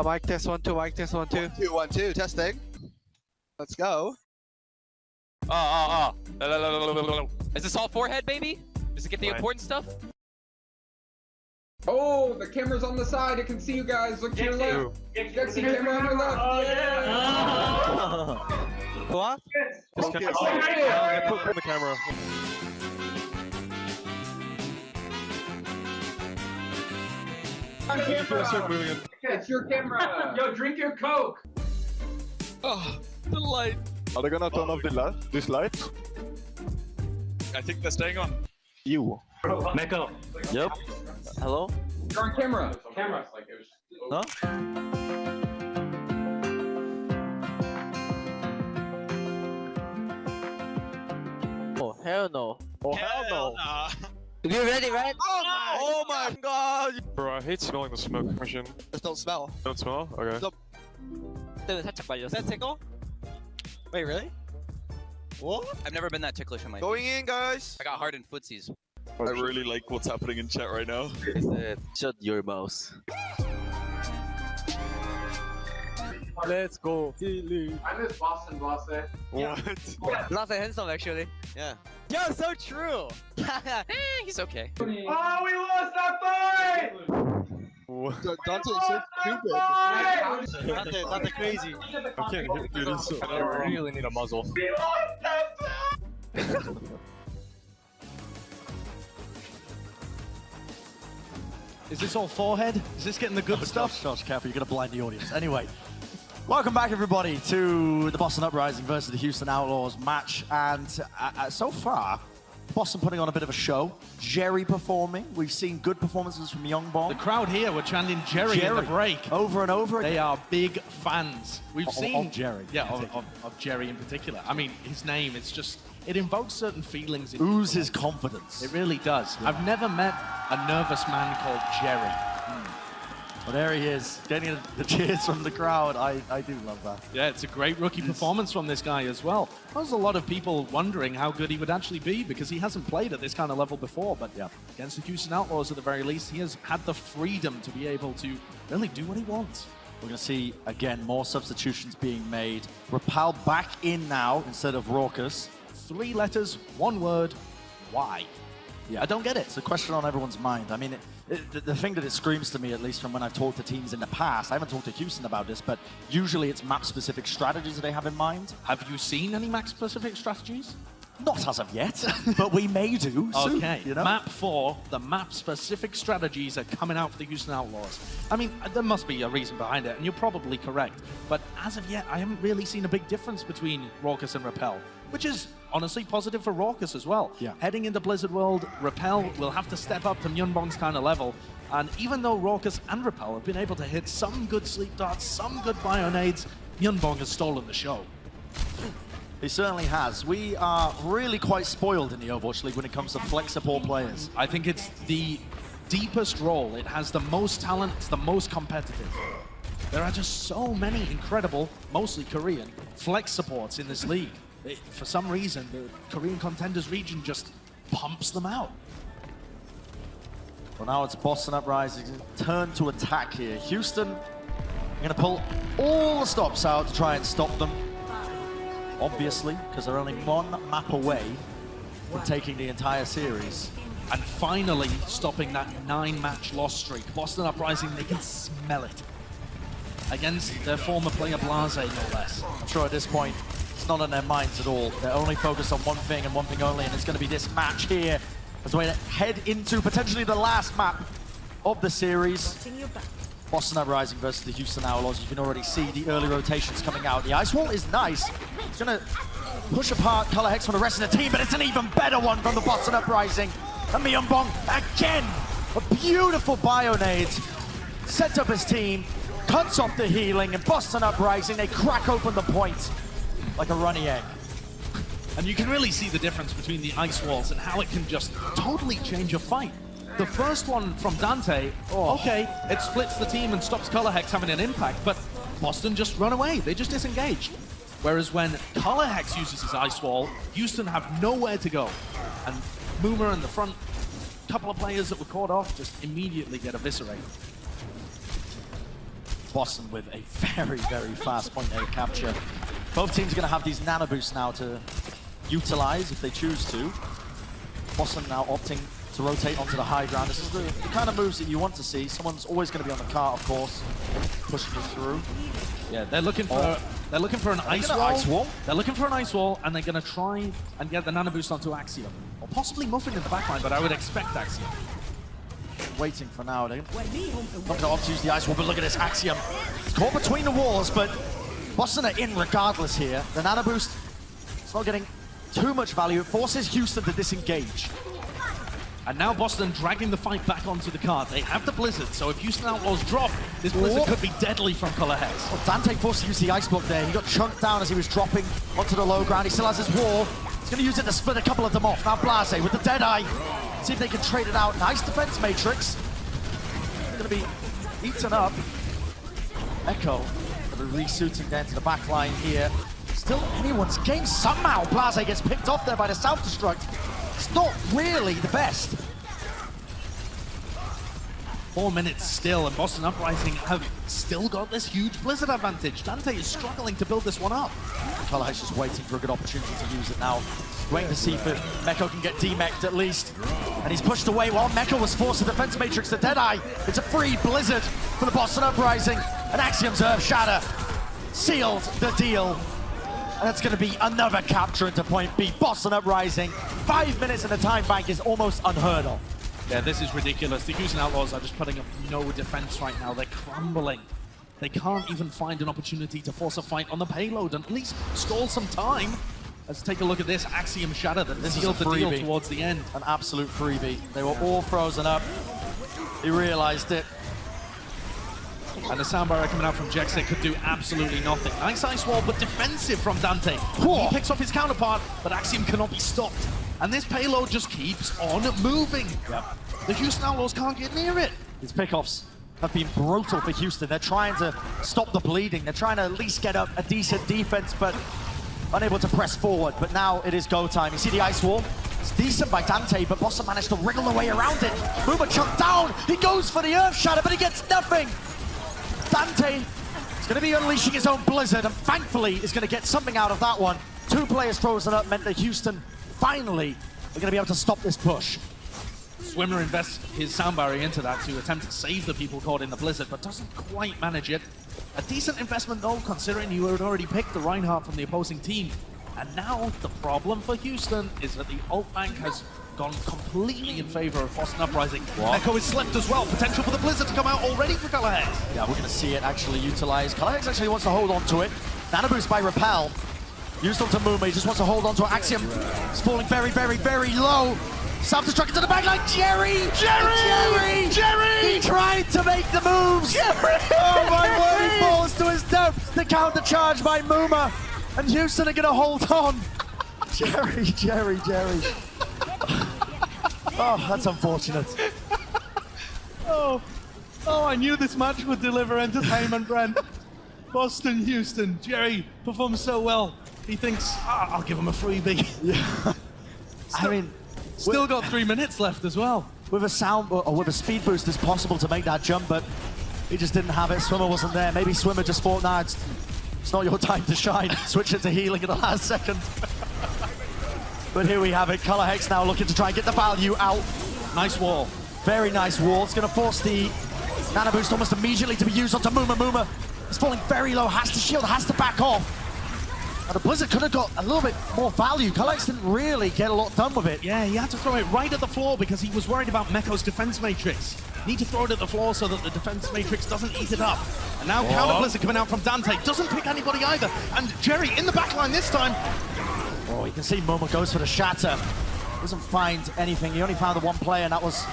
Speaker 17: Mic test 1 2, mic test 1 2.
Speaker 22: 2 1 2, testing. Let's go.
Speaker 23: Is this all forehead, baby? Does it get the important stuff?
Speaker 24: Oh, the camera's on the side. It can see you guys. Look to your left. Gexy camera on your left.
Speaker 17: What?
Speaker 22: Just
Speaker 17: put the camera.
Speaker 24: On camera. It's your camera. Yo, drink your Coke.
Speaker 17: Oh, the light. Are they gonna turn off this light?
Speaker 25: I think they're staying on.
Speaker 17: You.
Speaker 25: Meko.
Speaker 17: Yep.
Speaker 21: Hello?
Speaker 24: You're on camera. Camera.
Speaker 21: Huh? Oh, hell no.
Speaker 17: Oh, hell no.
Speaker 21: You ready, right?
Speaker 22: Oh my god!
Speaker 17: Bro, I hate smelling the smoke machine.
Speaker 22: Just don't smell.
Speaker 17: Don't smell? Okay.
Speaker 22: Stop. Is that tickle? Wait, really? What?
Speaker 23: I've never been that ticklish in my
Speaker 22: Going in, guys.
Speaker 23: I got hard in footsies.
Speaker 25: I really like what's happening in chat right now.
Speaker 21: Shut your mouth.
Speaker 17: Let's go, Philly.
Speaker 24: I miss Boston, boss.
Speaker 25: What?
Speaker 21: Not that handsome, actually.
Speaker 22: Yeah.
Speaker 21: Yo, so true.
Speaker 23: He's okay.
Speaker 24: Oh, we lost that fight!
Speaker 22: Dante's so stupid.
Speaker 21: Not crazy.
Speaker 25: I can't hit this.
Speaker 21: I really need a muzzle.
Speaker 24: We lost that fight!
Speaker 7: Is this all forehead? Is this getting the good stuff?
Speaker 21: Josh, careful, you're going to blind the audience. Anyway, welcome back, everybody, to the Boston Uprising versus the Houston Outlaws match. And so far, Boston putting on a bit of a show. Jerry performing. We've seen good performances from Youngbong.
Speaker 7: The crowd here were chanting Jerry in the break.
Speaker 21: Over and over again.
Speaker 7: They are big fans. We've seen...
Speaker 21: Of Jerry.
Speaker 7: Yeah, of Jerry in particular. I mean, his name, it's just... It invokes certain feelings. In
Speaker 21: Oozes confidence.
Speaker 7: It really does. Yeah. I've never met a nervous man called Jerry.
Speaker 21: Well, there he is, getting the cheers from the crowd. I do love that.
Speaker 7: Yeah, it's a great rookie performance from this guy as well. There's a lot of people wondering how good he would actually be because he hasn't played at this kind of level before. But yeah, against the Houston Outlaws at the very least, he has had the freedom to be able to really do what he wants.
Speaker 21: We're going to see, again, more substitutions being made. Rapal back in now instead of Raucous.
Speaker 7: 3 letters, 1 word, why?
Speaker 21: Yeah, I don't get it. It's a question on everyone's mind. I mean, the thing that it screams to me, at least from when I've talked to teams in the past, I haven't talked to Houston about this, but usually it's map-specific strategies that they have in mind.
Speaker 7: Have you seen any map-specific strategies?
Speaker 21: Not as of yet, but we may do soon.
Speaker 7: Okay,
Speaker 21: you know?
Speaker 7: Map 4, the map-specific strategies are coming out for the Houston Outlaws. I mean, there must be a reason behind it, and you're probably correct. But as of yet, I haven't really seen a big difference between Raucous and Rapel, which is honestly positive for Raucous as well.
Speaker 21: Yeah.
Speaker 7: Heading into Blizzard World, Rapel will have to step up to Myunbong's kind of level. And even though Raucous and Rapel have been able to hit some good sleep darts, some good bionades, Myunbong has stolen the show.
Speaker 21: He certainly has. We are really quite spoiled in the Overwatch League when it comes to flex support players.
Speaker 7: I think it's the deepest role. It has the most talent, it's the most competitive. There are just so many incredible, mostly Korean, flex supports in this league. For some reason, the Korean contenders region just pumps them out.
Speaker 21: Well, now it's Boston Uprising's turn to attack here. Houston going to pull all the stops out to try and stop them. Obviously, because they're only 1 map away from taking the entire series.
Speaker 7: And finally stopping that 9-match loss streak. Boston Uprising, they can smell it. Against their former player Blase, no less.
Speaker 21: I'm sure at this point, it's not on their minds at all. They're only focused on one thing and one thing only, and it's going to be this match here as we head into potentially the last map of the series. Boston Uprising versus the Houston Outlaws. You can already see the early rotations coming out. The ice wall is nice. It's going to push apart Color Hex from the rest of the team, but it's an even better one from the Boston Uprising. And Myunbong again A beautiful bio-nade. Sets up his team, cuts off the healing, and Boston Uprising, they crack open the point like a runny egg.
Speaker 7: And you can really see the difference between the ice walls and how it can just totally change a fight. The first one from Dante, okay, it splits the team and stops Color Hex having an impact, but Boston just run away. They just disengaged. Whereas when Color Hex uses his ice wall, Houston have nowhere to go. And Moomer and the front couple of players that were caught off just immediately get eviscerated.
Speaker 21: Boston with a very, very fast point A capture. Both teams are going to have these nano boosts now to utilize if they choose to. Boston now opting to rotate onto the high ground. This is the kind of moves that you want to see. Someone's always going to be on the cart, of course, pushing you through.
Speaker 7: Yeah, they're looking for an ice wall. They're looking for an ice wall, and they're going to try and get the nano boost onto Axiom, or possibly Muffin in the backline. But I would expect Axiom.
Speaker 21: Waiting for now. They're not going to opt to use the ice wall, but look at this Axiom. It's caught between the walls, but Boston are in regardless here. The nano boost, it's not getting too much value. It forces Houston to disengage.
Speaker 7: And now Boston dragging the fight back onto the card. They have the Blizzard, so if Houston Outlaws drop, this Blizzard could be deadly from Color Hex.
Speaker 21: Well, Dante forced to use the ice block there. He got chunked down as he was dropping onto the low ground. He still has his wall. He's going to use it to split a couple of them off. Now Blase with the Deadeye. See if they can trade it out. Nice defense matrix. Going to be eaten up. Echo going to be resuiting down to the back line here. Still anyone's game. Somehow Blase gets picked off there by the self-destruct. It's not really the best.
Speaker 7: 4 minutes still, and Boston Uprising have still got this huge Blizzard advantage. Dante is struggling to build this one up.
Speaker 21: Color Hex just waiting for a good opportunity to use it now. Waiting to see if Meko can get demeched at least. And he's pushed away while Meko was forced to defense matrix to Deadeye. It's a free Blizzard for the Boston Uprising. And Axiom's Earth Shatter sealed the deal. And that's going to be another capture into point B. Boston Uprising. 5 minutes in the time bank is almost unheard of.
Speaker 7: Yeah, this is ridiculous. The Houston Outlaws are just putting up no defense right now. They're crumbling. They can't even find an opportunity to force a fight on the payload and at least stall some time. Let's take a look at this Axiom Shatter that sealed the deal towards the end.
Speaker 21: An absolute freebie. They were all frozen up. He realized it.
Speaker 7: And the soundbar coming out from Jexit could do absolutely nothing. Nice ice wall, but defensive from Dante. He picks off his counterpart, but Axiom cannot be stopped. And this payload just keeps on moving.
Speaker 21: Yep.
Speaker 7: The Houston Outlaws can't get near it.
Speaker 21: His pickoffs have been brutal for Houston. They're trying to stop the bleeding. They're trying to at least get up a decent defense, but unable to press forward. But now it is go time. You see the ice wall? It's decent by Dante, but Boston managed to wriggle away around it. Boomer chunked down. He goes for the Earth Shatter, but he gets nothing. Dante is going to be unleashing his own Blizzard, and thankfully is going to get something out of that one. 2 players frozen up meant that Houston finally are going to be able to stop this push.
Speaker 7: Swimmer invests his sound barrier into that to attempt to save the people caught in the Blizzard, but doesn't quite manage it. A decent investment though, considering you had already picked the Reinhardt from the opposing team. And now the problem for Houston is that the ult bank has gone completely in favor of Boston Uprising. Echo is slept as well. Potential for the Blizzard to come out already for Color Hex.
Speaker 21: Yeah, we're going to see it actually utilized. Color Hex actually wants to hold on to it. Nano boost by Repel. Used onto Muma. He just wants to hold on to Axiom. He's falling very, very, very low. Self-destruct into the backline. Jerry! He tried to make the moves. Oh my word, he falls to his death. The counter charge by Muma. And Houston are going to hold on. Jerry. Oh, that's unfortunate.
Speaker 7: Oh, I knew this match would deliver entertainment, Brent. Boston, Houston. Jerry performs so well. He thinks, I'll give him a freebie.
Speaker 21: Yeah. I mean,
Speaker 7: still got 3 minutes left as well.
Speaker 21: With a sound or with a speed boost, it's possible to make that jump, but he just didn't have it. Swimmer wasn't there. Maybe Swimmer just thought, nah, it's not your time to shine. Switch it to healing at the last second. But here we have it. Color Hex now looking to try and get the value out.
Speaker 7: Nice wall.
Speaker 21: Very nice wall. It's going to force the nano boost almost immediately to be used onto Muma. Muma is falling very low, has to shield, has to back off. And the Blizzard could have got a little bit more value. Color Hex didn't really get a lot done with it.
Speaker 7: Yeah, he had to throw it right at the floor because he was worried about Meko's defense matrix. Need to throw it at the floor so that the defense matrix doesn't eat it up. And now counter Blizzard coming out from Dante. Doesn't pick anybody either. And Jerry in the backline this time.
Speaker 21: Oh, you can see Momo goes for the shatter. Doesn't find anything. He only found the one player, and that was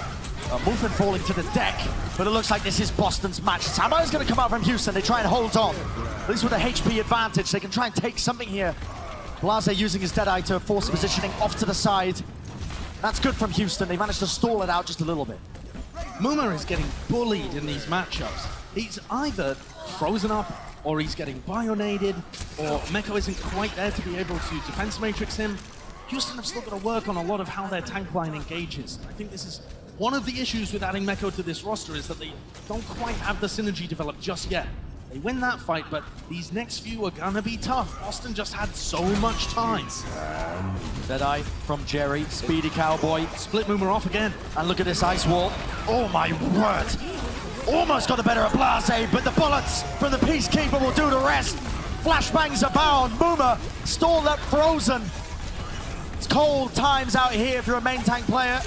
Speaker 21: Movement falling to the deck, but it looks like this is Boston's match. Samuel's going to come out from Houston. They try and hold on. At least with a HP advantage, they can try and take something here. Blase using his Deadeye to force the positioning off to the side. That's good from Houston. They managed to stall it out just a little bit.
Speaker 7: Muma is getting bullied in these matchups. He's either frozen up, or he's getting bionaded, or Meko isn't quite there to be able to defense matrix him. Houston have still got to work on a lot of how their tank line engages. I think this is one of the issues with adding Meko to this roster, is that they don't quite have the synergy developed just yet. They win that fight, but these next few are gonna be tough. Boston just had so much time.
Speaker 21: Deadeye from Jerry, speedy cowboy.
Speaker 7: Split Muma off again.
Speaker 21: And look at this ice wall. Oh my word. Almost got the better of Blase, but the bullets from the Peacekeeper will do the rest. Flashbangs abound. Muma stalled up frozen. It's cold times out here if you're a main tank player.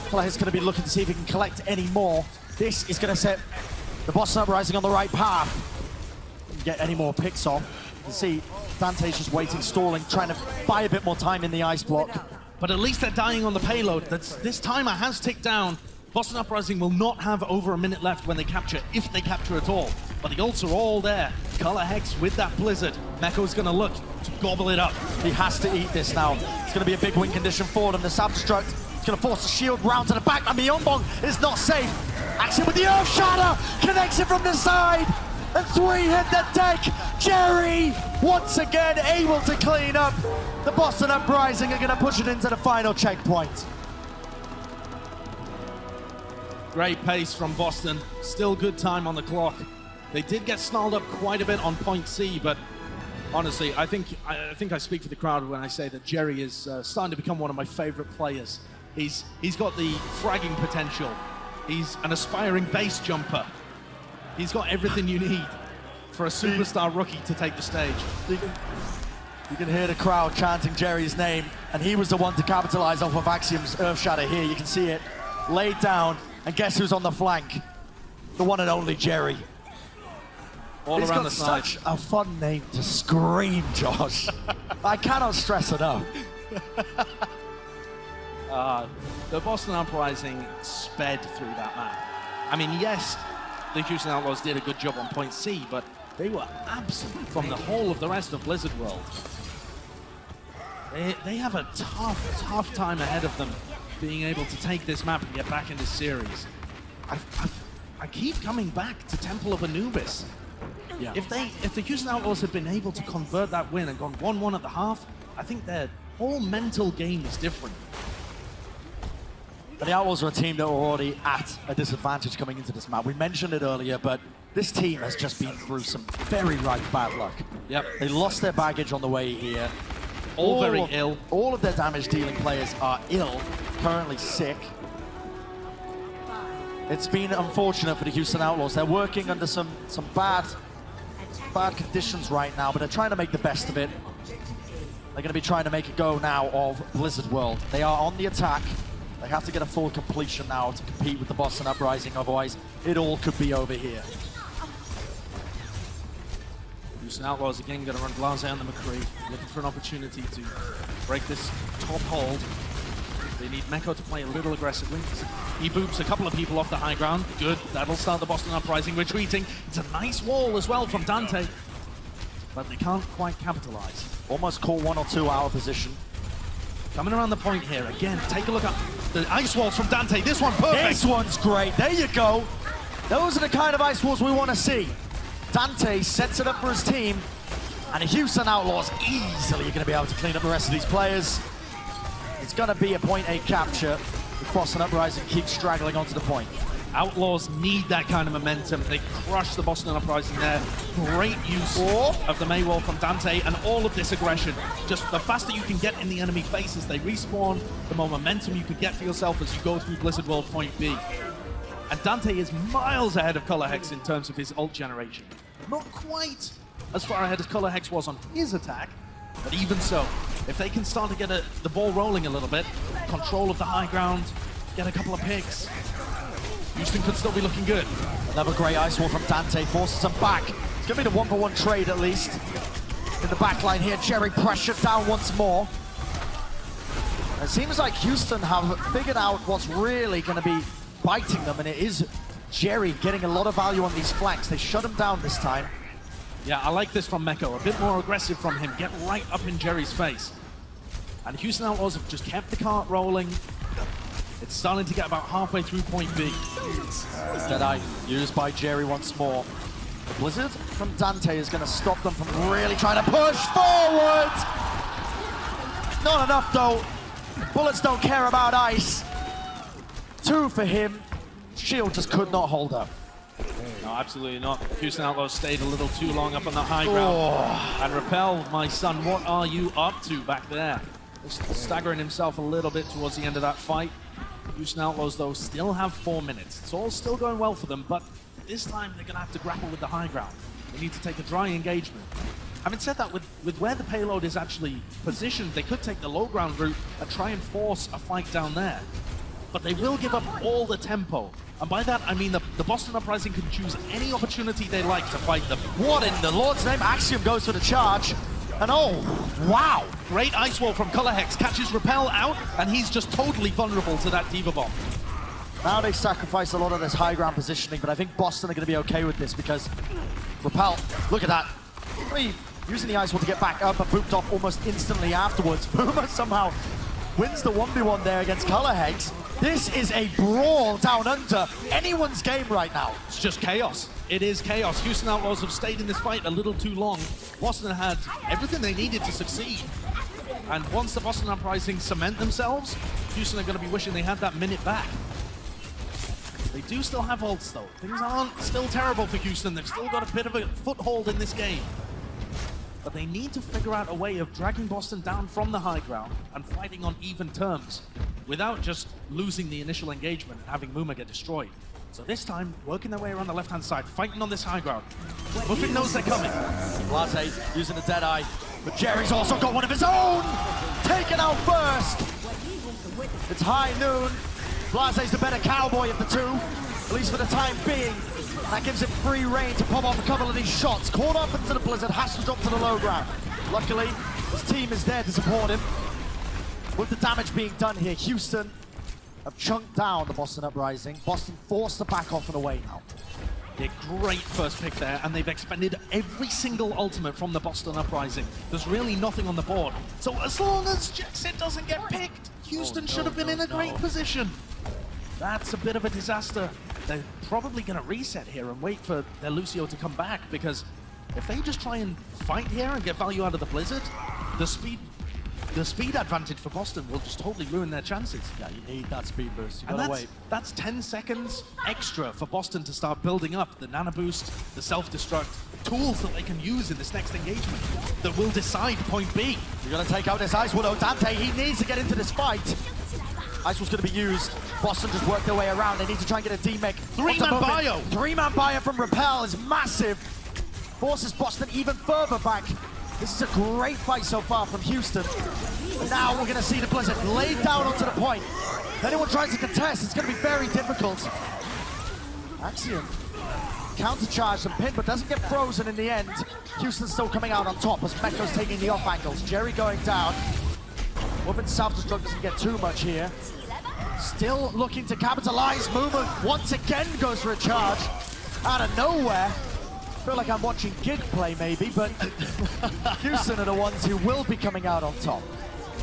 Speaker 21: Player's going to be looking to see if he can collect any more. This is going to set the Boston Uprising on the right path. Get any more picks off. You can see Dante's just waiting, stalling, trying to buy a bit more time in the ice block.
Speaker 7: But at least they're dying on the payload. This timer has ticked down. Boston Uprising will not have over a minute left when they capture, if they capture at all. But the ults are all there. Color Hex with that Blizzard. Meko's gonna look to gobble it up.
Speaker 21: He has to eat this now. It's gonna be a big win condition for them. The Self-Destruct is gonna force the shield round to the back, and Myeonbong is not safe. Action with the Earth Shatter, connects it from the side, and 3 hit the deck. Jerry, once again, able to clean up. The Boston Uprising are gonna push it into the final checkpoint.
Speaker 7: Great pace from Boston. Still good time on the clock. They did get snarled up quite a bit on point C, but honestly, I think I speak for the crowd when I say that Jerry is starting to become one of my favorite players. He's got the fragging potential. He's an aspiring base jumper. He's got everything you need for a superstar rookie to take the stage.
Speaker 21: You can hear the crowd chanting Jerry's name, and he was the one to capitalize off of Axiom's Earth Shatter here. You can see it laid down, and guess who's on the flank? The one and only Jerry.
Speaker 7: All
Speaker 21: He's
Speaker 7: around
Speaker 21: got
Speaker 7: the side.
Speaker 21: such a fun name to scream, Josh. I cannot stress enough.
Speaker 7: The Boston Uprising sped through that map. I mean, yes, the Houston Outlaws did a good job on point C, but they were absent from the whole of the rest of Blizzard World. They have a tough time ahead of them being able to take this map and get back in this series. I keep coming back to Temple of Anubis.
Speaker 21: Yeah.
Speaker 7: If the Houston Outlaws had been able to convert that win and gone 1-1 at the half, I think their whole mental game is different.
Speaker 21: But the Outlaws are a team that were already at a disadvantage coming into this map. We mentioned it earlier, but this team has just been through some very bad luck.
Speaker 7: Yep.
Speaker 21: They lost their baggage on the way here.
Speaker 7: All very ill.
Speaker 21: All of their damage-dealing players are ill, currently sick. It's been unfortunate for the Houston Outlaws. They're working under some bad conditions right now, but they're trying to make the best of it. They're going to be trying to make a go now of Blizzard World. They are on the attack. They have to get a full completion now to compete with the Boston Uprising, otherwise it all could be over here.
Speaker 7: Houston Outlaws again going to run Blase on the McCree, looking for an opportunity to break this top hold. They need Meko to play a little aggressively. He boops a couple of people off the high ground. Good, that'll start the Boston Uprising retreating. It's a nice wall as well from Dante, but they can't quite capitalize.
Speaker 21: Almost caught 1 or 2 out of position.
Speaker 7: Coming around the point here again. Take a look at the ice walls from Dante. This one perfect.
Speaker 21: This one's great. There you go. Those are the kind of ice walls we want to see. Dante sets it up for his team, and the Houston Outlaws easily are going to be able to clean up the rest of these players. It's going to be a point A capture. The Boston Uprising keeps straggling onto the point.
Speaker 7: Outlaws need that kind of momentum. They crush the Boston Uprising there. Great use of the Maywall from Dante and all of this aggression. Just the faster you can get in the enemy faces, they respawn, the more momentum you could get for yourself as you go through Blizzard World Point B. And Dante is miles ahead of Color Hex in terms of his ult generation. Not quite as far ahead as Color Hex was on his attack, but even so, if they can start to get the ball rolling a little bit, control of the high ground, get a couple of picks, Houston could still be looking good.
Speaker 21: Another great ice wall from Dante, forces them back. It's going to be the 1-for-1 trade at least. In the back line here, Jerry pressured down once more. It seems like Houston have figured out what's really going to be biting them, and it is Jerry getting a lot of value on these flanks. They shut him down this time.
Speaker 7: Yeah, I like this from Meko. A bit more aggressive from him. Get right up in Jerry's face. And Houston Outlaws have just kept the cart rolling. It's starting to get about halfway through point B.
Speaker 21: Deadeye used by Jerry once more. The Blizzard from Dante is going to stop them from really trying to push forward. Not enough though. Bullets don't care about ice. 2 for him. Shield just could not hold up.
Speaker 7: No, absolutely not. Houston Outlaws stayed a little too long up on the high ground. And Repel, my son, what are you up to back there? Just staggering himself a little bit towards the end of that fight. Houston Outlaws, though, still have 4 minutes. It's all still going well for them, but this time they're going to have to grapple with the high ground. They need to take a dry engagement. Having said that, with where the payload is actually positioned, they could take the low ground route and try and force a fight down there. But they will give up all the tempo. And by that, I mean the Boston Uprising can choose any opportunity they like to fight them.
Speaker 21: What in the Lord's name? Axiom goes for the charge. And oh, wow.
Speaker 7: Great ice wall from Colorhex, catches Repel out, and he's just totally vulnerable to that Diva Bomb.
Speaker 21: Now they sacrifice a lot of this high ground positioning, but I think Boston are going to be okay with this because Repel, look at that. Using the ice wall to get back up, but booped off almost instantly afterwards. Boomer somehow wins the 1v1 there against Colorhex. This is a brawl down under anyone's game right now.
Speaker 7: It's just chaos. It is chaos. Houston Outlaws have stayed in this fight a little too long. Boston had everything they needed to succeed. And once the Boston Uprising cement themselves, Houston are going to be wishing they had that minute back. They do still have ults though. Things aren't still terrible for Houston. They've still got a bit of a foothold in this game. But they need to figure out a way of dragging Boston down from the high ground and fighting on even terms without just losing the initial engagement and having Muma get destroyed. So this time, working their way around the left-hand side, fighting on this high ground. Muffin knows they're coming.
Speaker 21: Blase using the Deadeye, but Jerry's also got one of his own! Taken out first! It's high noon. Blase's the better cowboy of the two, at least for the time being. That gives him free reign to pop off a couple of these shots. Caught up into the Blizzard, has to drop to the low ground. Luckily, his team is there to support him. With the damage being done here, Houston have chunked down the Boston Uprising. Boston forced to back off and away now.
Speaker 7: A great first pick there, and they've expended every single ultimate from the Boston Uprising. There's really nothing on the board. So as long as Jackson doesn't get picked, Houston should have been in a great position. That's a bit of a disaster. They're probably going to reset here and wait for their Lucio to come back, because if they just try and fight here and get value out of the Blizzard, the speed advantage for Boston will just totally ruin their chances.
Speaker 21: Yeah, you need that speed boost. You
Speaker 7: and
Speaker 21: gotta wait.
Speaker 7: That's 10 seconds extra for Boston to start building up the nano boost, the self-destruct, tools that they can use in this next engagement that will decide point B.
Speaker 21: You're gonna take out this Ice Widow. Dante, he needs to get into this fight. Ice was going to be used. Boston just worked their way around. They need to try and get a D-Mech.
Speaker 7: Three-man bio.
Speaker 21: Three-man bio from Repel is massive. Forces Boston even further back. This is a great fight so far from Houston. Now we're going to see the Blizzard laid down onto the point. If anyone tries to contest, it's going to be very difficult. Axiom countercharged and pinned, but doesn't get frozen in the end. Houston's still coming out on top as Meko's taking the off angles. Jerry going down. Muffin self-destruct doesn't get too much here. Still looking to capitalize. Muma once again goes for a charge out of nowhere. Feel like I'm watching Gig play maybe, but Houston are the ones who will be coming out on top.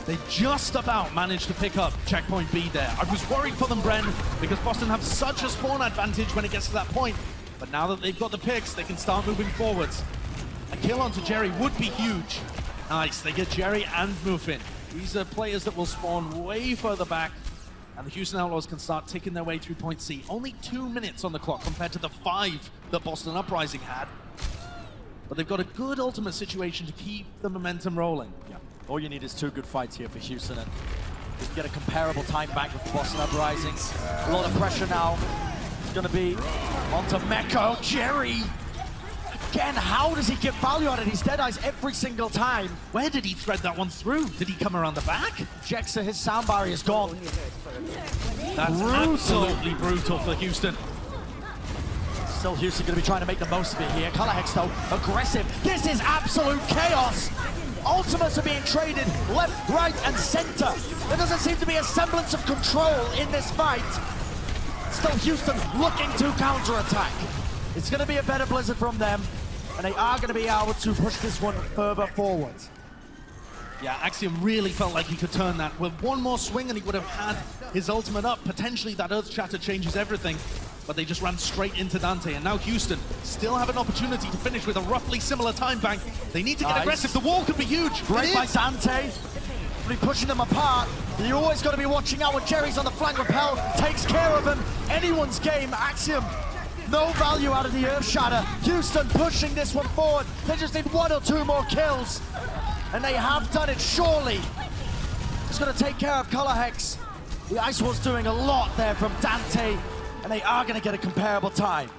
Speaker 7: They just about managed to pick up checkpoint B there. I was worried for them, Bren, because Boston have such a spawn advantage when it gets to that point. But now that they've got the picks, they can start moving forwards. A kill onto Jerry would be huge. Nice, they get Jerry and Muffin. These are players that will spawn way further back, and the Houston Outlaws can start ticking their way through point C. Only 2 minutes on the clock compared to the 5 that Boston Uprising had. But they've got a good ultimate situation to keep the momentum rolling.
Speaker 21: Yeah. All you need is 2 good fights here for Houston, and you can get a comparable time back with Boston Uprising. A lot of pressure now. It's going to be onto Meko. Jerry! Again, how does he get value out of these Deadeyes every single time?
Speaker 7: Where did he thread that one through? Did he come around the back?
Speaker 21: Jexa, his sound barrier is gone.
Speaker 7: That's absolutely brutal for Houston.
Speaker 21: Still Houston going to be trying to make the most of it here. Colorhex though, aggressive. This is absolute chaos. Ultimates are being traded left, right, and center. There doesn't seem to be a semblance of control in this fight. Still Houston looking to counterattack. It's going to be a better Blizzard from them, and they are going to be able to push this one further forward.
Speaker 7: Yeah, Axiom really felt like he could turn that. With one more swing and he would have had his ultimate up. Potentially that Earth Shatter changes everything, but they just ran straight into Dante. And now Houston still have an opportunity to finish with a roughly similar time bank. They need to get aggressive. The wall could be huge.
Speaker 21: Great by Dante. Really pushing them apart. You always got to be watching out when Jerry's on the flank. Repel takes care of him. Anyone's game. Axiom, no value out of the Earth Shatter. Houston pushing this one forward. They just need 1 or 2 more kills. And they have done it, surely. It's going to take care of Color Hex. The Ice Wall's doing a lot there from Dante, and they are going to get a comparable time.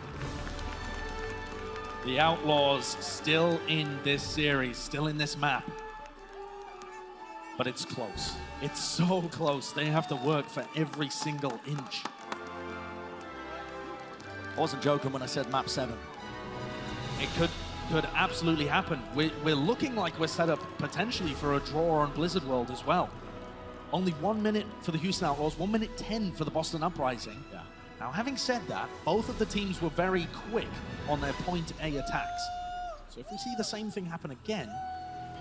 Speaker 7: The Outlaws still in this series, still in this map. But it's close. It's so close. They have to work for every single inch.
Speaker 21: I wasn't joking when I said map 7.
Speaker 7: It could absolutely happen. We're looking like we're set up potentially for a draw on Blizzard World as well. Only 1 minute for the Houston Outlaws, 1 minute 10 for the Boston Uprising.
Speaker 21: Yeah.
Speaker 7: Now, having said that, both of the teams were very quick on their point A attacks. So if we see the same thing happen again,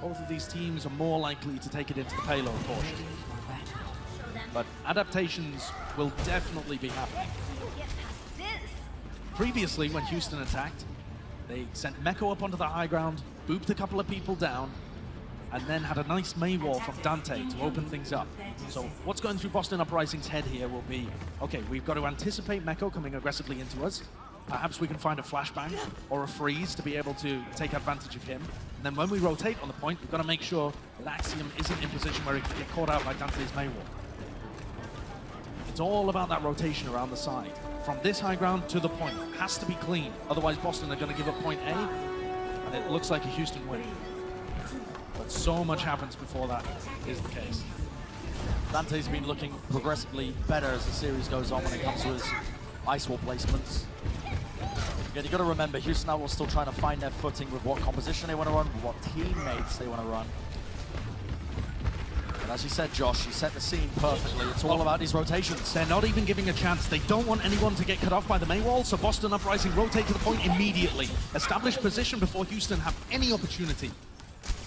Speaker 7: both of these teams are more likely to take it into the payload portion. But adaptations will definitely be happening. Previously, when Houston attacked, they sent Meko up onto the high ground, booped a couple of people down, and then had a nice May wall from Dante to open things up. So what's going through Boston Uprising's head here will be, okay, we've got to anticipate Meko coming aggressively into us. Perhaps we can find a flashbang or a freeze to be able to take advantage of him. And then when we rotate on the point, we've got to make sure that Axiom isn't in position where he can get caught out by Dante's May wall. It's all about that rotation around the side. From this high ground to the point. It has to be clean. Otherwise, Boston are going to give up point A, and it looks like a Houston win. But so much happens before that is the case.
Speaker 21: Dante's been looking progressively better as the series goes on when it comes to his Ice Wall placements. Again, you got to remember, Houston Outlaws still trying to find their footing with what composition they want to run, with what teammates they want to run. And as you said, Josh, you set the scene perfectly. It's all about these rotations.
Speaker 7: They're not even giving a chance. They don't want anyone to get cut off by the May wall, so Boston Uprising rotate to the point immediately. Establish position before Houston have any opportunity.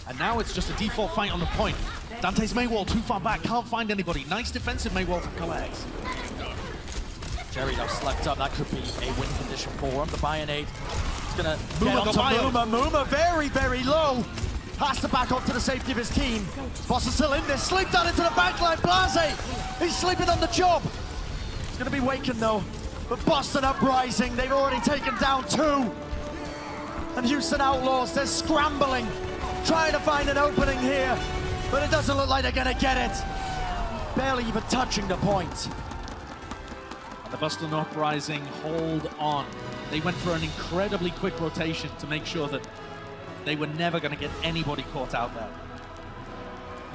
Speaker 7: And now it's just a default fight on the point. Dante's May wall too far back, can't find anybody. Nice defensive May wall from Color Hex.
Speaker 21: Jerry now slept up. That could be a win condition for him. The Bionade is going to get onto Muma. Muma very, very low. Has to back up to the safety of his team. Boston's still in this. Sleep down into the backline. Blase, he's sleeping on the job. He's going to be waking though. But Boston Uprising, they've already taken down 2. And Houston Outlaws, they're scrambling, trying to find an opening here. But it doesn't look like they're going to get it. Barely even touching the point.
Speaker 7: The Boston Uprising hold on. They went for an incredibly quick rotation to make sure that they were never going to get anybody caught out there.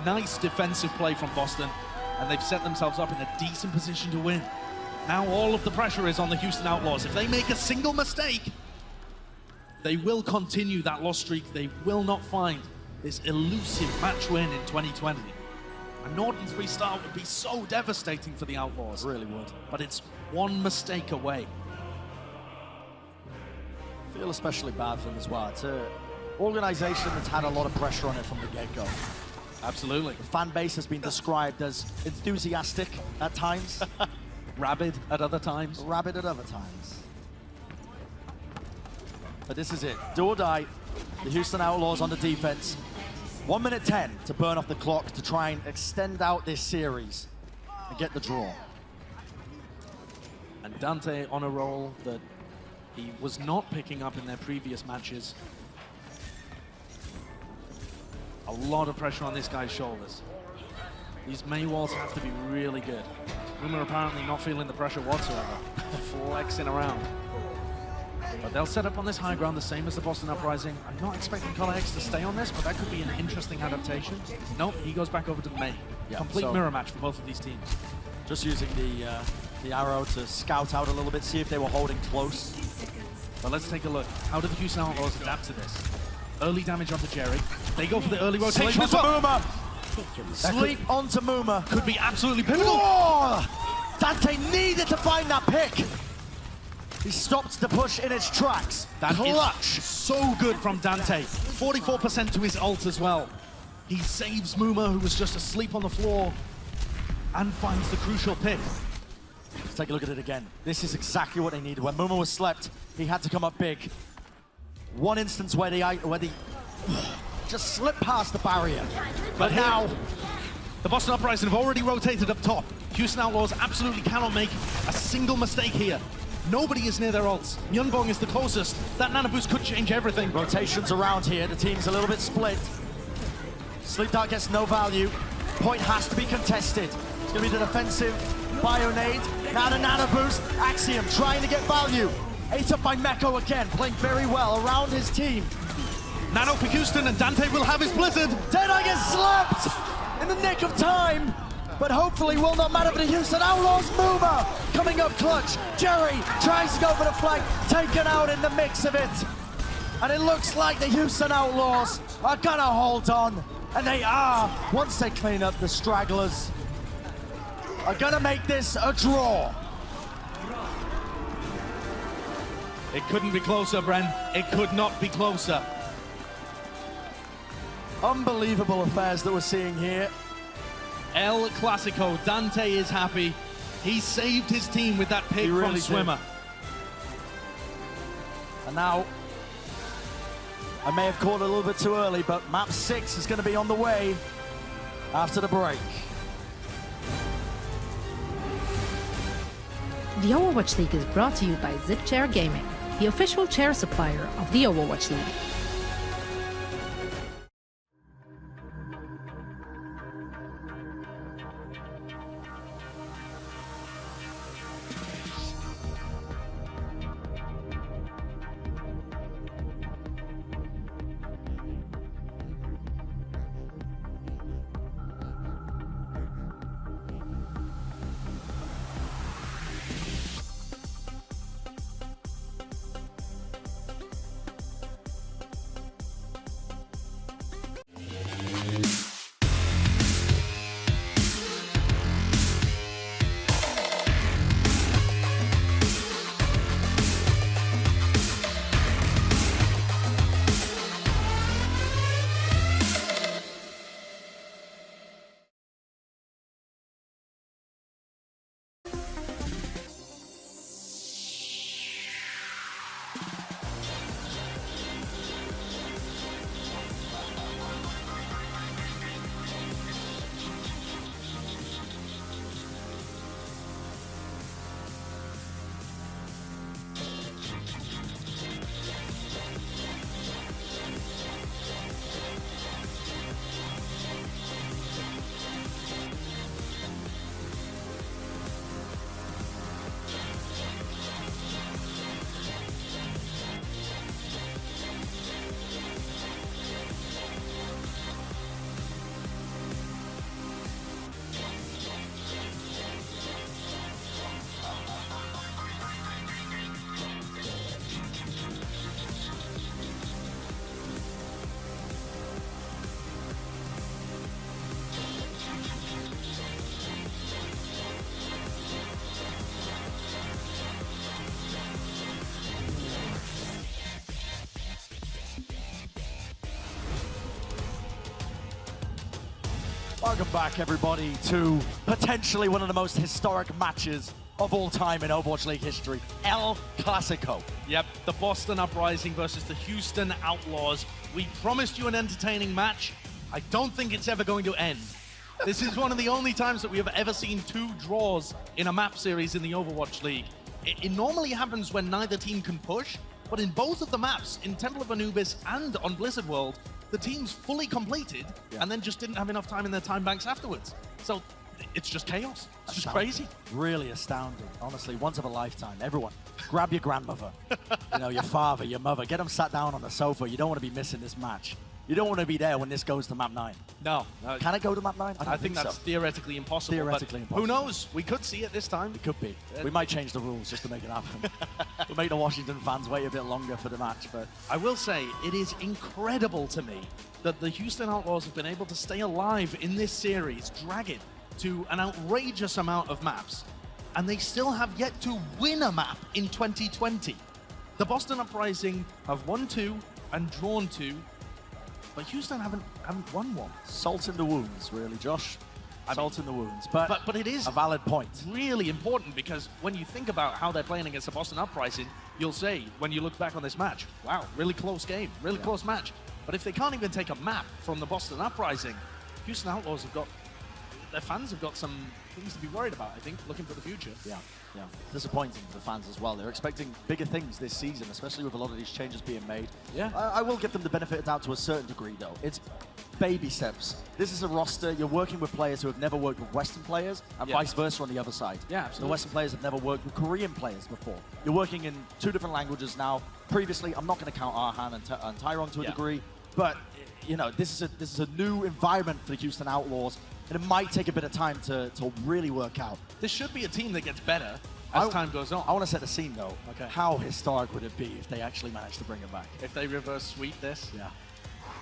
Speaker 7: Nice defensive play from Boston, and they've set themselves up in a decent position to win. Now all of the pressure is on the Houston Outlaws. If they make a single mistake, they will continue that loss streak. They will not find this elusive match win in 2020. A Norton 3-star would be so devastating for the Outlaws.
Speaker 21: It really would.
Speaker 7: But it's one mistake away.
Speaker 21: I feel especially bad for them as well. It's an organization that's had a lot of pressure on it from the get-go.
Speaker 7: Absolutely.
Speaker 21: The fan base has been described as enthusiastic at times.
Speaker 7: Rabid at other times.
Speaker 21: Rabid at other times. But this is it. Do or die. The Houston Outlaws on the defense. 1 minute 10 to burn off the clock to try and extend out this series and get the draw.
Speaker 7: And Dante on a roll that he was not picking up in their previous matches. A lot of pressure on this guy's shoulders. These May walls have to be really good. Rumor apparently not feeling the pressure whatsoever. Flexing around. But they'll set up on this high ground the same as the Boston Uprising. I'm not expecting Color Hex to stay on this, but that could be an interesting adaptation. Nope, he goes back over to the May.
Speaker 21: Yeah,
Speaker 7: Complete mirror match for both of these teams.
Speaker 21: Just using the arrow to scout out a little bit, see if they were holding close.
Speaker 7: But let's take a look. How do the Houston Outlaws adapt to this? Early damage onto Jerry. They go for the early rotation as well.
Speaker 21: Sleep onto Muma.
Speaker 7: Could be absolutely pivotal.
Speaker 21: Whoa! Dante needed to find that pick. He stopped the push in its tracks.
Speaker 7: That
Speaker 21: Clutch.
Speaker 7: is so good from Dante. 44% to his ult as well. He saves Muma, who was just asleep on the floor, and finds the crucial pick.
Speaker 21: Let's take a look at it again. This is exactly what they needed. When Muma was slept, he had to come up big. One instance where they just slipped past the barrier. But now,
Speaker 7: the Boston Uprising have already rotated up top. Houston Outlaws absolutely cannot make a single mistake here. Nobody is near their ults. Myunbong is the closest. That nano boost could change everything.
Speaker 21: rotations around here. The team's a little bit split. Sleep Dart gets no value. Point has to be contested. It's going to be the defensive Bionade. Now the nano boost. Axiom trying to get value. Ate up by Meko again, playing very well around his team.
Speaker 7: Nano for Houston, and Dante will have his Blizzard.
Speaker 21: Deadeye gets slapped in the nick of time, but hopefully will not matter for the Houston Outlaws. Muma coming up clutch. Jerry tries to go for the flag, taken out in the mix of it. And it looks like the Houston Outlaws are gonna hold on, and they are, once they clean up the stragglers, are gonna make this a draw.
Speaker 7: It couldn't be closer, Bren. It could not be closer.
Speaker 21: Unbelievable affairs that we're seeing here.
Speaker 7: El Clasico. Dante is happy. He saved his team with that pick
Speaker 21: really
Speaker 7: from Swimmer.
Speaker 21: And now, I may have called it a little bit too early, but map 6 is going to be on the way after the break.
Speaker 3: The Overwatch League is brought to you by ZipChair Gaming, the official chair supplier of the Overwatch League.
Speaker 21: Welcome back, everybody, to potentially one of the most historic matches of all time in Overwatch League history, El Clasico.
Speaker 7: Yep, the Boston Uprising versus the Houston Outlaws. We promised you an entertaining match. I don't think it's ever going to end. This is one of the only times that we have ever seen 2 draws in a map series in the Overwatch League. It normally happens when neither team can push, but in both of the maps, in Temple of Anubis and on Blizzard World, the teams fully completed and then just didn't have enough time in their time banks afterwards. So it's just chaos. It's just crazy.
Speaker 21: Really astounding. Honestly, once of a lifetime. Everyone, grab your grandmother, you know, your father, your mother, get them sat down on the sofa. You don't want to be missing this match. You don't want to be there when this goes to map 9.
Speaker 7: No.
Speaker 21: Can it go to map 9?
Speaker 7: I think that's theoretically impossible.
Speaker 21: Theoretically impossible.
Speaker 7: Who knows? We could see it this time.
Speaker 21: It could be. We might change the rules just to make it happen. We'll make the Washington fans wait a bit longer for the match. But
Speaker 7: I will say, it is incredible to me that the Houston Outlaws have been able to stay alive in this series, drag it to an outrageous amount of maps, and they still have yet to win a map in 2020. The Boston Uprising have won 2 and drawn 2, but Houston haven't won one.
Speaker 21: Salt in the wounds, really, Josh. Salt in the wounds. But
Speaker 7: it is
Speaker 21: a valid point.
Speaker 7: Really important, because when you think about how they're playing against the Boston Uprising, you'll say, when you look back on this match, wow, really close game, really close match. But if they can't even take a map from the Boston Uprising, Houston Outlaws have got, their fans have got some things to be worried about, I think, looking for the future.
Speaker 21: Yeah. Disappointing for the fans as well. They're expecting bigger things this season, especially with a lot of these changes being made.
Speaker 7: Yeah.
Speaker 21: I will give them the benefit of the doubt to a certain degree, though. It's baby steps. This is a roster. You're working with players who have never worked with Western players, and vice versa on the other side.
Speaker 7: Yeah, absolutely.
Speaker 21: The Western players have never worked with Korean players before. You're working in 2 different languages now. Previously, I'm not going to count Arhan and Tyrone to a degree, but you know, this is a new environment for the Houston Outlaws, and it might take a bit of time to really work out.
Speaker 7: This should be a team that gets better as time goes on.
Speaker 21: I want to set the scene, though. Okay. How historic would it be if they actually managed to bring it back?
Speaker 7: If they reverse sweep this?
Speaker 21: Yeah.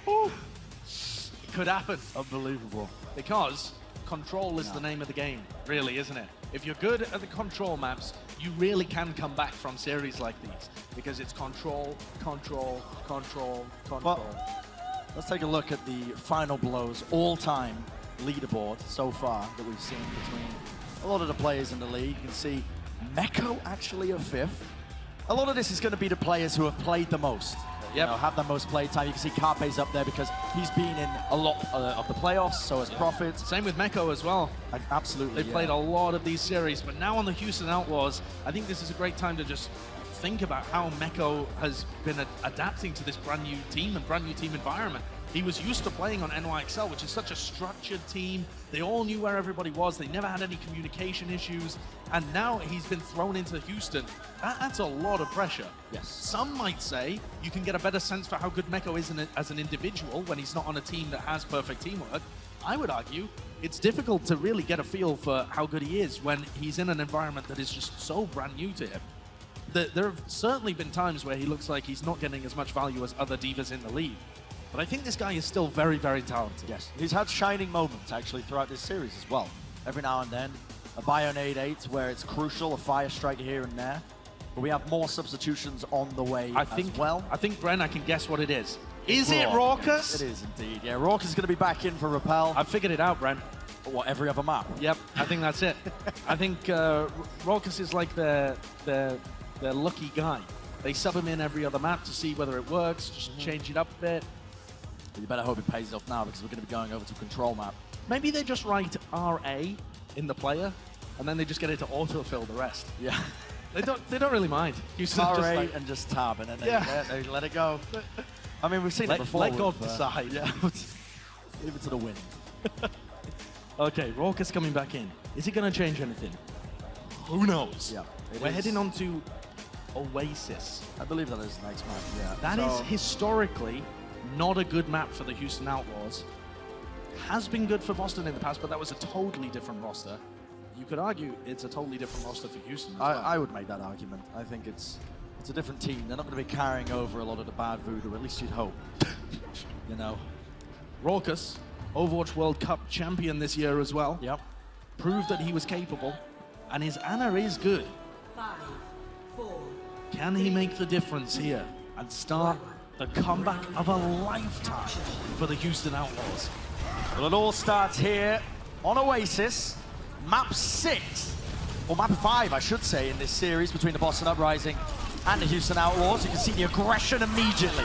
Speaker 7: Woo. It could happen.
Speaker 21: Unbelievable.
Speaker 7: Because control is the name of the game, really, isn't it? If you're good at the control maps, you really can come back from series like these, because it's control, control, control, control.
Speaker 21: Well, let's take a look at the final blows all-time leaderboard so far that we've seen between a lot of the players in the league. You can see Meko actually a 5th. A lot of this is going to be the players who have played the most. You know, have the most play time. You can see Carpe's up there because he's been in a lot of the playoffs, so has Profit.
Speaker 7: Same with Meko as well.
Speaker 21: Absolutely.
Speaker 7: They played a lot of these series, but now on the Houston Outlaws, I think this is a great time to just think about how Meko has been adapting to this brand new team and brand new team environment. He was used to playing on NYXL, which is such a structured team. They all knew where everybody was. They never had any communication issues. And now he's been thrown into Houston. That's a lot of pressure.
Speaker 21: Yes.
Speaker 7: Some might say you can get a better sense for how good Meko is as an individual when he's not on a team that has perfect teamwork. I would argue it's difficult to really get a feel for how good he is when he's in an environment that is just so brand new to him. There have certainly been times where he looks like he's not getting as much value as other divas in the league. But I think this guy is still very, very talented.
Speaker 21: Yes, he's had shining moments, actually, throughout this series as well. Every now and then, a Bionade 8 where it's crucial, a Fire Strike here and there. But we have more substitutions on the way as well.
Speaker 7: I think, Bren, I can guess what it is. Is it Raucus?
Speaker 21: It is indeed. Yeah, Raucus is going to be back in for Repel.
Speaker 7: I figured it out, Bren.
Speaker 21: What, every other map?
Speaker 7: Yep, I think that's it. I think Raucus is like the lucky guy. They sub him in every other map to see whether it works, just change it up a bit.
Speaker 21: But you better hope it pays off now, because we're going to be going over to control map.
Speaker 7: Maybe they just write RA in the player, and then they just get it to autofill the rest.
Speaker 21: Yeah.
Speaker 7: They don't really mind.
Speaker 21: RA and just tab, and then they let it go. I mean, we've seen it before.
Speaker 7: Let God decide.
Speaker 21: Yeah. Leave it to the wind.
Speaker 7: Okay, Raucus coming back in. Is it going to change anything? Who knows?
Speaker 21: Yeah.
Speaker 7: We're heading on to Oasis.
Speaker 21: I believe that is next map, yeah.
Speaker 7: That is historically not a good map for the Houston Outlaws. Has been good for Boston in the past, but that was a totally different roster. You could argue it's a totally different roster for Houston as well.
Speaker 21: I would make that argument. I think it's a different team. They're not going to be carrying over a lot of the bad voodoo, at least you'd hope. You know.
Speaker 7: Raucus, Overwatch World Cup champion this year as well.
Speaker 21: Yep.
Speaker 7: Proved that he was capable, and his Ana is good.
Speaker 8: 5, 4.
Speaker 7: Can he make the difference here and start the comeback of a lifetime for the Houston Outlaws?
Speaker 21: Well, it all starts here on Oasis, map 6, or map 5, I should say, in this series between the Boston Uprising and the Houston Outlaws. You can see the aggression immediately.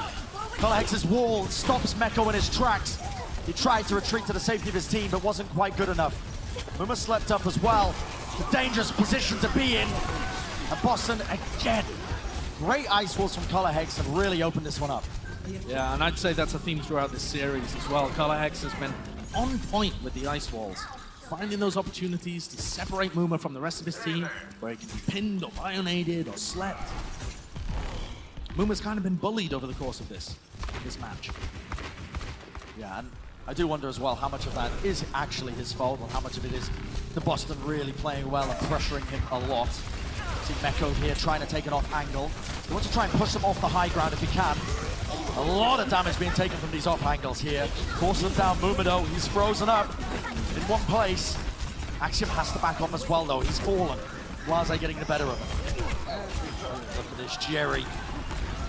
Speaker 21: Colorhex's wall stops Meko in his tracks. He tried to retreat to the safety of his team, but wasn't quite good enough. Muma slept up as well. It's a dangerous position to be in. And Boston, again, great ice walls from Colorhex and really opened this one up.
Speaker 7: Yeah, and I'd say that's a theme throughout this series as well. Colorhex has been on point with the ice walls, finding those opportunities to separate Muma from the rest of his team, where he can be pinned or bionaded or slept. Muma's kind of been bullied over the course of this match.
Speaker 21: Yeah, and I do wonder as well how much of that is actually his fault and how much of it is the Boston really playing well and pressuring him a lot. See Meko here trying to take an off angle. He wants to try and push them off the high ground if he can. A lot of damage being taken from these off angles here. Force them down, Mumado, he's frozen up in one place. Axiom has to back off as well though, he's fallen. Blase getting the better of him. Look at this, Jerry.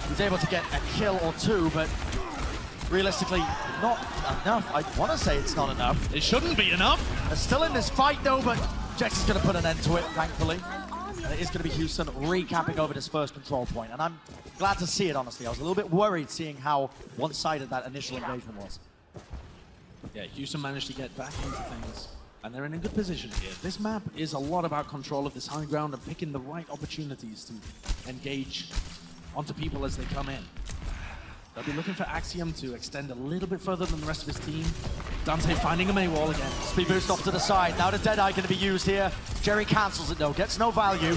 Speaker 21: He's able to get a kill or two, but realistically, not enough. I want to say it's not enough.
Speaker 7: It shouldn't be enough.
Speaker 21: They're still in this fight though, but Jex is going to put an end to it, thankfully. And it is going to be Houston recapping over this first control point. And I'm glad to see it, honestly. I was a little bit worried seeing how one-sided that initial engagement was.
Speaker 7: Yeah, Houston managed to get back into things. And they're in a good position here. This map is a lot about control of this high ground and picking the right opportunities to engage onto people as they come in. They'll be looking for Axiom to extend a little bit further than the rest of his team. Dante finding a Maywall again.
Speaker 21: Speed boost off to the side. Now the Deadeye going to be used here. Jerry cancels it though, gets no value.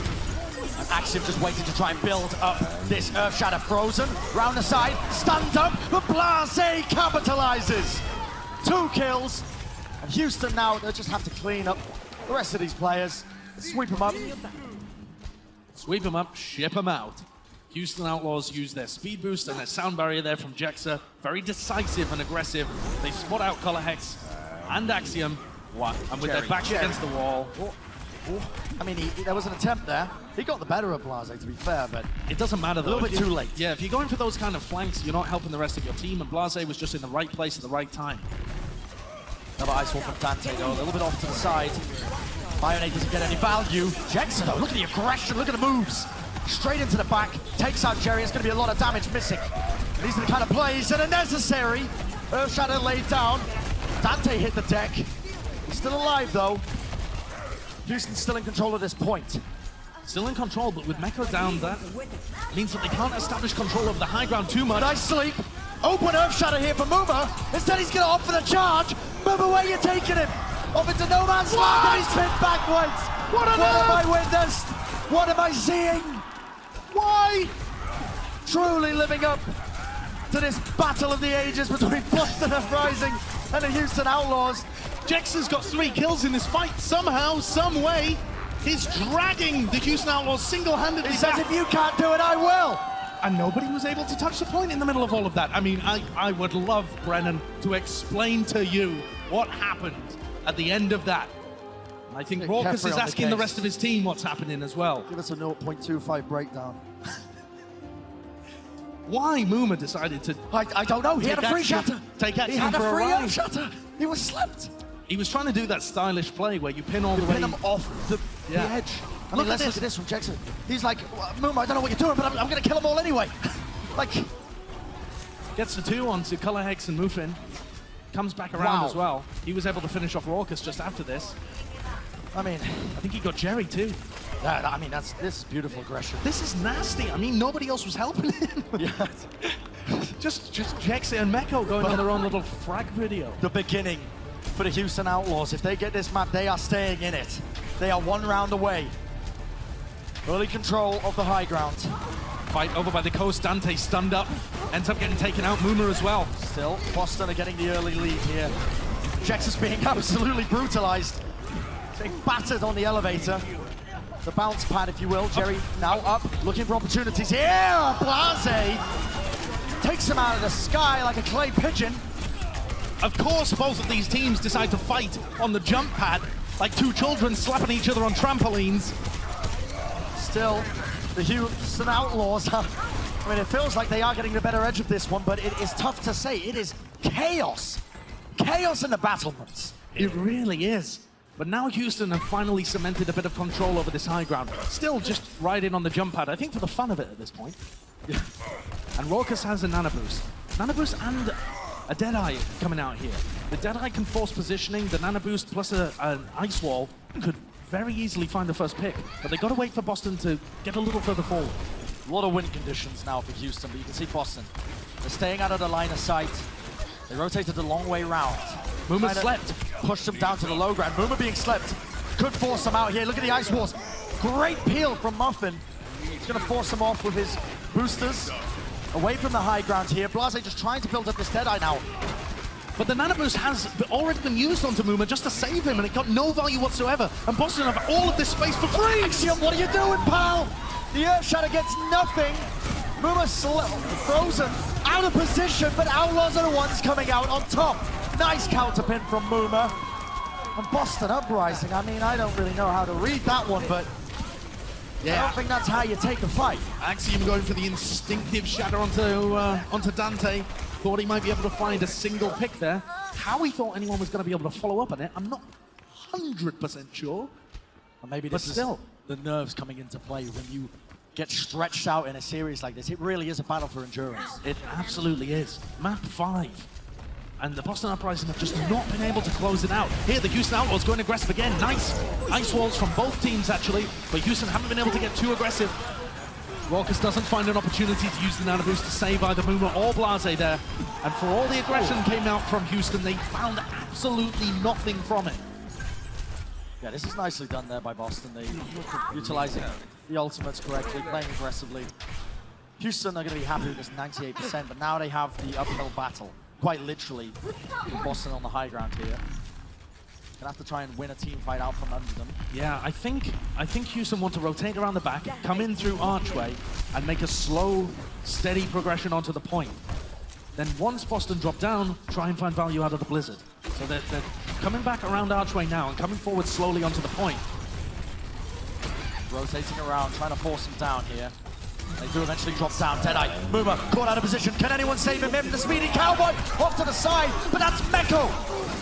Speaker 21: And Axiom just waiting to try and build up this Earth Shatter. Frozen, round the side, stunned up, but Blase capitalizes. 2 kills. And Houston now, they just have to clean up the rest of these players. Sweep them up.
Speaker 7: Sweep them up, ship them out. Houston Outlaws use their speed boost and their sound barrier there from Jexa. Very decisive and aggressive. They spot out Color Hex and Axiom. And with their backs against the wall.
Speaker 21: I mean, there was an attempt there. He got the better of Blase, to be fair, but
Speaker 7: it doesn't matter though.
Speaker 21: A little bit too late.
Speaker 7: Yeah, if you're going for those kind of flanks, you're not helping the rest of your team, and Blase was just in the right place at the right time.
Speaker 21: Another ice wall from Dante though, a little bit off to the side. Bionate doesn't get any value. Jexa though, look at the aggression, look at the moves. Straight into the back, takes out Jerry. It's going to be a lot of damage missing. These are the kind of plays that are necessary. Earth Shadow laid down. Dante hit the deck. He's still alive though. Houston's still in control at this point.
Speaker 7: Still in control, but with Meko down, that means that they can't establish control of the high ground too much.
Speaker 21: Nice sleep. Open Earth Shadow here for Muma. Instead he's going to opt for the charge. Muma, where you taking him? Off into no man's land and he's pinned backwards. What have I witnessed? What am I seeing? Why? Truly living up to this battle of the ages between Boston Uprising and the Houston Outlaws.
Speaker 7: Jexa's got 3 kills in this fight somehow, some way. He's dragging the Houston Outlaws single-handedly.
Speaker 21: He says, if you can't do it, I will.
Speaker 7: And nobody was able to touch the point in the middle of all of that. I mean, I would love, Brennan, to explain to you what happened at the end of that. I think Raucus is asking the rest of his team what's happening as well.
Speaker 21: Give us a 0.25 breakdown.
Speaker 7: Why Muma decided to...
Speaker 21: I don't know. He had a free shatter.
Speaker 7: Take action.
Speaker 21: He had
Speaker 7: for
Speaker 21: a free
Speaker 7: ride.
Speaker 21: shatter. He was slipped.
Speaker 7: He was trying to do that stylish play where you pin all the way...
Speaker 21: Pin him off the edge. I mean, let's look at this from Jackson. He's like, Muma, I don't know what you're doing, but I'm going to kill them all anyway. Like...
Speaker 7: Gets the 2 onto Color Hex and Mufin. Comes back around as well. He was able to finish off Raucus just after this.
Speaker 21: I mean,
Speaker 7: I think he got Jerry too.
Speaker 21: Yeah, I mean, this is beautiful aggression.
Speaker 7: This is nasty. I mean, nobody else was helping him.
Speaker 21: Yeah.
Speaker 7: just Jexa and Meko going on their own little frag video.
Speaker 21: The beginning for the Houston Outlaws. If they get this map, they are staying in it. They are 1 round away. Early control of the high ground.
Speaker 7: Fight over by the coast. Dante stunned up. Ends up getting taken out. Muma as well.
Speaker 21: Still, Boston are getting the early lead here. Jex is being absolutely brutalized. Being battered on the elevator. The bounce pad, if you will. Jerry now up, looking for opportunities here. Blase takes him out of the sky like a clay pigeon.
Speaker 7: Of course, both of these teams decide to fight on the jump pad like 2 children slapping each other on trampolines.
Speaker 21: Still, the Houston Outlaws, I mean, it feels like they are getting the better edge of this one, but it is tough to say. It is chaos. Chaos in the battlements.
Speaker 7: It really is. But now Houston have finally cemented a bit of control over this high ground. Still just riding on the jump pad, I think for the fun of it at this point. And Raucus has a Nana Boost. Nana Boost and a Deadeye coming out here. The Deadeye can force positioning, the Nana Boost plus an Ice Wall could very easily find the first pick. But they got to wait for Boston to get a little further forward.
Speaker 21: A lot of win conditions now for Houston, but you can see Boston. They're staying out of the line of sight. They rotated the long way round.
Speaker 7: Muma slept.
Speaker 21: Pushed him down to the low ground. Muma being slept. Could force him out here. Look at the Ice Walls. Great peel from Muffin. He's going to force him off with his boosters. Away from the high ground here. Blase just trying to build up this Deadeye now.
Speaker 7: But the Nano Boost has already been used onto Muma just to save him, and it got no value whatsoever. And Boston have all of this space for free!
Speaker 21: Axiom, what are you doing, pal? The Earth Shatter gets nothing. Muma frozen, out of position, but Outlaws are the ones coming out on top. Nice counterpin from Muma. And Boston Uprising, I mean, I don't really know how to read that one, but I don't think that's how you take a fight.
Speaker 7: Axiom going for the instinctive shatter onto Dante. Thought he might be able to find a single pick there. How he thought anyone was going to be able to follow up on it, I'm not 100% sure.
Speaker 21: Or maybe this is still the nerves coming into play when you get stretched out in a series like this. It really is a battle for endurance.
Speaker 7: It absolutely is. Map 5. And the Boston Uprising have just not been able to close it out. Here, the Houston Outlaws going aggressive again. Nice ice walls from both teams, actually. But Houston haven't been able to get too aggressive. Raucus doesn't find an opportunity to use the Nano Boost to save either Muma or Blase there. And for all the aggression came out from Houston, they found absolutely nothing from it.
Speaker 21: Yeah, this is nicely done there by Boston. They utilizing the ultimates correctly, playing aggressively. Houston are going to be happy with this 98%, but now they have the uphill battle, quite literally, with Boston on the high ground here. Gonna have to try and win a team fight out from under them.
Speaker 7: Yeah, I think Houston want to rotate around the back, come in through Archway, and make a slow, steady progression onto the point. Then once Boston drop down, try and find value out of the Blizzard. So they're coming back around Archway now and coming forward slowly onto the point.
Speaker 21: Rotating around, trying to force them down here. They do eventually drop down. Deadeye, Muma caught out of position. Can anyone save him? The speedy cowboy off to the side, but that's Meko.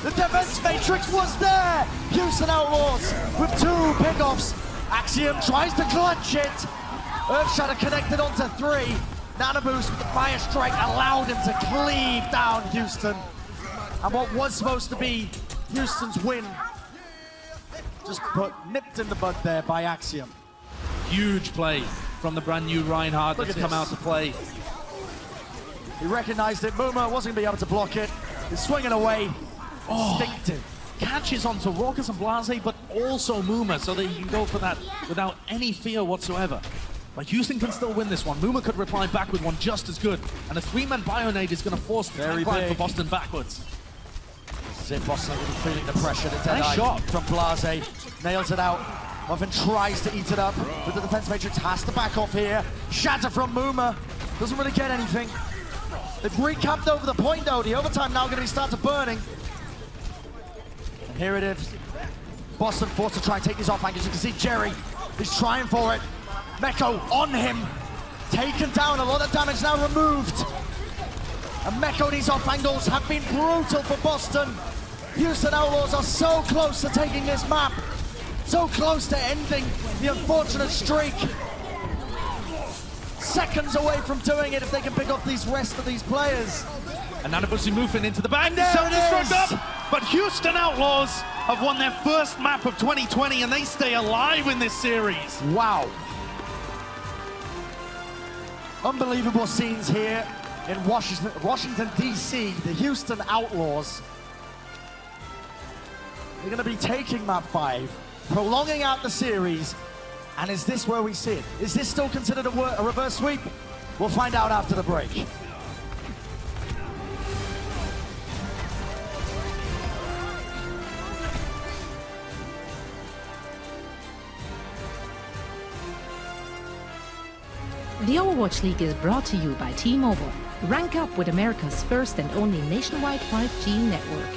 Speaker 21: The defense matrix was there. Houston Outlaws with 2 pickoffs. Axiom tries to clutch it. Earthshatter connected onto 3. Nano Boost with the fire strike allowed him to cleave down Houston. And what was supposed to be Houston's win just nipped in the bud there by Axiom.
Speaker 7: Huge play from the brand new Reinhardt that's come out to play.
Speaker 21: He recognized it. Muma wasn't going to be able to block it. He's swinging away. Instinctive.
Speaker 7: Catches onto Raucus and Blase, but also Muma, so that you can go for that without any fear whatsoever. But Houston can still win this one. Muma could reply back with one just as good. And a 3-man Bionade is going to force the tank for Boston backwards.
Speaker 21: Boston will be feeling the pressure.
Speaker 7: Nice shot
Speaker 21: from Blase. Nails it out. Muffin tries to eat it up, but the defense matrix has to back off here. Shatter from Muma. Doesn't really get anything. They've recapped over the point though. The overtime now going to start burning. And here it is. Boston forced to try and take these off angles. You can see Jerry is trying for it. Meko on him. Taken down. A lot of damage now removed. And Meko and these off angles have been brutal for Boston. Houston Outlaws are so close to taking this map. So close to ending the unfortunate streak. Seconds away from doing it if they can pick up these rest of these players.
Speaker 7: And Nanabusi moving into the back.
Speaker 21: Self-destruct
Speaker 7: up. But Houston Outlaws have won their first map of 2020 and they stay alive in this series.
Speaker 21: Wow. Unbelievable scenes here in Washington D.C. The Houston Outlaws. They're going to be taking map 5. Prolonging out the series, and is this where we see it? Is this still considered a reverse sweep? We'll find out after the break.
Speaker 3: The Overwatch League is brought to you by T-Mobile. Rank up with America's first and only nationwide 5G network.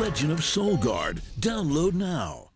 Speaker 15: Legend of Soul Guard. Download now.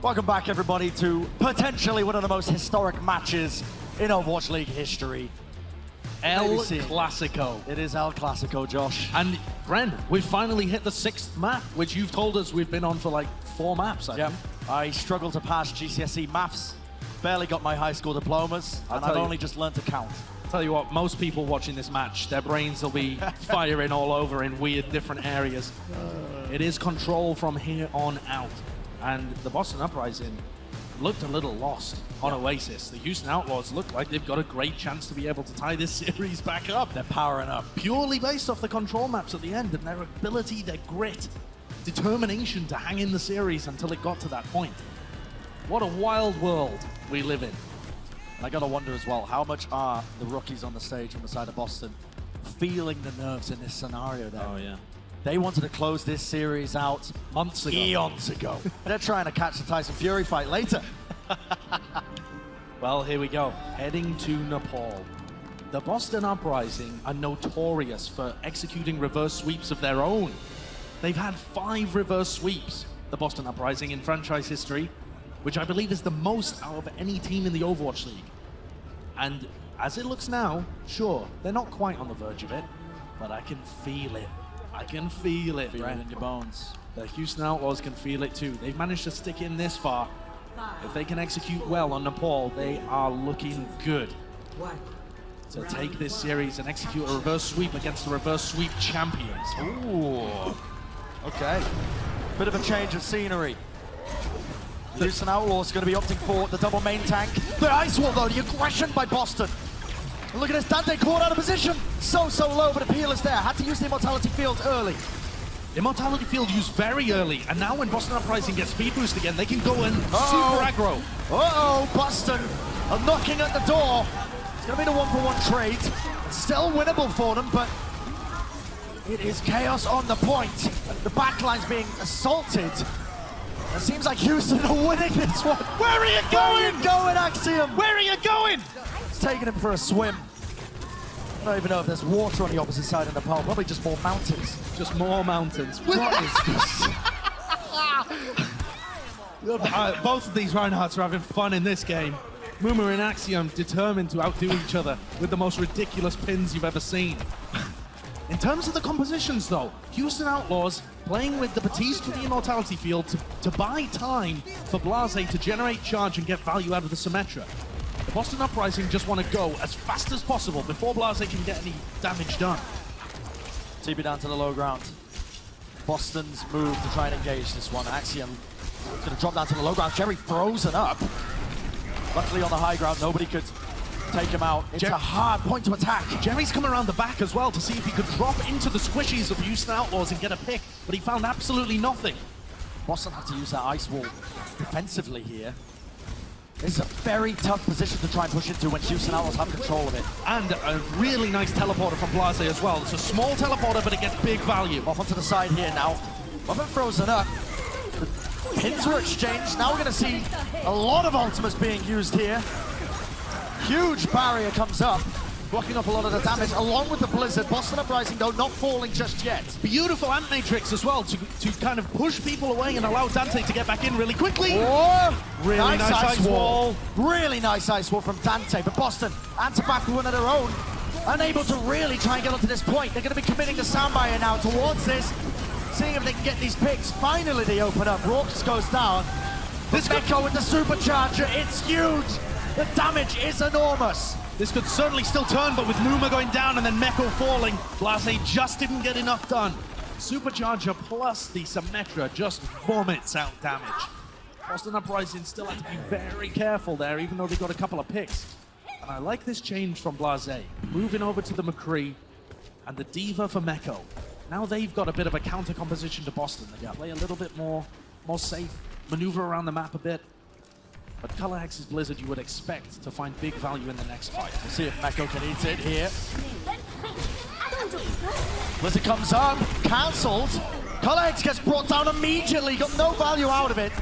Speaker 21: Welcome back, everybody, to potentially one of the most historic matches in Overwatch League history.
Speaker 7: El Clasico.
Speaker 21: It is El Clasico, Josh.
Speaker 7: And Bren, we finally hit the 6th map, which you've told us we've been on for like 4 maps, I think.
Speaker 21: I struggled to pass GCSE maths, barely got my high school diplomas, and I've only just learned to count.
Speaker 7: I'll tell you what, most people watching this match, their brains will be firing all over in weird different areas. It is control from here on out. And the Boston Uprising looked a little lost on Oasis. The Houston Outlaws look like they've got a great chance to be able to tie this series back up.
Speaker 21: They're powering up.
Speaker 7: Purely based off the control maps at the end and their ability, their grit, determination to hang in the series until it got to that point. What a wild world we live in.
Speaker 21: And I gotta wonder as well, how much are the rookies on the stage on the side of Boston feeling the nerves in this scenario there?
Speaker 7: Oh, yeah.
Speaker 21: They wanted to close this series out
Speaker 7: months ago.
Speaker 21: Eons ago. They're trying to catch the Tyson Fury fight later.
Speaker 7: Well, here we go. Heading to Nepal. The Boston Uprising are notorious for executing reverse sweeps of their own. They've had 5 reverse sweeps, the Boston Uprising, in franchise history, which I believe is the most out of any team in the Overwatch League. And as it looks now, sure, they're not quite on the verge of it, but I can feel it. I can feel it,
Speaker 21: Feel it in your bones.
Speaker 7: The Houston Outlaws can feel it too. They've managed to stick in this far. If they can execute well on Nepal, they are looking good to take this series and execute a reverse sweep against the reverse sweep champions.
Speaker 21: Ooh. Okay. Bit of a change of scenery. The Houston Outlaws going to be opting for the double main tank. The ice wall, though, the aggression by Boston. Look at this, Dante caught out of position. So low, but appeal is there. Had to use the Immortality Field early.
Speaker 7: Immortality Field used very early, and now when Boston Uprising gets speed boost again, they can go in super aggro.
Speaker 21: Boston are knocking at the door. It's going to be the 1-for-1 trade. It's still winnable for them, but it is chaos on the point. The backline's being assaulted. It seems like Houston are winning this one.
Speaker 7: Where are you going?
Speaker 21: Where are you going, Axiom?
Speaker 7: Where are you going?
Speaker 21: It's taking him for a swim. I don't even know if there's water on the opposite side of Nepal. Probably just more mountains.
Speaker 7: Just more mountains.
Speaker 21: What is this?
Speaker 7: Both of these Reinhardts are having fun in this game. Mumu and Axiom determined to outdo each other with the most ridiculous pins you've ever seen. In terms of the compositions, though, Houston Outlaws playing with the Batiste for the Immortality Field to buy time for Blase to generate charge and get value out of the Symmetra. The Boston Uprising just want to go as fast as possible before Blase can get any damage done.
Speaker 21: TP down to the low ground. Boston's move to try and engage this one. Axiom is going to drop down to the low ground. Jerry frozen up. Luckily on the high ground, nobody could take him out. It's a hard point to attack.
Speaker 7: Jerry's come around the back as well to see if he could drop into the squishies of Houston Outlaws and get a pick, but he found absolutely nothing.
Speaker 21: Boston had to use that ice wall defensively here. It's a very tough position to try and push into when Houston Outlaws have control of it.
Speaker 7: And a really nice teleporter from Blase as well. It's a small teleporter, but it gets big value.
Speaker 21: Off onto the side here now. Weapon frozen up. The pins were exchanged. Now we're going to see a lot of ultimates being used here. Huge barrier comes up, blocking up a lot of the damage, along with the Blizzard. Boston Uprising, though, not falling just yet.
Speaker 7: Beautiful Ant Matrix as well, to kind of push people away and allow Dante to get back in really quickly.
Speaker 21: Oh,
Speaker 7: really nice ice wall.
Speaker 21: Really nice ice wall from Dante, but Boston answer back with one of their own. Unable to really try and get onto this point. They're going to be committing the Soundbire now towards this. seeing if they can get these picks. Finally, they open up. Raucus goes down. This Meko with the supercharger, it's huge. The damage is enormous.
Speaker 7: This could certainly still turn, but with Muma going down and then Meko falling, Blase just didn't get enough done. Supercharger plus the Symmetra just vomits out damage. Boston Uprising still have to be very careful there, even though they got a couple of picks. And I like this change from Blase. Moving over to the McCree and the Diva for Meko. Now they've got a bit of a counter composition to Boston. They can play a little bit more safe, maneuver around the map a bit. But Color Hex's Blizzard, you would expect to find big value in the next fight.
Speaker 21: We'll see if Meko can eat it here. Blizzard comes up, cancelled. Color Hex gets brought down immediately, got no value out of it.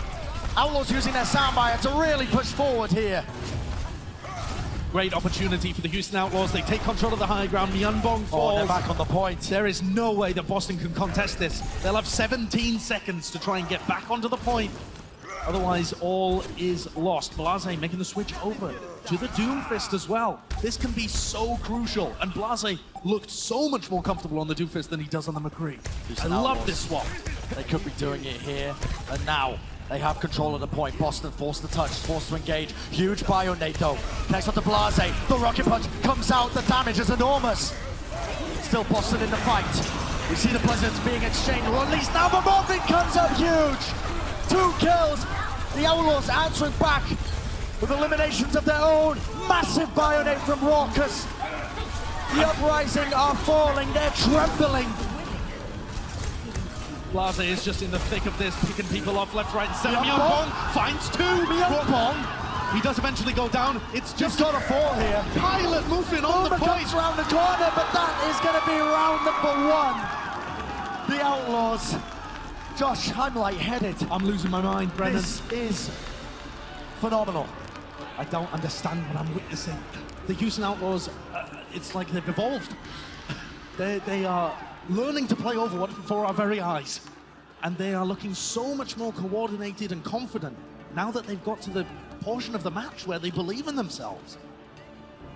Speaker 21: Outlaws using their soundbite to really push forward here.
Speaker 7: Great opportunity for the Houston Outlaws. They take control of the high ground. Myunbong falls.
Speaker 21: Oh, they're back on the point.
Speaker 7: There is no way that Boston can contest this. They'll have 17 seconds to try and get back onto the point. Otherwise, all is lost. Blase making the switch over to the Doomfist as well. This can be so crucial. And Blase looked so much more comfortable on the Doomfist than he does on the McCree. I love this swap.
Speaker 21: They could be doing it here. And now they have control of the point. Boston forced to touch, forced to engage. Huge Bionate though. Next up to Blase. The rocket punch comes out. The damage is enormous. Still Boston in the fight. We see the Blizzards being exchanged. Or at least now Morphin comes up huge. 2 kills. The Outlaws answering back with eliminations of their own. Massive Bionate from Raucus. The Uprising are falling. They're trembling.
Speaker 7: Blase is just in the thick of this, picking people off left, right, and center. Myunbong finds 2. Myunbong. He does eventually go down. It's just
Speaker 21: got a fall here.
Speaker 7: Pilot moving on the point.
Speaker 21: Comes around the corner, but that is going to be round number 1. The Outlaws. Josh, I'm lightheaded.
Speaker 7: I'm losing my mind, Brennan.
Speaker 21: This is phenomenal.
Speaker 7: I don't understand what I'm witnessing. The Houston Outlaws, it's like they've evolved. They are learning to play Overwatch before our very eyes. And they are looking so much more coordinated and confident now that they've got to the portion of the match where they believe in themselves.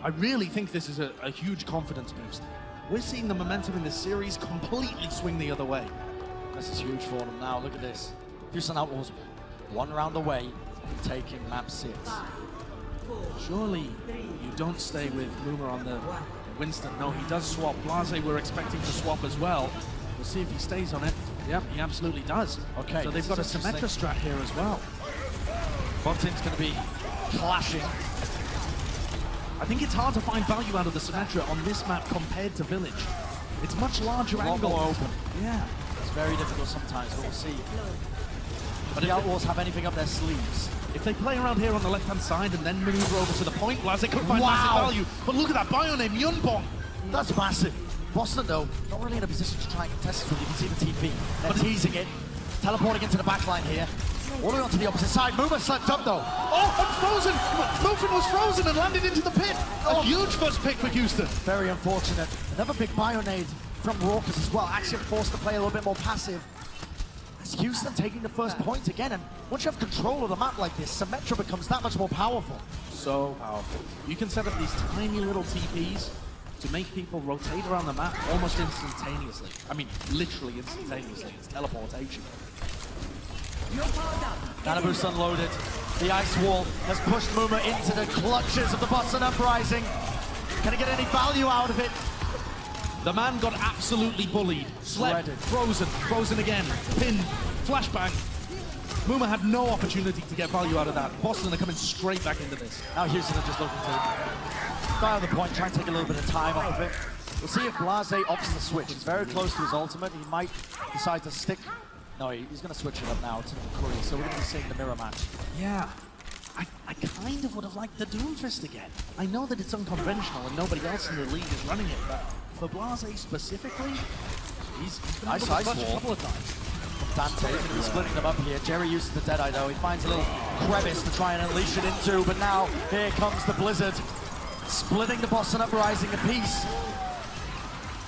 Speaker 7: I really think this is a huge confidence boost. We're seeing the momentum in this series completely swing the other way.
Speaker 21: This is huge for them now. Look at this. Houston Outlaws 1 round away from taking map 6.
Speaker 7: Surely you don't stay with Muma on the Winston. No, he does swap. Blase, we're expecting to swap as well. We'll see if he stays on it. Yep, he absolutely does.
Speaker 21: Okay.
Speaker 7: So they've got a Symmetra strat here as well.
Speaker 21: Both teams going to be clashing.
Speaker 7: I think it's hard to find value out of the Symmetra on this map compared to Village. It's much larger angle.
Speaker 21: More open.
Speaker 7: Yeah.
Speaker 21: It's very difficult sometimes, but we'll see. But the Outlaws have anything up their sleeves.
Speaker 7: If they play around here on the left-hand side and then maneuver over to the point, Blase could find massive value. But look at that Bioname, Myunbong.
Speaker 21: That's massive. Boston, though, not really in a position to try and contest this one. You can see the TP. They're teasing it. Teleporting into the backline here. All the way onto the opposite side. Muma slept up, though.
Speaker 7: Oh, and frozen! Mufin was frozen and landed into the pit. A huge first pick for Houston.
Speaker 21: Very unfortunate. Another big Bionade from Raucus as well. Actually forced to play a little bit more passive. As Houston taking the first point again, and once you have control of the map like this, Symmetra becomes that much more powerful.
Speaker 7: So powerful. You can set up these tiny little TPs to make people rotate around the map almost instantaneously. I mean, literally instantaneously. It's teleportation.
Speaker 21: Nano boost unloaded. The ice wall has pushed Muma into the clutches of the Boston Uprising. Can he get any value out of it?
Speaker 7: The man got absolutely bullied. Slept, frozen again, pinned, flashbang. Muma had no opportunity to get value out of that. Boston are coming straight back into this.
Speaker 21: Now Houston are just looking to dial the point, try and take a little bit of time off of it. We'll see if Blase opts the switch. He's very close to his ultimate. He might decide to stick. No, he's going to switch it up now to the McCree, so we're going to be seeing the mirror match.
Speaker 7: Yeah. I kind of would have liked the Doomfist again. I know that it's unconventional and nobody else in the league is running it, but for Blase specifically, he's been able to clutch a couple of times.
Speaker 21: Dante going to be splitting them up here. Jerry uses the Deadeye though. He finds a little crevice to try and unleash it into, but now here comes the Blizzard, splitting the Boston Uprising a piece.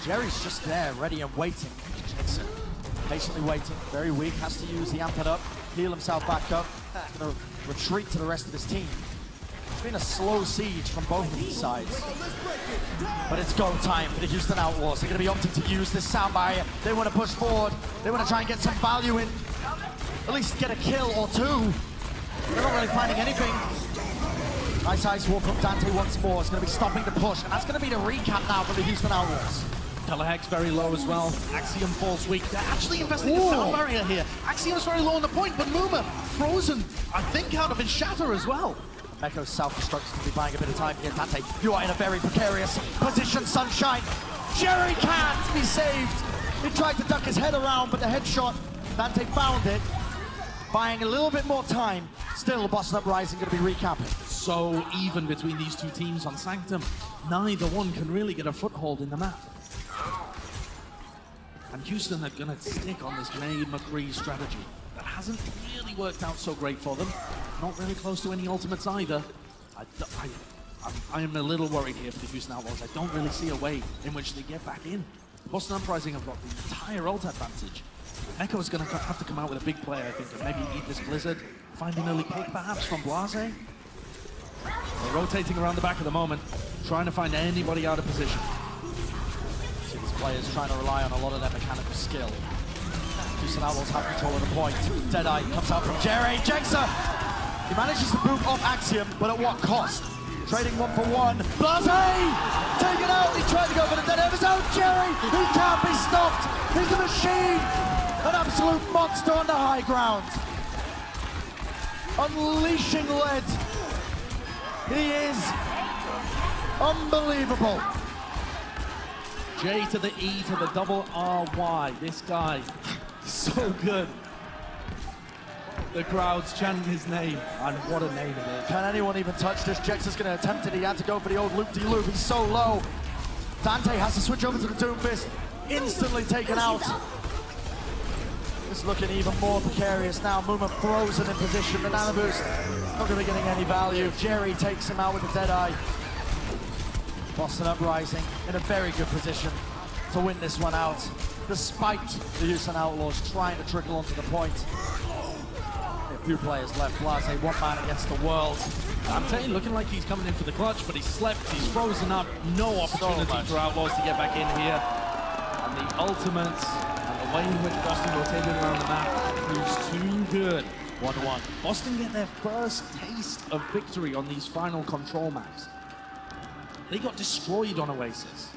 Speaker 21: Jerry's just there, ready and waiting. Jackson patiently waiting, very weak, has to use the Amp It Up, heal himself back up, gonna retreat to the rest of his team. It's been a slow siege from both of these sides. But it's go time for the Houston Outlaws. They're going to be opting to use this sound barrier. They want to push forward. They want to try and get some value in. At least get a kill or two. They're not really finding anything. Nice ice wall from Dante once more. It's going to be stopping the push. And that's going to be the recap now for the Houston Outlaws.
Speaker 7: Colorhex very low as well. Axiom falls weak. They're actually investing in sound barrier here. Axiom's very low on the point, but Muma frozen, I think, out of his shatter as well.
Speaker 21: Mecho's self-destruct is going to be buying a bit of time here. Dante, you are in a very precarious position, Sunshine. Jerry can't be saved. He tried to duck his head around, but the headshot, Dante found it. Buying a little bit more time. Still, Boston Uprising going to be recapping.
Speaker 7: So even between these two teams on Sanctum, neither one can really get a foothold in the map. And Houston are going to stick on this Made McCree strategy. That hasn't really worked out so great for them. Not really close to any ultimates either. I am a little worried here for the Houston Outlaws. I don't really see a way in which they get back in. Boston Uprising have got the entire ult advantage. Echo is going to have to come out with a big play, I think, and maybe eat this Blizzard. Find an early pick, perhaps, from Blase. They're rotating around the back at the moment, trying to find anybody out of position.
Speaker 21: See these players trying to rely on a lot of their mechanical skill. Houston Outlaws have control of the point. Deadeye comes out from Jerry. Jexer! He manages to boot off Axiom, but at what cost? Trading 1-for-1. Blase! Taken out! He tried to go for the dead end of his own Jerry! He can't be stopped! He's a machine! An absolute monster on the high ground. Unleashing lead. He is unbelievable.
Speaker 7: J to the E to the double R-Y. This guy, so good. The crowd's chanting his name, and what a name it is.
Speaker 21: Can anyone even touch this? Jexer's going to attempt it. He had to go for the old loop-de-loop. He's so low. Dante has to switch over to the Doomfist. Instantly taken out. It's looking even more precarious now. Muma frozen in position. The nano boost not going to be getting any value. Jerry takes him out with the Deadeye. Boston Uprising in a very good position to win this one out, despite the Houston Outlaws trying to trickle onto the point. A few players left. Blase, one man against the world.
Speaker 7: Dante looking like he's coming in for the clutch, but he's slept, he's frozen up. No opportunity for Outlaws to get back in here. And the ultimates and the way in which Boston rotated around the map proves too good.
Speaker 21: 1-1.
Speaker 7: Boston get their first taste of victory on these final control maps. They got destroyed on Oasis.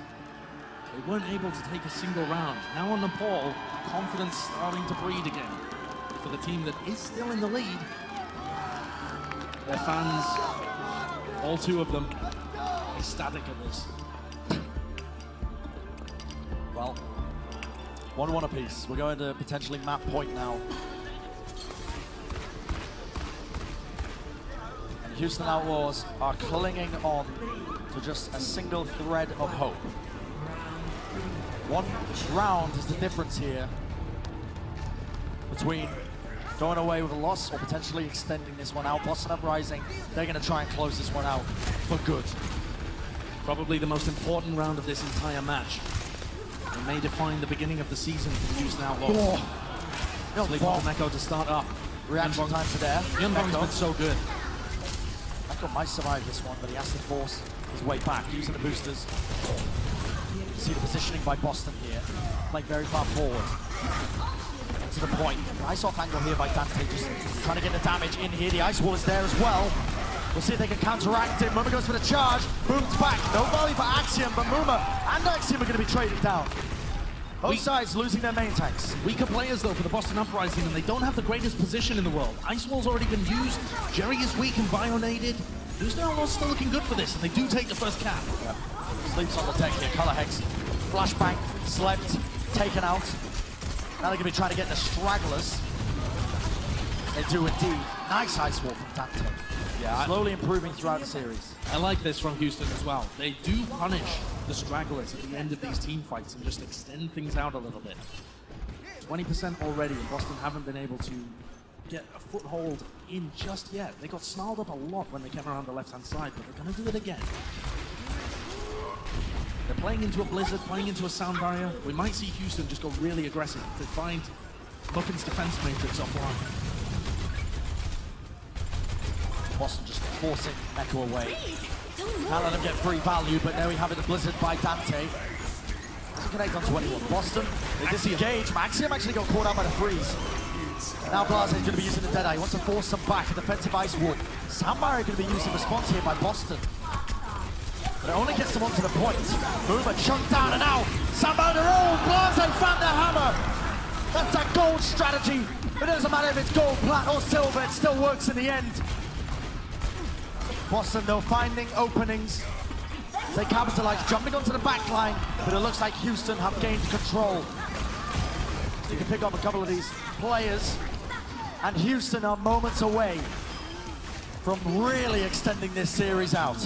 Speaker 7: They weren't able to take a single round. Now on Nepal, confidence starting to breed again for the team that is still in the lead. Their fans, all two of them, ecstatic at this.
Speaker 21: Well, 1-1 apiece. We're going to potentially map point now. And Houston Outlaws are clinging on to just a single thread of hope. One round is the difference here between going away with a loss or potentially extending this one out. Boston Uprising, they're going to try and close this one out for good.
Speaker 7: Probably the most important round of this entire match. It may define the beginning of the season for the Houston Outlaws. Sleepball Echo to start up.
Speaker 21: Reaction time to there.
Speaker 7: Yunbong's been so good.
Speaker 21: Echo might survive this one, but he has to force his way back, using the boosters. You see the positioning by Boston here, playing very far forward. To the point. Nice off angle here by Dante, just trying to get the damage in here. The ice wall is there as well. We'll see if they can counteract it. Muma goes for the charge. Boom's back. No value for Axiom, but Muma and Axiom are going to be traded down. Both sides losing their main tanks.
Speaker 7: Weaker players, though, for the Boston Uprising, and they don't have the greatest position in the world. Ice wall's already been used. Jerry is weak and bionaded. Houston Outlaws still looking good for this, and they do take the first cap.
Speaker 21: Yep. Sleeps on the deck here. Colorhex. Flashbang. Slept. Taken out. Now they're going to be trying to get the stragglers. They do indeed. Nice ice wall from Dante. Yeah, slowly improving throughout the series.
Speaker 7: I like this from Houston as well. They do punish the stragglers at the end of these team fights and just extend things out a little bit. 20% already, and Boston haven't been able to get a foothold in just yet. They got snarled up a lot when they came around the left-hand side, but they're going to do it again. They're playing into a blizzard, playing into a sound barrier. We might see Houston just go really aggressive to find Muffin's defense matrix offline.
Speaker 21: Boston just forcing Neko away. Can't let him get free value, but now we have it the Blizzard by Dante. Doesn't connect onto anyone. Boston, they disengage. Maxium actually got caught out by the freeze. Now Blase is going to be using the Deadeye. He wants to force them back. A defensive ice wall. Sandbar is going to be used in response here by Boston. But it only gets them onto the point. Boomer chunked down and out. Sandbar their own. Blase found the hammer. That's that gold strategy. It doesn't matter if it's gold, plat, or silver. It still works in the end. Boston, though, finding openings. They capitalize, jumping onto the back line, but it looks like Houston have gained control. You can pick up a couple of these players, and Houston are moments away from really extending this series out.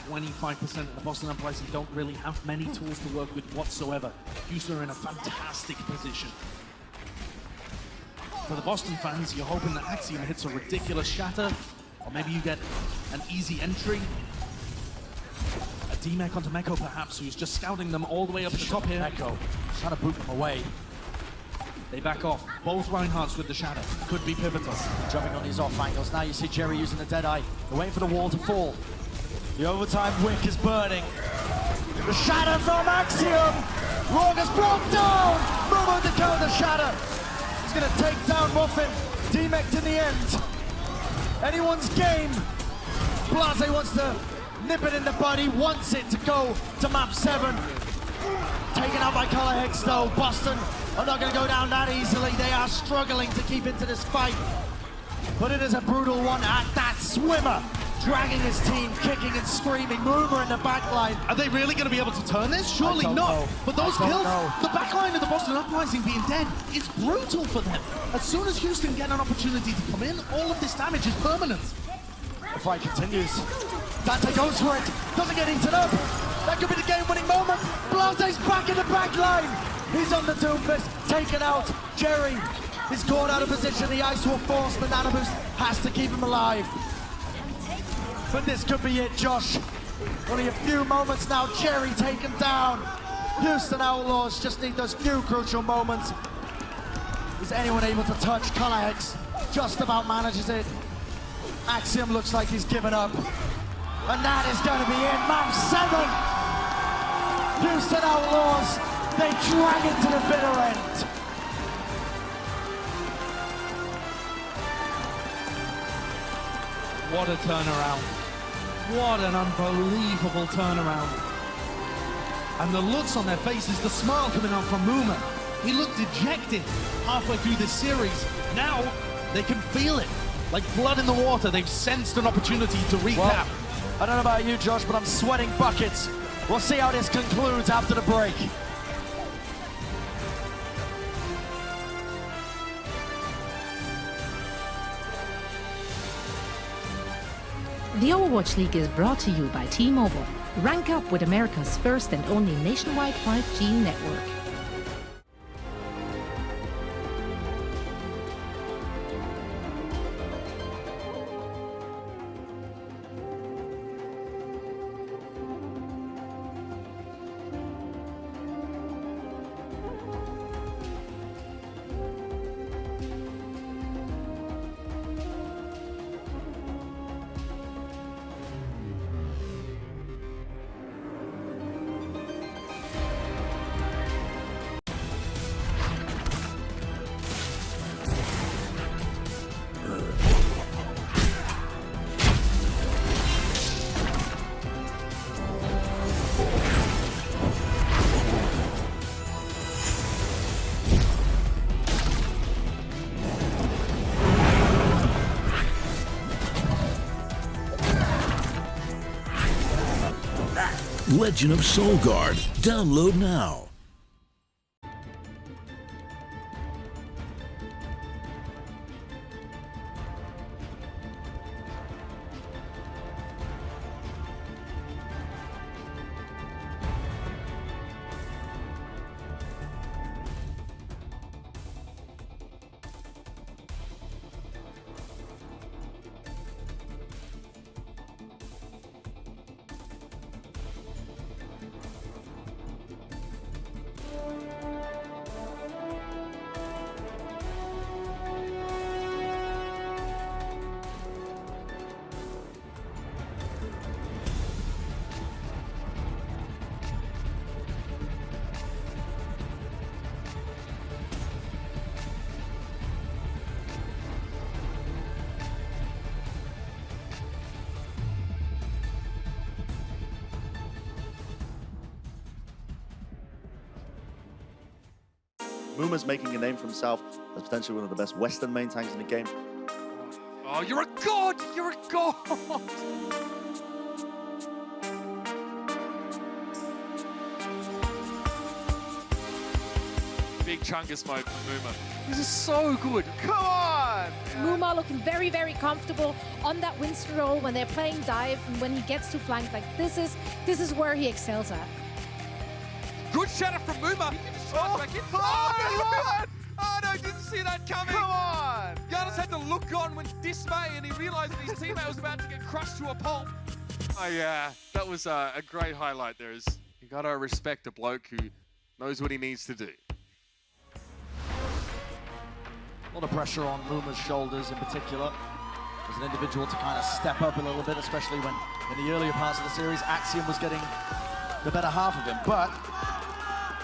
Speaker 7: 25% of the Boston Uprising don't really have many tools to work with whatsoever. Houston are in a fantastic position. For the Boston fans, you're hoping that Axiom hits a ridiculous shatter, or maybe you get an easy entry. A D-Mech onto Meko perhaps, who's just scouting them all the way up to the top here.
Speaker 21: Meko trying to boot them away.
Speaker 7: They back off. Both Reinhardts with the shatter. Could be pivotal.
Speaker 21: Jumping on these off angles. Now you see Jerry using the Deadeye. They're waiting for the wall to fall. The overtime wick is burning. The shatter from Axiom. Rogers blocked down. Momo to counter shatter. He's going to take down Muffin. D-Mech in the end. Anyone's game. Blase wants to nip it in the bud. He wants it to go to map 7. Taken out by Color Hex though. Boston are not going to go down that easily. They are struggling to keep into this fight. But it is a brutal one at that swimmer. Dragging his team, kicking and screaming. Moomer in the backline.
Speaker 7: Are they really going to be able to turn this? Surely not.
Speaker 21: Know.
Speaker 7: But those kills, the backline of the Boston Uprising being dead, it's brutal for them. As soon as Houston get an opportunity to come in, all of this damage is permanent.
Speaker 21: The fight continues. Dante goes for it. Doesn't get eaten up. That could be the game-winning moment. Blase's back in the backline. He's on the Doomfist, taken out. Jerry is caught out of position. The ice will force. The Nano Boost has to keep him alive. But this could be it, Josh. Only a few moments now. Jerry taken down. Houston Outlaws just need those few crucial moments. Is anyone able to touch? Color Hex just about manages it. Axiom looks like he's given up. And that is going to be it. Map 7. Houston Outlaws, they drag it to the bitter end.
Speaker 7: What a turnaround. What an unbelievable turnaround. And the looks on their faces, the smile coming out from Moomer. He looked dejected halfway through this series. Now they can feel it. Like blood in the water, they've sensed an opportunity to recap.
Speaker 21: Well, I don't know about you, Josh, but I'm sweating buckets. We'll see how this concludes after the break.
Speaker 3: The Overwatch League is brought to you by T-Mobile. Rank up with America's first and only nationwide 5G network.
Speaker 15: Legend of Soulguard. Download now.
Speaker 21: Muma's making a name for himself as potentially one of the best Western main tanks in the game.
Speaker 14: Oh, you're a god! You're a god! Big chunk of smoke from Muma. This is so good. Come on!
Speaker 3: Muma looking very, very comfortable on that Winston roll when they're playing dive and when he gets to flank. Like this is where he excels at.
Speaker 14: Good shatter from Muma. Oh, back in. Oh, no, didn't see that coming. Come on! Giannis had the look on with dismay and he realized that his teammate was about to get crushed to a pulp. Oh yeah, that was a great highlight there. You gotta respect a bloke who knows what he needs to do.
Speaker 21: A lot of pressure on Muma's shoulders in particular. As an individual to kind of step up a little bit, especially when in the earlier parts of the series, Axiom was getting the better half of him. But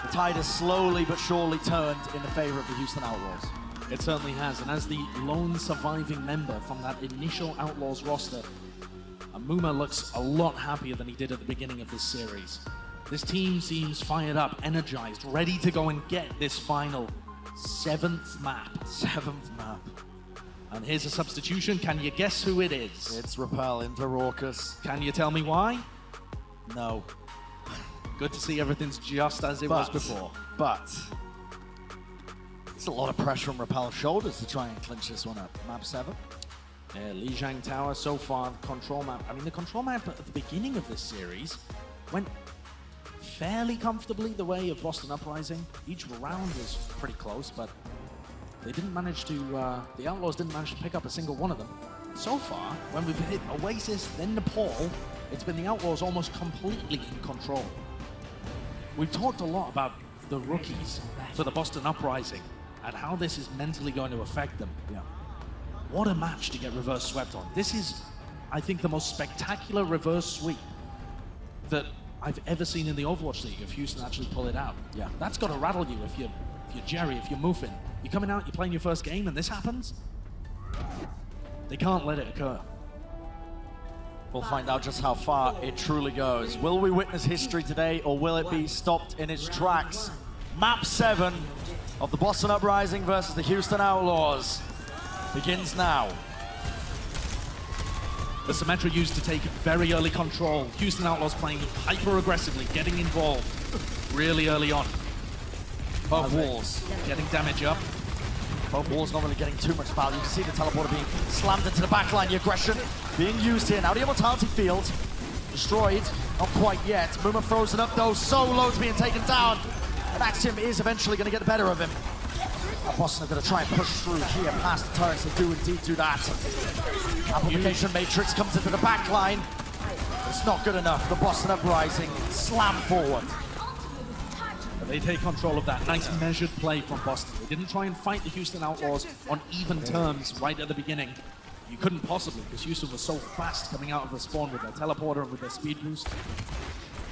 Speaker 21: the tide has slowly but surely turned in the favor of the Houston Outlaws.
Speaker 7: It certainly has, and as the lone surviving member from that initial Outlaws roster, Muma looks a lot happier than he did at the beginning of this series. This team seems fired up, energized, ready to go and get this final 7th map.
Speaker 21: 7th map.
Speaker 7: And here's a substitution. Can you guess who it is?
Speaker 21: It's Repel in Verorcus.
Speaker 7: Can you tell me why?
Speaker 21: No.
Speaker 7: Good to see everything's just as it was before.
Speaker 21: But it's a lot of pressure on Repel's shoulders to try and clinch this one up. Map 7.
Speaker 7: Yeah, Lijiang Tower so far, the control map. I mean, the control map at the beginning of this series went fairly comfortably the way of Boston Uprising. Each round was pretty close, but they didn't manage to, the Outlaws didn't manage to pick up a single one of them. So far, when we've hit Oasis, then Nepal, it's been the Outlaws almost completely in control. We've talked a lot about the rookies for the Boston Uprising and how this is mentally going to affect them.
Speaker 21: Yeah.
Speaker 7: What a match to get reverse swept on. This is, I think, the most spectacular reverse sweep that I've ever seen in the Overwatch League if Houston actually pull it out.
Speaker 21: Yeah.
Speaker 7: That's got to rattle you if you're Jerry, if you're Muffin. You're coming out, you're playing your first game, and this happens? They can't let it occur.
Speaker 21: We'll find out just how far it truly goes. Will we witness history today, or will it be stopped in its tracks? Map 7 of the Boston Uprising versus the Houston Outlaws begins now.
Speaker 7: The Symmetra used to take very early control. Houston Outlaws playing hyper aggressively, getting involved really early on.
Speaker 21: Both walls
Speaker 7: getting damage up.
Speaker 21: Both walls not really getting too much value. You can see the teleporter being slammed into the backline. The aggression being used here. Now the immortality field destroyed. Not quite yet. Muma frozen up though. So low to being taken down. And Axiom is eventually going to get the better of him. Boston are going to try and push through here past the turrets. They do indeed do that. Amplification Matrix comes into the back line. It's not good enough. The Boston Uprising slam forward.
Speaker 7: But they take control of that. Nice measured play from Boston. They didn't try and fight the Houston Outlaws on even terms right at the beginning. You couldn't possibly, because Houston was so fast coming out of the spawn with their teleporter and with their speed boost.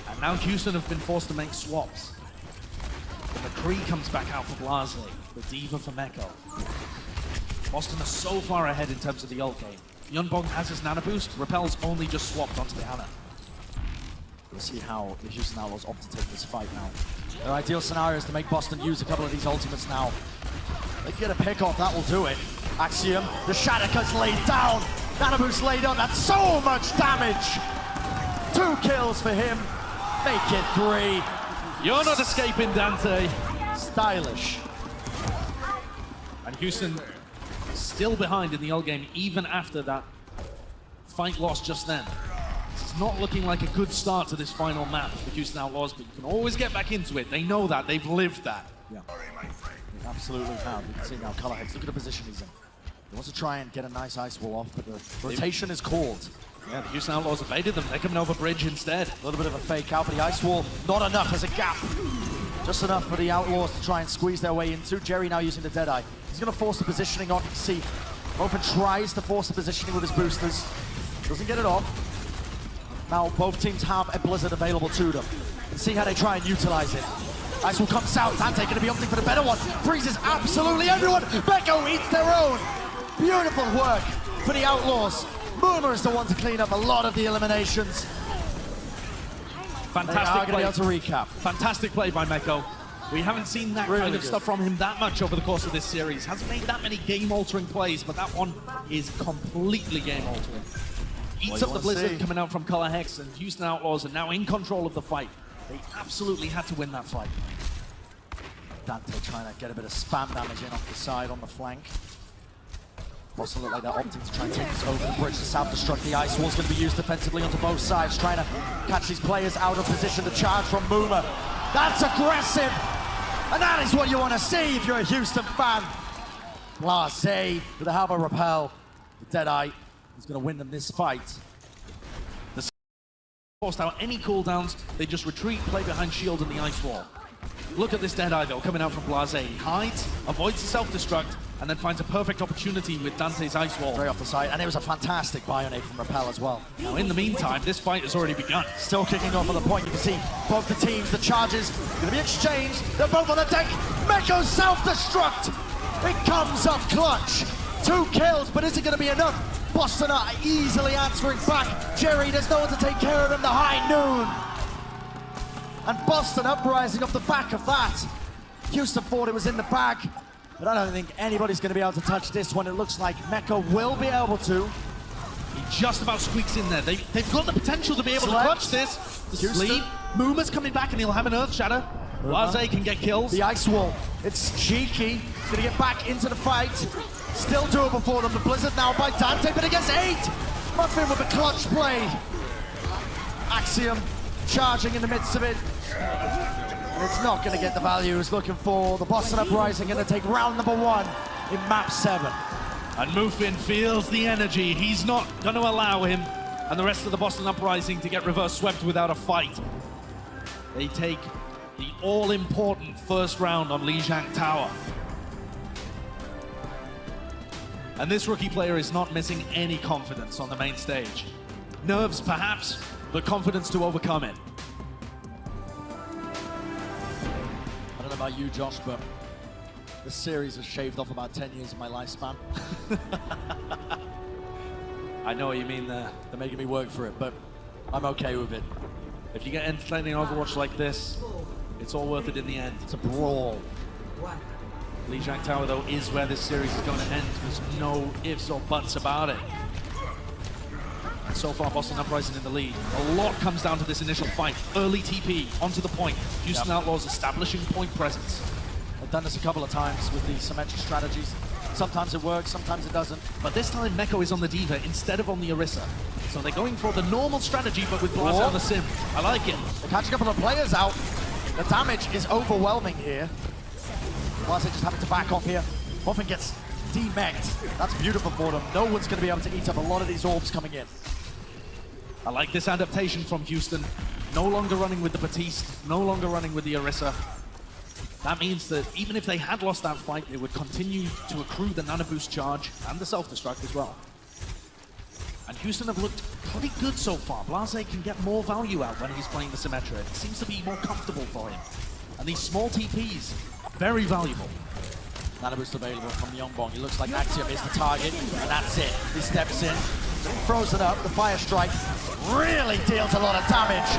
Speaker 7: And now Houston have been forced to make swaps. The McCree comes back out for Blase. The Diva for Meko. Boston are so far ahead in terms of the ult game. Yunbong has his nano boost. Repel's only just swapped onto the Ana.
Speaker 21: We'll see how the Houston Outlaws opt to take this fight now. Their ideal scenario is to make Boston use a couple of these ultimates now. They get a pick off, that will do it. Axiom, the Shadowcut's laid down. Nano boost laid up, that's so much damage. 2 kills for him. Make it 3.
Speaker 7: You're not escaping, Dante.
Speaker 21: Stylish.
Speaker 7: And Houston still behind in the ult game, even after that fight loss just then. It's not looking like a good start to this final map for Houston Outlaws, but you can always get back into it. They know that. They've lived that.
Speaker 21: Yeah. They absolutely have. You can see now Colorhex, look at the position he's in. He wants to try and get a nice ice wall off, but the rotation is called.
Speaker 7: Yeah, the Houston Outlaws evaded them. They're coming over bridge instead.
Speaker 21: A little bit of a fake out, but the ice wall, not enough as a gap. Just enough for the Outlaws to try and squeeze their way into. Jerry now using the Deadeye. He's going to force the positioning on. You can see Open tries to force the positioning with his boosters. Doesn't get it off. Now both teams have a Blizzard available to them. And see how they try and utilize it. Ice will come south. Dante going to be opting for the better one. Freezes absolutely everyone. Beko eats their own. Beautiful work for the Outlaws. Boomer is the one to clean up a lot of the eliminations.
Speaker 7: Fantastic play.
Speaker 21: Be able to recap.
Speaker 7: Fantastic play by Meko. We haven't seen that kind of stuff from him that much over the course of this series. Hasn't made that many game-altering plays, but that one is completely game-altering. Eats up the Blizzard coming out from Color Hex, and Houston Outlaws are now in control of the fight. They absolutely had to win that fight.
Speaker 21: Dante trying to get a bit of spam damage in off the side on the flank. Boston look like they're opting to try and take this over the bridge to self-destruct. The ice wall's going to be used defensively onto both sides, trying to catch these players out of position to charge from Muma. That's aggressive, and that is what you want to see if you're a Houston fan. Blase with the help of Repel. The Deadeye is going to win them this fight.
Speaker 7: The forced out any cooldowns, they just retreat, play behind shield and the ice wall. Look at this Deadeye though, coming out from Blase. He hides, avoids the self-destruct, and then finds a perfect opportunity with Dante's ice wall.
Speaker 21: Very off the side, and it was a fantastic Bionade from Repel as well.
Speaker 7: Now in the meantime, this fight has already begun.
Speaker 21: Still kicking off at the point. You can see both the teams, the charges, going to be exchanged. They're both on the deck. Meko self-destruct. It comes up clutch. 2 kills, but is it going to be enough? Boston are easily answering back. Jerry, there's no one to take care of him. The high noon. And Boston Uprising off the back of that. Houston thought it was in the bag, but I don't think anybody's going to be able to touch this one. It looks like Meko will be able to.
Speaker 7: He just about squeaks in there. They've got the potential to be able to clutch this. The sleep. Muma's coming back and he'll have an Earth Shatter. Blase can get kills.
Speaker 21: The ice wall. It's cheeky. He's going to get back into the fight. Still doable for them. The Blizzard now by Dante, but he gets 8. Muffin with a clutch play. Axiom charging in the midst of it. It's not going to get the value he's looking for. The Boston Uprising going to take round number 1 in map 7.
Speaker 7: And Muffin feels the energy. He's not going to allow him and the rest of the Boston Uprising to get reverse swept without a fight. They take the all-important first round on Lijiang Tower. And this rookie player is not missing any confidence on the main stage. Nerves, perhaps, but confidence to overcome it.
Speaker 21: I don't know about you, Josh, but this series has shaved off about 10 years of my lifespan.
Speaker 7: I know what you mean there.
Speaker 21: They're making me work for it, but I'm okay with it.
Speaker 7: If you get entertaining Overwatch like this, it's all worth it in the end.
Speaker 21: It's a brawl.
Speaker 7: Lijiang Tower, though, is where this series is going to end. There's no ifs or buts about it. And so far, Boston Uprising in the lead. A lot comes down to this initial fight. Early TP, onto the point. Houston Outlaws establishing point presence.
Speaker 21: I've done this a couple of times with these symmetric strategies. Sometimes it works, sometimes it doesn't.
Speaker 7: But this time, Meko is on the Diva instead of on the Orisa. So they're going for the normal strategy, but with Blase on the sim. I like it.
Speaker 21: They're catching a couple of players out. The damage is overwhelming here. Blase just having to back off here. Often gets demeched. That's beautiful for them. No one's going to be able to eat up a lot of these orbs coming in.
Speaker 7: I like this adaptation from Houston. No longer running with the Batiste, no longer running with the Orisa. That means that even if they had lost that fight, they would continue to accrue the Nano Boost charge and the self-destruct as well. And Houston have looked pretty good so far. Blase can get more value out when he's playing the Symmetra. It seems to be more comfortable for him. And these small TPs, very valuable.
Speaker 21: Nano Boost available from Yongbong. He looks like Axiom is the target, and that's it. He steps in, throws it up. The Fire Strike really deals a lot of damage.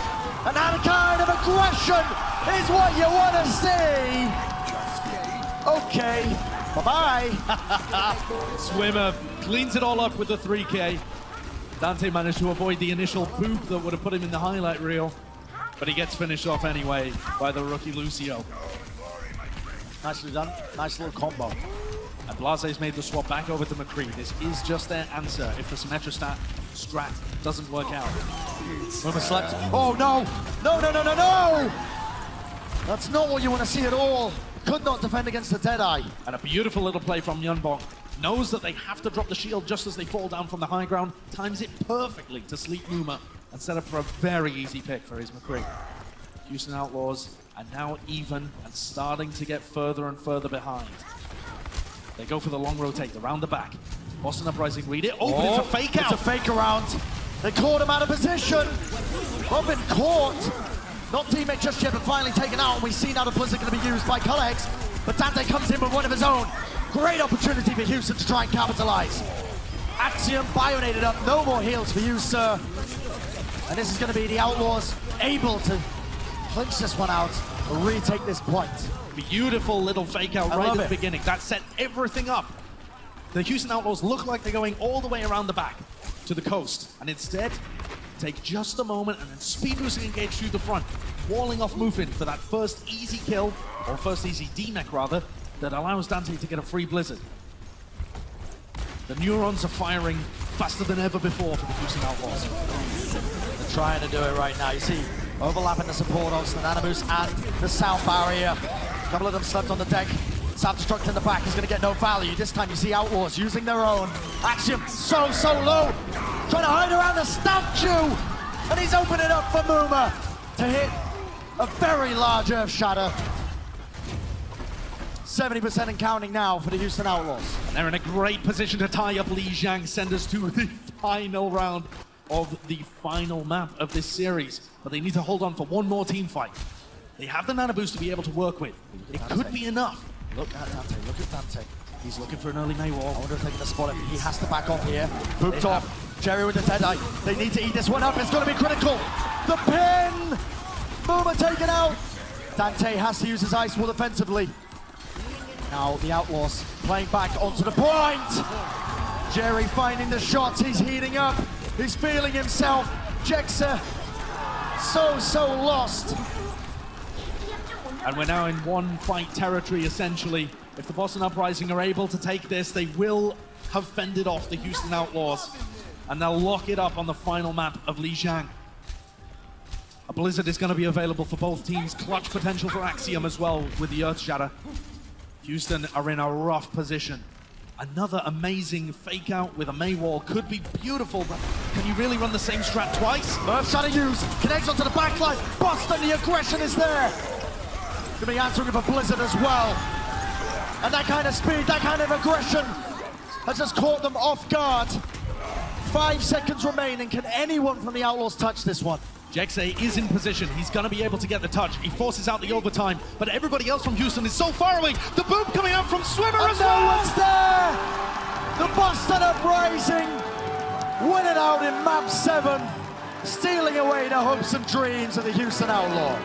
Speaker 21: And that kind of aggression is what you want to see. Okay, bye-bye.
Speaker 7: Swimmer cleans it all up with the 3K. Dante managed to avoid the initial poop that would have put him in the highlight reel, but he gets finished off anyway by the rookie Lucio.
Speaker 21: Nicely done. Nice little combo.
Speaker 7: And Blase's made the swap back over to McCree. This is just their answer if the Symmetra strat doesn't work out.
Speaker 21: Muma slept. Oh no! No, no, no, no, no! That's not what you want to see at all. Could not defend against the Deadeye.
Speaker 7: And a beautiful little play from Yunbong. Knows that they have to drop the shield just as they fall down from the high ground. Times it perfectly to sleep Muma and set up for a very easy pick for his McCree. Houston Outlaws are now even and starting to get further and further behind. They go for the long rotate around the back. Boston Uprising read it. Oh, but it's a fake out.
Speaker 21: It's a fake around. They caught him out of position. Robin caught. Not teammate just yet, but finally taken out. And we see now the Blizzard going to be used by Colorhex. But Dante comes in with one of his own. Great opportunity for Houston to try and capitalize. Axiom bionated up. No more heals for you, sir. And this is going to be the Outlaws able to clinch this one out. retake this point.
Speaker 7: Beautiful little fake out
Speaker 21: I
Speaker 7: right
Speaker 21: love
Speaker 7: at the
Speaker 21: it.
Speaker 7: beginning. That set everything up. The Houston Outlaws look like they're going all the way around the back to the coast. And instead, take just a moment and then speed boosting engage through the front, walling off Mufin for that first easy kill, or first easy D-mech rather, that allows Dante to get a free Blizzard. The neurons are firing faster than ever before for the Houston Outlaws.
Speaker 21: They're trying to do it right now. You see, overlapping the support of the Nanamus and the sound barrier. A couple of them slept on the deck. Self-destruct in the back is going to get no value. This time you see Outlaws using their own. Axiom so low. Trying to hide around the statue. And he's opening up for Muma to hit a very large Earth Shatter. 70% and counting now for the Houston Outlaws.
Speaker 7: And they're in a great position to tie up Li Jiang, send us to the final round of the final map of this series. But they need to hold on for one more team fight. They have the Nana Boost to be able to work with. It could be enough.
Speaker 21: Look at Dante, look at Dante. He's looking for an early May wall. I wonder if they're going to spot him. He has to back off here. Booped off. Jerry with the Deadeye. They need to eat this one up. It's going to be critical. The pin! Boomer taken out. Dante has to use his Ice Wall defensively. Now the Outlaws playing back onto the point. Jerry finding the shots. He's heating up. He's feeling himself. Jexa so lost.
Speaker 7: And we're now in one fight territory, essentially. If the Boston Uprising are able to take this, they will have fended off the Houston Outlaws. And they'll lock it up on the final map of Li Jiang. A Blizzard is going to be available for both teams. Clutch potential for Axiom as well with the Earth Shatter. Houston are in a rough position. Another amazing fake out with a May wall could be beautiful, but can you really run the same strat twice?
Speaker 21: Earth Shatter used. Connects onto the backline. Boston, the aggression is there. Gonna be answering for Blizzard as well. And that kind of speed, that kind of aggression has just caught them off guard. 5 seconds remaining. Can anyone from the Outlaws touch this one?
Speaker 7: Jexa is in position. He's going to be able to get the touch. He forces out the overtime, but everybody else from Houston is so far away. The boom coming out from Swimmer as well.
Speaker 21: No one's there. The Boston Uprising win it out in map 7, stealing away the hopes and dreams of the Houston Outlaw.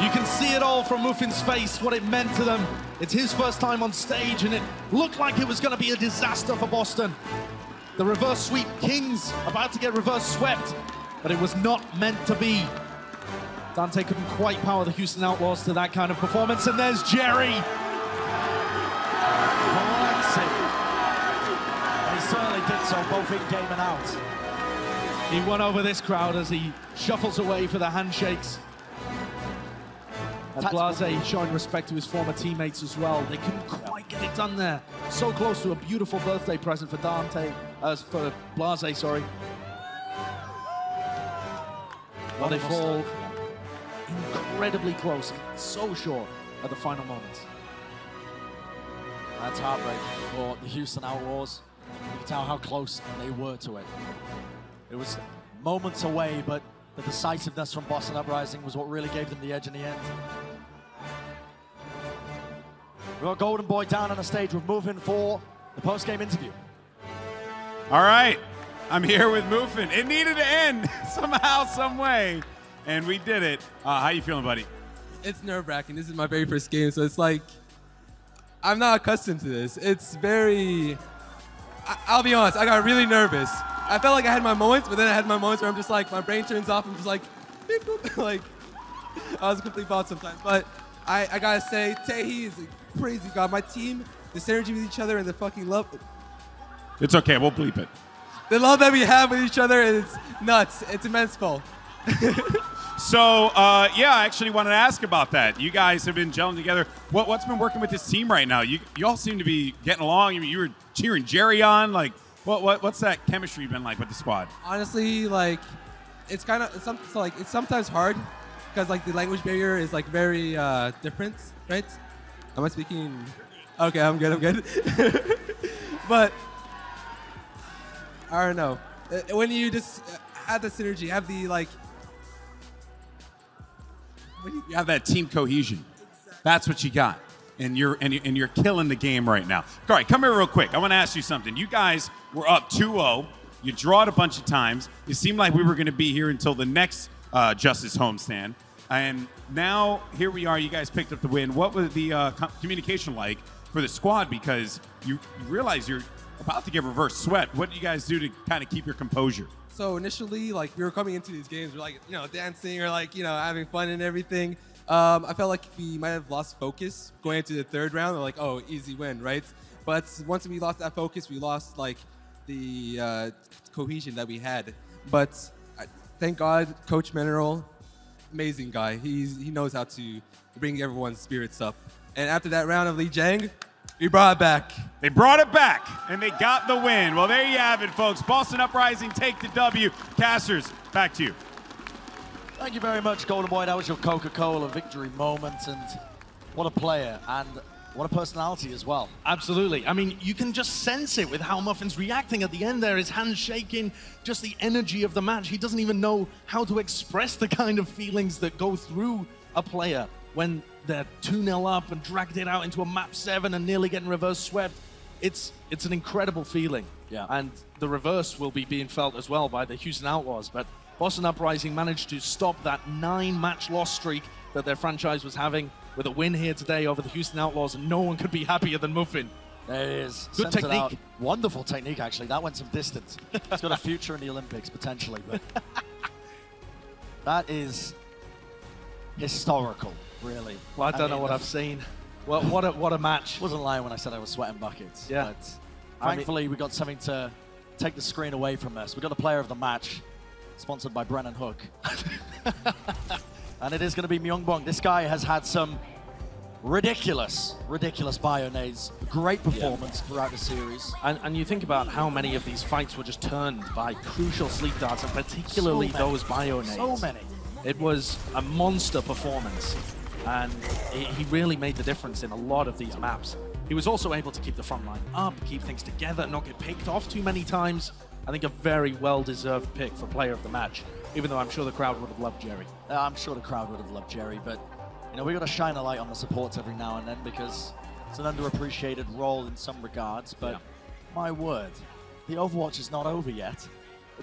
Speaker 7: You can see it all from Muffin's face, what it meant to them. It's his first time on stage, and it looked like it was going to be a disaster for Boston. The reverse sweep Kings about to get reverse swept, but it was not meant to be. Dante couldn't quite power the Houston Outlaws to that kind of performance, and there's Jerry.
Speaker 21: He certainly did so, both in game and out.
Speaker 7: He won over this crowd as he shuffles away for the handshakes. And Blase showing respect to his former teammates as well. They couldn't quite get it done there. So close to a beautiful birthday present for for Blase, sorry. Well, they fall incredibly close, so short at the final moments.
Speaker 21: That's heartbreaking for the Houston Outlaws. You can tell how close they were to it. It was moments away, but the decisiveness from Boston Uprising was what really gave them the edge in the end. We've got Golden Boy down on the stage. We're moving for the post-game interview.
Speaker 1: All right, I'm here with Mufin. It needed to end somehow, some way, and we did it. How you feeling, buddy?
Speaker 11: It's nerve-wracking. This is my very first game, so it's like, I'm not accustomed to this. It's very, I'll be honest, I got really nervous. I felt like I had my moments, but then I had my moments where I'm just like, my brain turns off, I'm just like, beep, boop. Like, I was a complete bot sometimes. But I gotta say, Taehi is a crazy god. My team, the synergy with each other and the fucking love.
Speaker 1: It's okay, we'll bleep it.
Speaker 11: The love that we have with each other is nuts. It's immense.
Speaker 1: So, yeah, I actually wanted to ask about that. You guys have been gelling together. What's been working with this team right now? You all seem to be getting along. I mean, you were cheering Jerry on. Like, what's that chemistry been like with the squad?
Speaker 11: Honestly, like, it's kind of it's sometimes hard because like the language barrier is like very different, right? Am I speaking? Okay, I'm good. But I don't know. When you just have the synergy, have the like.
Speaker 1: You have that team cohesion. That's what you got. And you're killing the game right now. All right, come here real quick. I want to ask you something. You guys were up 2-0. You draw it a bunch of times. It seemed like we were going to be here until the next Justice homestand. And now here we are. You guys picked up the win. What was the communication like for the squad? Because you realize you're about to get reverse swept. What did you guys do to kind of keep your composure?
Speaker 11: So initially, like, we were coming into these games, we're like, you know, dancing or like, you know, having fun and everything. I felt like we might have lost focus going into the third round. We're like, oh, easy win, right? But once we lost that focus, we lost like the cohesion that we had. But thank God, Coach Mineral, amazing guy. He knows how to bring everyone's spirits up. And after that round of Lee Jang, we brought it back.
Speaker 1: They brought it back, and they got the win. Well, there you have it, folks. Boston Uprising take the W. Casters, back to you.
Speaker 21: Thank you very much, Golden Boy. That was your Coca-Cola victory moment, and what a player, and what a personality as well.
Speaker 7: Absolutely. I mean, you can just sense it with how Muffin's reacting at the end there, his hands shaking, just the energy of the match. He doesn't even know how to express the kind of feelings that go through a player when they're 2-0 up and dragged it out into a map 7 and nearly getting reverse swept. It's an incredible feeling.
Speaker 21: Yeah.
Speaker 7: And the reverse will be being felt as well by the Houston Outlaws. But Boston Uprising managed to stop that 9-match loss streak that their franchise was having with a win here today over the Houston Outlaws, and no one could be happier than Muffin.
Speaker 21: There it is.
Speaker 7: Good
Speaker 21: Sends it
Speaker 7: technique.
Speaker 21: out. Wonderful technique, actually. That went some distance. It's got a future in the Olympics, potentially. But that is historical, really.
Speaker 7: Well, I don't know what I've seen. Well, what a match.
Speaker 21: Wasn't lying when I said I was sweating buckets.
Speaker 7: Yeah.
Speaker 21: But thankfully, we got something to take the screen away from us. We got a player of the match, sponsored by Brennan Hook. And it is going to be Myungbong. This guy has had some ridiculous bio-nades. Great performance throughout the series.
Speaker 7: And you think about how many of these fights were just turned by crucial sleep darts, and particularly those bio-nades.
Speaker 21: So many.
Speaker 7: It was a monster performance, and he really made the difference in a lot of these maps. He was also able to keep the front line up, keep things together, not get picked off too many times. I think a very well-deserved pick for player of the match, even though I'm sure the crowd would have loved Jerry.
Speaker 21: I'm sure the crowd would have loved Jerry, but you know, we got to shine a light on the supports every now and then because it's an underappreciated role in some regards. But my word, the Overwatch is not over yet.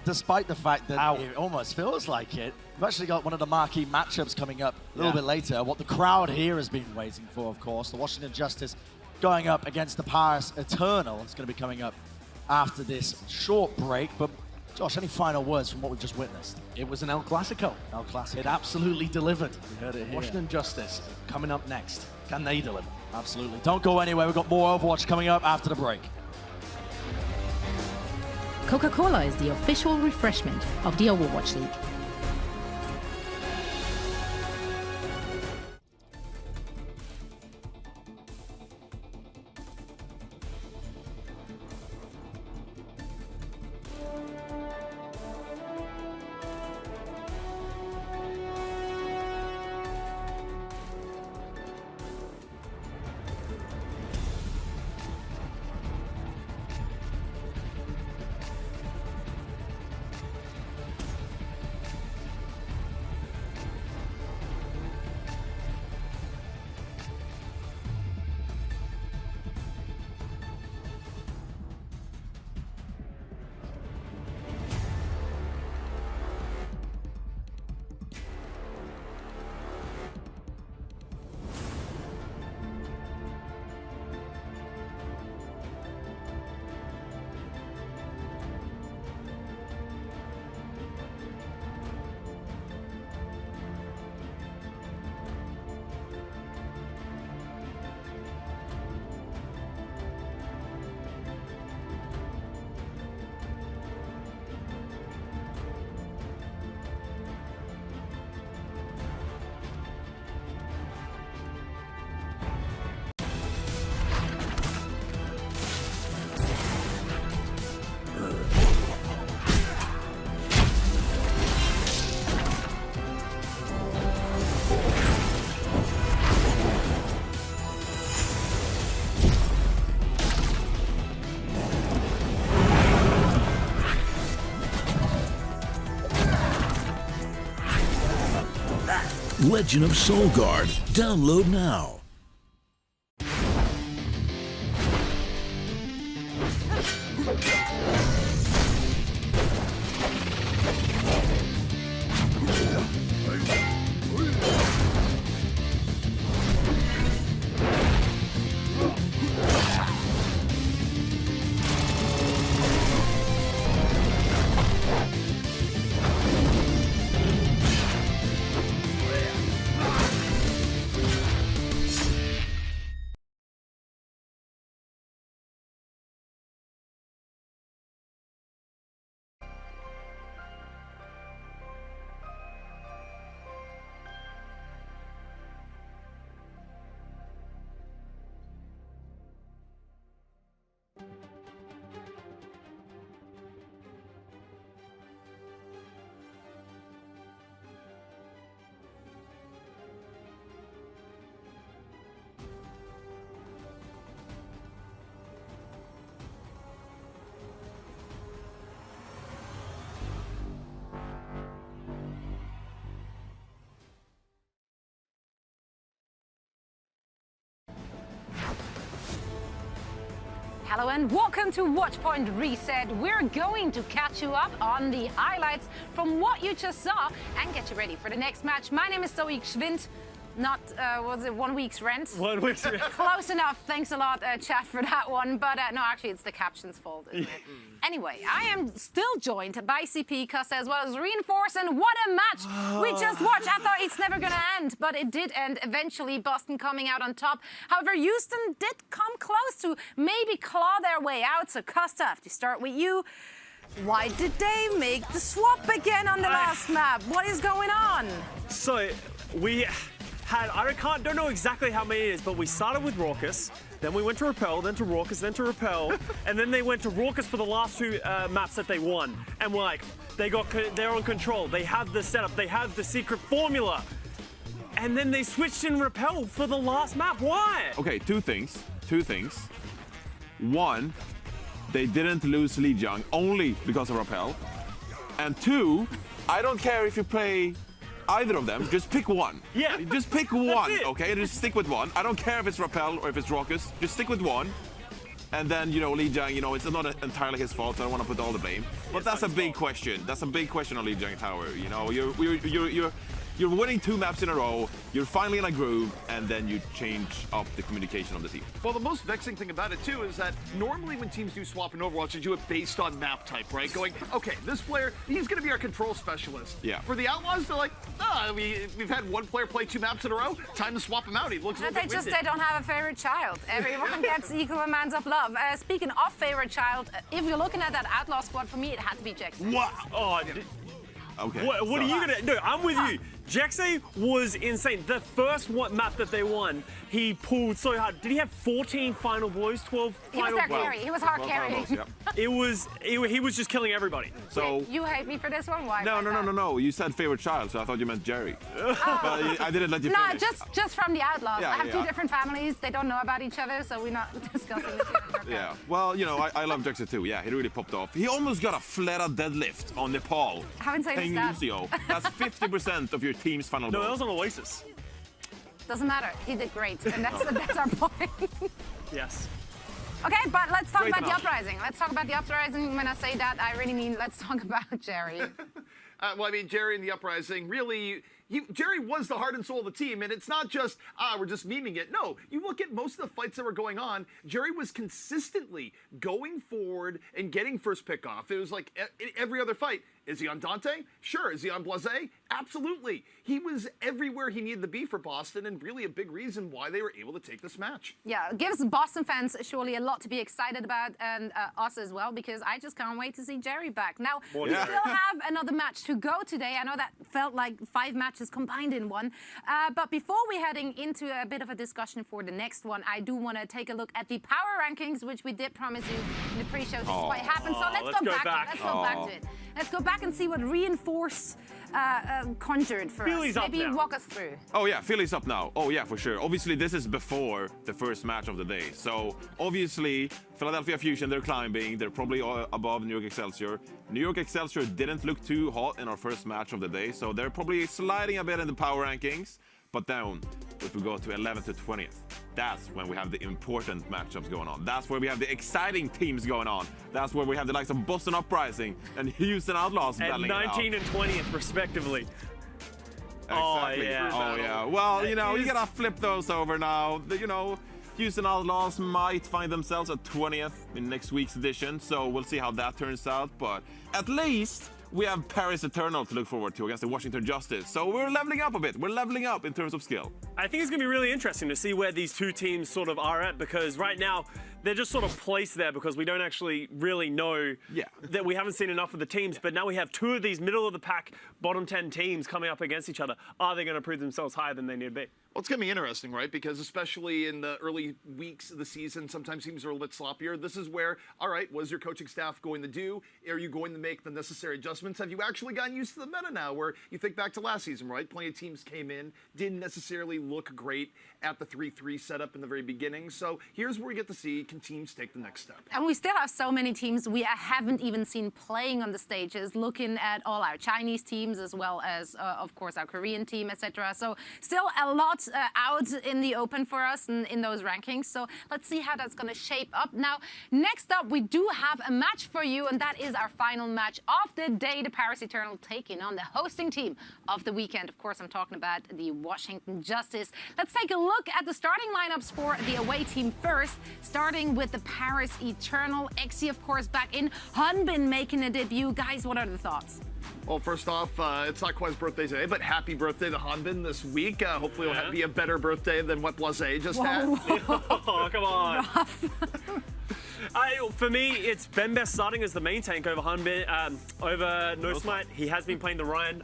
Speaker 21: Despite the fact that it almost feels like it. We've actually got one of the marquee matchups coming up a little bit later. What the crowd here has been waiting for, of course, the Washington Justice going up against the Paris Eternal. It's going to be coming up after this short break. But Josh, any final words from what we've just witnessed?
Speaker 7: It was an El Clasico.
Speaker 21: El Clasico.
Speaker 7: It absolutely delivered.
Speaker 21: We heard it here.
Speaker 7: Washington Justice coming up next. Can they deliver?
Speaker 21: Absolutely. Don't go anywhere. We've got more Overwatch coming up after the break.
Speaker 3: Coca-Cola is the official refreshment of the Overwatch League.
Speaker 15: Legend of Soul Guard. Download now.
Speaker 4: Hello and welcome to Watchpoint Reset. We're going to catch you up on the highlights from what you just saw and get you ready for the next match. My name is Zoe Schwind. Not, was it 1 week's rent?
Speaker 2: 1 week's rent.
Speaker 4: Close enough. Thanks a lot, chat, for that one. But no, actually, it's the caption's fault, isn't it? Anyway, I am still joined by CP, Costa, as well as Reinforce, and what a match we just watched. I thought it's never going to end, but it did end eventually, Boston coming out on top. However, Houston did come close to maybe claw their way out. So, Costa, I have to start with you. Why did they make the swap again on the last map? What is going on?
Speaker 2: So, we had, don't know exactly how many it is, but we started with Raucous, then we went to Repel, then to Raucous, then to Repel, and then they went to Raucous for the last two maps that they won. And we're like, they're on control, they have the setup, they have the secret formula. And then they switched in Repel for the last map. Why?
Speaker 6: Okay, two things. One, they didn't lose Li Jiang only because of Repel. And two, I don't care if you play either of them, just pick one.
Speaker 2: Yeah.
Speaker 6: Just pick one, okay? Just stick with one. I don't care if it's Repel or if it's Raucous. Just stick with one. And then, Li Jiang, it's not entirely his fault, so I don't want to put all the blame. But that's a big question. That's a big question on Li Jiang Tower. You're winning 2 maps in a row, you're finally in a groove, and then you change up the communication of the team.
Speaker 5: Well, the most vexing thing about it, too, is that normally when teams do swap in Overwatch, they do it based on map type, right? Going, okay, this player, he's going to be our control specialist.
Speaker 6: Yeah.
Speaker 5: For the Outlaws, they're like, we've had one player play 2 maps in a row, time to swap him out. He looks a little bit winded.
Speaker 4: They don't have a favorite child. Everyone gets equal amounts of love. Speaking of favorite child, if you're looking at that Outlaw squad, for me, it had to be Jackson.
Speaker 2: Wow. Oh,
Speaker 6: okay.
Speaker 2: What are you gonna? No, I'm with you. Jaxay was insane. The first map that they won, he pulled so hard. Did he have 14 final blows, 12 final blows?
Speaker 4: He was their carry. He was hard carrying.
Speaker 2: He was just killing everybody.
Speaker 6: So
Speaker 4: wait, you hate me for this one? Why?
Speaker 6: No. You said favorite child, so I thought you meant Jerry. But I didn't let you finish.
Speaker 4: No, just from the Outlaws.
Speaker 6: Yeah,
Speaker 4: I have 2 different families. They don't know about each other, so we're not discussing this here.
Speaker 6: Yeah. Well, I love Jaxay too. Yeah, he really popped off. He almost got a Flera deadlift on Nepal.
Speaker 4: Haven't seen that.
Speaker 6: That's 50% of your team's final
Speaker 2: No,
Speaker 6: goal.
Speaker 2: that was on Oasis.
Speaker 4: Doesn't matter. He did great, and that's our point.
Speaker 2: Yes.
Speaker 4: Okay, but let's talk
Speaker 6: Great
Speaker 4: about
Speaker 6: enough.
Speaker 4: the Uprising. Let's talk about the Uprising. When I say that, I really mean let's talk about Jerry.
Speaker 5: Well, I mean, Jerry and the Uprising, really, Jerry was the heart and soul of the team, and it's not just, we're just memeing it. No, you look at most of the fights that were going on, Jerry was consistently going forward and getting first pick off. It was like every other fight. Is he on Dante? Sure. Is he on Blasé? Absolutely. He was everywhere he needed to be for Boston, and really a big reason why they were able to take this match.
Speaker 4: Yeah, it gives Boston fans surely a lot to be excited about, and us as well, because I just can't wait to see Jerry back. Now, we still have another match to go today. I know that felt like 5 matches combined in one. But before we're heading into a bit of a discussion for the next one, I do want to take a look at the power rankings, which we did promise you in the pre-show. This is what happened. So let's go back. Let's go back to it. Let's go back and see what Reinforce conjured for
Speaker 2: Philly's
Speaker 4: us.
Speaker 2: up
Speaker 4: Maybe
Speaker 2: now.
Speaker 4: walk us through.
Speaker 6: Oh yeah, Philly's up now. Oh yeah, for sure. Obviously, this is before the first match of the day. So obviously, Philadelphia Fusion, they're climbing. They're probably above New York Excelsior. New York Excelsior didn't look too hot in our first match of the day, so they're probably sliding a bit in the power rankings. But down, if we go to 11th to 20th, that's when we have the important matchups going on. That's where we have the exciting teams going on. That's where we have the likes of Boston Uprising and Houston Outlaws battling
Speaker 2: And
Speaker 6: it out.
Speaker 2: 19 and 20th, respectively.
Speaker 6: Exactly.
Speaker 2: Oh, yeah.
Speaker 6: Oh, yeah. Well, you gotta flip those over now. Houston Outlaws might find themselves at 20th in next week's edition, so we'll see how that turns out. But at least we have Paris Eternal to look forward to against the Washington Justice. So we're leveling up a bit. We're leveling up in terms of skill.
Speaker 2: I think it's going to be really interesting to see where these 2 teams sort of are at, because right now they're just sort of placed there because we don't actually really know that we haven't seen enough of the teams. But now we have 2 of these middle of the pack, bottom 10 teams coming up against each other. Are they going to prove themselves higher than they need to be?
Speaker 5: Well, it's going to be interesting, right? Because especially in the early weeks of the season, sometimes teams are a little bit sloppier. This is where, all right, what is your coaching staff going to do? Are you going to make the necessary adjustments? Have you actually gotten used to the meta now, where you think back to last season, right? Plenty of teams came in, didn't necessarily look great at the 3-3 setup in the very beginning. So here's where we get to see, can teams take the next step?
Speaker 4: And we still have so many teams we haven't even seen playing on the stages, looking at all our Chinese teams as well as, of course, our Korean team, etc. So still a lot out in the open for us in those rankings. So let's see how that's going to shape up. Now, next up, we do have a match for you, and that is our final match of the day, the Paris Eternal taking on the hosting team of the weekend. Of course, I'm talking about the Washington Justice. Let's take a look at the starting lineups for the away team first, starting with the Paris Eternal. Exi, of course, back in. Hanbin making a debut. Guys, what are the thoughts?
Speaker 5: Well, first off, it's not quite his birthday today, but happy birthday to Hanbin this week. Hopefully it'll be a better birthday than what Blase just had.
Speaker 2: Oh, come on. For me, it's Ben Best starting as the main tank over over No Smite. He has been playing the Ryan,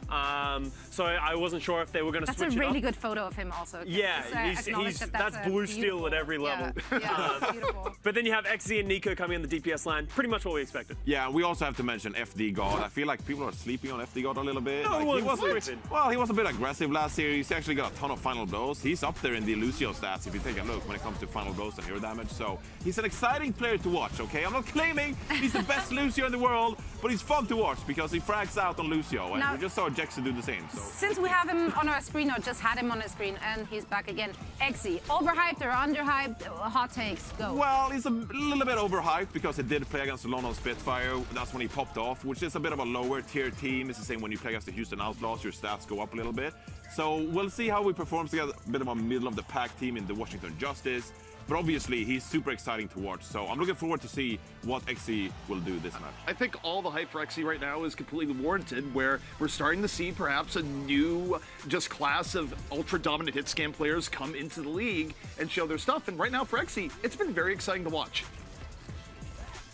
Speaker 2: so I wasn't sure if they were going to switch it up.
Speaker 4: That's a really good photo of him also.
Speaker 2: Yeah, that's blue steel at every level.
Speaker 4: Yeah, that's beautiful.
Speaker 2: But then you have XZ and Nico coming in the DPS line. Pretty much what we expected.
Speaker 6: Yeah, we also have to mention FD God. I feel like people are sleeping on FD God a little bit.
Speaker 2: No,
Speaker 6: he was a bit aggressive last series. He actually got a ton of final blows. He's up there in the Lucio stats if you take a look when it comes to final blows and hero damage. So he's an exciting player to watch, okay? I'm not claiming he's the best Lucio in the world, but he's fun to watch because he frags out on Lucio, and
Speaker 4: now,
Speaker 6: we just saw Jackson do the same. So.
Speaker 4: Since we have him on our screen, or just had him on our screen, and he's back again, Exi, overhyped or underhyped? Hot takes, go.
Speaker 6: Well, he's a little bit overhyped because he did play against the London Spitfire. That's when he popped off, which is a bit of a lower tier team. It's the same when you play against the Houston Outlaws, your stats go up a little bit. So we'll see how he performs against a bit of a middle of the pack team in the Washington Justice. But obviously, he's super exciting to watch, so I'm looking forward to see what XE will do this match.
Speaker 5: I think all the hype for XE right now is completely warranted, where we're starting to see perhaps a new just class of ultra-dominant hit scan players come into the league and show their stuff. And right now for XE, it's been very exciting to watch.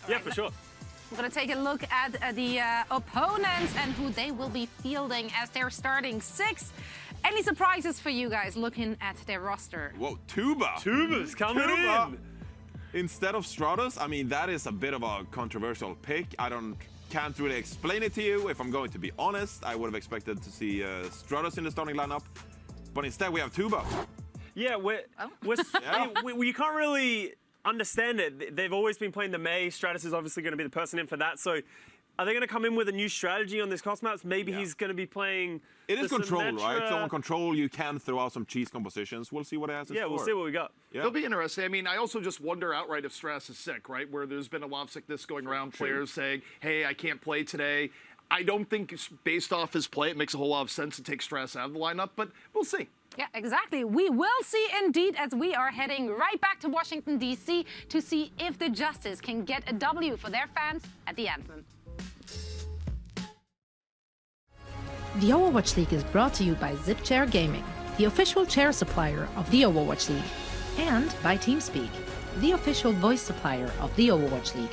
Speaker 2: Yeah, for sure.
Speaker 4: We're going to take a look at the opponents and who they will be fielding as their starting six. Any surprises for you guys looking at their roster?
Speaker 6: Whoa, Tuba!
Speaker 2: Tuba's coming in!
Speaker 6: Instead of Stratos, I mean, that is a bit of a controversial pick. Can't really explain it to you. If I'm going to be honest, I would have expected to see Stratos in the starting lineup. But instead, we have Tuba.
Speaker 2: Yeah, you can't really understand it. They've always been playing the Mei. Stratos is obviously going to be the person in for that. So are they going to come in with a new strategy on this cost maps? Maybe he's going to be playing.
Speaker 6: It is control, right? So on control, you can throw out some cheese compositions. We'll see what it has in store.
Speaker 2: We'll see what we got.
Speaker 6: Yeah.
Speaker 5: It'll be interesting. I mean, I also just wonder outright if Stratos is sick, right? Where there's been a lot of sickness going around, players saying, hey, I can't play today. I don't think based off his play, it makes a whole lot of sense to take Stratos out of the lineup, but we'll see.
Speaker 4: Yeah, exactly. We will see indeed, as we are heading right back to Washington, D.C. to see if the Justice can get a W for their fans at the Anthem.
Speaker 3: The Overwatch League is brought to you by ZipChair Gaming, the official chair supplier of the Overwatch League, and by TeamSpeak, the official voice supplier of the Overwatch League.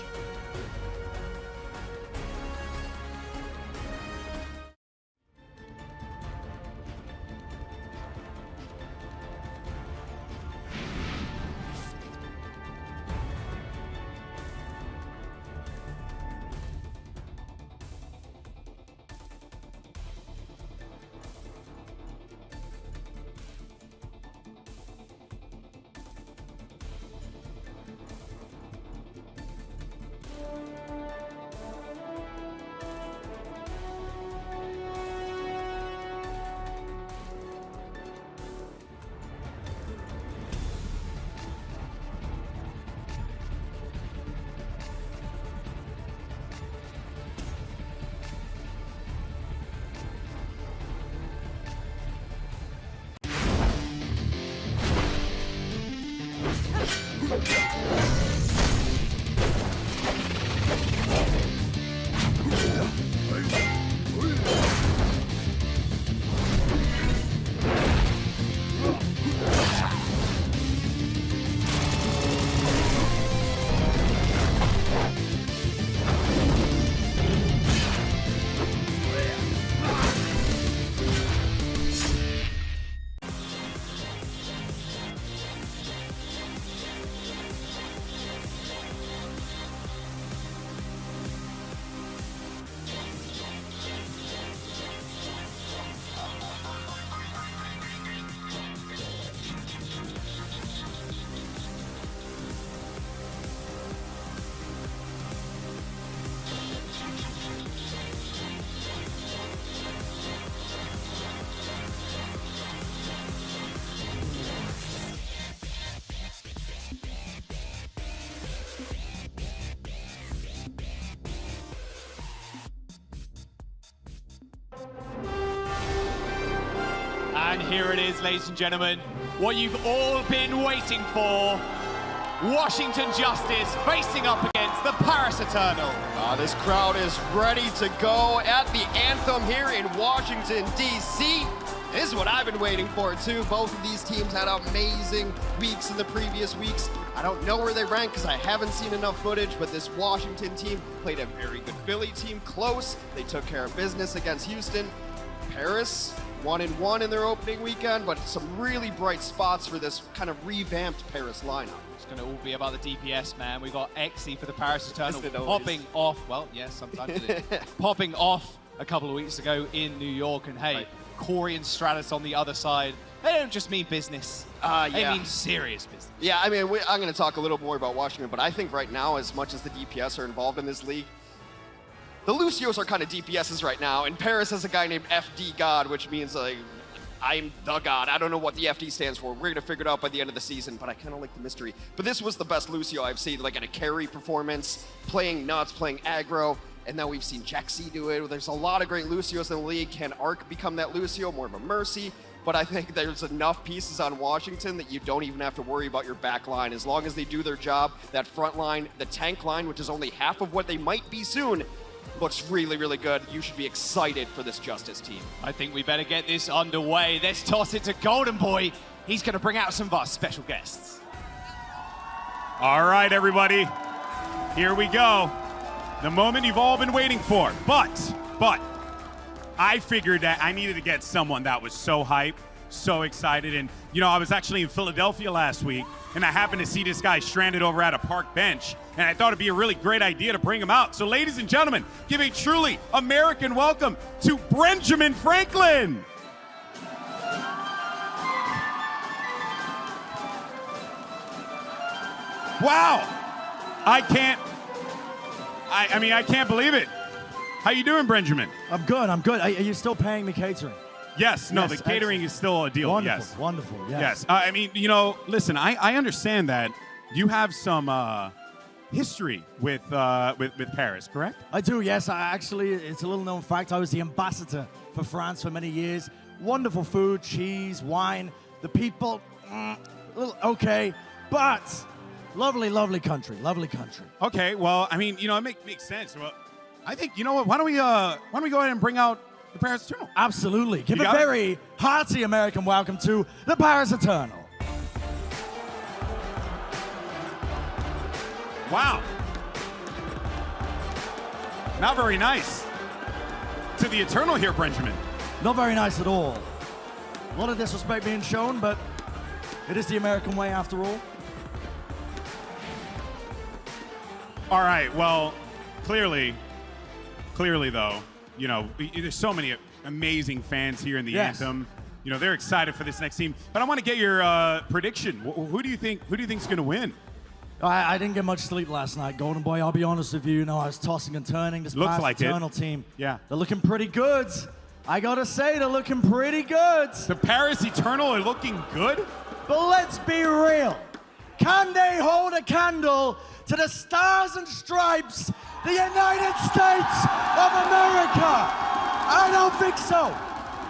Speaker 12: And here it is, ladies and gentlemen, what you've all been waiting for. Washington Justice facing up against the Paris Eternal.
Speaker 13: This crowd is ready to go at the anthem here in Washington, D.C. This is what I've been waiting for, too. Both of these teams had amazing weeks in the previous weeks. I don't know where they rank because I haven't seen enough footage, but this Washington team played a very good Philly team, close. They took care of business against Houston. Paris, 1-1 in their opening weekend, but some really bright spots for this kind of revamped Paris lineup.
Speaker 12: It's going to all be about the DPS, man. We got Exy for the Paris Eternal
Speaker 13: Isn't it always?
Speaker 12: popping off. Well, yes, sometimes it is. Popping off a couple of weeks ago in New York. And hey, Corey and Stratus on the other side. They don't just mean business. They mean serious business.
Speaker 13: Yeah, I mean, I'm going to talk a little more about Washington, but I think right now, as much as the DPS are involved in this league, the Lucios are kind of DPSs right now, and Paris has a guy named FD God, which means, like, I'm the God. I don't know what the FD stands for. We're going to figure it out by the end of the season, but I kind of like the mystery. But this was the best Lucio I've seen, like, in a carry performance, playing nuts, playing aggro, and now we've seen Jaxi do it. There's a lot of great Lucios in the league. Can Arc become that Lucio, more of a Mercy? But I think there's enough pieces on Washington that you don't even have to worry about your back line. As long as they do their job, that front line, the tank line, which is only half of what they might be soon, looks really, really good. You should be excited for this Justice team.
Speaker 12: I think we better get this underway. Let's toss it to Golden Boy. He's going to bring out some of our special guests.
Speaker 1: All right, everybody. Here we go. The moment you've all been waiting for. But I figured that I needed to get someone that was so hyped, so excited. And, you know, I was actually in Philadelphia last week, and I happened to see this guy stranded over at a park bench, and I thought it'd be a really great idea to bring him out. So, ladies and gentlemen, give a truly American welcome to Benjamin Franklin. Wow. I can't believe it. How you doing, Benjamin?
Speaker 18: I'm good. Are you still paying me catering?
Speaker 1: Yes. No, the catering is still a deal.
Speaker 18: Wonderful,
Speaker 1: yes.
Speaker 18: wonderful. Yes.
Speaker 1: Yes. I mean, you know, listen, I understand that you have some history with Paris, correct?
Speaker 18: I do, yes. Actually, it's a little known fact. I was the ambassador for France for many years. Wonderful food, cheese, wine. The people, a little okay, but lovely, lovely country. Lovely country.
Speaker 1: Okay. Well, I mean, you know, it makes sense. Well, I think, you know what? Why don't we go ahead and bring out the Paris Eternal?
Speaker 18: Absolutely. Give a very hearty American welcome to the Paris Eternal.
Speaker 1: Wow. Not very nice to the Eternal here, Benjamin.
Speaker 18: Not very nice at all. A lot of disrespect being shown, but it is the American way after all.
Speaker 1: All right. Well, clearly though, you know, there's so many amazing fans here in the anthem. You know, they're excited for this next team. But I want to get your prediction. Who do you think's going to win?
Speaker 18: I didn't get much sleep last night, Golden Boy. I'll be honest with you. You know, I was tossing and turning. This Paris Eternal team.
Speaker 1: Yeah.
Speaker 18: They're looking pretty good. I gotta say, they're looking pretty good.
Speaker 1: The Paris Eternal are looking good?
Speaker 18: But let's be real. Can they hold a candle to the Stars and Stripes, the United States of America? I don't think so.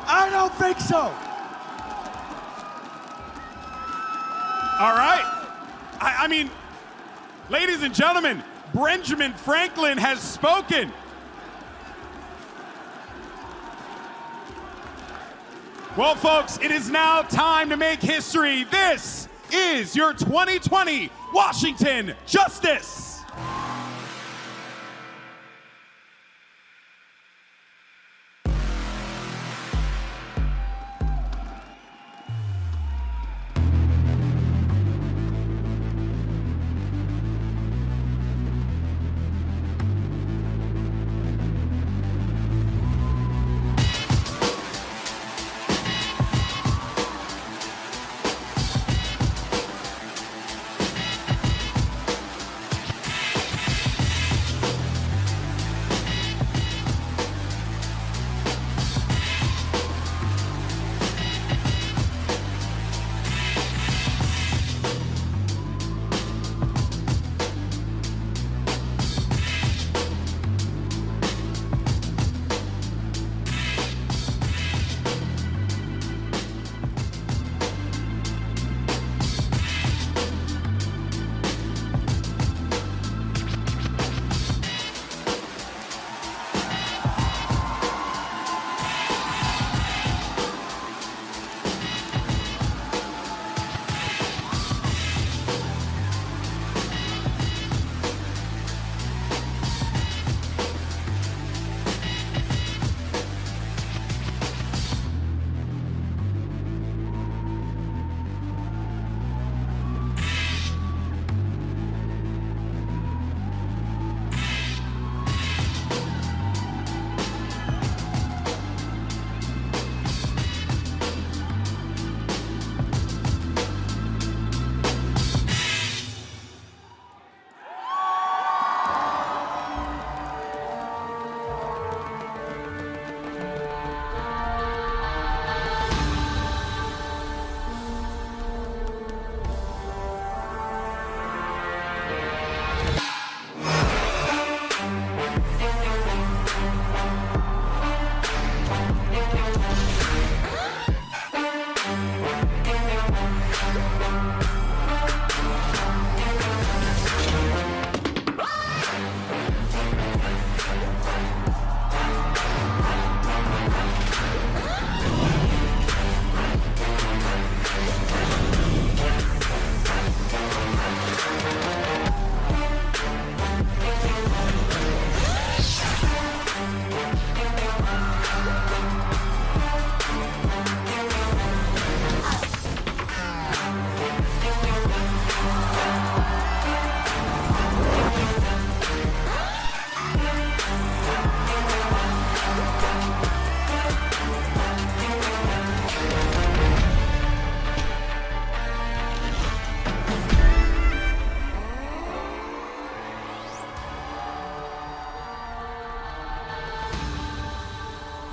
Speaker 18: I don't think so.
Speaker 1: All right. I mean, ladies and gentlemen, Benjamin Franklin has spoken. Well, folks, it is now time to make history. This is your 2020 Washington Justice.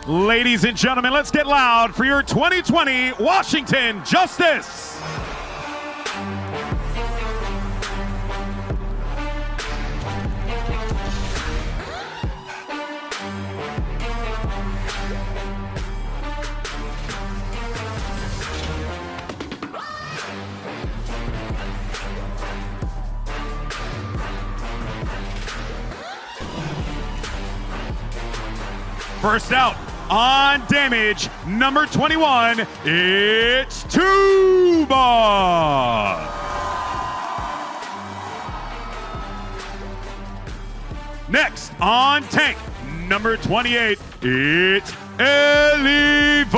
Speaker 1: Ladies and gentlemen, let's get loud for your 2020 Washington Justice. First out on damage, number 21, it's Tuba. Next on tank, number 28, it's Elivote.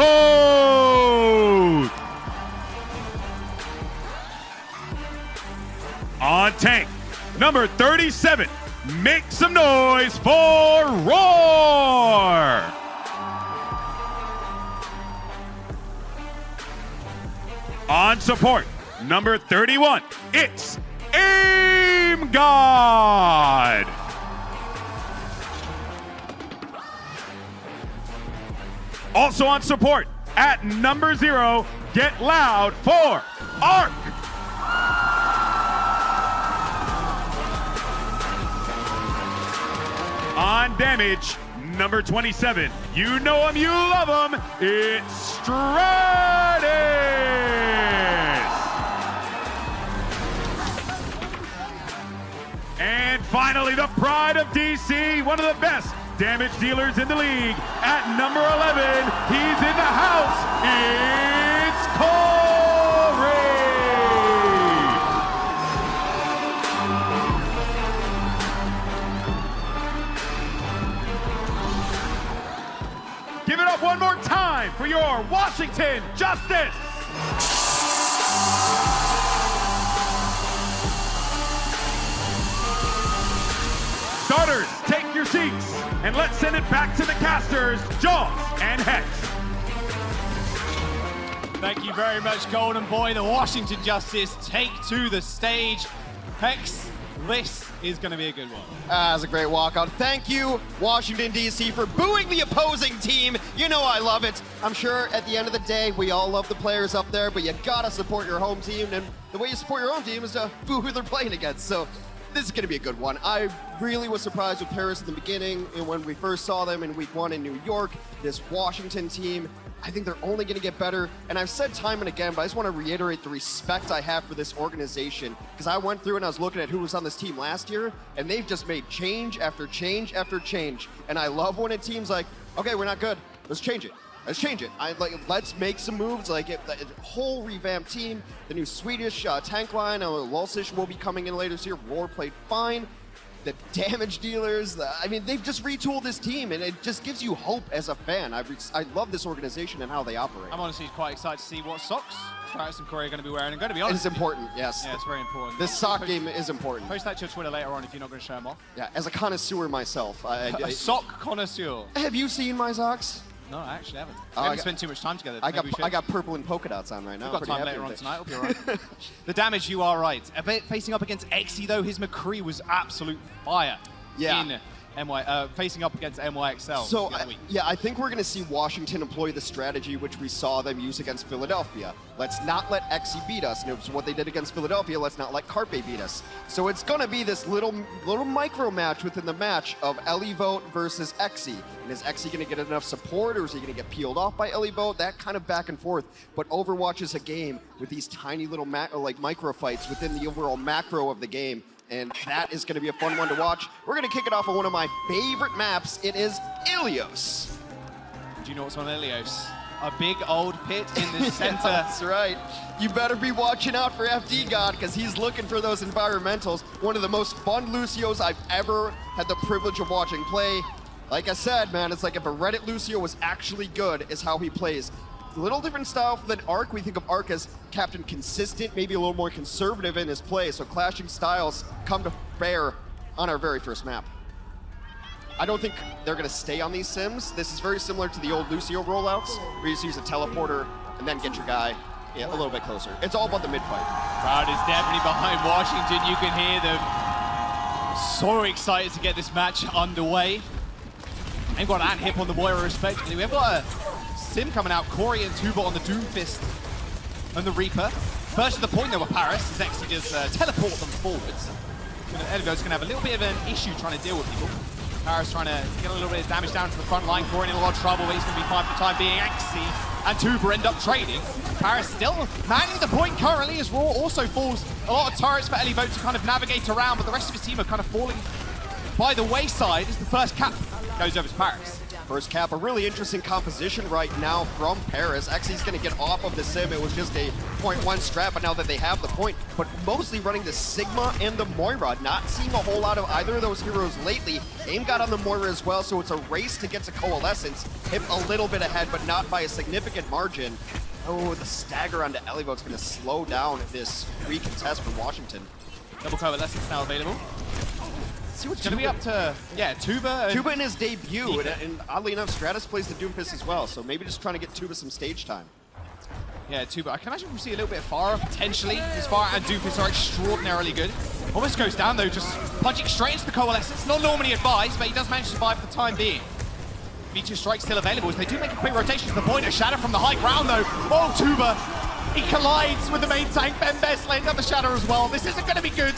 Speaker 1: On tank, number 37, make some noise for Roar. On support, number 31, it's Aim God. Also on support, at number 0, get loud for Arc. On damage, number 27, you know him, you love him, it's Stratus. And finally, the pride of DC, one of the best damage dealers in the league. At number 11, he's in the house, it's Corey. Give it up one more time for your Washington Justice. Starters, take your seats, and let's send it back to the casters, Jaws and Hex.
Speaker 12: Thank you very much, Golden Boy. The Washington Justice take to the stage. Hex, this is going to be a good one.
Speaker 13: That's a great walkout. Thank you, Washington, D.C., for booing the opposing team. You know I love it. I'm sure at the end of the day, we all love the players up there, but you gotta support your home team, and the way you support your own team is to boo who they're playing against. So this is going to be a good one. I really was surprised with Paris in the beginning, and when we first saw them in week 1 in New York, this Washington team, I think they're only going to get better. And I've said time and again, but I just want to reiterate the respect I have for this organization, because I went through and I was looking at who was on this team last year, and they've just made change after change after change. And I love when a team's like, okay, we're not good, let's change it. Let's change it. Let's make some moves. The whole revamped team, the new Swedish tank line, Lulsish will be coming in later this year. Roar played fine. The damage dealers, they've just retooled this team, and it just gives you hope as a fan. I love this organization and how they operate.
Speaker 12: I'm honestly quite excited to see what socks Stratus and Corey are going to be wearing. I'm going to be honest.
Speaker 13: It's important, yes.
Speaker 12: Yeah, it's very important.
Speaker 13: This sock game is important.
Speaker 12: Post that to your Twitter later on if you're not going to show them off.
Speaker 13: Yeah, as a connoisseur myself.
Speaker 12: A sock connoisseur.
Speaker 13: Have you seen my socks?
Speaker 12: No, I actually haven't. We haven't spent too much time together.
Speaker 13: I got purple and polka dots on right now.
Speaker 12: We've got time later on tonight. It'll be all right. The damage, you are right. A bit facing up against Exy, though, his McCree was absolute fire.
Speaker 13: Yeah.
Speaker 12: In facing up against NYXL.
Speaker 13: So, I think we're going to see Washington employ the strategy which we saw them use against Philadelphia. Let's not let Exy beat us. And it was what they did against Philadelphia. Let's not let Carpe beat us. So it's going to be this little micro match within the match of Elivote versus Exy. And is Exy going to get enough support, or is he going to get peeled off by Elivote? That kind of back and forth. But Overwatch is a game with these tiny little micro fights within the overall macro of the game. And that is going to be a fun one to watch. We're going to kick it off on one of my favorite maps. It is Ilios.
Speaker 12: Do you know what's on Ilios? A big old pit in the center.
Speaker 13: That's right. You better be watching out for FD God, because he's looking for those environmentals. One of the most fun Lucios I've ever had the privilege of watching play. Like I said, man, it's like if a Reddit Lucio was actually good, is how he plays. A little different style than Arc. We think of Arc as Captain Consistent, maybe a little more conservative in his play, so clashing styles come to bear on our very first map. I don't think they're going to stay on these sims. This is very similar to the old Lucio rollouts, where you just use a teleporter and then get your guy a little bit closer. It's all about the mid-fight.
Speaker 12: Crowd is definitely behind Washington. You can hear them so excited to get this match underway. They've got an hip on the Moira respectively. We've got a Sim coming out, Corey and Tuba on the Doomfist and the Reaper. First to the point though with Paris, is actually just teleport them forwards. Edigo's going to have a little bit of an issue trying to deal with people. Paris trying to get a little bit of damage down to the front line. Corey in a lot of trouble, but he's going to be fine for the time being. Axie and Tuba end up trading. Paris still manning the point currently as Raw also falls a lot of turrets for Elibo to kind of navigate around, but the rest of his team are kind of falling by the wayside as the first cap goes over to Paris.
Speaker 13: First cap, a really interesting composition right now from Paris. Xy's going to get off of the Sim. It was just a 0.1 strat, but now that they have the point, but mostly running the Sigma and the Moira. Not seeing a whole lot of either of those heroes lately. Aim got on the Moira as well, so it's a race to get to Coalescence. Hip a little bit ahead, but not by a significant margin. Oh, the stagger onto Elivo's going to slow down this recontest for Washington.
Speaker 12: Double Coalescence now available.
Speaker 13: See what's
Speaker 12: going to be up to, yeah, Tuba.
Speaker 13: Tuba in his debut, and oddly enough, Stratus plays the Doomfist as well, so maybe just trying to get Tuba some stage time.
Speaker 12: Yeah, Tuba, I can imagine we'll see a little bit far, potentially. As far and Doomfist are extraordinarily good. Almost goes down though, just punching straight into the Coalescence. Not normally advised, but he does manage to survive for the time being. V2 strike still available as they do make a quick rotation to the point. A shatter from the high ground though. Oh, Tuba, he collides with the main tank. Ben Best laying down the shatter as well. This isn't going to be good.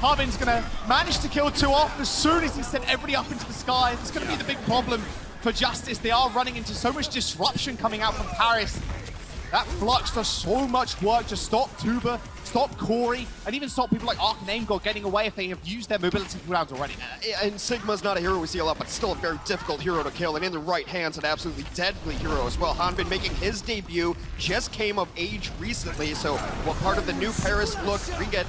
Speaker 12: Harbin's going to manage to kill 2 off as soon as he sent everybody up into the sky. It's going to be the big problem for Justice. They are running into so much disruption coming out from Paris. That Flux does so much work to stop Tuba, stop Corey, and even stop people like Ark and AimGod getting away if they have used their mobility cooldowns already.
Speaker 13: And Sigma's not a hero we see a lot, but still a very difficult hero to kill, and in the right hands, an absolutely deadly hero as well. Hanbin making his debut, just came of age recently, so what part of the new Paris look we get?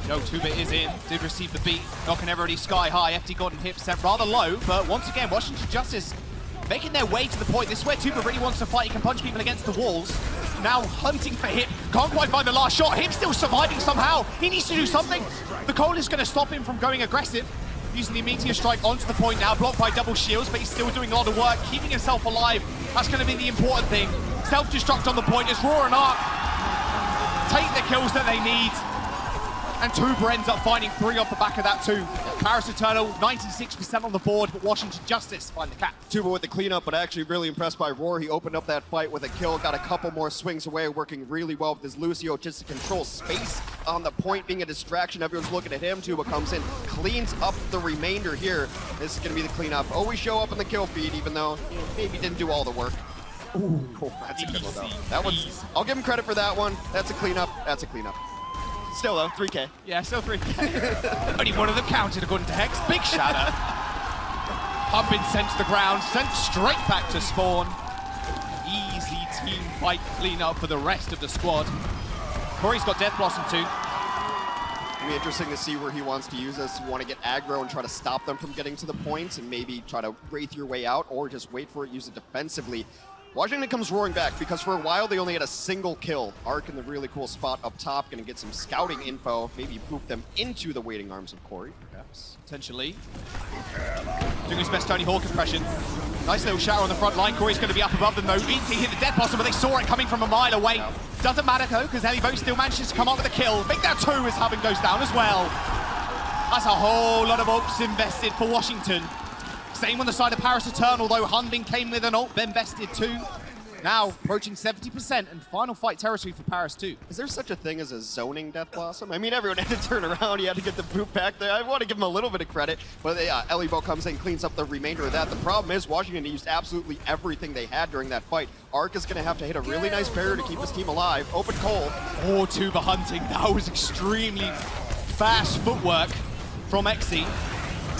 Speaker 12: No, Tuba is in, did receive the beat, knocking everybody sky high. FD God and Hip set rather low, but once again, Washington Justice making their way to the point. This is where Tuba really wants to fight. He can punch people against the walls. Now hunting for Hip. Can't quite find the last shot. Hip still surviving somehow. He needs to do something. The Cole is going to stop him from going aggressive. Using the Meteor Strike onto the point now. Blocked by double shields, but he's still doing a lot of work. Keeping himself alive. That's going to be the important thing. Self-destruct on the point as Raw and Ark take the kills that they need. And Tuba ends up finding 3 off the back of that too. Paris Eternal, 96% on the board, but Washington Justice find the cap.
Speaker 13: Tuba with the cleanup, but actually really impressed by Roar. He opened up that fight with a kill, got a couple more swings away, working really well with his Lucio just to control space on the point, being a distraction. Everyone's looking at him. Tuba comes in, cleans up the remainder here. This is going to be the cleanup. Always show up in the kill feed, even though maybe didn't do all the work. Ooh, cool. That's a good one, though. That one's, I'll give him credit for that one. That's a cleanup. That's a cleanup. Still though, 3K.
Speaker 12: Yeah, still 3K. Only one of them counted according to Hex. Big shatter. Pump been sent to the ground, sent straight back to spawn. Easy team fight cleanup for the rest of the squad. Corey's got Death Blossom too.
Speaker 13: It'll be interesting to see where he wants to use this. You want to get aggro and try to stop them from getting to the points and maybe try to wraith your way out or just wait for it, use it defensively. Washington comes roaring back because for a while they only had a single kill. Ark in the really cool spot up top, gonna get some scouting info, maybe poop them into the waiting arms of Corey, perhaps.
Speaker 12: Potentially. Doing his best Tony Hawk impression. Nice little shatter on the front line. Corey's gonna be up above them though. He hit the Death Blossom, but they saw it coming from a mile away. No. Doesn't matter though, because Elivo still manages to come up with a kill. Big that 2 as Hubin goes down as well. That's a whole lot of ults invested for Washington. Same on the side of Paris Eternal, though. Hunbin came with an ult, Ben vested too. Now approaching 70% and final fight territory for Paris too.
Speaker 13: Is there such a thing as a zoning Death Blossom? I mean, everyone had to turn around. You had to get the boot back there. I want to give him a little bit of credit, but Elibo comes in, cleans up the remainder of that. The problem is Washington used absolutely everything they had during that fight. Ark is going to have to hit a really nice barrier to keep his team alive. Open Cole.
Speaker 12: Oh, Tuba hunting. That was extremely fast footwork from Exy.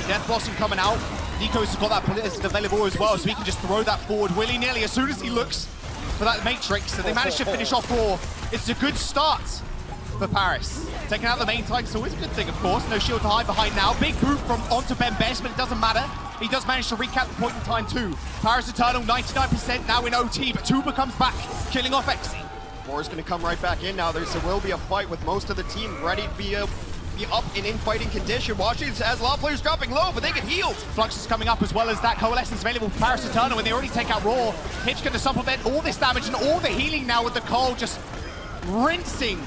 Speaker 12: Death Blossom coming out. Nico's got that position available as well, so he can just throw that forward willy-nilly as soon as he looks for that Matrix. And they managed to finish off Raw. It's a good start for Paris. Taking out the main tank is always a good thing, of course. No shield to hide behind now. Big boot from onto Ben Best, but it doesn't matter. He does manage to recap the point in time too. Paris Eternal, 99% now in OT, but Tuba comes back, killing off Exy.
Speaker 13: Moore's going to come right back in now. There will be a fight with most of the team ready to be up and in fighting condition. Washington has a lot of players dropping low, but they get healed.
Speaker 12: Flux is coming up as well as that. Coalescence available for Paris Eternal when they already take out Raw. Hip's going to supplement all this damage and all the healing now with the Cole just rinsing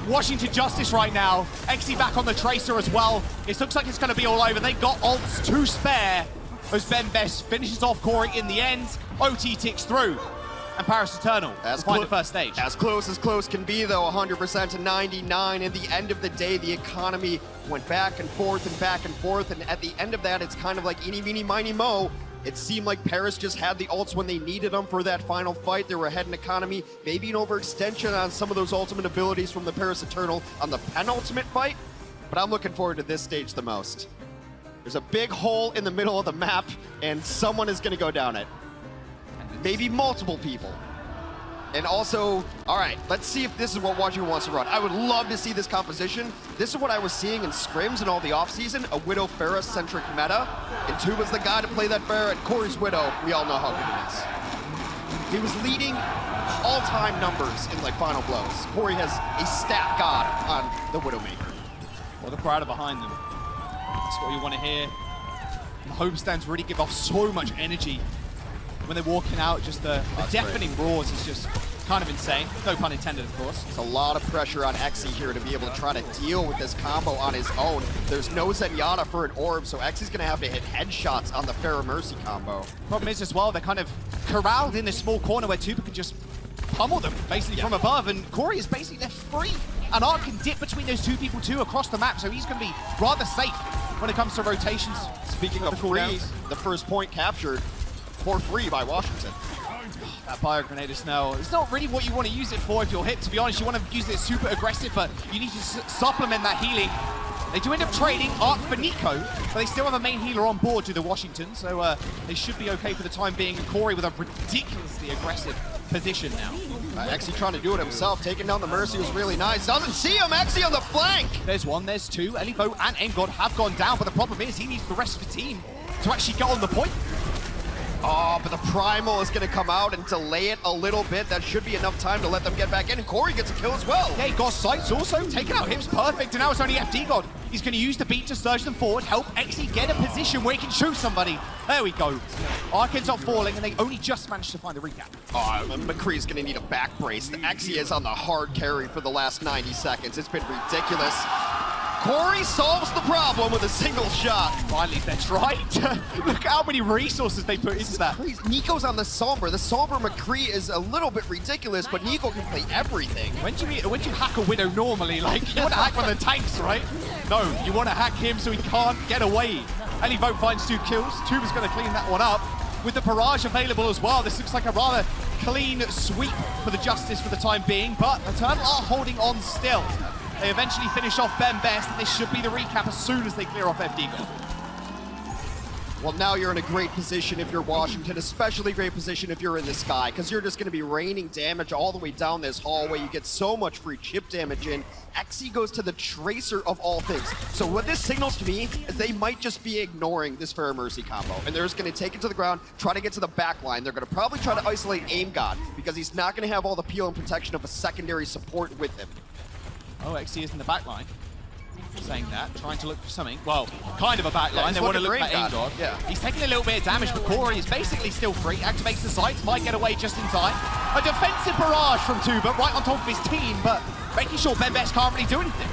Speaker 12: Washington Justice right now. Exy back on the Tracer as well. It looks like it's going to be all over. They got ults to spare. as Ben Best finishes off Corey in the end. OT ticks through. And Paris Eternal to find the first stage.
Speaker 13: As close can be, though, 100% to 99. At the end of the day, the economy went back and forth, and at the end of that, it's kind of like eeny, meeny, miny, mo. It seemed like Paris just had the ults when they needed them for that final fight. They were ahead in economy, maybe an overextension on some of those ultimate abilities from the Paris Eternal on the penultimate fight, but I'm looking forward to this stage the most. There's a big hole in the middle of the map, and someone is gonna go down it. Maybe multiple people. And also, all right, let's see if this is what Washington wants to run. I would love to see this composition. This is what I was seeing in scrims and all the offseason, a Widow Pharah-centric meta. And Tuba's the guy to play that Pharah, and Corey's Widow, we all know how good he is. He was leading all-time numbers in like final blows. Corey has a stat god on the Widowmaker.
Speaker 12: Well, the crowd are behind them. That's what you want to hear. And the homestands really give off so much energy when they're walking out. Just the deafening roars is just kind of insane. No pun intended, of course.
Speaker 13: It's a lot of pressure on Exy here to be able to try to deal with this combo on his own. There's no Zenyatta for an orb, so Exy's gonna have to hit headshots on the Pharah Mercy combo.
Speaker 12: Problem is as well, they're kind of corralled in this small corner where Tuba can just pummel them basically from above, and Corey is basically left free. And Art can dip between those two people too across the map, so he's gonna be rather safe when it comes to rotations.
Speaker 13: Speaking of free, the first point captured for free by Washington.
Speaker 12: That bio grenade is now, it's not really what you want to use it for if you're hit, to be honest. You want to use it super aggressive, but you need to supplement that healing. They do end up trading Arc for Nico, but they still have a main healer on board to the Washington, so they should be okay for the time being. And Corey with a ridiculously aggressive position now.
Speaker 13: Exy trying to do it himself, taking down the Mercy was really nice. Doesn't see him, Exy on the flank!
Speaker 12: There's one, there's two. Elivo and Engod have gone down, but the problem is he needs the rest of the team to actually get on the point.
Speaker 13: Oh, but the Primal is going to come out and delay it a little bit. That should be enough time to let them get back in. And Corey gets a kill as well.
Speaker 12: Yeah, he got sights also. Taking out Hips perfect. And now it's only FD God. He's going to use the beat to surge them forward, help Exy get a position where he can shoot somebody. There we go. Arcane's not falling, and they only just managed to find the recap.
Speaker 13: Oh, McCree's going to need a back brace. The Exy is on the hard carry for the last 90 seconds. It's been ridiculous. Corey solves the problem with a single shot.
Speaker 12: Finally, that's right. Look how many resources they put into that.
Speaker 13: Nico's on the Sombra. The Sombra McCree is a little bit ridiculous, but Nico can play everything.
Speaker 12: When do you hack a Widow normally? Like, you want to hack one of the tanks, right? No, you want to hack him so he can't get away. Elivo finds 2 kills. Tuba's going to clean that one up. With the barrage available as well, this looks like a rather clean sweep for the Justice for the time being, but Eternal are holding on still. They eventually finish off Ben Best, and this should be the recap as soon as they clear off FD God.
Speaker 13: Well, now you're in a great position if you're Washington, especially great position if you're in the sky, because you're just going to be raining damage all the way down this hallway. You get so much free chip damage in. Exy goes to the Tracer of all things. So what this signals to me is they might just be ignoring this Pharah Mercy combo, and they're just going to take it to the ground, try to get to the back line. They're going to probably try to isolate Aim God, because he's not going to have all the peel and protection of a secondary support with him.
Speaker 12: Oh, Exy is in the back line. Saying that, trying to look for something. Well, kind of a back line.
Speaker 13: Yeah,
Speaker 12: they want to look at Aim God.
Speaker 13: Yeah.
Speaker 12: He's taking a little bit of damage, but Corey is basically still free. Activates the sights, might get away just in time. A defensive barrage from Tuba, right on top of his team, but making sure Ben Best can't really do anything.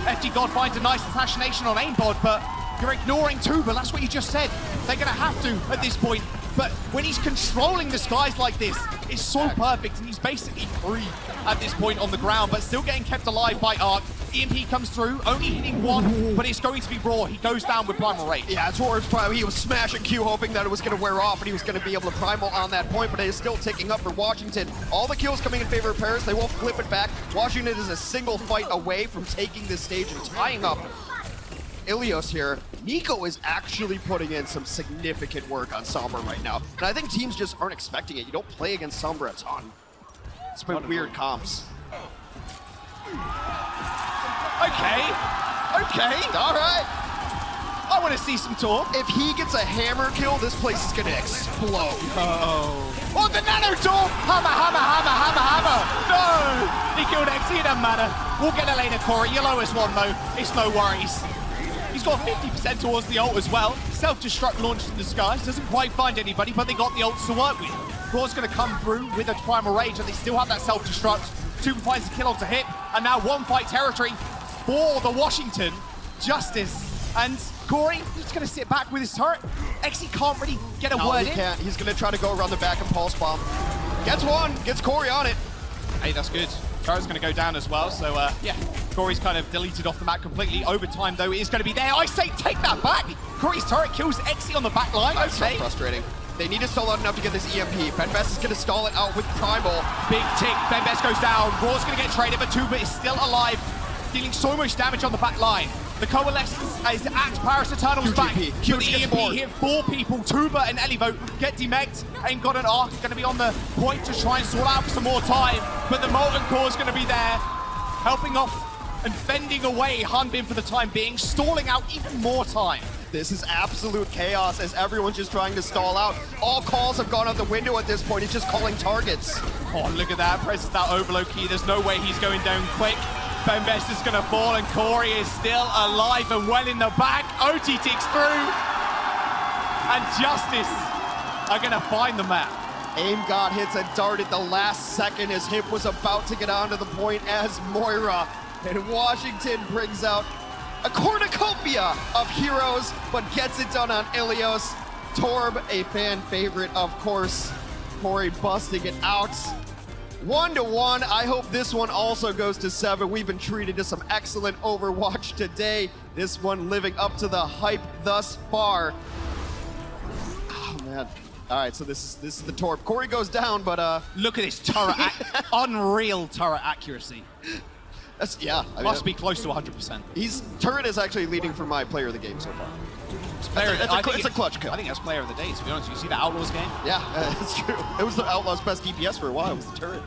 Speaker 12: FD God finds a nice assassination on Aimbot, but you're ignoring Tuba. That's what you just said. They're going to have to at this point. But when he's controlling the skies like this, it's so perfect, and he's basically free at this point on the ground, but still getting kept alive by Arc. EMP comes through, only hitting one, but it's going to be Raw. He goes down with Primal Rage.
Speaker 13: Yeah, towards Primal. He was smashing Q, hoping that it was going to wear off and he was going to be able to Primal on that point, but it is still ticking up for Washington. All the kills coming in favor of Paris. They won't flip it back. Washington is a single fight away from taking this stage and tying up Ilios here. Nico is actually putting in some significant work on Sombra right now, and I think teams just aren't expecting it. You don't play against Sombra a ton. It's been weird comps.
Speaker 12: Okay, all right. I want to see some talk.
Speaker 13: If he gets a hammer kill, this place is going to explode.
Speaker 12: Oh, the nano door! Hammer! No! He killed Exy, it doesn't matter. We'll get it later, Corey. Your lowest one, though. It's no worries. He's got 50% towards the ult as well. Self-destruct launched in the skies. Doesn't quite find anybody, but they got the ults to work with. Raw's going to come through with a Primal Rage, and they still have that self-destruct. Tuba finds the kill onto hit, and now one fight territory for the Washington Justice. And Corey, he's just going to sit back with his turret. Exy can't really get a word
Speaker 13: he
Speaker 12: in.
Speaker 13: can't. He's going to try to go around the back and pulse bomb. Gets one, gets Corey on it.
Speaker 12: Hey, that's good. Turret's going to go down as well, so yeah. Corey's kind of deleted off the map completely. Overtime, though, it is going to be there. I say take that back. Corey's turret kills Exy on the back line.
Speaker 13: That's so frustrating. They need to stall out enough to get this EMP. Benbest is going to stall it out with Primal.
Speaker 12: Big tick. Benbest goes down. Raw's going to get traded, but Tuba is still alive, dealing so much damage on the back line. The Coalescence is at Paris Eternal's back.
Speaker 13: Huge
Speaker 12: the EMP hit 4 people. Tuba and Elivo get demegged. Ain't got an arc. Going to be on the point to try and sort out for some more time. But the Molten Core is going to be there, helping off and fending away Hanbin for the time being, stalling out even more time.
Speaker 13: This is absolute chaos as everyone's just trying to stall out. All calls have gone out the window at this point. He's just calling targets.
Speaker 12: Oh, look at that. Presses that overload key. There's no way he's going down quick. Benbest is going to fall, and Corey is still alive and well in the back. OT ticks through, and Justice are going to find the map.
Speaker 13: Aim God hits a dart at the last second. His hip was about to get onto the point as Moira and Washington brings out a cornucopia of heroes, but gets it done on Ilios. Torb, a fan favorite, of course. Corey busting it out. 1-1. I hope this one also goes to 7. We've been treated to some excellent Overwatch today. This one living up to the hype thus far. Oh, man. All right, so this is the Torb. Corey goes down, but
Speaker 12: look at this turret, unreal turret accuracy.
Speaker 13: Yeah, I mean,
Speaker 12: must be close to 100%.
Speaker 13: Turret is actually leading for my player of the game so far. It's a clutch kill.
Speaker 12: I think that's player of the day, to be honest. You see that Outlaws game?
Speaker 13: Yeah, it's true. It was the Outlaws' best DPS for a while. It was the turret.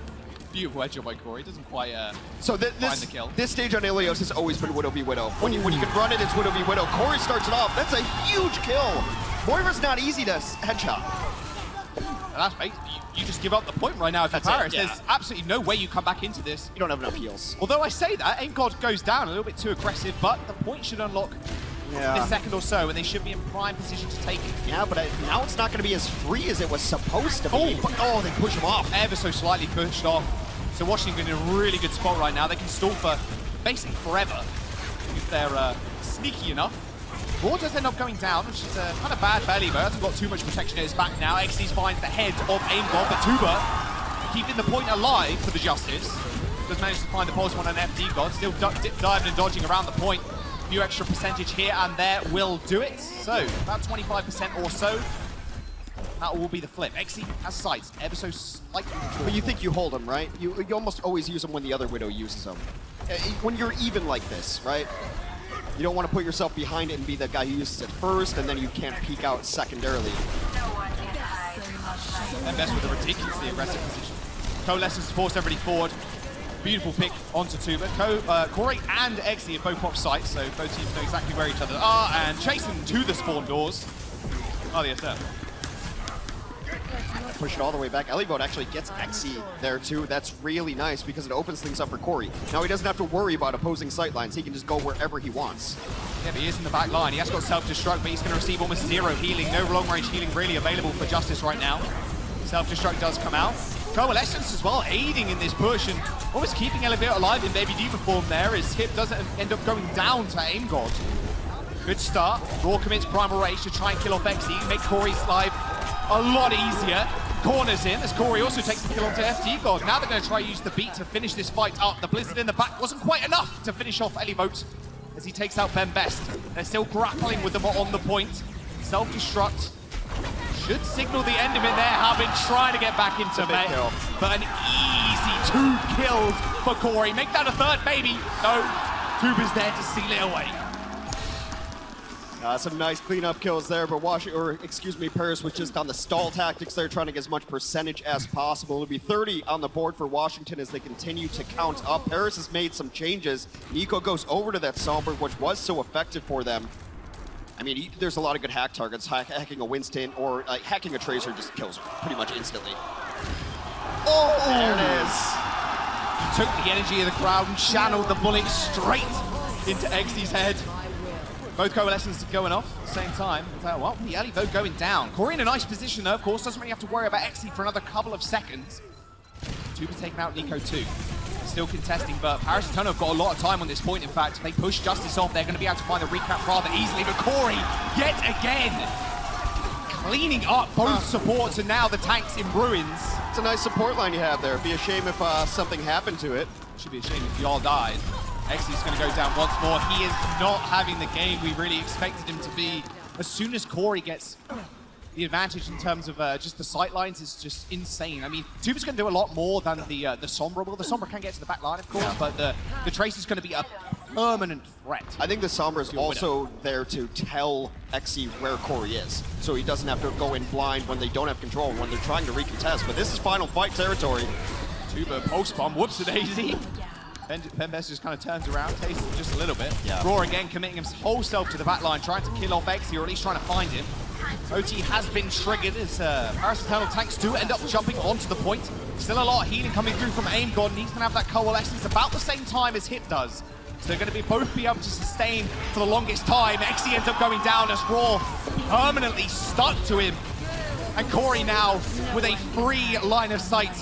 Speaker 12: Beautiful headshot by Corey. Doesn't quite
Speaker 13: find
Speaker 12: the kill.
Speaker 13: This stage on Ilios has always been Widow v Widow. When you can run it, it's Widow v Widow. Corey starts it off. That's a huge kill. Moira's not easy to headshot.
Speaker 12: That's you just give up the point right now if you're Paris.
Speaker 13: Yeah.
Speaker 12: There's absolutely no way you come back into this.
Speaker 13: You don't have enough heals.
Speaker 12: Although I say that, Aim God goes down a little bit too aggressive, but the point should unlock in a second or so, and they should be in prime position to take it.
Speaker 13: Yeah, but now it's not going to be as free as it was supposed to be. Oh, they push him off.
Speaker 12: Ever so slightly pushed off. So Washington in a really good spot right now. They can stall for basically forever if they're sneaky enough. Raw does end up going down, which is a kind of bad belly, but hasn't got too much protection at his back now. Xyz finds the head of Aim God, but Tuba keeping the point alive for the Justice. Does manage to find the pulse one on FD God, still dip diving and dodging around the point. A few extra percentage here and there will do it. So, about 25% or so. That will be the flip. Xyz has sights, ever so slightly.
Speaker 13: But you think you hold them, right? You almost always use them when the other Widow uses them. When you're even like this, right? You don't want to put yourself behind it and be the guy who uses it first, and then you can't peek out secondarily.
Speaker 12: And best with a ridiculously aggressive position. Coalescence forced everybody forward. Beautiful pick onto Tuba. Corey and Xyz have both popped sights, so both teams know exactly where each other are, and chasing to the spawn doors. Oh, yes, sir.
Speaker 13: Push it all the way back. Elibot actually gets Xyz there too. That's really nice because it opens things up for Corey. Now he doesn't have to worry about opposing sightlines. He can just go wherever he wants.
Speaker 12: Yeah, but he is in the back line. He has got self-destruct, but he's going to receive almost 0 healing. No long-range healing really available for Justice right now. Self-destruct does come out. Coalescence as well, aiding in this push and almost keeping Elibot alive in Baby Diva form there. His hip doesn't end up going down to Aim God. Good start. Raw commits Primal Rage to try and kill off Xyz, make Corey's life a lot easier. Corners in as Corey also takes the kill onto FD God. Now they're going to try to use the beat to finish this fight up. The Blizzard in the back wasn't quite enough to finish off Elibot as he takes out Benbest. They're still grappling with them on the point. Self-destruct should signal the end of it there. Have been trying to get back into May, but an easy 2 kills for Corey. Make that a 3rd, maybe. No, Tuba's there to seal it away.
Speaker 13: Some nice cleanup kills there, but Paris was just on the stall tactics there, trying to get as much percentage as possible. It'll be 30 on the board for Washington as they continue to count up. Paris has made some changes. Nico goes over to that Salberg, which was so effective for them. I mean, there's a lot of good hack targets. Hacking a Winston or hacking a Tracer just kills pretty much instantly. Oh, there it is.
Speaker 12: He took the energy of the crowd and channeled the bullet straight into Xyz's head. Both Coalescence going off at the same time. Well, the Elibot going down. Corey in a nice position though, of course. Doesn't really have to worry about Xyz for another couple of seconds. Tuba taking out Nico too. still contesting, but Paris Eternal have got a lot of time on this point. In fact, if they push Justice off, they're going to be able to find the recap rather easily. But Corey, yet again, cleaning up both supports, and now the tank's in ruins.
Speaker 13: It's a nice support line you have there. It'd be a shame if something happened to it.
Speaker 12: Should be a shame if y'all died. Exy's going to go down once more. He is not having the game we really expected him to be. As soon as Corey gets the advantage in terms of just the sight lines is just insane. I mean, Tuba's going to do a lot more than the Sombra will. The Sombra can get to the back line, of course, but the Trace is going to be a permanent threat.
Speaker 13: I think the Sombra is also there to tell Xe where Corey is, so he doesn't have to go in blind when they don't have control, when they're trying to recontest. But this is final fight territory.
Speaker 12: Tuba post-bomb, whoops-a-daisy. Benbest just kind of turns around, tastes it just a little bit.
Speaker 13: Yeah.
Speaker 12: Raw again committing his whole self to the back line, trying to kill off Xe, or at least trying to find him. OT has been triggered as Paris Eternal tanks do end up jumping onto the point. Still a lot of healing coming through from Aim God, and he's going to have that coalescence about the same time as Hit does. So they're going to both be able to sustain for the longest time. Xe ends up going down as Raw permanently stuck to him. And Corey now with a free line of sight.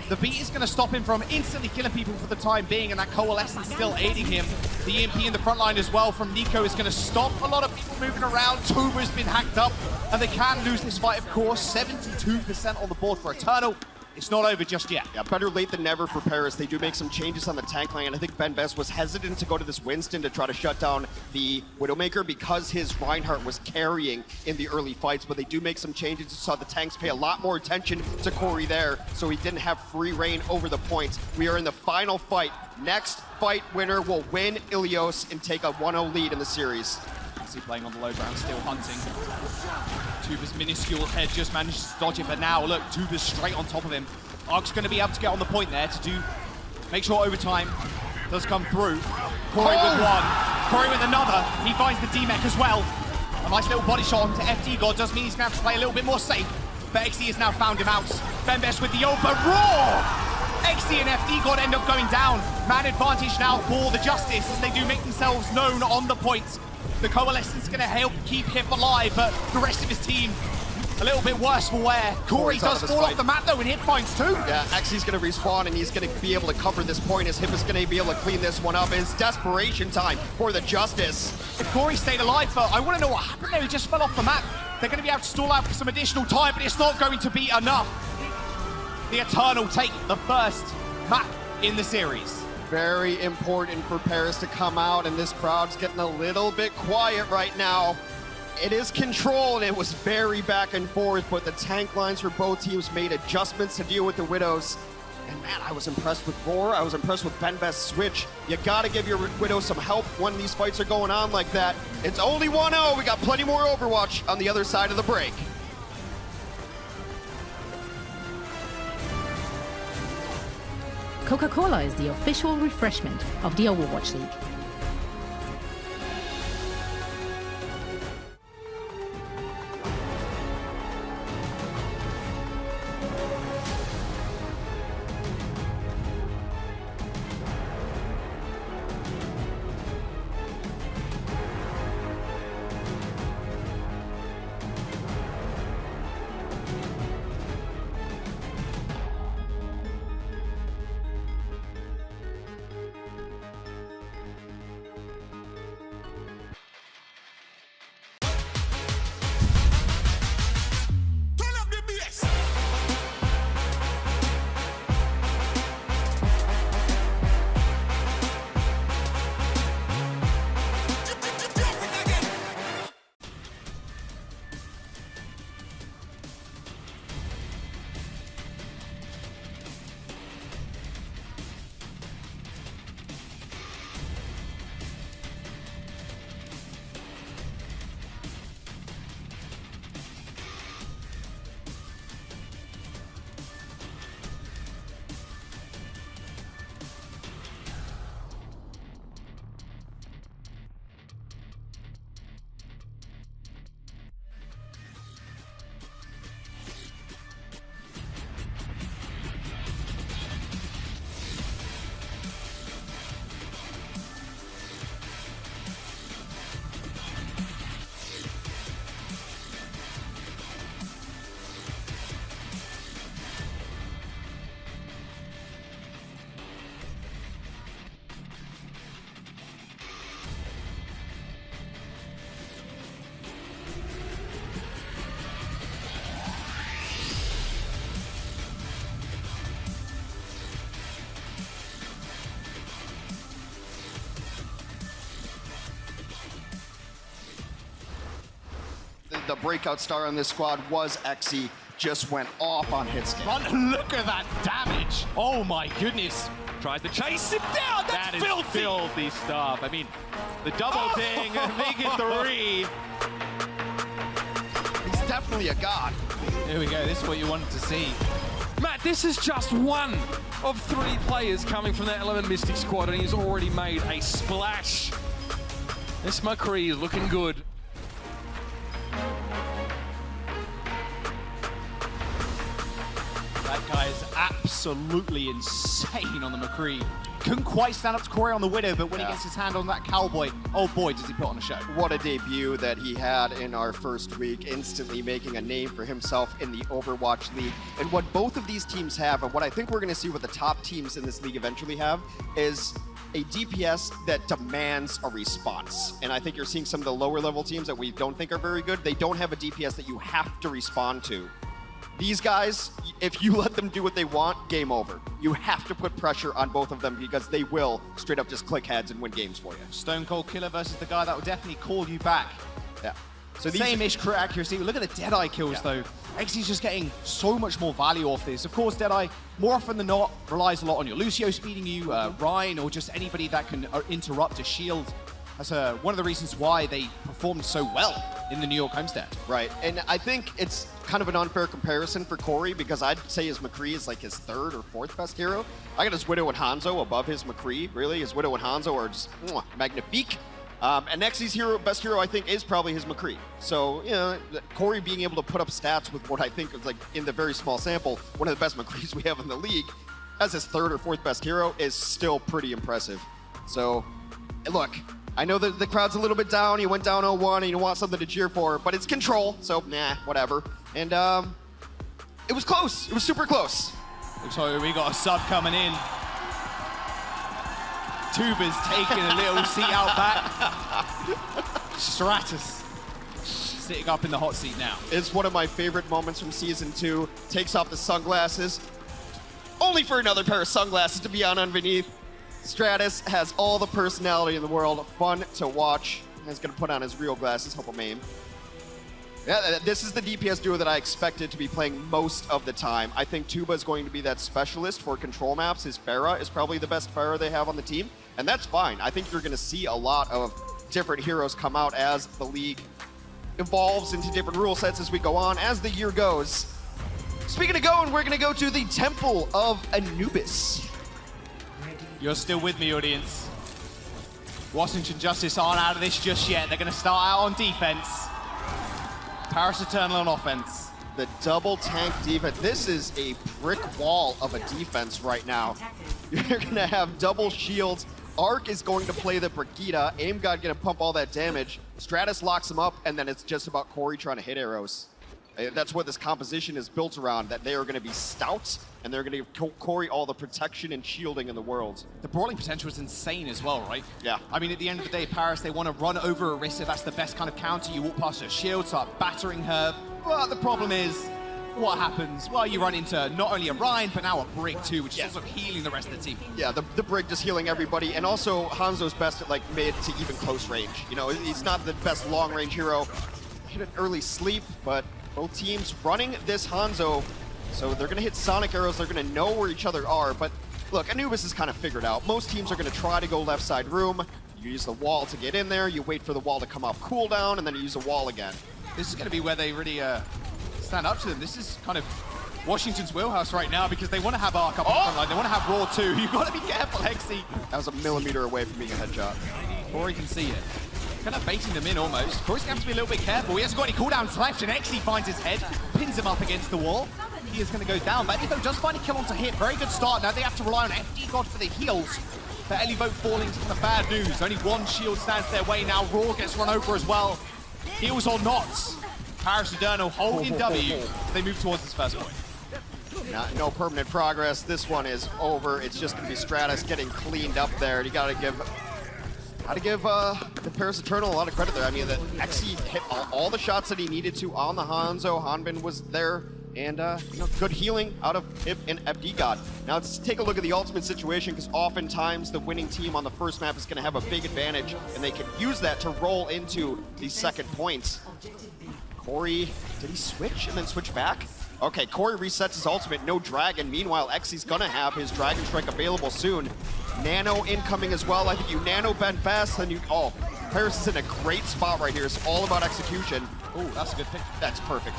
Speaker 12: The beat is going to stop him from instantly killing people for the time being, and that coalescence still aiding him. The EMP in the front line as well from Nico is going to stop a lot of people moving around. Tuba's been hacked up, and they can lose this fight, of course. 72% on the board for Eternal. It's not over just yet.
Speaker 13: Yeah, better late than never for Paris. They do make some changes on the tank line, and I think Benbest was hesitant to go to this Winston to try to shut down the Widowmaker because his Reinhardt was carrying in the early fights, but they do make some changes. You saw the tanks pay a lot more attention to Corey there, so he didn't have free reign over the points. We are in the final fight. Next fight winner will win Ilios and take a 1-0 lead in the series.
Speaker 12: Playing on the low ground, still hunting. Tuba's minuscule head just managed to dodge it, but now look, Tuba's straight on top of him. Ark's going to be able to get on the point there to make sure overtime does come through. Corey with one, Corey with another. He finds the D-Mech as well. A nice little body shot onto FD God does mean he's going to have to play a little bit more safe, but Xe has now found him out. Benbest with the ult, but Raw! Xe and FD God end up going down. Man advantage now for the Justice as they do make themselves known on the point. The Coalescence is going to help keep him alive, but the rest of his team a little bit worse for wear. Corey does fall off the map though, and Hip finds two.
Speaker 13: Yeah, Xe's going to respawn, and he's going to be able to cover this point as Hip is going to be able to clean this one up. It's desperation time for the Justice.
Speaker 12: If Corey stayed alive, but I want to know what happened there. He just fell off the map. They're going to be able to stall out for some additional time, but it's not going to be enough. The Eternal take the first map in the series.
Speaker 13: Very important for Paris to come out, and this crowd's getting a little bit quiet right now. It is control, and it was very back and forth, but the tank lines for both teams made adjustments to deal with the Widows. And man, I was impressed with Roar. I was impressed with Benbest's switch. You gotta give your Widows some help when these fights are going on like that. It's only 1-0. We got plenty more Overwatch on the other side of the break.
Speaker 3: Coca-Cola is the official refreshment of the Overwatch League.
Speaker 13: the breakout star on this squad was Exi. Just went off on hit scan.
Speaker 12: Look at that damage. Oh my goodness.
Speaker 14: Tries to chase him down. That's filthy.
Speaker 12: Filthy stuff. I mean, the double ding, make it 3.
Speaker 13: He's definitely a god.
Speaker 12: Here we go. This is what you wanted to see.
Speaker 14: Matt, this is just one of 3 players coming from that Element Mystic squad, and he's already made a splash. This McCree is looking good.
Speaker 12: That guy is absolutely insane on the McCree. Couldn't quite stand up to Corey on the Widow, but when he gets his hand on that Cowboy, oh boy, does he put on a show.
Speaker 13: What a debut that he had in our first week, instantly making a name for himself in the Overwatch League. And what both of these teams have, and what I think we're going to see what the top teams in this league eventually have, is a DPS that demands a response. And I think you're seeing some of the lower level teams that we don't think are very good. They don't have a DPS that you have to respond to. These guys, if you let them do what they want, game over. You have to put pressure on both of them because they will straight up just click heads and win games for you.
Speaker 12: Stone Cold Killer versus the guy that will definitely call you back.
Speaker 13: Yeah.
Speaker 12: So same-ish crit accuracy. Look at the Deadeye kills though. Xy's just getting so much more value off this. Of course, Deadeye, more often than not, relies a lot on your Lucio speeding you, Ryan, or just anybody that can interrupt a shield. That's one of the reasons why they performed so well in the New York homestand.
Speaker 13: Right, and I think it's kind of an unfair comparison for Corey because I'd say his McCree is like his 3rd or 4th best hero. I got his Widow and Hanzo above his McCree, really. His Widow and Hanzo are just magnifique. And Nexi's best hero, I think, is probably his McCree. So, you know, Corey being able to put up stats with what I think is, like, in the very small sample, one of the best McCrees we have in the league, as his 3rd or 4th best hero, is still pretty impressive. So, look, I know that the crowd's a little bit down. You went down 0-1 and you want something to cheer for, but it's control, so nah, whatever. And it was close. It was super close.
Speaker 12: Looks like we got a sub coming in. Tuba's taking a little seat out back. Stratus sitting up in the hot seat now.
Speaker 13: It's one of my favorite moments from Season 2. Takes off the sunglasses, only for another pair of sunglasses to be on underneath. Stratus has all the personality in the world, fun to watch. He's going to put on his real glasses, help him aim. Yeah, this is the DPS duo that I expected to be playing most of the time. I think Tuba is going to be that specialist for control maps. His Pharah is probably the best Pharah they have on the team, and that's fine. I think you're going to see a lot of different heroes come out as the league evolves into different rule sets as we go on, as the year goes. Speaking of going, we're going to go to the Temple of Anubis.
Speaker 12: You're still with me, audience. Washington Justice aren't out of this just yet. They're going to start out on defense. Paris Eternal on offense.
Speaker 13: The double tank defense. This is a brick wall of a defense right now. You're going to have double shields. Arc is going to play the Brigida. Aim God going to pump all that damage. Stratus locks him up, and then it's just about Corey trying to hit arrows. That's what this composition is built around, that they are going to be stout, and they're going to give Corey all the protection and shielding in the world.
Speaker 12: The brawling potential is insane as well, right?
Speaker 13: Yeah.
Speaker 12: I mean, at the end of the day, Paris, they want to run over Orisa. That's the best kind of counter. You walk past her shield, start battering her. But the problem is, what happens? Well, you run into not only a Ryan, but now a Brig too, which is also healing the rest of the team.
Speaker 13: Yeah, the Brig just healing everybody, and also Hanzo's best at like mid to even close range. You know, he's not the best long range hero. Hit an early sleep, but both teams running this Hanzo, so they're going to hit sonic arrows, they're going to know where each other are, but look, Anubis is kind of figured out. Most teams are going to try to go left side room, you use the wall to get in there, you wait for the wall to come off cooldown, and then you use the wall again.
Speaker 12: This is going to be where they really stand up to them. This is kind of Washington's wheelhouse right now because they want to have Arc up in front line, they want to have Raw too. You've got to be careful, Hexy.
Speaker 13: That was a millimeter away from being a headshot.
Speaker 12: Corey can see it. Kind of baiting them in almost. Corey's going to have to be a little bit careful. He hasn't got any cooldowns left, and Exi finds his head, pins him up against the wall. He is going to go down, but Elivote does find a kill onto hit. Very good start. Now they have to rely on FD God for the heals. But Elivote falling is kind of bad news. Only one shield stands their way now. Raw gets run over as well. Heals or not. Paris Eternal holding W. They move towards this first point.
Speaker 13: No permanent progress. This one is over. It's just going to be Stratus getting cleaned up there. You got to give the Paris Eternal a lot of credit there. I mean, Exi hit all the shots that he needed to on the Hanzo. Hanbin was there, and you know, good healing out of him and FD God. Now let's take a look at the ultimate situation, because oftentimes the winning team on the first map is going to have a big advantage, and they can use that to roll into the second points. Corey, did he switch and then switch back? Okay, Corey resets his ultimate, no Dragon. Meanwhile, Xy's gonna have his Dragon Strike available soon. Nano incoming as well. I think you Nano bend best, then you, oh, Paris is in a great spot right here. It's all about execution.
Speaker 12: Oh, that's a good pick.
Speaker 13: That's perfect.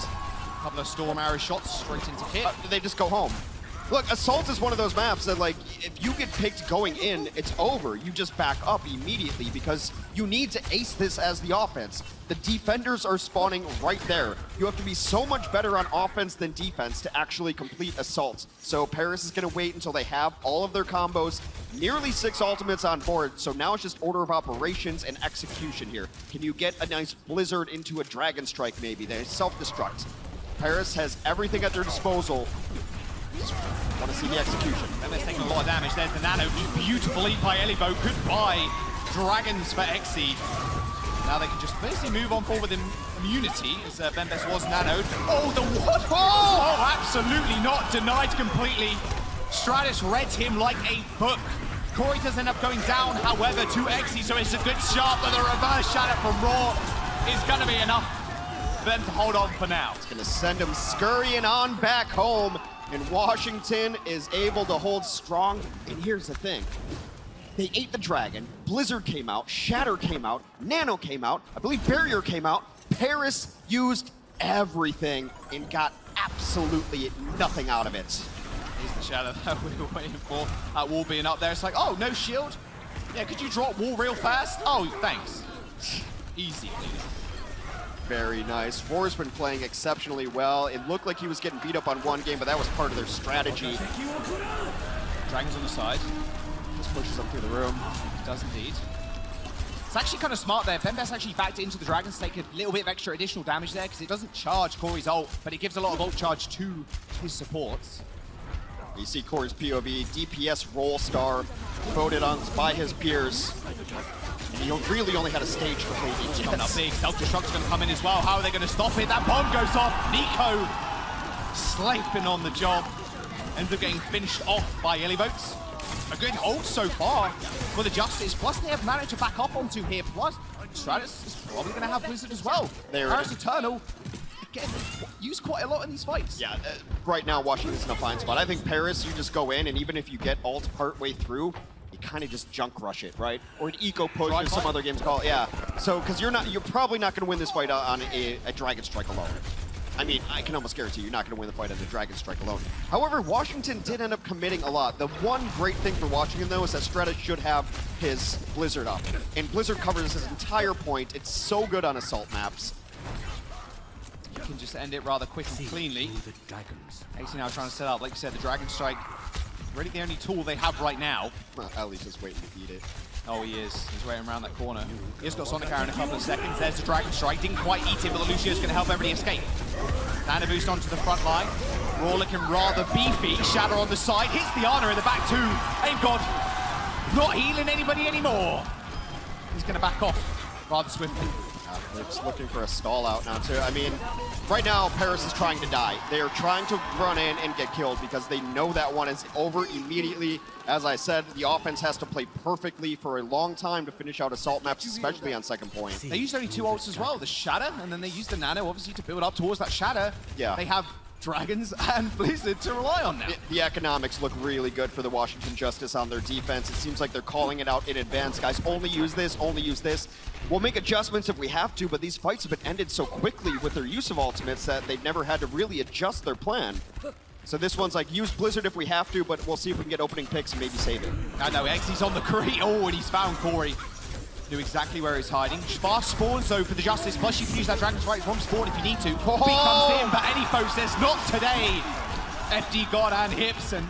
Speaker 12: Couple of Storm Arrow shots straight into Kit.
Speaker 13: They just go home. Look, Assault is one of those maps that, like, if you get picked going in, it's over. You just back up immediately because you need to ace this as the offense. The defenders are spawning right there. You have to be so much better on offense than defense to actually complete Assault. So Paris is going to wait until they have all of their combos, nearly 6 ultimates on board. So now it's just order of operations and execution here. Can you get a nice Blizzard into a Dragon Strike maybe? They self-destruct. Paris has everything at their disposal. Just want to see the execution.
Speaker 12: And they're taking a lot of damage. There's the Nano. Beautiful lead by Elibo. Goodbye, Dragons for Exy. Now they can just basically move on forward with immunity, as Bembes was nanoed. Oh, the what? Oh, absolutely not. Denied completely. Stratus read him like a book. Corey does end up going down, however, to Exy, so it's a good shot, but the reverse shatter from Raw is going to be enough for them to hold on for now.
Speaker 13: It's going to send him scurrying on back home. And Washington is able to hold strong. And here's the thing. They ate the Dragon. Blizzard came out. Shatter came out. Nano came out. I believe Barrier came out. Paris used everything and got absolutely nothing out of it.
Speaker 12: Here's the Shadow that we were waiting for. That wall being up there. It's like, oh, no shield? Yeah, could you drop wall real fast? Oh, thanks. Easy, please.
Speaker 13: Very nice. Vor's been playing exceptionally well. It looked like he was getting beat up on one game, but that was part of their strategy.
Speaker 12: Dragon's on the side.
Speaker 13: Just pushes up through the room.
Speaker 12: Does indeed. It's actually kind of smart there. Bembes actually backed into the Dragons to take a little bit of extra additional damage there because it doesn't charge Corey's ult, but it gives a lot of ult charge to his supports.
Speaker 13: You see Corey's POV, DPS role star, voted on by his peers. And he really only had a stage to play DPS.
Speaker 12: Coming up big, Self-Destruct's going to come in as well. How are they going to stop it? That bomb goes off. Nico slaving on the job. Ends up getting finished off by Elivotes. A good hold so far for the Justice. Plus they have managed to back up onto here. Plus Stratus is probably going to have Blizzard as well. Paris Eternal, again, used quite a lot in these fights.
Speaker 13: Yeah, right now Washington's in a fine spot. I think Paris, you just go in, and even if you get ult partway through, you kind of just junk rush it, right? Or an eco push, as some other games call it. Yeah. So, because you're probably not going to win this fight on a Dragon Strike alone. I mean, I can almost guarantee you're not going to win the fight on the Dragon Strike alone. However, Washington did end up committing a lot. The one great thing for Washington, though, is that Stratus should have his Blizzard up. And Blizzard covers his entire point. It's so good on Assault maps.
Speaker 12: You can just end it rather quick and cleanly. Exy now trying to set up, like you said, the Dragon Strike. Really the only tool they have right now.
Speaker 13: Well, Ellie's just waiting to eat it.
Speaker 12: Oh, he is. He's waiting around that corner. He's got Sonic Arrow in a couple of seconds. There's the Dragon Strike. Didn't quite eat it, but the Lucio's going to help everybody escape. Nano boost onto the front line. Raw looking rather beefy. Shadow on the side. Hits the Ana in the back too. Aim God. Not healing anybody anymore. He's going to back off rather swiftly.
Speaker 13: They're just looking for a stall out now too. I mean, right now Paris is trying to die. They are trying to run in and get killed because they know that one is over immediately. As I said, the offense has to play perfectly for a long time to finish out Assault maps, especially on second point.
Speaker 12: They used only 2 ults as well, the Shatter, and then they used the Nano obviously to build up towards that Shatter.
Speaker 13: Yeah.
Speaker 12: They have Dragons and Blizzard to rely on now.
Speaker 13: The economics look really good for the Washington Justice on their defense. It seems like they're calling it out in advance. Guys, only use this, only use this. We'll make adjustments if we have to, but these fights have been ended so quickly with their use of ultimates that they've never had to really adjust their plan. So this one's like, use Blizzard if we have to, but we'll see if we can get opening picks and maybe save it.
Speaker 12: I know, Exy's on the Cree. Oh, and he's found Corey. Knew exactly where he's hiding. Fast spawns though for the Justice, plus you can use that Dragon Strike from spawn if you need to. Oh! He comes in, but Anyfo says not today. FD God and Hips, and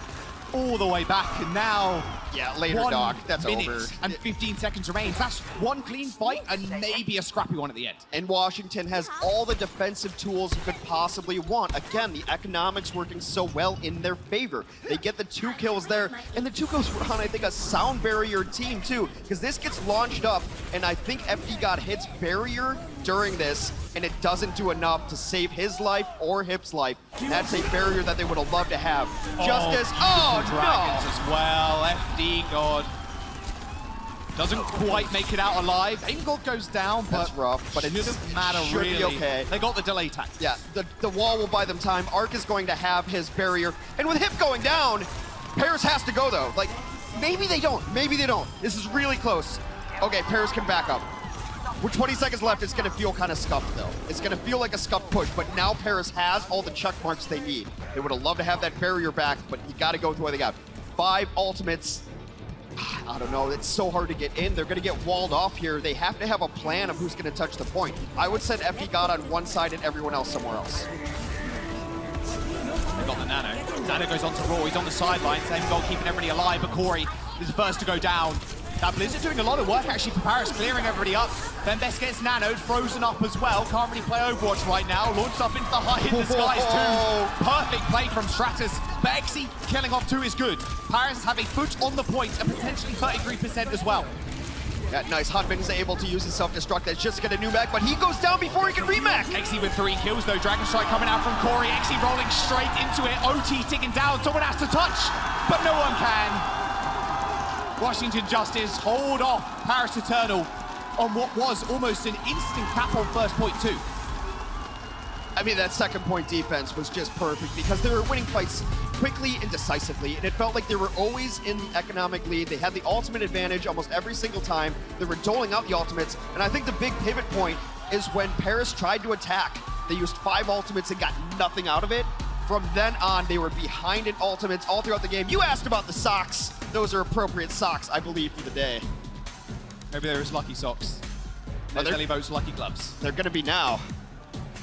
Speaker 12: all the way back, and now...
Speaker 13: Yeah, later, Doc. That's over.
Speaker 12: And 15 seconds remains. That's one clean fight and maybe a scrappy one at the end.
Speaker 13: And Washington has all the defensive tools you could possibly want. Again, the economics working so well in their favor. They get the 2 kills there, and the 2 kills were on, I think, a sound barrier team, too, because this gets launched up, and I think FD God hits barrier during this, and it doesn't do enough to save his life or Hip's life. That's a barrier that they would have loved to have. Justice, oh,
Speaker 12: Dragons as well, FD God. Doesn't quite make it out alive. Aimgold goes down, but
Speaker 13: that's rough. But it
Speaker 12: doesn't matter
Speaker 13: should
Speaker 12: really.
Speaker 13: Be okay.
Speaker 12: They got the delay tag.
Speaker 13: Yeah, the wall will buy them time. Arc is going to have his barrier, and with Hip going down, Paris has to go though. Like, maybe they don't. Maybe they don't. This is really close. Okay, Paris can back up. With 20 seconds left, it's going to feel kind of scuffed, though. It's going to feel like a scuffed push, but now Paris has all the check marks they need. They would have loved to have that barrier back, but you got to go with what they got. 5 ultimates. I don't know. It's so hard to get in. They're going to get walled off here. They have to have a plan of who's going to touch the point. I would send FD God on one side and everyone else somewhere else.
Speaker 12: They got the Nano. Nano goes on to Raw. He's on the sidelines. Aimgold keeping everybody alive, but Corey is the first to go down. That Blizzard doing a lot of work actually for Paris, clearing everybody up. Then Best gets nanoed, frozen up as well. Can't really play Overwatch right now. Launched up into the high in the skies too. Perfect play from Stratus. But Exy killing off 2 is good. Paris have a foot on the point and potentially 33% as well.
Speaker 13: Yeah, nice. Hotman is able to use his self-destruct. That's just get a new mech, but he goes down before he can remech.
Speaker 12: Exy with 3 kills though. Dragon Strike coming out from Corey. Exy rolling straight into it. OT ticking down. Someone has to touch, but no one can. Washington Justice hold off Paris Eternal on what was almost an instant cap on first point too.
Speaker 13: I mean, that second point defense was just perfect because they were winning fights quickly and decisively, and it felt like they were always in the economic lead. They had the ultimate advantage almost every single time. They were doling out the ultimates, and I think the big pivot point is when Paris tried to attack. They used 5 ultimates and got nothing out of it. From then on, they were behind in ultimates all throughout the game. You asked about the socks. Those are appropriate socks, I believe, for the day.
Speaker 12: Maybe there is lucky socks. There's Elivo's lucky gloves.
Speaker 13: They're going to be now.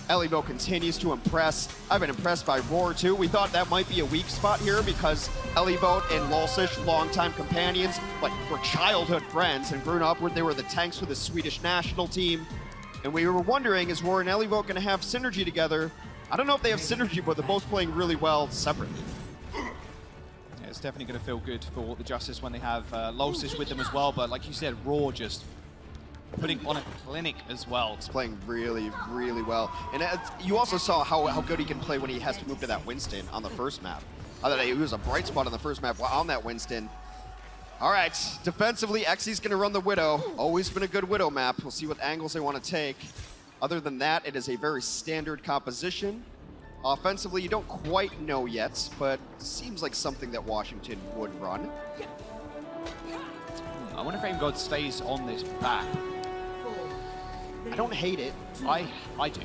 Speaker 13: Elivo continues to impress. I've been impressed by Roar, too. We thought that might be a weak spot here because Elivo and Lolsish, longtime companions, but were childhood friends and grew up where they were the tanks for the Swedish national team. And we were wondering, is Roar and Elivo going to have synergy together? I don't know if they have synergy, but they're both playing really well separately.
Speaker 12: Yeah, it's definitely going to feel good for the Justice when they have Lolsish with them as well. But like you said, Raw just putting on a clinic as well.
Speaker 13: He's playing really, really well. And you also saw how good he can play when he has to move to that Winston on the first map. I thought he was a bright spot on the first map on that Winston. All right, defensively, Exy's going to run the Widow. Always been a good Widow map. We'll see what angles they want to take. Other than that, it is a very standard composition. Offensively, you don't quite know yet, but seems like something that Washington would run.
Speaker 12: I wonder if Aimgold stays on this map.
Speaker 13: I don't hate it.
Speaker 12: I do.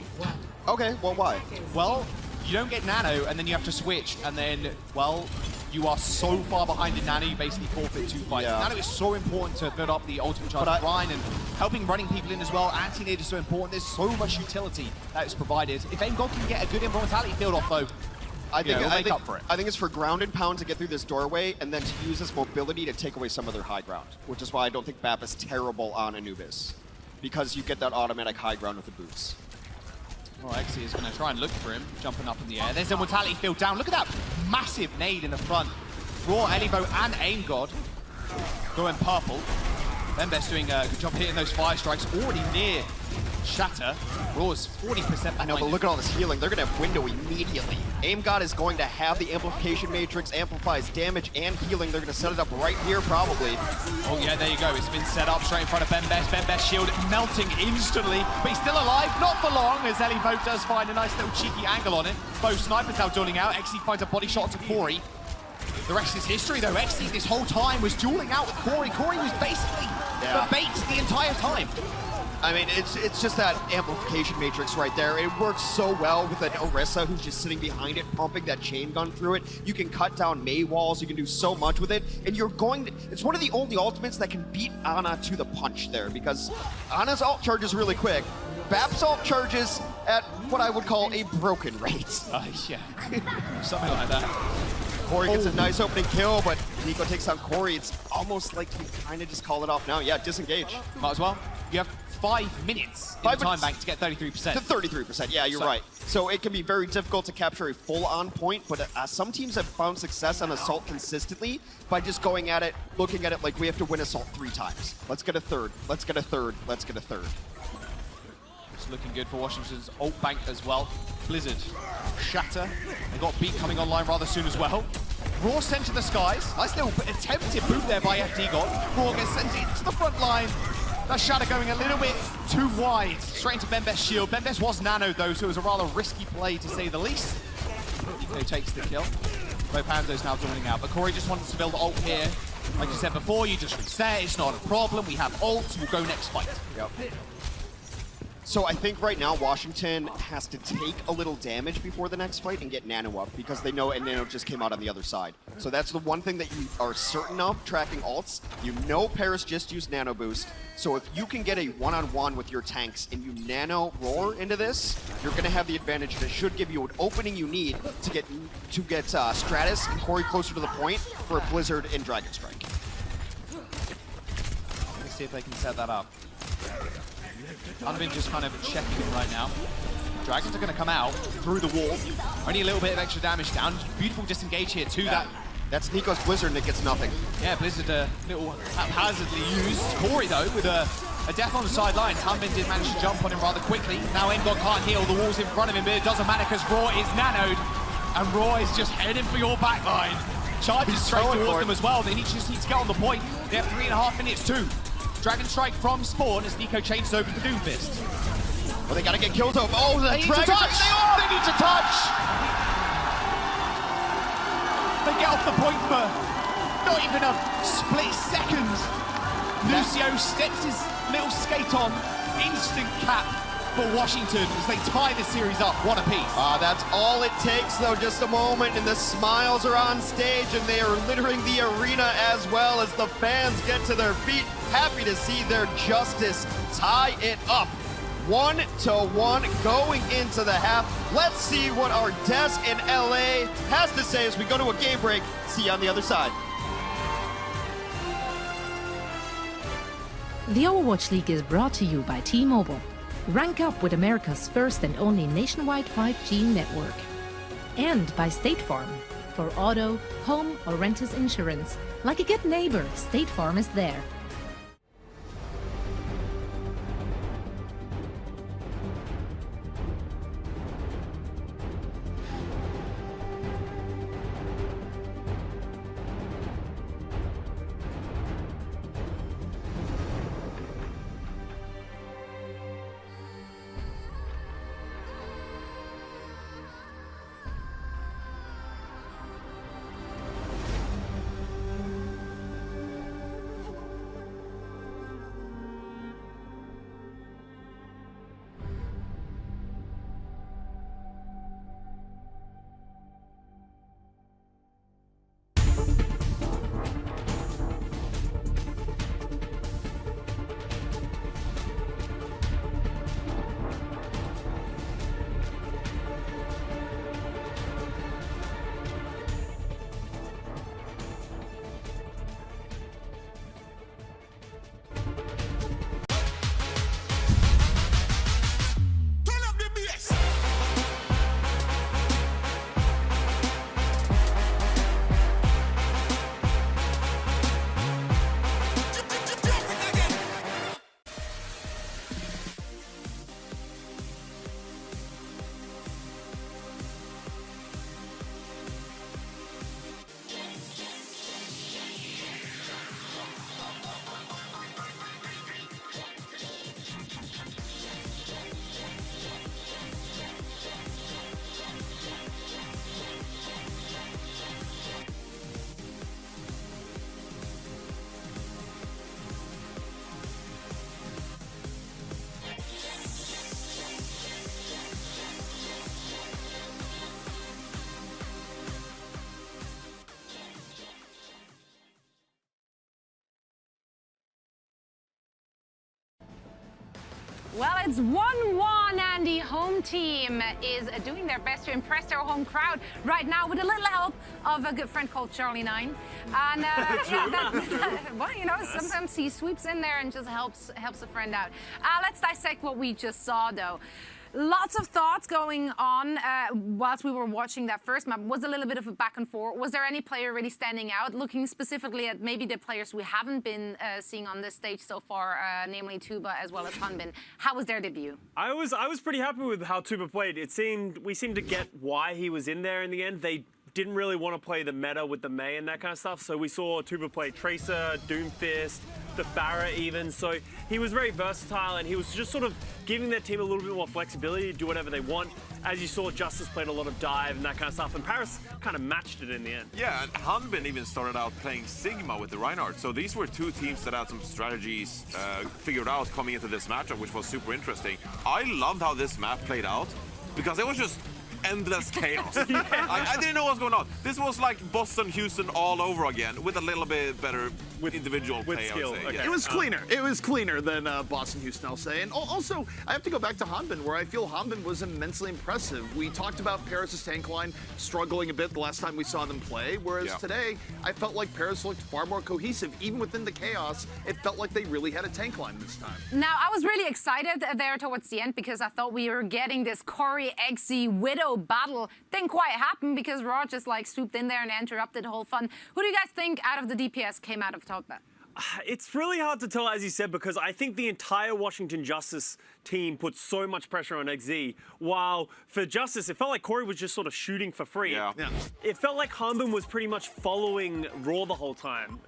Speaker 13: Okay, well, why?
Speaker 12: Well, you don't get Nano, and then you have to switch, and then, well, you are so far behind in Nano, you basically forfeit 2 fights.
Speaker 13: Yeah.
Speaker 12: Nano is so important to build up the ultimate charge of Ryan and helping running people in as well. Anti-nade is so important. There's so much utility that is provided. If Aimgold can get a good immortality build off, though,
Speaker 13: I think
Speaker 12: make up for it.
Speaker 13: I think it's for ground and pound to get through this doorway and then to use this mobility to take away some of their high ground, which is why I don't think BAP is terrible on Anubis, because you get that automatic high ground with the boots.
Speaker 12: Well, Exy is going to try and look for him, jumping up in the air. There's the mortality field down. Look at that massive nade in the front. Raw, Elivo, and Aimgold going purple. Bembest doing a good job hitting those fire strikes. Already near Shatter. Raw's 40% behind.
Speaker 13: I know, but look at all this healing. They're going to have window immediately. Aimgod is going to have the amplification matrix, amplifies damage and healing. They're going to set it up right here, probably.
Speaker 12: Oh yeah, there you go. It's been set up straight in front of Bembest. Bembest shield melting instantly, but he's still alive. Not for long, as Elivo does find a nice little cheeky angle on it. Both snipers now dueling out. Exy finds a body shot to Corey. The rest is history, though. Exy this whole time was dueling out with Corey. Corey was basically the bait the entire time.
Speaker 13: I mean, it's just that amplification matrix right there. It works so well with an Orisa who's just sitting behind it, pumping that chain gun through it. You can cut down Mei walls, you can do so much with it, and you're going to, it's one of the only ultimates that can beat Ana to the punch there, because Ana's ult charges really quick. BAP's ult charges at what I would call a broken rate.
Speaker 12: Yeah, something like that.
Speaker 13: Corey gets a nice opening kill, but Nico takes out Corey. It's almost like you kind of just call it off now. Yeah, disengage.
Speaker 12: Might as well. You have 5 minutes in the time bank to get 33%.
Speaker 13: To 33%, yeah, you're right. So it can be very difficult to capture a full-on point, but some teams have found success on Assault consistently by just going at it, looking at it like we have to win Assault 3 times. Let's get a third, let's get a third, let's get a third.
Speaker 12: It's looking good for Washington's ult bank as well. Blizzard, Shatter. They got Beat coming online rather soon as well. Raw sent to the skies. Nice little attempted boot there by FD God. Raw gets sent into the front line. That shadow going a little bit too wide. Straight into Bembes' shield. Bembes was nanoed though, so it was a rather risky play to say the least. Nico takes the kill. Both Hanzo's now joining out, but Corey just wanted to build ult here. Like you said before, you just reset, it's not a problem. We have ults, we'll go next fight.
Speaker 13: Yep. So I think right now Washington has to take a little damage before the next fight and get Nano up because they know, and Nano just came out on the other side. So that's the one thing that you are certain of tracking ults. You know Paris just used Nano Boost. So if you can get a one-on-one with your tanks and you Nano Roar into this, you're going to have the advantage that should give you an opening you need to get Stratus and Corey closer to the point for a Blizzard and Dragon Strike.
Speaker 12: Let's see if they can set that up. Unbin just kind of checking it right now. Dragons are going to come out through the wall. Only a little bit of extra damage down. Beautiful disengage here too.
Speaker 13: Yeah. That's Nico's Blizzard and it gets nothing.
Speaker 12: Yeah, Blizzard a little haphazardly used. Corey though with a death on the sidelines. Unbin did manage to jump on him rather quickly. Now Engod can't heal. The wall's in front of him, but it doesn't matter because Raw is nanoed. And Raw is just heading for your backline. Charges straight towards them as well. They just need to get on the point. They have 3.5 minutes too. Dragon Strike from Spawn as Nico changes over to Doomfist.
Speaker 13: Well, they gotta get kills over. Oh, the
Speaker 12: Dragon Strike! They need to touch! They get off the point for not even a split second. Lucio steps his little skate on. Instant cap for Washington as they tie the series up one apiece.
Speaker 13: That's all it takes though, just a moment, and the smiles are on stage and they are littering the arena as well as the fans get to their feet. Happy to see their Justice tie it up. 1-1 going into the half. Let's see what our desk in LA has to say as we go to a game break. See you on the other side.
Speaker 3: The Overwatch League is brought to you by T-Mobile. Rank up with America's first and only nationwide 5G network. And by State Farm. For auto, home, or renters insurance. Like a good neighbor, State Farm is there.
Speaker 4: Well, it's 1-1 and the home team is doing their best to impress their home crowd right now with a little help of a good friend called Charlie9. And well, you know, sometimes he sweeps in there and just helps a friend out. Let's dissect what we just saw though. Lots of thoughts going on whilst we were watching that first map. Was a little bit of a back and forth. Was there any player really standing out? Looking specifically at maybe the players we haven't been seeing on this stage so far, namely Tuba as well as Hanbin. How was their debut?
Speaker 2: I was pretty happy with how Tuba played. We seemed to get why he was in there in the end. They didn't really want to play the meta with the Mei and that kind of stuff. So we saw Tuba play Tracer, Doomfist, the Pharah even. So he was very versatile, and he was just sort of giving their team a little bit more flexibility to do whatever they want. As you saw, Justice played a lot of dive and that kind of stuff, and Paris kind of matched it in the end.
Speaker 6: Yeah, and Hanbin even started out playing Sigma with the Reinhardt. So these were two teams that had some strategies figured out coming into this matchup, which was super interesting. I loved how this map played out because it was just endless chaos. I didn't know what was going on. This was like Boston, Houston all over again with a little bit better individual play, I would say.
Speaker 5: Okay. It was cleaner. It was cleaner than Boston, Houston, I'll say. And also, I have to go back to Hanbin, where I feel Hanbin was immensely impressive. We talked about Paris' tank line struggling a bit the last time we saw them play, whereas today, I felt like Paris looked far more cohesive. Even within the chaos, it felt like they really had a tank line this time.
Speaker 4: Now, I was really excited there towards the end because I thought we were getting this Corey, Eggsy, Widow battle. Didn't quite happen because Raw just like swooped in there and interrupted the whole fun. Who do you guys think out of the DPS came out of top there?
Speaker 2: It's really hard to tell, as you said, because I think the entire Washington Justice team put so much pressure on XZ, while for Justice, it felt like Corey was just sort of shooting for free.
Speaker 6: Yeah.
Speaker 2: It felt like Hanbin was pretty much following Raw the whole time.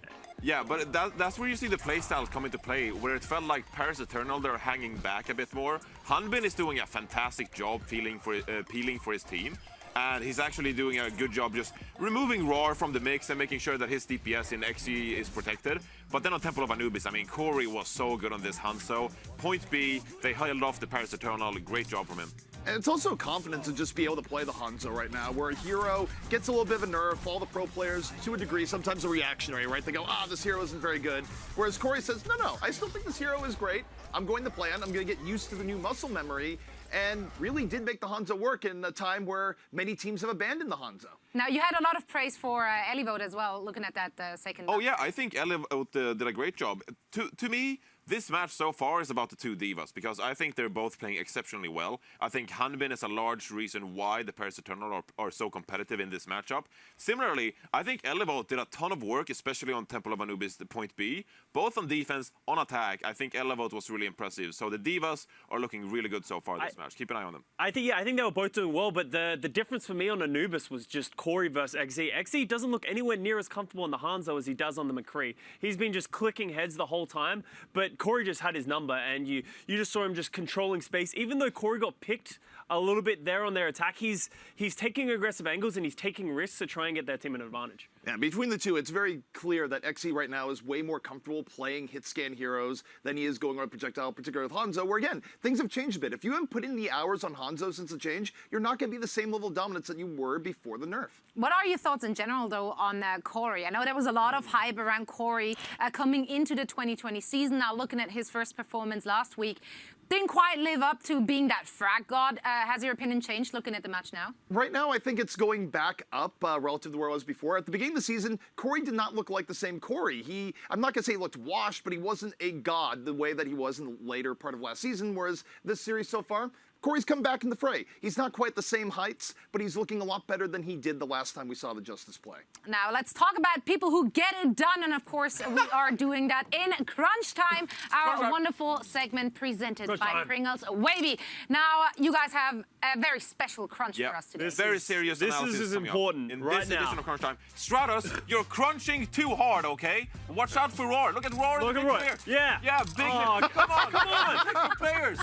Speaker 6: Yeah, but that's where you see the playstyle come into play, where it felt like Paris Eternal, they're hanging back a bit more. Hanbin is doing a fantastic job peeling for his team. And he's actually doing a good job just removing Roar from the mix and making sure that his DPS in XE is protected. But then on Temple of Anubis, I mean, Corey was so good on this Hanzo. Point B, they held off the Paris Eternal. Great job from him.
Speaker 5: And it's also confidence to just be able to play the Hanzo right now, where a hero gets a little bit of a nerf. All the pro players, to a degree, sometimes are reactionary, right? They go, this hero isn't very good. Whereas Corey says, no, I still think this hero is great. I'm going to plan. I'm going to get used to the new muscle memory. And really did make the Hanzo work in a time where many teams have abandoned the Hanzo.
Speaker 4: Now, you had a lot of praise for Elivote as well, looking at that second match.
Speaker 6: Oh, yeah, I think Elivote did a great job. To me, this match so far is about the two divas, because I think they're both playing exceptionally well. I think Hanbin is a large reason why the Paris Eternal are so competitive in this matchup. Similarly, I think Elivote did a ton of work, especially on Temple of Anubis, the point B. Both on defense, on attack, I think Elivote was really impressive. So the divas are looking really good so far this match. Keep an eye on them.
Speaker 2: I think they were both doing well, but the difference for me on Anubis was just Corey versus XZ. XZ doesn't look anywhere near as comfortable on the Hanzo as he does on the McCree. He's been just clicking heads the whole time, but Corey just had his number, and you just saw him just controlling space. Even though Corey got picked a little bit there on their attack, he's taking aggressive angles and he's taking risks to try and get their team an advantage.
Speaker 5: Yeah, between the two, it's very clear that XE right now is way more comfortable playing hit scan heroes than he is going on projectile, particularly with Hanzo, where again, things have changed a bit. If you haven't put in the hours on Hanzo since the change, you're not going to be the same level of dominance that you were before the nerf.
Speaker 4: What are your thoughts in general, though, on Corey? I know there was a lot of hype around Corey coming into the 2020 season. Now, looking at his first performance last week, didn't quite live up to being that frag god. Has your opinion changed looking at the match now?
Speaker 5: Right now, I think it's going back up relative to where it was before. At the beginning of the season, Corey did not look like the same Corey. I'm not going to say he looked washed, but he wasn't a god the way that he was in the later part of last season, whereas this series so far, Corey's come back in the fray. He's not quite the same heights, but he's looking a lot better than he did the last time we saw the Justice play.
Speaker 4: Now, let's talk about people who get it done. And of course, we are doing that in Crunch Time, our wonderful segment presented by Pringles Wavy. Now, you guys have a very special crunch for us today.
Speaker 6: Very serious analysis.
Speaker 2: This is important
Speaker 6: in
Speaker 2: right
Speaker 6: this
Speaker 2: now.
Speaker 6: edition of Crunch Time. Stratus, you're crunching too hard, okay? Watch out for Roar. Look at Roar.
Speaker 2: Look at Roar. Yeah.
Speaker 6: Yeah, big. Come on. Check the players.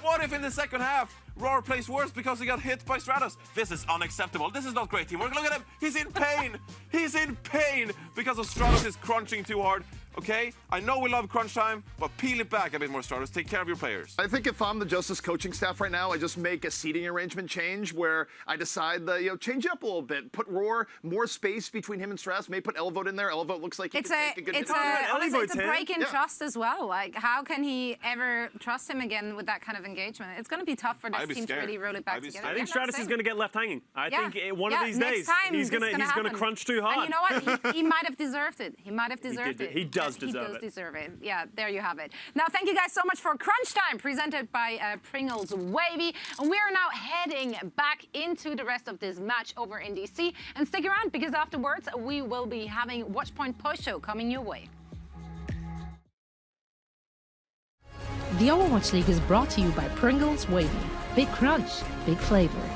Speaker 6: What if in the second half, Roar plays worse because he got hit by Stratus? This is unacceptable. This is not great teamwork. Look at him. He's in pain. He's in pain because of Stratus is crunching too hard. Okay, I know we love Crunch Time, but peel it back a bit more, Stratus. Take care of your players.
Speaker 5: I think if I'm the Justice coaching staff right now, I just make a seating arrangement change where I decide that, change it up a little bit. Put Roar, more space between him and Stratus. Maybe put Elivote in there. Elivote looks like he can take a good hit.
Speaker 4: It's a break in trust as well. Like, how can he ever trust him again with that kind of engagement? It's going to be tough for this team to really roll it back together.
Speaker 2: I think Stratus is going to get left hanging. I think one of these days he's going to crunch too hard.
Speaker 4: And you know what? He might have deserved it. He might have deserved it.
Speaker 2: He does deserve it.
Speaker 4: Yeah, there you have it. Now, thank you guys so much for Crunch Time, presented by Pringles Wavy. And we are now heading back into the rest of this match over in DC. And stick around, because afterwards, we will be having Watchpoint post-show coming your way.
Speaker 3: The Overwatch League is brought to you by Pringles Wavy. Big crunch, big flavor.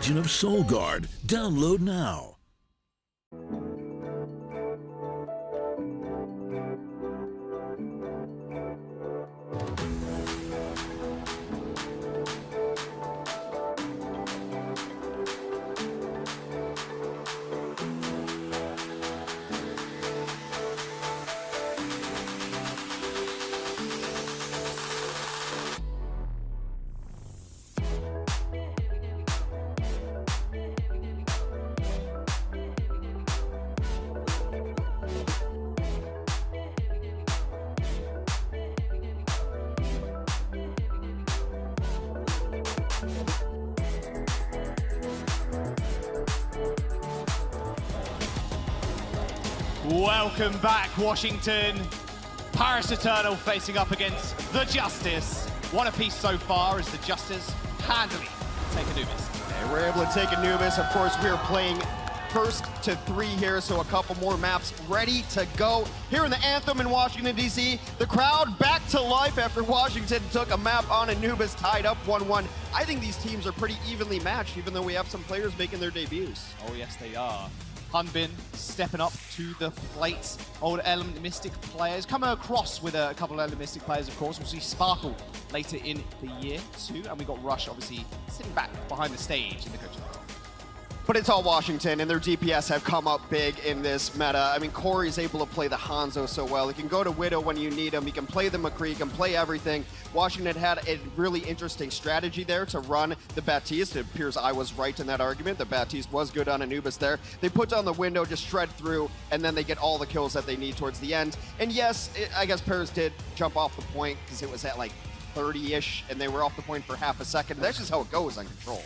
Speaker 15: legend of Soul Guard. Download now.
Speaker 12: Welcome back, Washington. Paris Eternal facing up against the Justice. One apiece so far as the Justice handily take Anubis.
Speaker 13: And we're able to take Anubis. Of course, we are playing first to 3 here, so a couple more maps ready to go. Here in the Anthem in Washington, D.C., the crowd back to life after Washington took a map on Anubis, tied up 1-1. I think these teams are pretty evenly matched, even though we have some players making their debuts.
Speaker 12: Oh, yes, they are. Hunbin stepping up to the plate. Old Element Mystic players come across with a couple of Element Mystic players, of course. We'll see Sparkle later in the year too, and we got Rush obviously sitting back behind the stage in the coaching.
Speaker 13: But it's all Washington, and their DPS have come up big in this meta. I mean, Corey's able to play the Hanzo so well. He can go to Widow when you need him. He can play the McCree, he can play everything. Washington had a really interesting strategy there to run the Baptiste. It appears I was right in that argument. The Baptiste was good on Anubis there. They put down the window, just shred through, and then they get all the kills that they need towards the end. And yes, I guess Paris did jump off the point because it was at like 30-ish, and they were off the point for half a second. That's just how it goes on Control.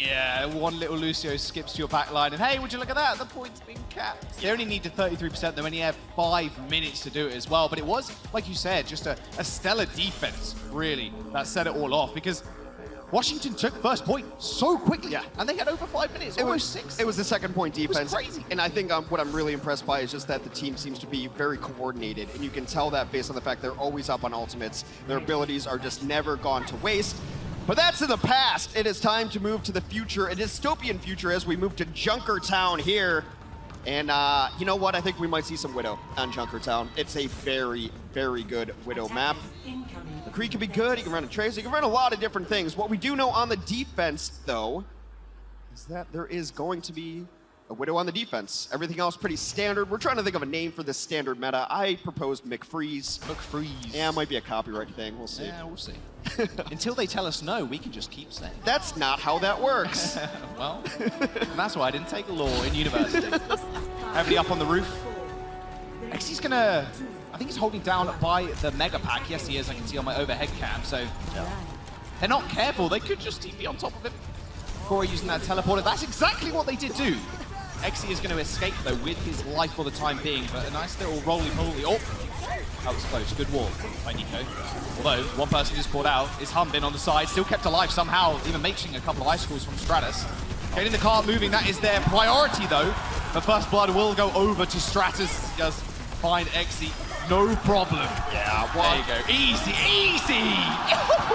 Speaker 12: Yeah, one little Lucio skips to your back line, and hey, would you look at that? The point's been capped. They only needed 33%, they only had 5 minutes to do it as well, but it was, like you said, just a stellar defense, really, that set it all off, because Washington took first point so quickly, and they had over 5 minutes, almost 6.
Speaker 13: It was the second point defense.
Speaker 12: It was crazy.
Speaker 13: And I think what I'm really impressed by is just that the team seems to be very coordinated, and you can tell that based on the fact they're always up on ultimates. Their abilities are just never gone to waste. But that's in the past. It is time to move to the future, a dystopian future, as we move to Junkertown here. And you know what? I think we might see some Widow on Junkertown. It's a very, very good Widow map. The Kree can be good. He can run a Tracer. He can run a lot of different things. What we do know on the defense, though, is that there is going to be a Widow on the defense. Everything else pretty standard. We're trying to think of a name for this standard meta. I proposed McFreeze.
Speaker 12: McFreeze.
Speaker 13: Yeah, it might be a copyright thing. We'll see.
Speaker 12: Yeah, we'll see. Until they tell us no, we can just keep saying.
Speaker 13: That's not how that works.
Speaker 12: Well, that's why I didn't take law in university. Everybody up on the roof. XC's gonna, I think he's holding down by the Mega Pack. Yes, he is. I can see on my overhead cam. So they're not careful. They could just TP on top of him. Corey using that teleporter. That's exactly what they did do. XC is going to escape, though, with his life for the time being, but a nice little roly-poly. Oh, that was close. Good wall by Nico. Although, one person just caught out is Hunbin on the side, still kept alive somehow, even making a couple of icicles from Stratus. Getting the car moving, that is their priority, though. The first blood will go over to Stratus. Just find XC, no problem.
Speaker 13: Yeah,
Speaker 12: there you go. Easy, easy!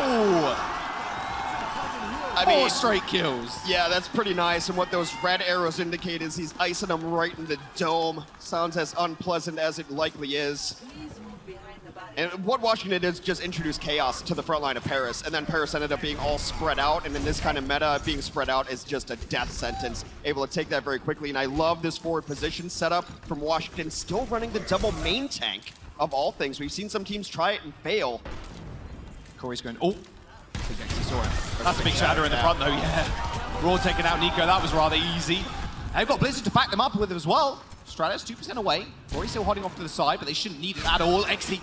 Speaker 12: Ooh.
Speaker 13: I mean,
Speaker 12: 4 straight kills.
Speaker 13: Yeah, that's pretty nice. And what those red arrows indicate is he's icing them right in the dome. Sounds as unpleasant as it likely is. And what Washington did is just introduce chaos to the front line of Paris. And then Paris ended up being all spread out. And in this kind of meta, being spread out is just a death sentence. Able to take that very quickly. And I love this forward position setup from Washington. Still running the double main tank of all things. We've seen some teams try it and fail.
Speaker 12: Corey's going, oh. That's a big shatter in the front, though, yeah. Raw taking out Nico, that was rather easy. They've got Blizzard to back them up with as well. Stratus 2% away. Corey still holding off to the side, but they shouldn't need it at all. XC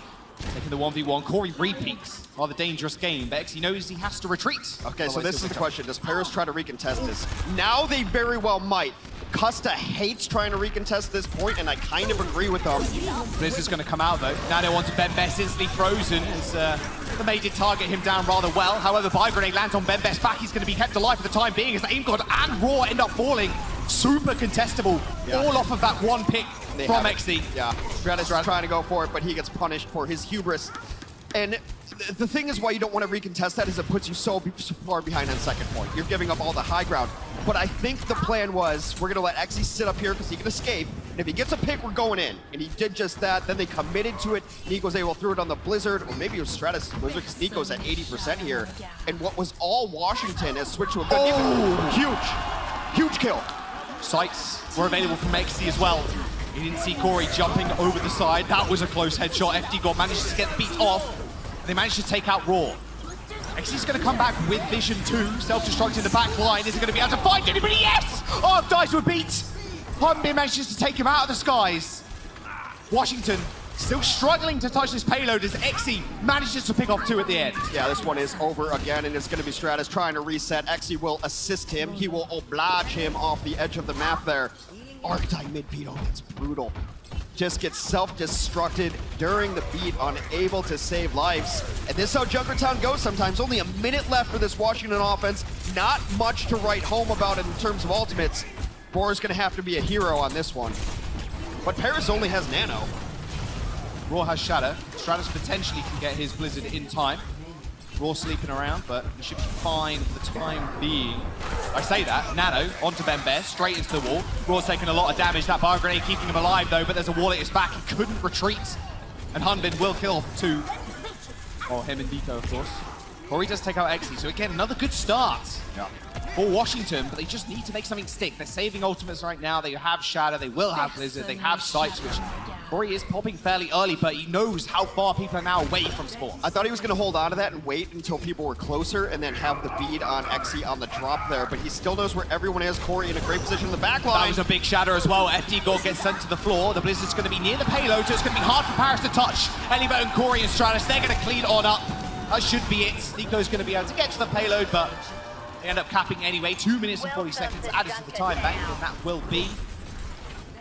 Speaker 12: taking the 1v1. Corey repeats. Rather dangerous game, but XC knows he has to retreat.
Speaker 13: Okay, so this is the question. Does Paris try to recontest this? Now they very well might. Custa hates trying to recontest this point, and I kind of agree with them.
Speaker 12: Blizzard's going to come out, though. Now they want to Bembest, instantly frozen, as the May did target him down rather well. However, Buy Grenade lands on Bembest back. He's going to be kept alive for the time being, as the Aim God and Raw end up falling. Super contestable, all off of that one pick from XC.
Speaker 13: Yeah, Stratus is trying to go for it, but he gets punished for his hubris. And the thing is why you don't want to recontest that is it puts you so far behind on second point. You're giving up all the high ground. But I think the plan was we're going to let Xe sit up here because he can escape. And if he gets a pick, we're going in. And he did just that. Then they committed to it. Nico's able to throw it on the Blizzard. Or maybe it was Stratus' Blizzard because Nico's at 80% here. And what was all Washington has switched to a good huge kill.
Speaker 12: Sights were available from Xe as well. You didn't see Corey jumping over the side. That was a close headshot. FD God managed to get the beat off. They managed to take out Raw. Xe's going to come back with Vision 2. Self-destruct in the back line. Is he going to be able to find anybody? Yes! Oh, dies with beat. Hunbin manages to take him out of the skies. Washington still struggling to touch this payload as Xe manages to pick off 2 at the end.
Speaker 13: Yeah, this one is over again, and it's going to be Stratus trying to reset. Xe will assist him. He will oblige him off the edge of the map there. Archetype mid-beat, oh, that's brutal. Just gets self-destructed during the beat, unable to save lives. And this is how Junkertown goes sometimes. Only a minute left for this Washington offense. Not much to write home about in terms of ultimates. Boar's gonna have to be a hero on this one. But Paris only has Nano.
Speaker 12: Raw has Shadow. Stratus potentially can get his Blizzard in time. Raw sleeping around, but he should be fine for the time being. I say that, Nano onto Bembe, straight into the wall. Raw's taking a lot of damage. That bar grenade keeping him alive though, but there's a wall at his back. He couldn't retreat. And Hunbin will kill 2. Or him and Nico, of course. Corey does take out Xe, so again, another good start for Washington, but they just need to make something stick. They're saving ultimates right now. They have Shadow, they will have Blizzard, they have Sights, which Corey is popping fairly early, but he knows how far people are now away from spawn.
Speaker 13: I thought he was going to hold on to that and wait until people were closer and then have the bead on Xe on the drop there, but he still knows where everyone is. Corey in a great position in the back line.
Speaker 12: That was a big shatter as well. FD Gold gets sent to the floor. The Blizzard's going to be near the payload, so it's going to be hard for Paris to touch. Elliot and Corey and Stratus, they're going to clean on up. That should be it. Nico's going to be able to get to the payload, but they end up capping anyway. 2 minutes and 40 seconds added to the time bank, and that will be.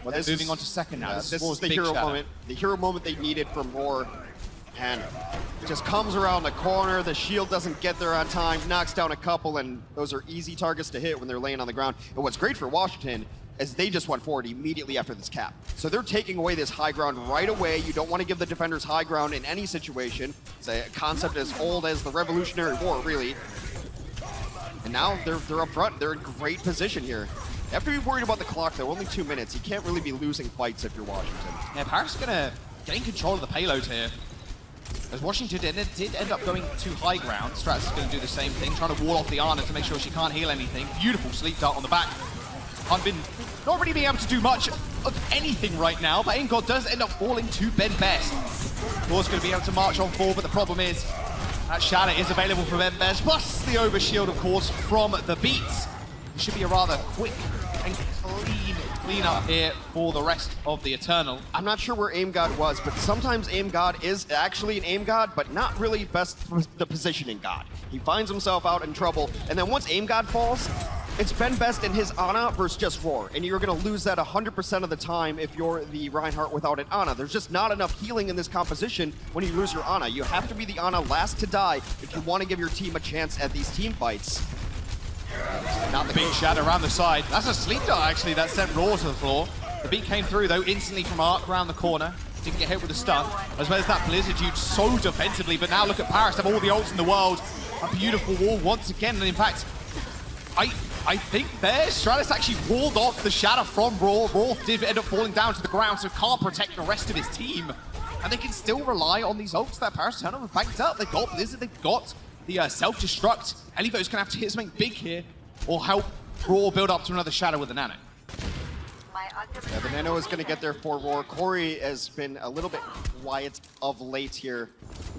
Speaker 12: Well, they're moving on to second now.
Speaker 13: This is the hero moment. The hero moment they needed from Roar. And just comes around the corner. The shield doesn't get there on time. Knocks down a couple, and those are easy targets to hit when they're laying on the ground. And what's great for Washington is they just went forward immediately after this cap. So they're taking away this high ground right away. You don't want to give the defenders high ground in any situation. It's a concept as old as the Revolutionary War, really. And now they're up front. They're in great position here. You have to be worried about the clock, though. Only 2 minutes. You can't really be losing fights if you're Washington.
Speaker 12: Yeah, Paris is going to gain control of the payload here. As Washington did end up going to high ground. Stratus is going to do the same thing, trying to wall off the Ana to make sure she can't heal anything. Beautiful sleep dart on the back. Hunbin not really being able to do much of anything right now, but Ingod does end up falling to Ben Best. Raw's going to be able to march on forward, but the problem is that Shadow is available for Ben Best, plus the overshield, of course, from the Beats. It should be a rather quick and clean up here for the rest of the Eternal.
Speaker 13: I'm not sure where Aim God was, but sometimes Aim God is actually an Aim God, but not really best the positioning God. He finds himself out in trouble, and then once Aim God falls, it's Ben Best and his Ana versus just Roar, and you're going to lose that 100% of the time if you're the Reinhardt without an Ana. There's just not enough healing in this composition when you lose your Ana. You have to be the Ana last to die if you want to give your team a chance at these team fights.
Speaker 12: Not the big shadow around the side. That's a sleep dart, actually, that sent Raw to the floor. The beat came through, though, instantly from Arc around the corner. Didn't get hit with a stun, as well as that Blizzard used so defensively. But now look at Paris, have all the ults in the world. A beautiful wall once again, and in fact, I think there, Stratus actually walled off the shadow from Raw. Raw did end up falling down to the ground, so can't protect the rest of his team. And they can still rely on these ults that Paris Eternal have banked up. They've got Blizzard, they've got the self-destruct. Elivo's gonna have to hit something big here, or help Raw build up to another shadow with the Nano.
Speaker 13: Yeah, the Nano is going to get there for Roar. Corey has been a little bit quiet of late here,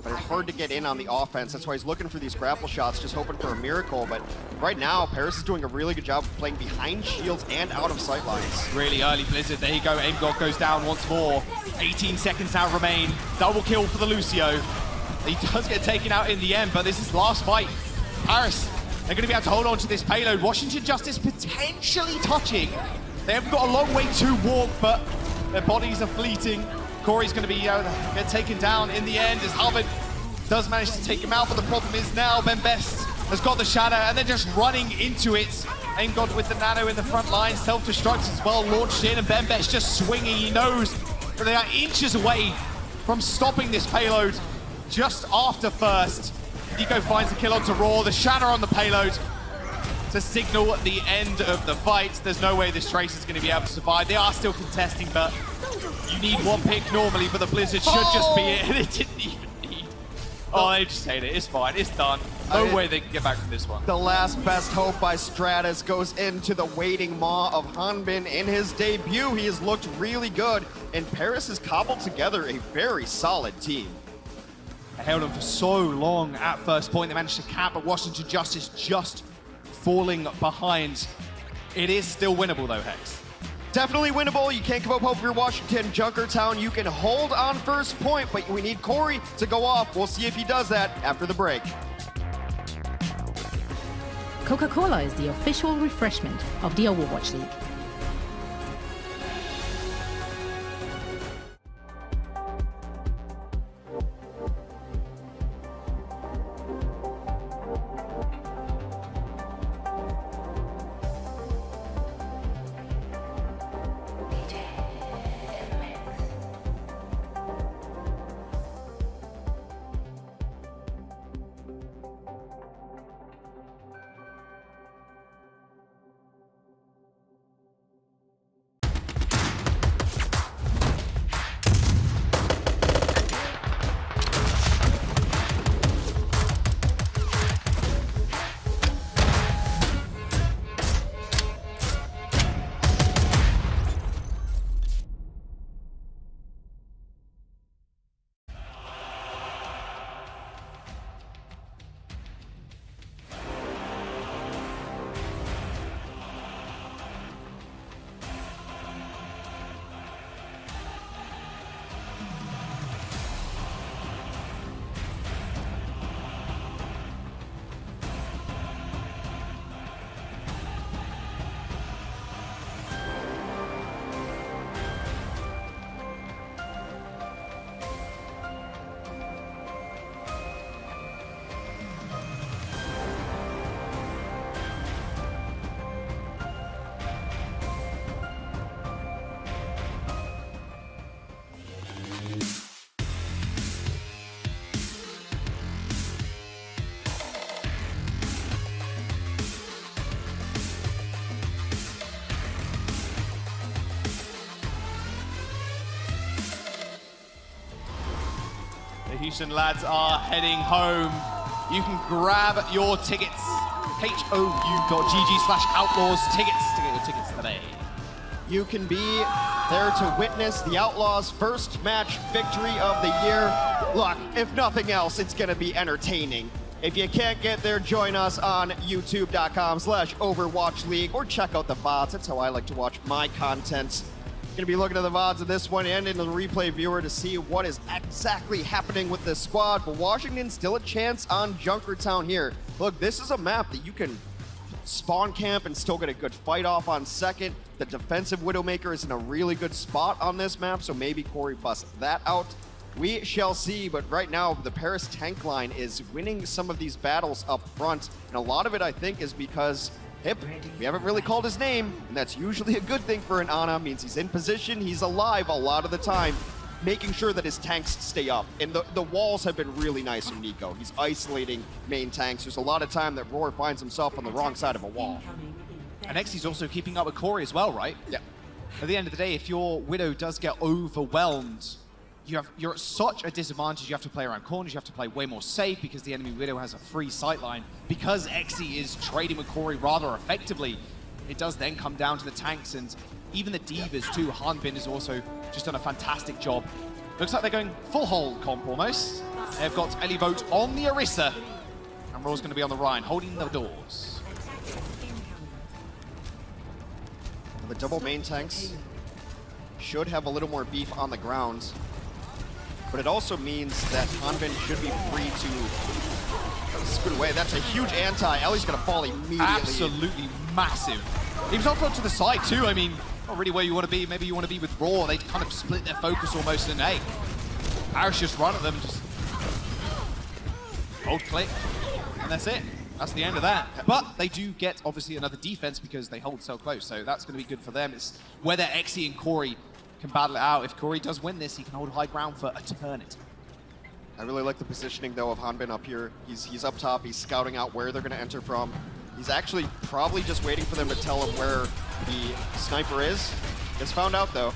Speaker 13: but it's hard to get in on the offense. That's why he's looking for these grapple shots, just hoping for a miracle. But right now, Paris is doing a really good job of playing behind shields and out of sight lines.
Speaker 12: Really early Blizzard. There you go. Aim God goes down once more. 18 seconds now remain. Double kill for the Lucio. He does get taken out in the end, but this is last fight. Paris, they're going to be able to hold on to this payload. Washington Justice potentially touching. They haven't got a long way to walk, but their bodies are fleeting. Corey's going to be get taken down in the end as Harvard does manage to take him out, but the problem is now Ben Best has got the shadow and they're just running into it. Aim God with the Nano in the front line, self-destruct as well, launched in, and Ben Best just swinging. He knows that they are inches away from stopping this payload. just after first. Nico finds the kill onto Raw, the shatter on the payload to signal the end of the fight. There's no way this Trace is going to be able to survive. They are still contesting, but you need one pick normally, but the Blizzard should just be it, and it didn't even need. Oh, they just hate it. It's fine. It's done. No way they can get back from this one.
Speaker 13: The last best hope by Stratus goes into the waiting maw of Hanbin in his debut. He has looked really good, and Paris has cobbled together a very solid team.
Speaker 12: They held them for so long at first point. They managed to cap, but Washington Justice just falling behind. It is still winnable though, Hex.
Speaker 13: Definitely winnable. You can't give up hope for Washington. Junkertown, you can hold on first point, but we need Corey to go off. We'll see if he does that after the break.
Speaker 3: Coca-Cola is the official refreshment of the Overwatch League.
Speaker 12: Houston lads are heading home. You can grab your tickets. hou.gg/outlaws tickets to get your tickets today.
Speaker 13: You can be there to witness the Outlaws' first match victory of the year. Look, if nothing else, it's gonna be entertaining. If you can't get there, join us on youtube.com/Overwatch League or check out the VODs. That's how I like to watch my content. Gonna be looking at the VODs of this one and in the replay viewer to see what is exactly happening with this squad. But Washington still a chance on Junkertown here. Look, this is a map that you can spawn camp and still get a good fight off on second. The defensive Widowmaker is in a really good spot on this map, so maybe Corey busts that out. We shall see, but right now the Paris tank line is winning some of these battles up front, and a lot of it I think is because Hip, we haven't really called his name, and that's usually a good thing for an Ana. Means he's in position, he's alive a lot of the time, making sure that his tanks stay up. And the walls have been really nice from Nico. He's isolating main tanks. There's a lot of time that Roar finds himself on the wrong side of a wall.
Speaker 12: And Xy's also keeping up with Corey as well, right?
Speaker 13: Yeah.
Speaker 12: At the end of the day, if your Widow does get overwhelmed, you're at such a disadvantage. You have to play around corners, you have to play way more safe because the enemy Widow has a free sightline. Because Xy is trading with Corey rather effectively, it does then come down to the tanks and even the divas too. Hanbin has also just done a fantastic job. Looks like they're going full hold comp almost. They've got Elivote on the Orisa, and Raw's going to be on the Rhine, holding the doors.
Speaker 13: The double main tanks should have a little more beef on the ground. But it also means that Hanbin should be free to scoot away. That's a huge anti. Ellie's gonna fall immediately.
Speaker 12: Absolutely massive. He was off to the side too. I mean, not really where you want to be. Maybe you want to be with Raw. They kind of split their focus almost, and hey, Irish just run at them, just hold click, and that's it. That's the end of that. But they do get obviously another defense because they hold so close, so that's going to be good for them. It's whether Xy and Corey can battle it out. If Corey does win this, he can hold high ground for eternity.
Speaker 13: I really like the positioning, though, of Hanbin up here. He's up top. He's scouting out where they're going to enter from. He's actually probably just waiting for them to tell him where the sniper is. It's found out, though.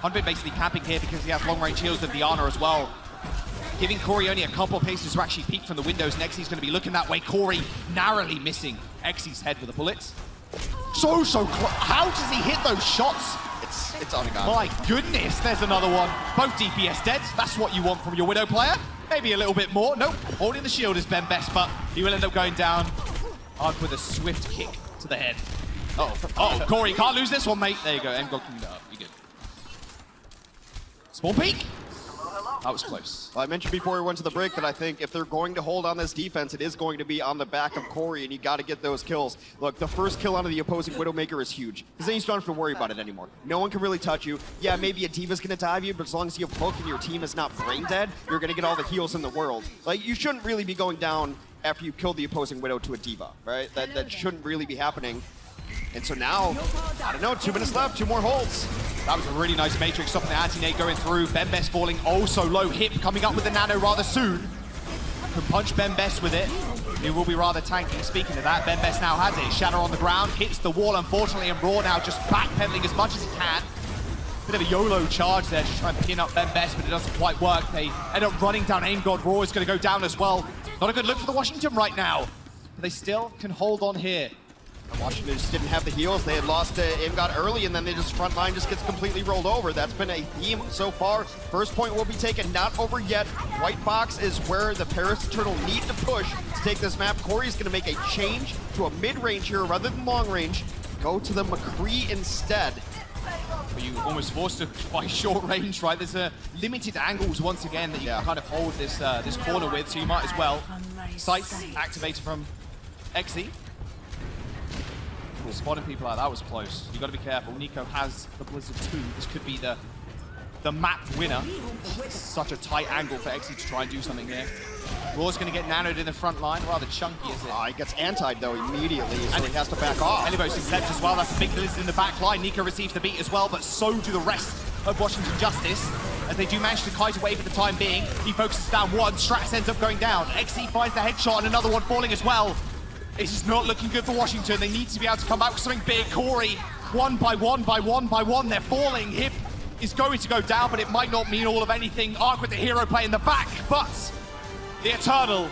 Speaker 12: Hanbin basically camping here because he has long-range heals with the Diana as well. Giving Corey only a couple paces to actually peek from the windows. Nexy's going to be looking that way. Corey narrowly missing Exy's head with a bullet. So close. How does he hit those shots?
Speaker 13: It's on God.
Speaker 12: My goodness, there's another one. Both DPS dead. That's what you want from your Widow player. Maybe a little bit more. Nope. Holding the shield is Ben Best, but he will end up going down. Arc with a swift kick to the head. Oh, Corey, can't lose this one, mate. There you go. M-God cleaned up. You good. Small peek. That was close.
Speaker 13: Well, I mentioned before we went to the break that I think if they're going to hold on this defense, it is going to be on the back of Corey, and you got to get those kills. Look, the first kill onto the opposing Widowmaker is huge, because then you don't have to worry about it anymore. No one can really touch you. Yeah, maybe a D.Va's going to dive you, but as long as you have Hook and your team is not brain dead, you're going to get all the heals in the world. Like, you shouldn't really be going down after you kill the opposing Widow to a D.Va, right? That shouldn't really be happening. And so now, I don't know, 2 minutes left, 2 more holds.
Speaker 12: That was a really nice Matrix, stopping the anti-nade going through. Ben Best falling oh so low. Hip coming up with the nano rather soon. Can punch Ben Best with it. He will be rather tanky. Speaking of that, Ben Best now has it. Shatter on the ground, hits the wall unfortunately, and Raw now just backpedaling as much as he can. Bit of a YOLO charge there to try and pin up Ben Best, but it doesn't quite work. They end up running down Aim God. Raw is going to go down as well. Not a good look for the Washington right now, but they still can hold on here.
Speaker 13: Washington just didn't have the heals. They had lost to Imgod early, and then they just front line just gets completely rolled over. That's been a theme so far. First point will be taken, not over yet. White box is where the Paris Eternal need to push to take this map. Corey's going to make a change to a mid-range here rather than long range. Go to the McCree instead.
Speaker 12: But you almost forced to by short range, right? There's limited angles once again that you can kind of hold this this corner with, so you might as well. Sights activated from Exy. Spotting people like that was close. You got to be careful. Nico has the Blizzard 2. This could be the map winner. Such a tight angle for Exy to try and do something here. Raw's going to get nanoed in the front line. Rather chunky, is it?
Speaker 13: He gets antied though immediately, so he has to back off.
Speaker 12: Elibos is left as well. That's a big Blizzard in the back line. Nico receives the beat as well, but so do the rest of Washington Justice. As they do manage to kite away for the time being. He focuses down one. Strax ends up going down. Exy finds the headshot and another one falling as well. This is not looking good for Washington. They need to be able to come back with something big. Corey, one by one, they're falling. Hip is going to go down, but it might not mean all of anything. Arc with the hero play in the back, but the Eternal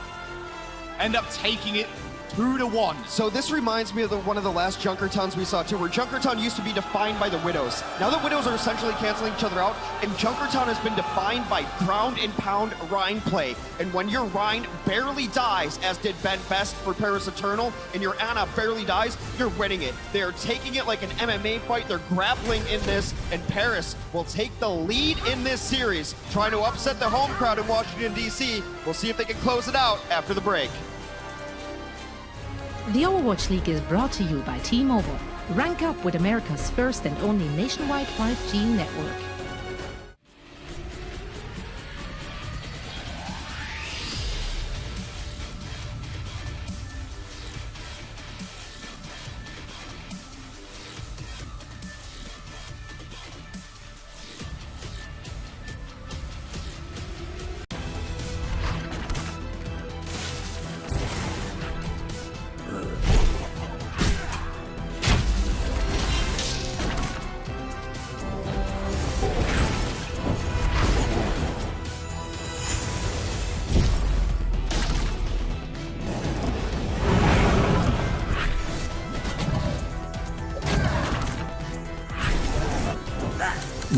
Speaker 12: end up taking it 2-1.
Speaker 13: So this reminds me of one of the last Junkertons we saw too, where Junkerton used to be defined by the Widows. Now the Widows are essentially canceling each other out, and Junkerton has been defined by ground and pound Rhine play. And when your Rhine barely dies, as did Ben Best for Paris Eternal, and your Ana barely dies, you're winning it. They're taking it like an MMA fight. They're grappling in this, and Paris will take the lead in this series, trying to upset the home crowd in Washington, D.C. We'll see if they can close it out after the break.
Speaker 3: The Overwatch League is brought to you by T-Mobile. Rank up with America's first and only nationwide 5G network.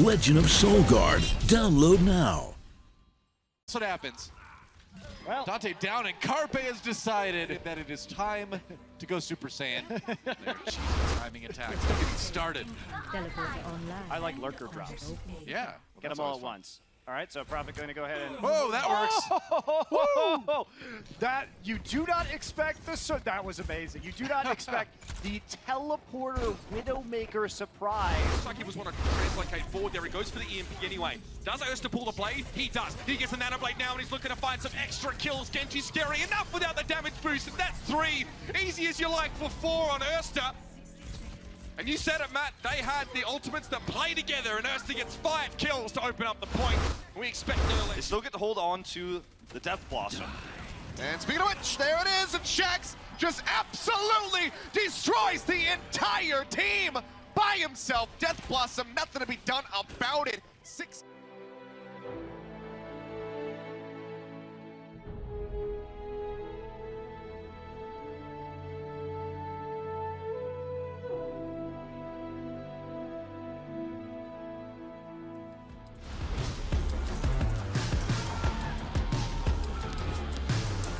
Speaker 15: Legend of Soulguard. Download now.
Speaker 14: That's what happens. Well, Dante down, and Carpe has decided that it is time to go Super Saiyan. There, timing attacks. They're getting started.
Speaker 9: I like lurker drops.
Speaker 14: Yeah.
Speaker 9: Get them all at once. All right, so Prophet going to go ahead and...
Speaker 14: Oh, that works.
Speaker 9: Oh, that, you do not expect this. That was amazing. You do not expect the teleporter Widowmaker surprise.
Speaker 14: Looks like he was want to translocate forward there. He goes for the EMP anyway. Does Erster pull the blade? He does. He gets the nano blade now, and he's looking to find some extra kills. Genji's scary enough without the damage boost, and that's 3. Easy as you like for 4 on Erster. And you said it, Matt, they had the ultimates that play together, and Erster gets 5 kills to open up the point. We expect they still get to hold on to the Death Blossom.
Speaker 10: And speaking of which, there it is, and Shax just absolutely destroys the entire team by himself. Death Blossom, nothing to be done about it. 6.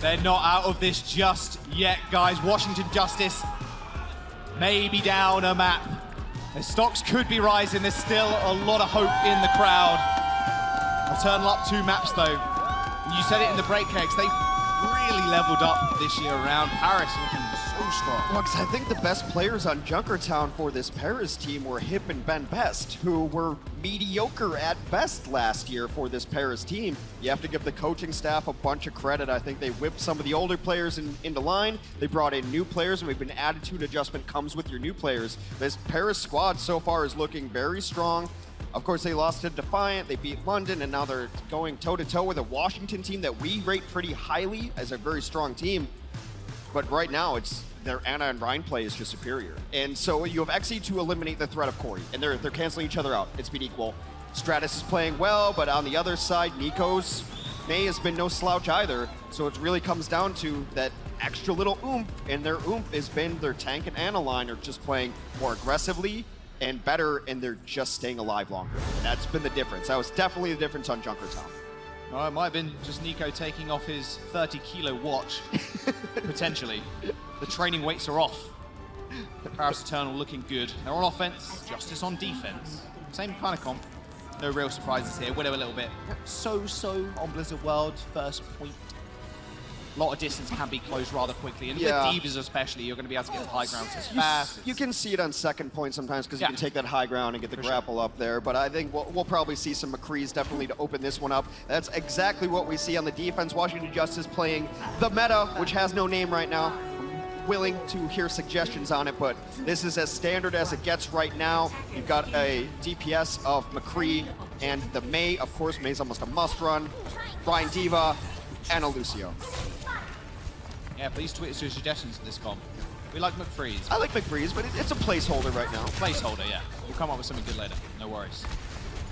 Speaker 12: They're not out of this just yet, guys. Washington Justice may be down a map. Their stocks could be rising. There's still a lot of hope in the crowd. Eternal up 2 maps, though. You said it in the break, Kegs. They really leveled up this year around. Paris looking so strong.
Speaker 13: Well, 'cause I think the best players on Junkertown for this Paris team were Hip and Ben Best, who were mediocre at best last year for this Paris team. You have to give the coaching staff a bunch of credit. I think they whipped some of the older players into line. They brought in new players, and we've been attitude adjustment comes with your new players. This Paris squad so far is looking very strong. Of course, they lost to Defiant, they beat London, and now they're going toe-to-toe with a Washington team that we rate pretty highly as a very strong team. But right now, it's their Ana and Ryan play is just superior. And so you have Xe to eliminate the threat of Corey, and they're canceling each other out. It's been equal. Stratus is playing well, but on the other side, Nico's May has been no slouch either. So it really comes down to that extra little oomph, and their oomph has been their tank and Ana line are just playing more aggressively and better, and they're just staying alive longer. And that's been the difference. That was definitely the difference on Junkertown.
Speaker 12: Oh, it might have been just Nico taking off his 30-kilo watch, potentially. The training weights are off. Paris Eternal looking good. They're on offense, Justice on defense. Same kind of comp. No real surprises here. Widow a little bit. So-so on Blizzard World, first point. A lot of distance can be closed rather quickly, and with Divas especially, you're going to be able to get to high ground as fast.
Speaker 13: You can see it on second point sometimes because you can take that high ground and get the grapple up there, but I think we'll probably see some McCrees definitely to open this one up. That's exactly what we see on the defense. Washington Justice playing the meta, which has no name right now. Willing to hear suggestions on it, but this is as standard as it gets right now. You've got a DPS of McCree and the May. Of course, May's almost a must run. Ryan Diva and a Lucio.
Speaker 12: Yeah, please tweet us your suggestions for this comp. We like McFreeze.
Speaker 13: I like McFreeze, but it's a placeholder right now.
Speaker 12: Placeholder, yeah. We'll come up with something good later. No worries.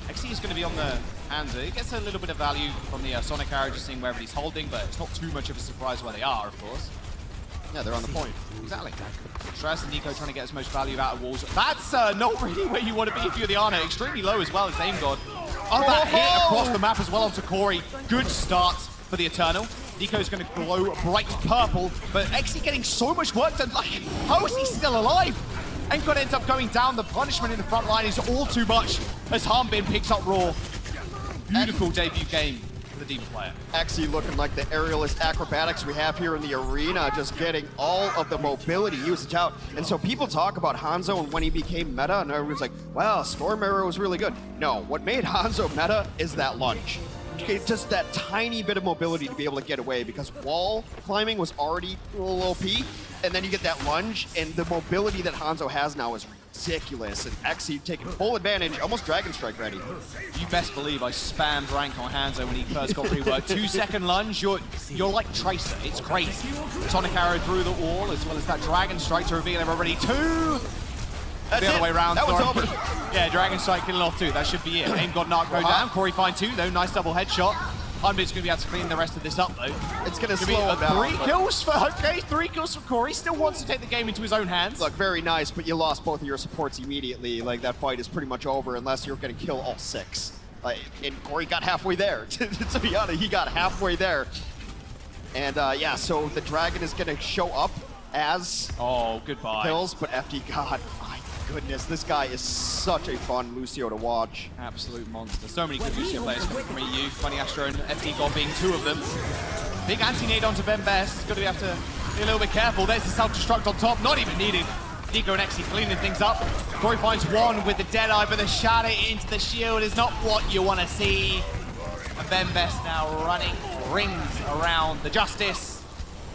Speaker 12: Xe is going to be on the Hanzo. It gets a little bit of value from the Sonic arrow, just seeing wherever he's holding, but it's not too much of a surprise where they are, of course.
Speaker 13: Yeah, they're on the point.
Speaker 12: Exactly. Stress and Nico trying to get as much value out of walls. That's not really where you want to be if you're the Ana. Extremely low as well as Aim God. Oh, that hit across the map as well onto Corey. Good start for the Eternal. Nico's going to glow bright purple, but Xe getting so much work done. Like, how is he still alive? Aim God ends up going down. The punishment in the front line is all too much as Harmbin picks up Raw. Beautiful debut game for the Diva player.
Speaker 13: Xe looking like the aerialist acrobatics we have here in the arena, just getting all of the mobility usage out. And so people talk about Hanzo and when he became meta, and everyone's like, wow, Storm Arrow was really good. No, what made Hanzo meta is that lunge. Just that tiny bit of mobility to be able to get away, because wall climbing was already a little OP, and then you get that lunge, and the mobility that Hanzo has now is ridiculous, and Xe taking full advantage, almost Dragon Strike ready.
Speaker 12: You best believe I spammed rank on Hanzo when he first got reworked. 2-second lunge, you're like Tracer, it's crazy. Sonic arrow through the wall, as well as that Dragon Strike to reveal everybody. 2!
Speaker 13: That's
Speaker 12: the other way around.
Speaker 13: That was over.
Speaker 12: Yeah, Dragon Strike killing off 2. That should be it. Aim God not go down. Corey find 2 though. Nice double headshot. Harmbin's going to be able to clean the rest of this up though.
Speaker 13: It's going to slow him down.
Speaker 12: 3 kills for okay. 3 kills for Corey. Still wants to take the game into his own hands.
Speaker 13: Look, very nice, but you lost both of your supports immediately. Like, that fight is pretty much over unless you're going to kill all 6. And Corey got halfway there. To be honest, he got halfway there. And yeah, so the Dragon is going to show up as
Speaker 12: goodbye
Speaker 13: kills, but FD God, my goodness, this guy is such a fun Lucio to watch.
Speaker 12: Absolute monster. So many good Lucio players coming from EU. Funny Astro and FD God being 2 of them. Big anti-nade onto Ben Best. Got to have to be a little bit careful. There's the self-destruct on top. Not even needed. Nico and Xe cleaning things up. Corey finds 1 with the Deadeye, but the shadow into the shield is not what you want to see. And Ben Best now running rings around the Justice.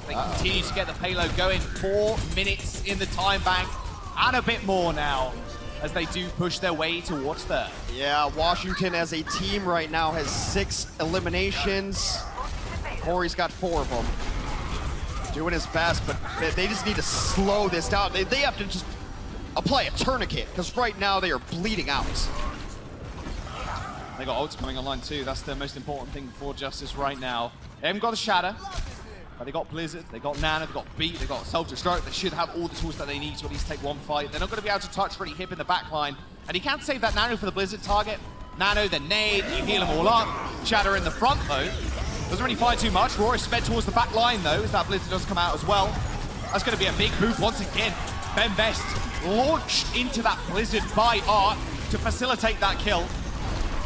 Speaker 12: They continue to get the payload going. 4 minutes in the time bank. And a bit more now. as they do push their way towards third.
Speaker 13: Yeah, Washington as a team right now has 6 eliminations. Corey's got 4 of them. Doing his best, but they just need to slow this down. They have to just apply a tourniquet, because right now they are bleeding out.
Speaker 12: They got ults coming online too. That's the most important thing for Justice right now. They haven't got a Shatter, but they got Blizzard, they got Nano, they got Beat, they got Self-Destruct. They should have all the tools that they need to at least take one fight. They're not going to be able to touch really Hip in the backline. And he can't save that Nano for the Blizzard target. Nano, then Nade, you heal them all up. Shatter in the front though. Doesn't really find too much. Roy sped towards the back line though, as that Blizzard does come out as well. That's going to be a big move once again. Ben Best launched into that Blizzard by Art to facilitate that kill.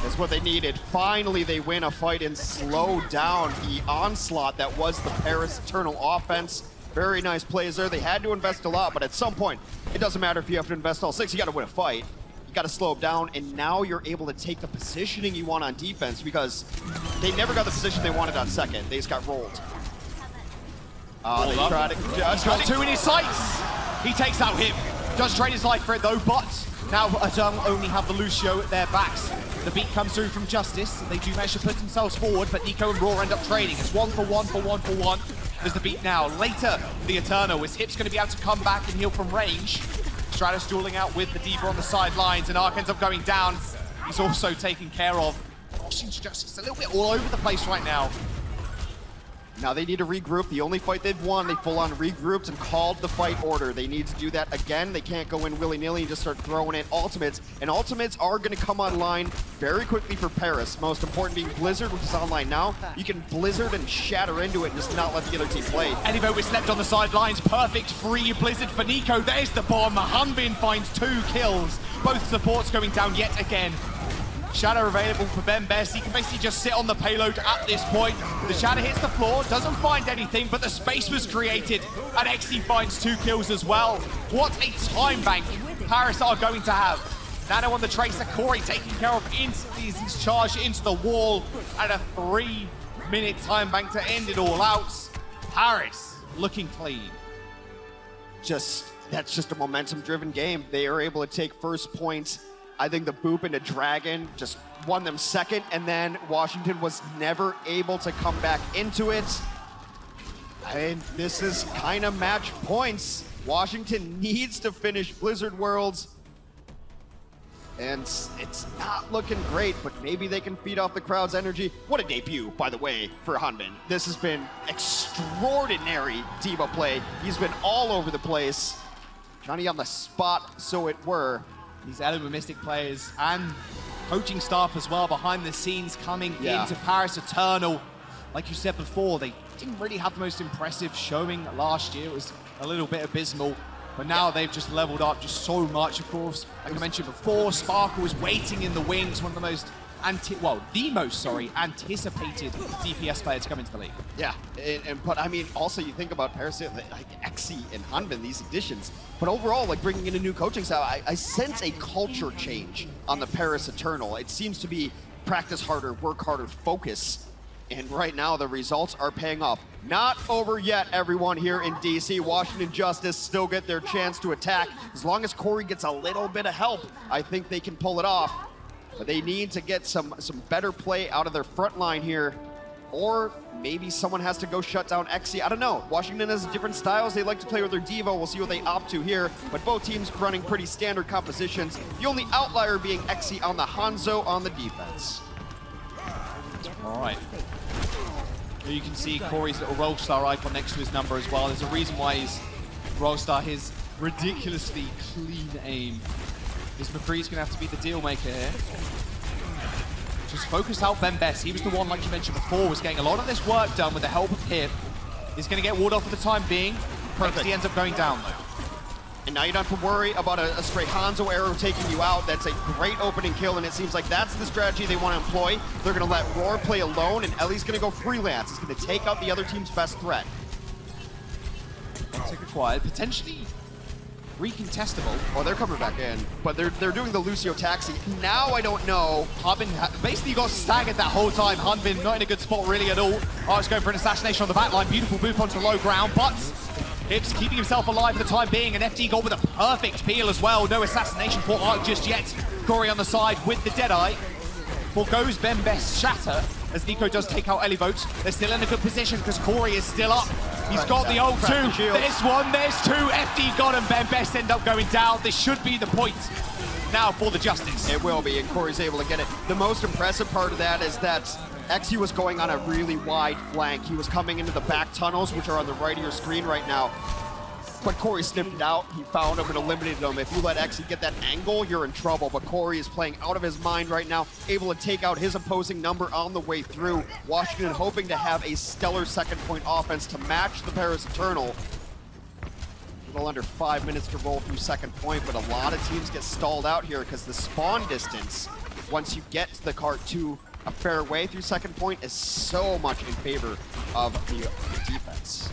Speaker 13: That's what they needed. Finally, they win a fight and slow down the onslaught that was the Paris Eternal offense. Very nice plays there. They had to invest a lot, but at some point, it doesn't matter if you have to invest all 6. You got to win a fight. You got to slow them down, and now you're able to take the positioning you want on defense, because they never got the position they wanted on second. They just got rolled. They tried it.
Speaker 12: He's got 2 in his sights. He takes out Hip. Does trade his life for it though, but now Adung only have the Lucio at their backs. The beat comes through from Justice. They do manage to put themselves forward, but Nico and Raw end up trading. It's 1 for 1 for 1 for 1. There's the beat now. Later, the Eternal, is Hip's going to be able to come back and heal from range. Stratus dueling out with the Diva on the sidelines, and Ark ends up going down. He's also taken care of. Washington Justice a little bit all over the place right now.
Speaker 13: Now they need to regroup. The only fight they've won, they full-on regrouped and called the fight order. They need to do that again. They can't go in willy-nilly and just start throwing in ultimates. And ultimates are going to come online very quickly for Paris. Most important being Blizzard, which is online now. You can Blizzard and shatter into it and just not let the other team play.
Speaker 12: Eddie was left on the sidelines. Perfect free Blizzard for Nico. There's the bomb. Hunbin finds 2 kills. Both supports going down yet again. Shatter available for Ben Best. He can basically just sit on the payload at this point. The Shatter hits the floor, doesn't find anything, but the space was created, and XE finds 2 kills as well. What a time bank Paris are going to have. Nano on the Tracer, Corey taking care of instantly as he's charged into the wall, and a 3-minute time bank to end it all out. Paris looking clean.
Speaker 13: That's just a momentum-driven game. They are able to take first points. I think the Boop into Dragon just won them second, and then Washington was never able to come back into it. And this is kind of match points. Washington needs to finish Blizzard Worlds, and it's not looking great, but maybe they can feed off the crowd's energy. What a debut, by the way, for Hunbin. This has been extraordinary D.Va play. He's been all over the place. Johnny on the spot, so it were.
Speaker 12: These Element Mystic players and coaching staff as well behind the scenes coming into Paris Eternal. Like you said before, they didn't really have the most impressive showing last year. It was a little bit abysmal, but now they've just leveled up just so much. Of course, like I mentioned before, Sparkle is waiting in the wings, one of the most anticipated DPS player to come into the league.
Speaker 13: Yeah, but I mean, also you think about Paris, like XE and Hunbin, these additions, but overall, like bringing in a new coaching style, I sense a culture change on the Paris Eternal. It seems to be practice harder, work harder, focus, and right now the results are paying off. Not over yet, everyone here in DC. Washington Justice still get their chance to attack. As long as Corey gets a little bit of help, I think they can pull it off. But they need to get some better play out of their front line here. Or maybe someone has to go shut down XE. I don't know. Washington has different styles. They like to play with their D.Va. We'll see what they opt to here. But both teams running pretty standard compositions. The only outlier being XE on the Hanzo on the defense.
Speaker 12: All right. Here you can see Corey's little Rollstar icon next to his number as well. There's a reason why he's Rollstar, his ridiculously clean aim. This McCree's going to have to be the deal maker here. Just focused out Ben Best. He was the one, like you mentioned before, was getting a lot of this work done with the help of Hip. He's going to get walled off for the time being. Perfect. He ends up going down, though.
Speaker 13: And now you don't have to worry about a stray Hanzo arrow taking you out. That's a great opening kill, and it seems like that's the strategy they want to employ. They're going to let Roar play alone, and Ellie's going to go freelance. He's going to take out the other team's best threat.
Speaker 12: Take acquired. Potentially recontestable.
Speaker 13: Oh, they're coming back in, but they're doing the Lucio taxi. Now I don't know.
Speaker 12: Hunbin basically got staggered that whole time. Hunbin not in a good spot really at all. Oh, it's going for an assassination on the back line. Beautiful move onto low ground, but Hips keeping himself alive for the time being, and FD got with a perfect peel as well. No assassination for Arc just yet. Corey on the side with the Deadeye. Forgoes Bembest Shatter as Nico does take out Elivote. They're still in a good position because Corey is still up. He's got the ult too. There's one, there's two. FD got him. Bembest end up going down. This should be the point now for the Justice.
Speaker 13: It will be, and Corey's able to get it. The most impressive part of that is that Xe was going on a really wide flank. He was coming into the back tunnels, which are on the right of your screen right now. But Corey sniffed it out. He found him and eliminated him. If you let Xe get that angle, you're in trouble. But Corey is playing out of his mind right now, able to take out his opposing number on the way through. Washington hoping to have a stellar second point offense to match the Paris Eternal. A little under 5 minutes to roll through second point, but a lot of teams get stalled out here because the spawn distance, once you get the cart to a fair way through second point, is so much in favor of the defense.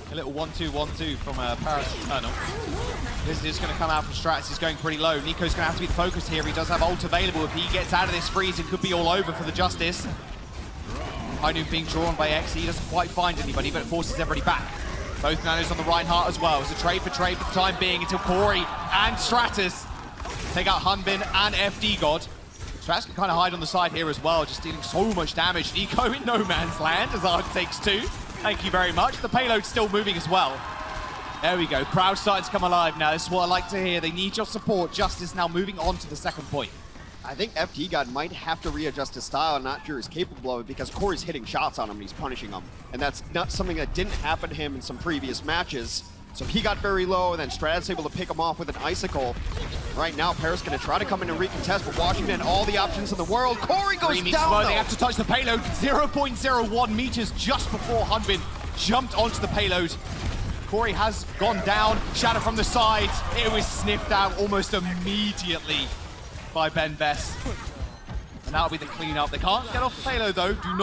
Speaker 12: A little 1-2-1-2 from Paris Eternal. This is going to come out from Strats. He's going pretty low. Nico's going to have to be the focus here. He does have ult available. If he gets out of this freeze, it could be all over for the Justice. Hinoon being drawn by Xe. He doesn't quite find anybody, but it forces everybody back. Both Nanos on the Reinhardt as well. It's a trade for the time being until Corey and Stratus take out Hunbin and FD God. Stratus can kind of hide on the side here as well, just dealing so much damage. Nico in no man's land as Arc takes two. Thank you very much. The payload's still moving as well. There we go. Crowd starting to come alive now. This is what I like to hear. They need your support. Justice now moving on to the second point.
Speaker 13: I think FD God might have to readjust his style. I'm not sure he's capable of it because Corey's hitting shots on him and he's punishing him. And that's not something that didn't happen to him in some previous matches. So he got very low, and then Stratus able to pick him off with an icicle. Right now, Paris going to try to come in and recontest, but Washington, all the options in the world. Corey goes down, though.
Speaker 12: They have to touch the payload. 0.01 meters just before Hunbin jumped onto the payload. Corey has gone down. Shadow from the side. It was sniffed out almost immediately by Bembest. And that'll be the cleanup. They can't get off the payload, though. Do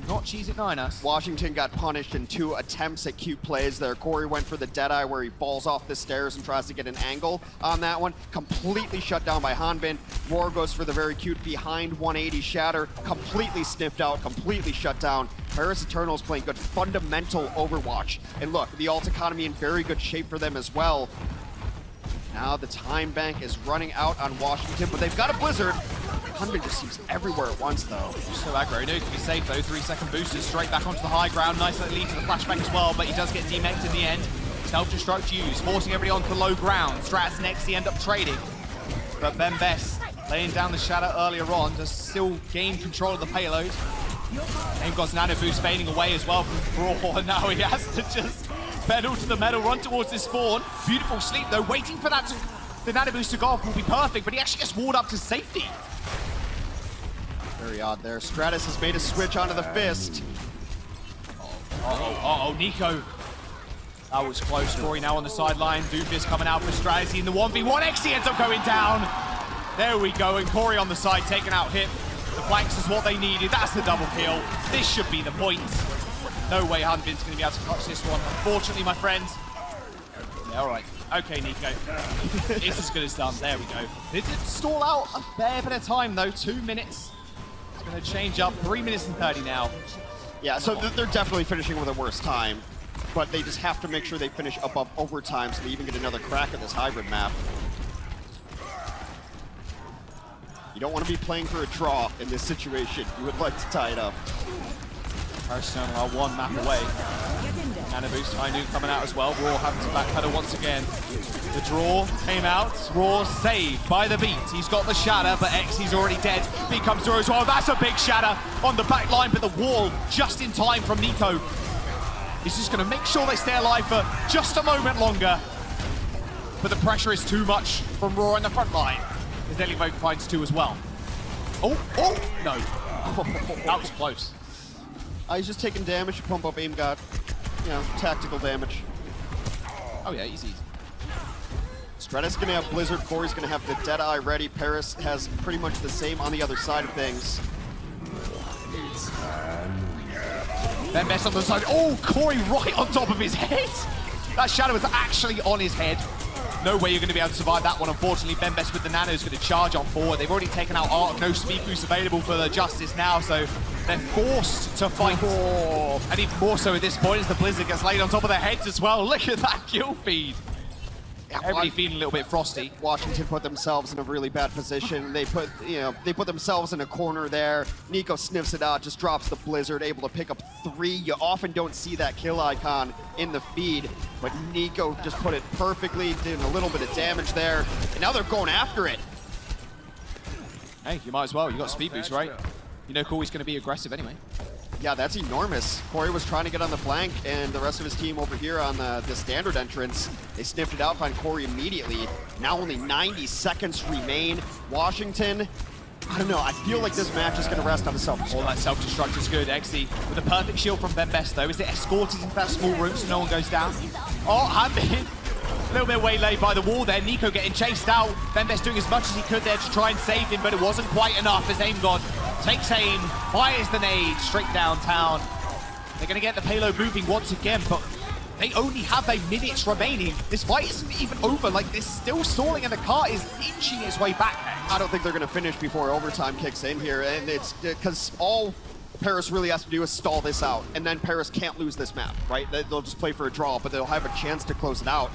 Speaker 12: not cheese it, Niners.
Speaker 13: Washington got punished in 2 attempts at cute plays there. Corey went for the Deadeye where he falls off the stairs and tries to get an angle on that one. Completely shut down by Hunbin. Roar goes for the very cute behind 180 Shatter. Completely sniffed out, completely shut down. Paris Eternals playing good fundamental Overwatch. And look, the ult economy in very good shape for them as well. Now the time bank is running out on Washington, but they've got a Blizzard. Hunbin just seems everywhere at once, though.
Speaker 12: So aggro. No, can be safe, though. 3-second boosters straight back onto the high ground. Nice little lead to the flashback as well, but he does get demeched in the end. Self-destruct used, forcing everybody onto the low ground. Strats next, he end up trading. But Bembest, laying down the shadow earlier on, does still gain control of the payload. They've got Nano Boost fading away as well from Brawl, and now he has to just pedal to the metal, run towards this spawn. Beautiful sleep, though. Waiting for that the Nano Boost to go off will be perfect, but he actually gets walled up to safety.
Speaker 13: Very odd there. Stratus has made a switch onto the fist.
Speaker 12: Uh-oh, Nico. That was close. Corey now on the sideline. Doofus coming out for Stratus in the 1v1. Xe ends up going down. There we go, and Corey on the side taking out Hip. The flanks is what they needed. That's the double kill. This should be the point. No way Hunbin's going to be able to clutch this one. Unfortunately, my friends. Yeah, all right. Okay, Nico. It's as good as done. There we go. It did stall out a fair bit of time, though. 2 minutes. It's going to change up. 3 minutes and 30 now.
Speaker 13: Yeah, so they're definitely finishing with a worse time, but they just have to make sure they finish above overtime so they even get another crack at this hybrid map. You don't want to be playing for a draw in this situation. You would like to tie it up.
Speaker 12: Arsenal are 1 map away. Nano Boost, Hinoon coming out as well. Raw having to backpedal once again. The draw came out. Raw saved by the beat. He's got the shatter, but Xe's already dead. Beat comes through as well. That's a big shatter on the back line, but the wall just in time from Nico. He's just going to make sure they stay alive for just a moment longer. But the pressure is too much from Raw in the front line. As Elivoke finds 2 as well. Oh, no. That was close.
Speaker 13: He's just taking damage to pump up aim god. You know, tactical damage.
Speaker 12: Oh yeah, easy.
Speaker 13: Stratus gonna have Blizzard, Corey's gonna have the Deadeye ready. Paris has pretty much the same on the other side of things.
Speaker 12: Bembest on the side. Oh, Corey right on top of his head. That shadow was actually on his head. No way you're going to be able to survive that one. Unfortunately, Bembest with the nano is going to charge on forward. They've already taken out Arc, no speed boost available for the Justice now, so they're forced to fight. And even more so at this point as the Blizzard gets laid on top of their heads as well. Look at that kill feed. Everybody feeling a little bit frosty.
Speaker 13: Washington put themselves in a really bad position. They put themselves in a corner there. Nico sniffs it out, just drops the Blizzard, able to pick up 3. You often don't see that kill icon in the feed, but Nico just put it perfectly, doing a little bit of damage there, and now they're going after it.
Speaker 12: Hey, you might as well. You got speed boost, right? You know Corey's going to be aggressive anyway.
Speaker 13: Yeah, that's enormous. Corey was trying to get on the flank, and the rest of his team over here on the standard entrance, they sniffed it out, find Corey immediately. Now only 90 seconds remain. Washington, I don't know, I feel like this match is going to rest on the self-destruct.
Speaker 12: All that self-destruct is good. Exy with a perfect shield from Bembest, though. Is it escorted into that small room so no one goes down? Oh, Hanbin. A little bit waylaid by the wall there. Nico getting chased out. Bembest doing as much as he could there to try and save him, but it wasn't quite enough as Aim God takes aim, fires the nade straight downtown. They're going to get the payload moving once again, but they only have a minute remaining. This fight isn't even over. Like, they're still stalling, and the car is inching its way back.
Speaker 13: I don't think they're going to finish before overtime kicks in here, and it's because all Paris really has to do is stall this out, and then Paris can't lose this map, right? They'll just play for a draw, but they'll have a chance to close it out.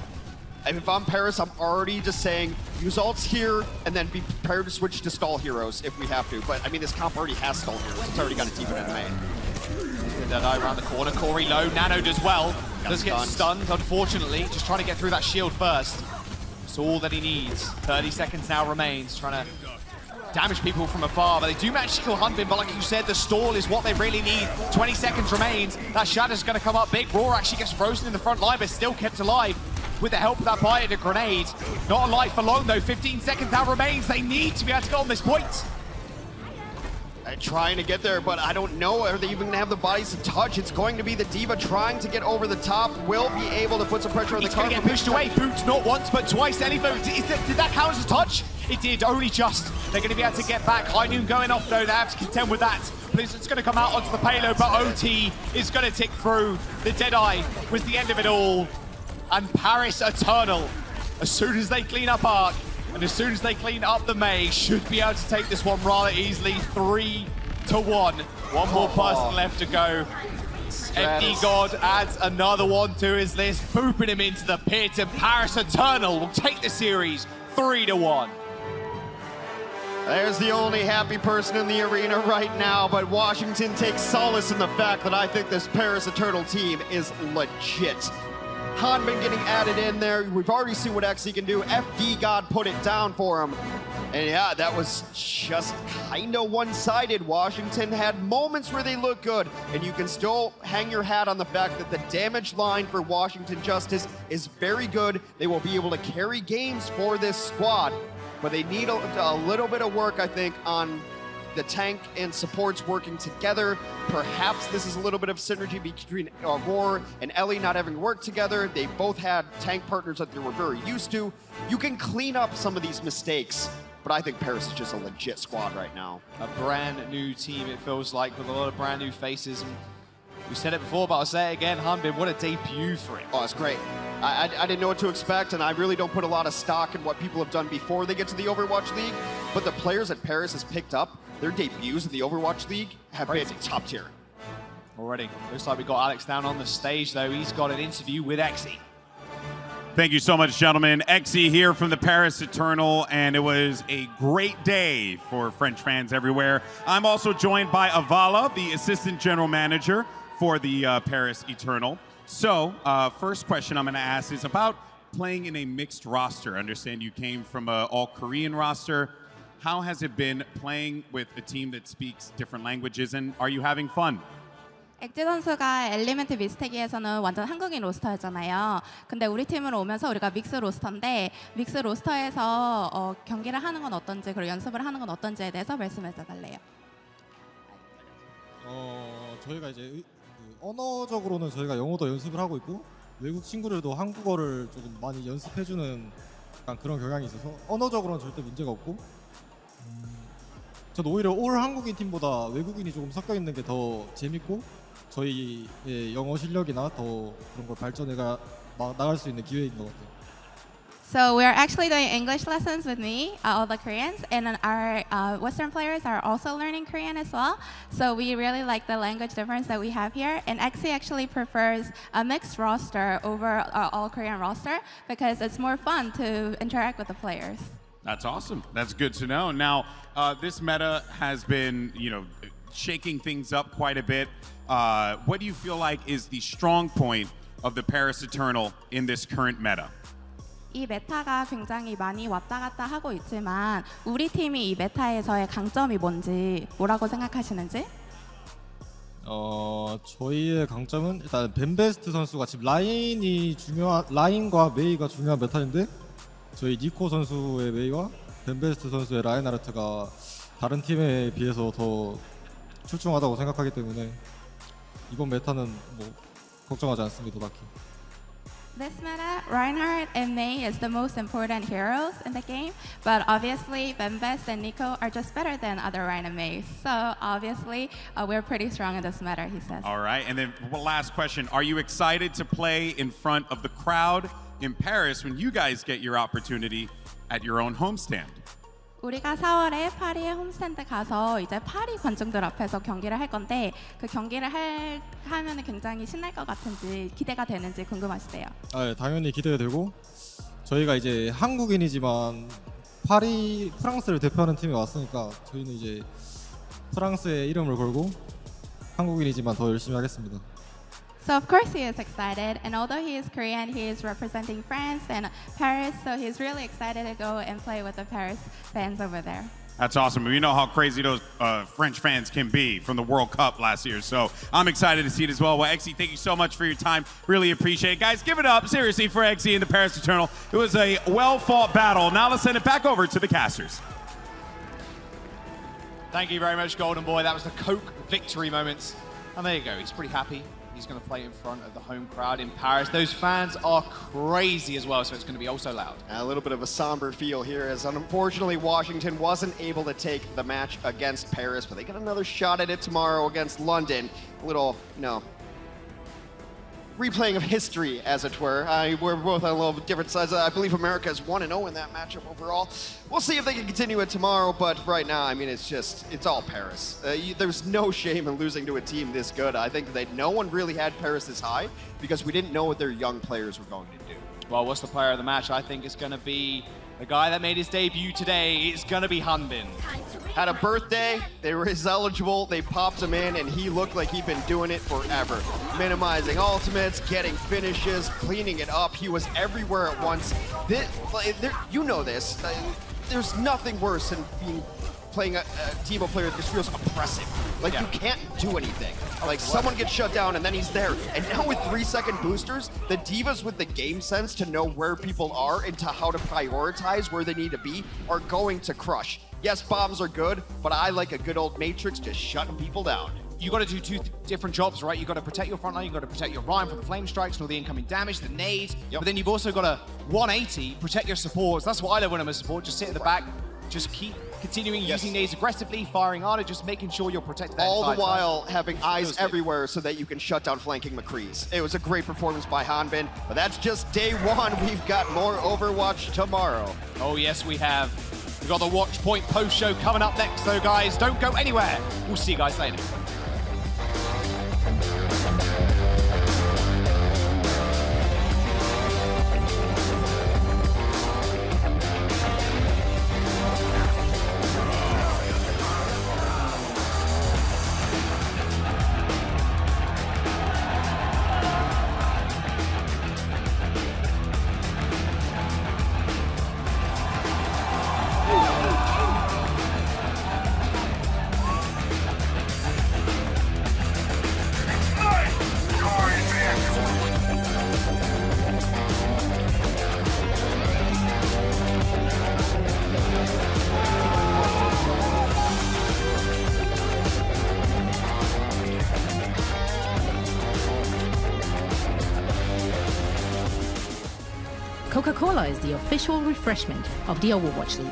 Speaker 13: And if I'm Paris, I'm already just saying, use ults here, and then be prepared to switch to stall heroes if we have to. But, I mean, this comp already has stall heroes. It's already got a demon in main.
Speaker 12: Deadeye around the corner. Corey low. Nanoed as well. Does get stunned, unfortunately. Just trying to get through that shield first. That's all that he needs. 30 seconds now remains. Trying to damage people from afar, but they do manage to kill Hunbin, but like you said, the stall is what they really need. 20 seconds remains. That Shadow's going to come up big. Roar actually gets frozen in the front line, but still kept alive with the help of that buy and a grenade. Not alive for long, though. 15 seconds now remains. They need to be able to go on this point.
Speaker 13: They're trying to get there, but I don't know. Are they even going to have the bodies to touch? It's going to be the D.Va trying to get over the top. Will be able to put some pressure on the car.
Speaker 12: He's going to get pushed away. Boots not once, but twice. Elivo, did that count as a touch? It did, only just. They're going to be able to get back. High Noon going off, though. They have to contend with that. Blizzard's going to come out onto the payload, but OT is going to tick through. The Deadeye was the end of it all. And Paris Eternal, as soon as they clean up Arc, and as soon as they clean up the Mei, should be able to take this one rather easily. 3-1. One more person left to go. FD God adds another one to his list, booping him into the pit, and Paris Eternal will take the series 3-1.
Speaker 13: There's the only happy person in the arena right now, but Washington takes solace in the fact that I think this Paris Eternal team is legit. Hanbin getting added in there. We've already seen what XE can do. FD God put it down for him. And yeah, that was just kind of one-sided. Washington had moments where they looked good, and you can still hang your hat on the fact that the damage line for Washington Justice is very good. They will be able to carry games for this squad, but they need a little bit of work, I think, on the tank and supports working together. Perhaps this is a little bit of synergy between Roar and Ellie not having worked together. They both had tank partners that they were very used to. You can clean up some of these mistakes, but I think Paris is just a legit squad right now.
Speaker 12: A brand new team, it feels like, with a lot of brand new faces. And we said it before, but I'll say it again, Hanbin, what a debut for him.
Speaker 13: Oh, it's great. I didn't know what to expect, and I really don't put a lot of stock in what people have done before they get to the Overwatch League, but the players that Paris has picked up, their debuts in the Overwatch League have been top tier.
Speaker 12: Already. Looks like we got Alex down on the stage, though. He's got an interview with XE.
Speaker 1: Thank you so much, gentlemen. XE here from the Paris Eternal, and it was a great day for French fans everywhere. I'm also joined by Avala, the Assistant General Manager for the Paris Eternal. So, first question I'm going to ask is about playing in a mixed roster. I understand you came from an all-Korean roster. How has it been playing with a team that speaks different languages, and are you having fun?
Speaker 16: 엑제 선수가 엘리멘트 미스테기에서는 완전 한국인 로스터였잖아요. 근데 우리 팀으로 오면서 우리가 믹스 로스터인데 믹스 로스터에서 경기를 하는 건 어떤지 그리고 연습을 하는 건 어떤지에 대해서 말씀해 달래요.
Speaker 17: 저희가 이제 언어적으로는 저희가 영어도 연습을 하고 있고 외국 친구들도 한국어를 조금 많이 연습해주는 약간 그런 경향이 있어서 언어적으로는 절대 문제가 없고 저는 오히려 올 한국인 팀보다 외국인이 조금 섞여 있는 게 더 재밌고 저희의 영어 실력이나 더 그런 걸 발전해 나갈 수 있는 기회인 것 같아요.
Speaker 16: So we're actually doing English lessons with me, all the Koreans, and then our Western players are also learning Korean as well. So we really like the language difference that we have here. And XC actually prefers a mixed roster over all Korean roster because it's more fun to interact with the players.
Speaker 1: That's awesome. That's good to know. Now, this meta has been, shaking things up quite a bit. What do you feel like is the strong point of the Paris Eternal in this current meta?
Speaker 16: 이 메타가 굉장히 많이 왔다 갔다 하고 있지만 우리 팀이 이 메타에서의 강점이 뭔지 뭐라고 생각하시는지?
Speaker 17: 저희의 강점은 일단 벤베스트 선수가 지금 라인과 메이가 중요한 메타인데 저희 니코 선수의 메이와 벤베스트 선수의 라인하르트가 다른 팀에 비해서 더 출중하다고 생각하기 때문에 이번 메타는 뭐 걱정하지 않습니다, 딱히.
Speaker 16: This meta, Reinhardt and Mei is the most important heroes in the game, but obviously Bembest and Nico are just better than other Rein and Mei. So obviously we're pretty strong in this meta, he says.
Speaker 1: All right, and then last question. Are you excited to play in front of the crowd in Paris when you guys get your opportunity at your own homestand?
Speaker 16: 우리가 4월에 파리에 홈스탠드 가서 이제 파리 관중들 앞에서 경기를 할 건데 그 경기를 하면 굉장히 신날 것 같은지 기대가 되는지 궁금하시대요.
Speaker 17: 네, 당연히 기대가 되고 저희가 이제 한국인이지만 프랑스를 대표하는 팀에 왔으니까 저희는 이제 프랑스의 이름을 걸고 한국인이지만 더 열심히 하겠습니다.
Speaker 16: So of course he is excited, and although he is Korean, he is representing France and Paris, so he's really excited to go and play with the Paris fans over there.
Speaker 1: That's awesome. We know how crazy those French fans can be from the World Cup last year, so I'm excited to see it as well. Well, XE, thank you so much for your time. Really appreciate it. Guys, give it up, seriously, for XE and the Paris Eternal. It was a well-fought battle. Now let's send it back over to the casters.
Speaker 12: Thank you very much, Golden Boy. That was the Coke victory moments. And there you go. He's pretty happy. He's going to play in front of the home crowd in Paris. Those fans are crazy as well, so it's going to be also loud.
Speaker 13: A little bit of a somber feel here, as unfortunately Washington wasn't able to take the match against Paris, but they got another shot at it tomorrow against London. A little, replaying of history, as it were. We're both on a little different sides. I believe America is 1-0 in that matchup overall. We'll see if they can continue it tomorrow, but right now, I mean, it's all Paris. There's no shame in losing to a team this good. I think that no one really had Paris this high because we didn't know what their young players were going to do.
Speaker 12: Well, what's the player of the match? I think it's going to be the guy that made his debut today. It's going to be Hanbin.
Speaker 13: Had a birthday, they were eligible, they popped him in, and he looked like he'd been doing it forever. Minimizing ultimates, getting finishes, cleaning it up. He was everywhere at once. You know this. There's nothing worse than playing a team of players that just feels oppressive. Like, you can't do anything. Like, someone gets shut down and then he's there. And now with 3-second boosters, the divas with the game sense to know where people are and to how to prioritize where they need to be are going to crush. Yes, bombs are good, but I like a good old Matrix just shutting people down.
Speaker 12: You got to do two different jobs, right? You got to protect your front line, you got to protect your Ryan from the flame strikes and all the incoming damage, the nades. But then you've also got to 180 protect your supports. That's what I love when I'm a support. Just sit at the back, just keep continuing using nades aggressively, firing harder, just making sure you're protected.
Speaker 13: All the while having eyes everywhere so that you can shut down flanking McCrees. It was a great performance by Hanbin, but that's just day one. We've got more Overwatch tomorrow.
Speaker 12: Oh yes, we have. We've got the Watch Point post-show coming up next, though, guys. Don't go anywhere. We'll see you guys later.
Speaker 3: Coca-Cola is the official refreshment of the Overwatch League.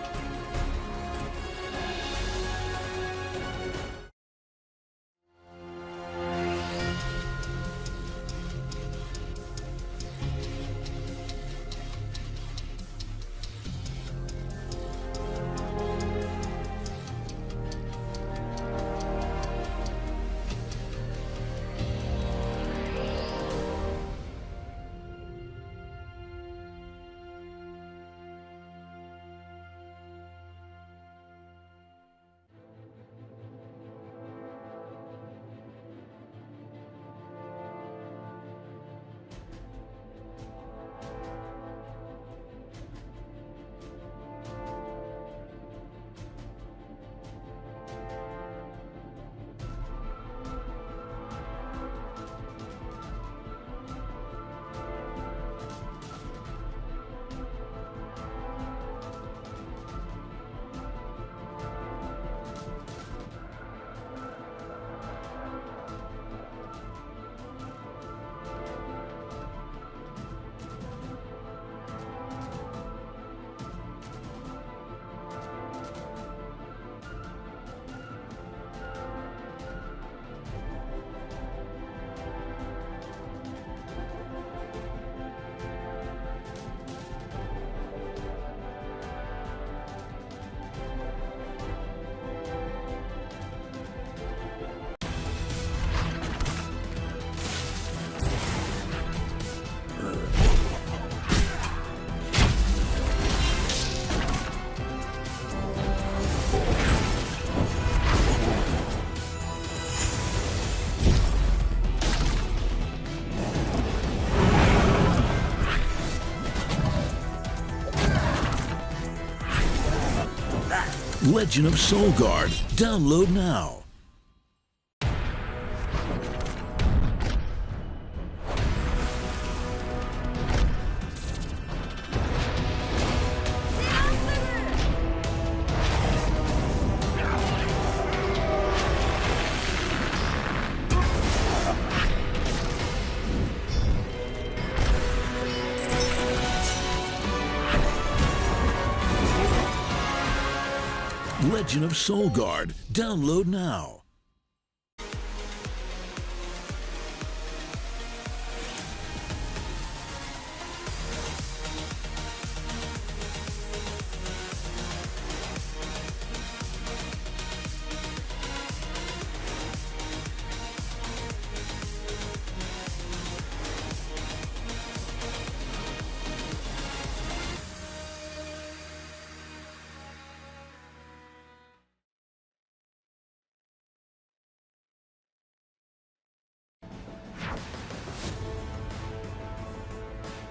Speaker 15: Legend of Soul Guard. Download now. Legend of Soul Guard. Download now.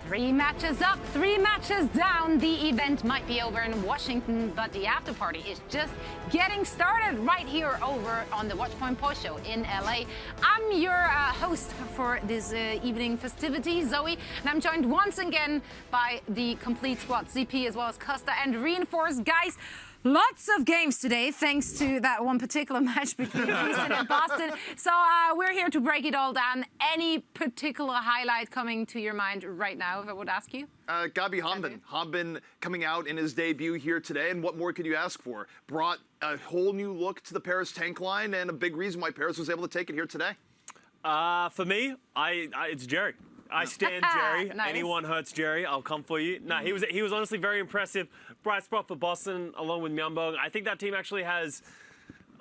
Speaker 4: Three matches up, 3 matches down. The event might be over in Washington, but the after party is just getting started right here over on the Watchpoint Post Show in LA. I'm your host for this evening festivity, Zoe, and I'm joined once again by the complete squad, ZP as well as Costa and Reinforced. Guys, lots of games today, thanks to that one particular match between Houston and Boston. So we're here to break it all down. Any particular highlight coming to your mind right now, if I would ask you?
Speaker 5: Gotta be Hanbin. Hanbin coming out in his debut here today, and what more could you ask for? Brought a whole new look to the Paris tank line, and a big reason why Paris was able to take it here today.
Speaker 2: For me, it's Jerry. I stand Jerry.
Speaker 4: Nice.
Speaker 2: Anyone hurts Jerry, I'll come for you. No, he was honestly very impressive. Bright spot for Boston, along with Myeonbong. I think that team actually has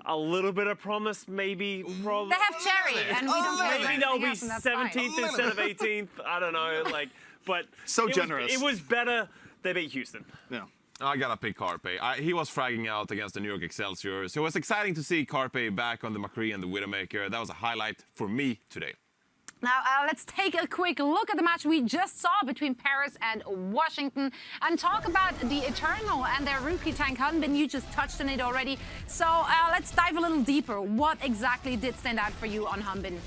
Speaker 2: a little bit of promise, maybe.
Speaker 4: They have Jerry, and we don't care.
Speaker 2: Maybe they'll be 17th instead of 18th. I don't know, but
Speaker 5: so generous.
Speaker 2: It was better. They beat Houston.
Speaker 5: Yeah.
Speaker 6: I gotta pick Carpe. He was fragging out against the New York Excelsior, so it was exciting to see Carpe back on the McCree and the Widowmaker. That was a highlight for me today.
Speaker 4: Now, let's take a quick look at the match we just saw between Paris and Washington and talk about the Eternal and their rookie tank, Hanbin. You just touched on it already. So let's dive a little deeper. What exactly did stand out for you on Hanbin?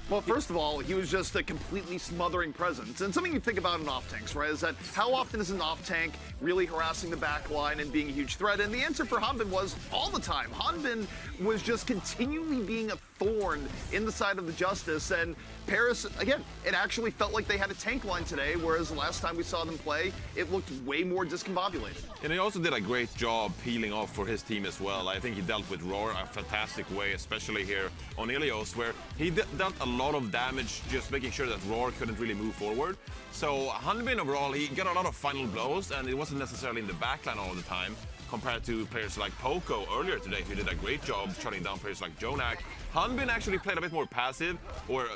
Speaker 5: Well, first of all, he was just a completely smothering presence. And something you think about in off-tanks, right, is that how often is an off-tank really harassing the back line and being a huge threat? And the answer for Hanbin was all the time. Hanbin was just continually being a thorn in the side of the Justice. And Paris, again, it actually felt like they had a tank line today, whereas the last time we saw them play, it looked way more discombobulated.
Speaker 6: And he also did a great job peeling off for his team as well. I think he dealt with Roar a fantastic way, especially here on Ilios, where he dealt a lot of damage just making sure that Roar couldn't really move forward. So Hanbin overall, he got a lot of final blows, and it wasn't necessarily in the backline all the time, compared to players like Poco earlier today, who did a great job shutting down players like Jonak. Hanbin actually played a bit more passive, or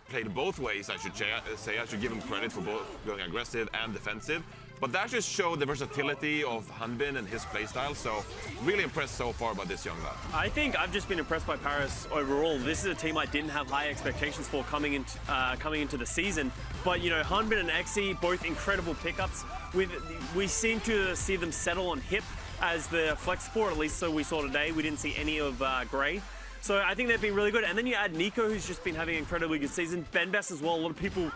Speaker 6: played both ways, I should say. I should give him credit for both going aggressive and defensive. But that just showed the versatility of Hanbin and his playstyle, so really impressed so far by this young lad.
Speaker 2: I think I've just been impressed by Paris overall. This is a team I didn't have high expectations for coming into the season. But, you know, Hanbin and Exi, both incredible pickups. We seem to see them settle on Hip as the flex support, at least so we saw today. We didn't see any of Gray. So I think they've been really good. And then you add Nico, who's just been having an incredibly good season. Benbest as well. A lot of people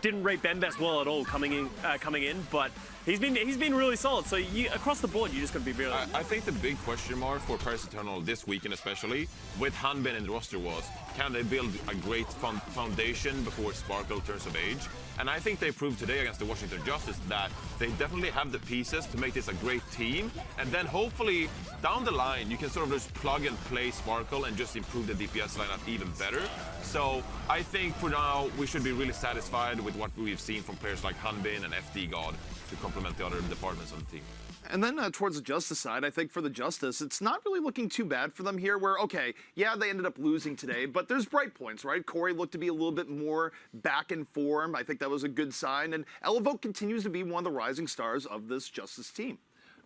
Speaker 2: didn't rate Benbest well at all coming in, but he's been really solid. So across the board, you just got to be really.
Speaker 6: I think the big question mark for Paris Eternal this weekend, especially with Hanbin in the roster, was can they build a great foundation before Sparkle turns of age? And I think they proved today against the Washington Justice that they definitely have the pieces to make this a great team. And then hopefully down the line, you can sort of just plug and play Sparkle and just improve the DPS lineup even better. So I think for now, we should be really satisfied with what we've seen from players like Hanbin and FD God to complement the other departments on the team.
Speaker 5: And then towards the Justice side, I think for the Justice, it's not really looking too bad for them here where, okay, yeah, they ended up losing today, but there's bright points, right? Corey looked to be a little bit more back in form. I think that was a good sign. And Elevoke continues to be one of the rising stars of this Justice team.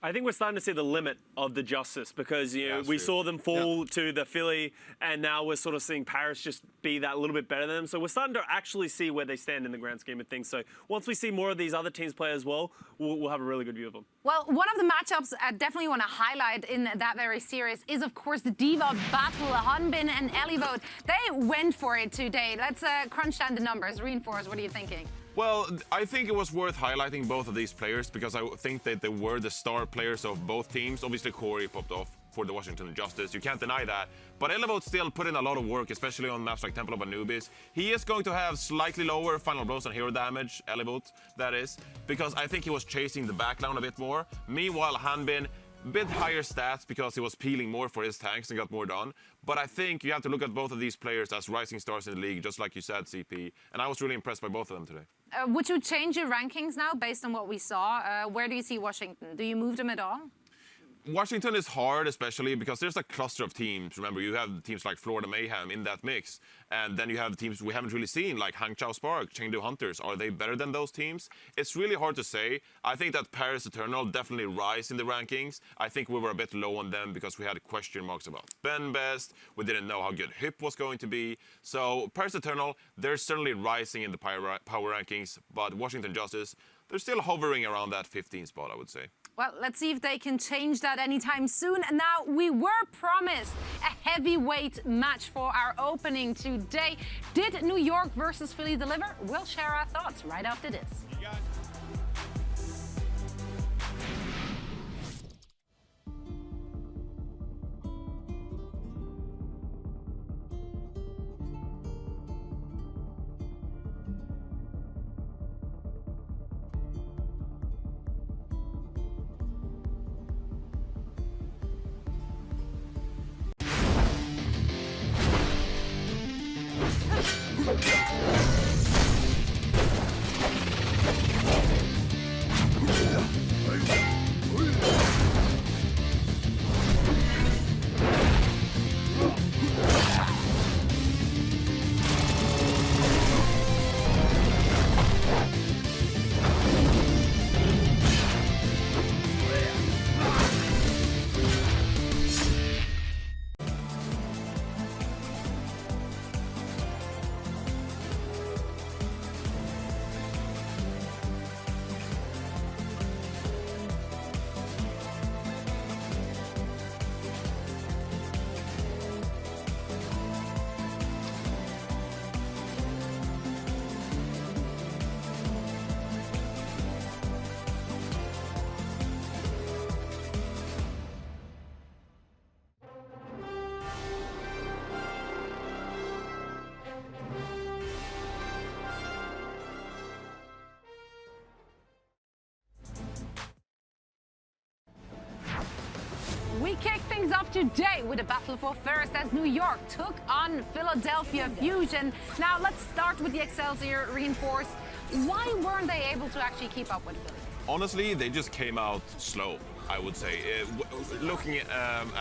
Speaker 2: I think we're starting to see the limit of the justice because we saw them fall to the Philly, and now we're sort of seeing Paris just be that little bit better than them. So we're starting to actually see where they stand in the grand scheme of things. So once we see more of these other teams play as well, we'll have a really good view of them.
Speaker 4: Well, one of the matchups I definitely want to highlight in that very series is, of course, the Diva battle. Hanbin and Elivote, they went for it today. Let's crunch down the numbers. Reinforce, what are you thinking?
Speaker 6: Well, I think it was worth highlighting both of these players because I think that they were the star players of both teams. Obviously, Corey popped off for the Washington Justice. You can't deny that. But Elivote still put in a lot of work, especially on maps like Temple of Anubis. He is going to have slightly lower final blows and hero damage, Elivote, that is, because I think he was chasing the backline a bit more. Meanwhile, Hanbin, bit higher stats because he was peeling more for his tanks and got more done. But I think you have to look at both of these players as rising stars in the league, just like you said, CP. And I was really impressed by both of them today.
Speaker 4: Would you change your rankings now based on what we saw? Where do you see Washington? Do you move them at all?
Speaker 6: Washington is hard, especially because there's a cluster of teams. Remember, you have teams like Florida Mayhem in that mix. And then you have teams we haven't really seen, like Hangzhou Spark, Chengdu Hunters. Are they better than those teams? It's really hard to say. I think that Paris Eternal definitely rise in the rankings. I think we were a bit low on them because we had question marks about Ben Best. We didn't know how good Hip was going to be. So Paris Eternal, they're certainly rising in the power rankings. But Washington Justice, they're still hovering around that 15th spot, I would say.
Speaker 4: Well, let's see if they can change that anytime soon. And now, we were promised a heavyweight match for our opening today. Did New York versus Philly deliver? We'll share our thoughts right after this. We kick things off today with a battle for first as New York took on Philadelphia Fusion. Now let's start with the Excelsior Reinforce. Why weren't they able to actually keep up with Philly?
Speaker 6: Honestly, they just came out slow, I would say. Looking at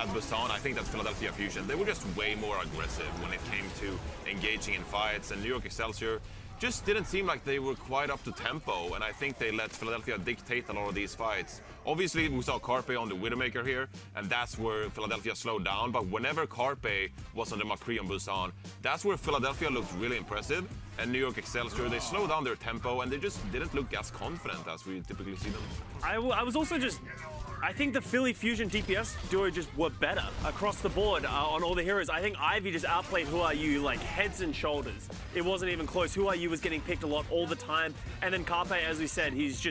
Speaker 6: Busan, I think that Philadelphia Fusion, they were just way more aggressive when it came to engaging in fights, and New York Excelsior just didn't seem like they were quite up to tempo, and I think they let Philadelphia dictate a lot of these fights. Obviously, we saw Carpe on the Widowmaker here, and that's where Philadelphia slowed down, but whenever Carpe was on the McCree on Busan, that's where Philadelphia looked really impressive, and New York Excelsior, they slowed down their tempo, and they just didn't look as confident as we typically see them.
Speaker 2: I was also I think the Philly Fusion DPS duo just were better across the board on all the heroes. I think Ivy just outplayed Who Are You like heads and shoulders. It wasn't even close. Who Are You was getting picked a lot all the time. And then Carpe, as we said, he's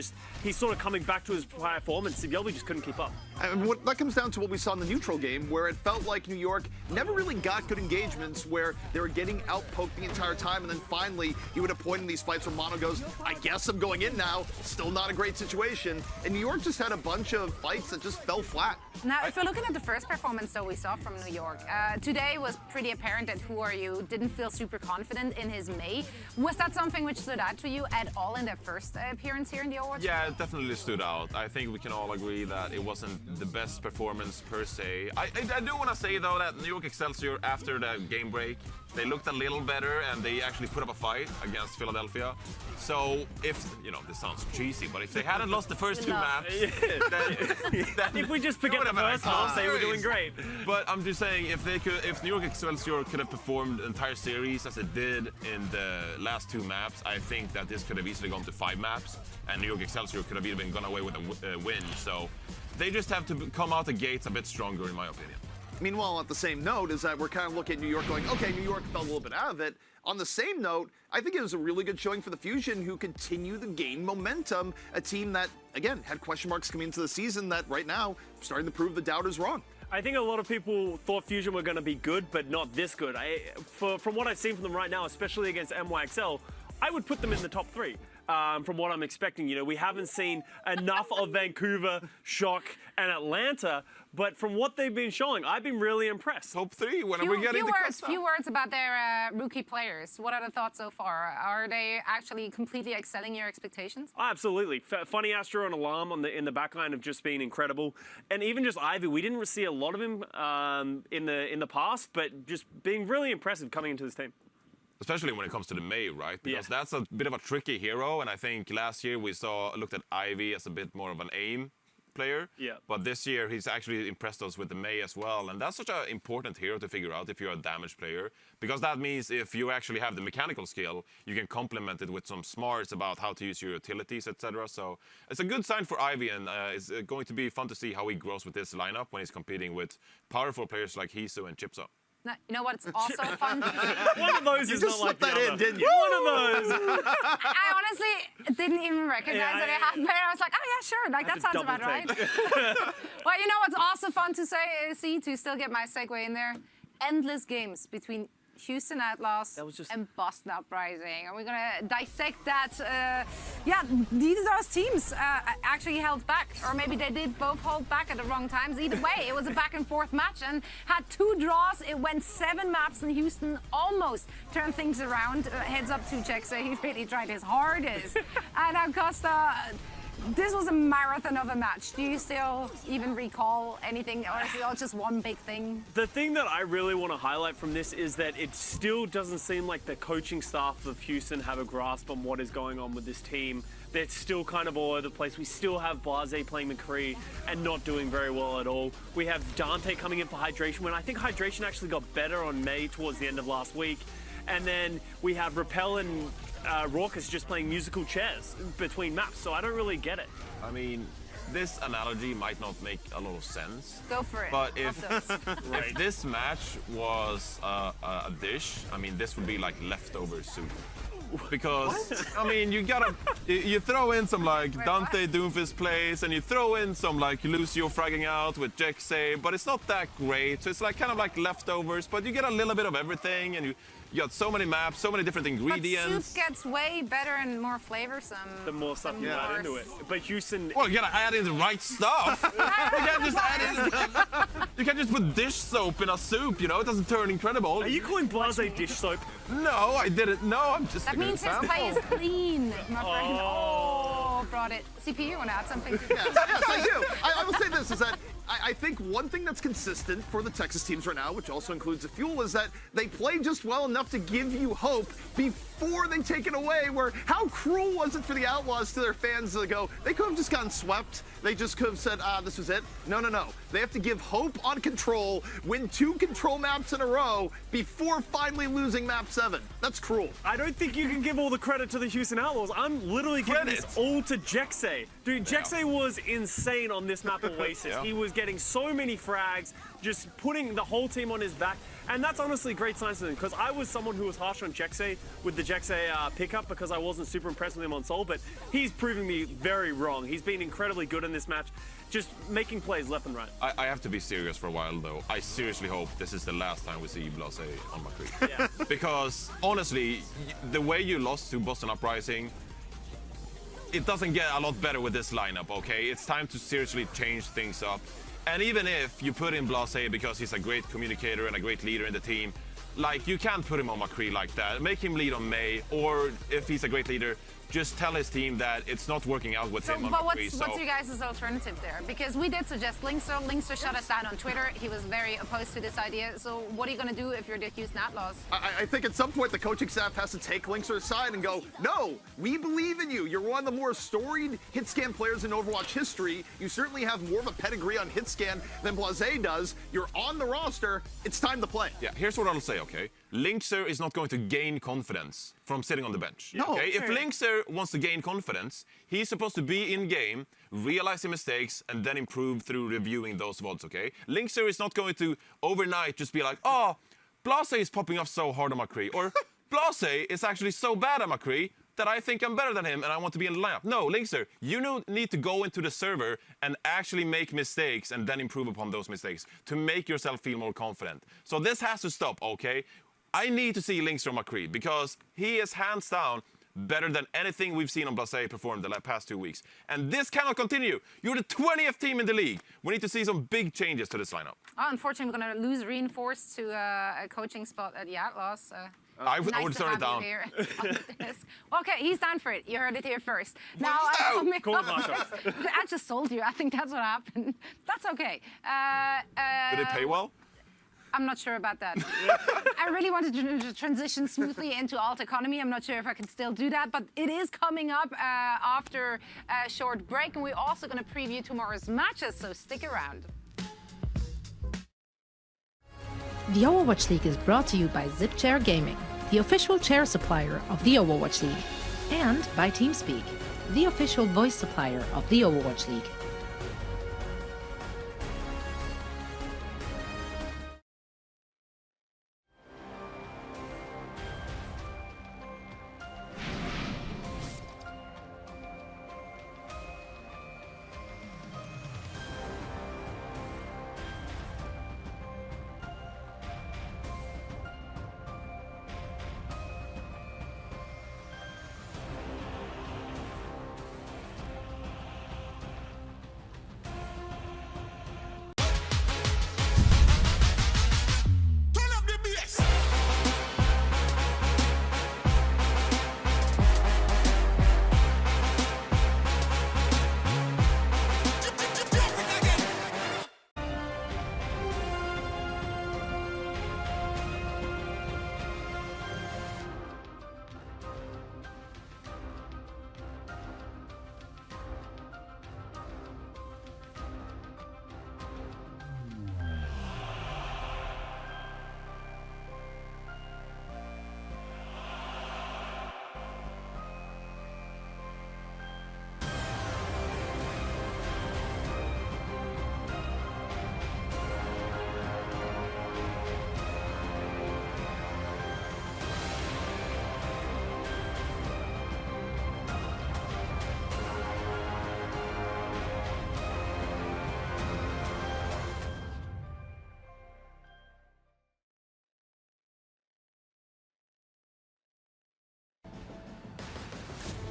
Speaker 2: sort of coming back to his prior form, and Sibylvi just couldn't keep up.
Speaker 5: And that comes down to what we saw in the neutral game, where it felt like New York never really got good engagements, where they were getting outpoked the entire time, and then finally, you would have point in these fights where Mono goes, I guess I'm going in now, still not a great situation. And New York just had a bunch of fights that just fell flat.
Speaker 4: Now, if you're looking at the first performance that we saw from New York, today was pretty apparent that Who Are You didn't feel super confident in his Mei. Was that something which stood out to you at all in their first appearance here in the Overwatch?
Speaker 6: Yeah, it definitely stood out. I think we can all agree that it wasn't the best performance per se. I do want to say, though, that New York Excelsior, after the game break, they looked a little better and they actually put up a fight against Philadelphia. So if, this sounds cheesy, but if they hadn't lost the first 2 maps, then
Speaker 2: if we just forget the first half, they were doing great.
Speaker 6: But I'm just saying, if New York Excelsior could have performed the entire series as it did in the last 2 maps, I think that this could have easily gone to 5 maps, and New York Excelsior could have even gone away with a win. So they just have to come out the gates a bit stronger, in my opinion.
Speaker 5: Meanwhile, at the same note, is that we're kind of looking at New York going, okay, New York fell a little bit out of it. On the same note, I think it was a really good showing for the Fusion, who continue to gain momentum. A team that, again, had question marks coming into the season that right now starting to prove the doubters wrong.
Speaker 2: I think a lot of people thought Fusion were going to be good, but not this good. From what I've seen from them right now, especially against NYXL, I would put them in the top 3. From what I'm expecting, we haven't seen enough of Vancouver, Shock, and Atlanta, but from what they've been showing, I've been really impressed.
Speaker 6: Top 3, when are we getting the
Speaker 4: few words about their rookie players. What are the thoughts so far? Are they actually completely excelling your expectations?
Speaker 2: Oh, absolutely. Funny Astro and Alarm in the backline have just been incredible, and even just Ivy. We didn't see a lot of him in the past, but just being really impressive coming into this team.
Speaker 6: Especially when it comes to the Mei, right? Because that's a bit of a tricky hero, and I think last year we looked at Ivy as a bit more of an aim player.
Speaker 2: Yeah.
Speaker 6: But this year he's actually impressed us with the Mei as well, and that's such an important hero to figure out if you're a damage player, because that means if you actually have the mechanical skill, you can complement it with some smarts about how to use your utilities, etc. So it's a good sign for Ivy, and it's going to be fun to see how he grows with this lineup when he's competing with powerful players like Hisu and Chipso.
Speaker 4: No, you know what's also fun to see?
Speaker 2: One of those
Speaker 5: you
Speaker 2: is
Speaker 5: just
Speaker 2: not like
Speaker 5: slipped that
Speaker 2: the
Speaker 5: in, didn't you?
Speaker 2: One of those.
Speaker 4: I honestly didn't even recognize that it happened. I was like, oh yeah, sure, like that sounds about right. Well, you know what's also fun to see, to still get my segue in there? Endless games between Houston Outlaws and Boston Uprising. And we're going to dissect that. Those teams actually held back, or maybe they did both hold back at the wrong times. Either way, it was a back and forth match and had 2 draws. It went 7 maps, and Houston almost turned things around. Heads up to Jexer, he really tried his hardest. And Acosta, this was a marathon of a match. Do you still even recall anything, or is it all just one big thing?
Speaker 2: The thing that I really want to highlight from this is that it still doesn't seem like the coaching staff of Houston have a grasp on what is going on with this team. They're still kind of all over the place. We still have Blase playing McCree and not doing very well at all. We have Dante coming in for Hydration, when I think Hydration actually got better on Mei towards the end of last week. And then we have Rappel and Raucus just playing musical chairs between maps, so I don't really get it.
Speaker 6: I mean, this analogy might not make a lot of sense.
Speaker 4: Go for it.
Speaker 6: But if this match was a dish, I mean, this would be like leftover soup. Because, I mean, you throw in some like Dante Doomfist plays, and you throw in some like Lucio fragging out with Jexay, but it's not that great. So it's like kind of like leftovers, but you get a little bit of everything, and you got so many maps, so many different ingredients.
Speaker 4: But soup gets way better and more flavorsome.
Speaker 2: The more stuff you add into it. But Houston...
Speaker 6: Well, you gotta add in the right stuff. You can't just add in... You can't just put dish soap in a soup, it doesn't turn incredible.
Speaker 2: Are you calling Blase dish soap?
Speaker 6: No, I didn't. No, I'm just...
Speaker 4: That means his play is clean, my friend. Oh, brought it. CP, you want to add something?
Speaker 5: Yes, I do. I will say this, is that I think one thing that's consistent for the Texas teams right now, which also includes the Fuel, is that they play just well enough to give you hope before they take it away, where how cruel was it for the Outlaws to their fans to go, they could have just gotten swept. They just could have said, this was it. No. They have to give hope on Control, win 2 Control maps in a row before finally losing map 7. That's cruel.
Speaker 2: I don't think you can give all the credit to the Houston Outlaws. I'm literally giving this all to Jexay. Dude, Jexay was insane on this map Oasis. He was getting so many frags, just putting the whole team on his back. And that's honestly great signs for them, because I was someone who was harsh on Jexay with the Jexay pickup because I wasn't super impressed with him on Sol, but he's proving me very wrong. He's been incredibly good in this match, just making plays left and right.
Speaker 6: I have to be serious for a while, though. I seriously hope this is the last time we see Blase on McCree.
Speaker 2: Yeah.
Speaker 6: Because, honestly, the way you lost to Boston Uprising, it doesn't get a lot better with this lineup, okay? It's time to seriously change things up. And even if you put in Blase because he's a great communicator and a great leader in the team, like, you can't put him on McCree like that. Make him lead on May, or if he's a great leader, just tell his team that it's not working out with him on McCree.
Speaker 4: What's your guys' alternative there? Because we did suggest Linkster. Linkster shut us down on Twitter. He was very opposed to this idea. So what are you going to do if you're the Houston Outlaws?
Speaker 5: I think at some point the coaching staff has to take Linkster aside and go, no, we believe in you. You're one of the more storied hit scan players in Overwatch history. You certainly have more of a pedigree on hit scan than Blase does. You're on the roster. It's time to play.
Speaker 6: Yeah, here's what I'll say, okay? Linkster is not going to gain confidence from sitting on the bench.
Speaker 5: No,
Speaker 6: okay?
Speaker 5: sure.
Speaker 6: If Linkster wants to gain confidence, he's supposed to be in game, realize his mistakes, and then improve through reviewing those VODs, okay? Linkster is not going to overnight just be like, oh, Blase is popping off so hard on McCree, or Blase is actually so bad at McCree that I think I'm better than him and I want to be in the lineup. No, Linkster, you need to go into the server and actually make mistakes and then improve upon those mistakes to make yourself feel more confident. So this has to stop, okay? I need to see Linkster on McCree because he is hands down better than anything we've seen on Blase perform the past 2 weeks. And this cannot continue. You're the 20th team in the league. We need to see some big changes to this lineup.
Speaker 4: Oh, unfortunately, we're going to lose Reinforced to a coaching spot at the Outlaws.
Speaker 6: I would turn it down.
Speaker 4: Okay, he's down for it. You heard it here first. Now, I just sold you. I think that's what happened. That's okay.
Speaker 6: Did it pay well?
Speaker 4: I'm not sure about that. I really wanted to transition smoothly into alt economy. I'm not sure if I can still do that, but it is coming up after a short break, and we're also going to preview tomorrow's matches, so stick around.
Speaker 3: The Overwatch League is brought to you by ZipChair Gaming, the official chair supplier of the Overwatch League, and by TeamSpeak, the official voice supplier of the Overwatch League.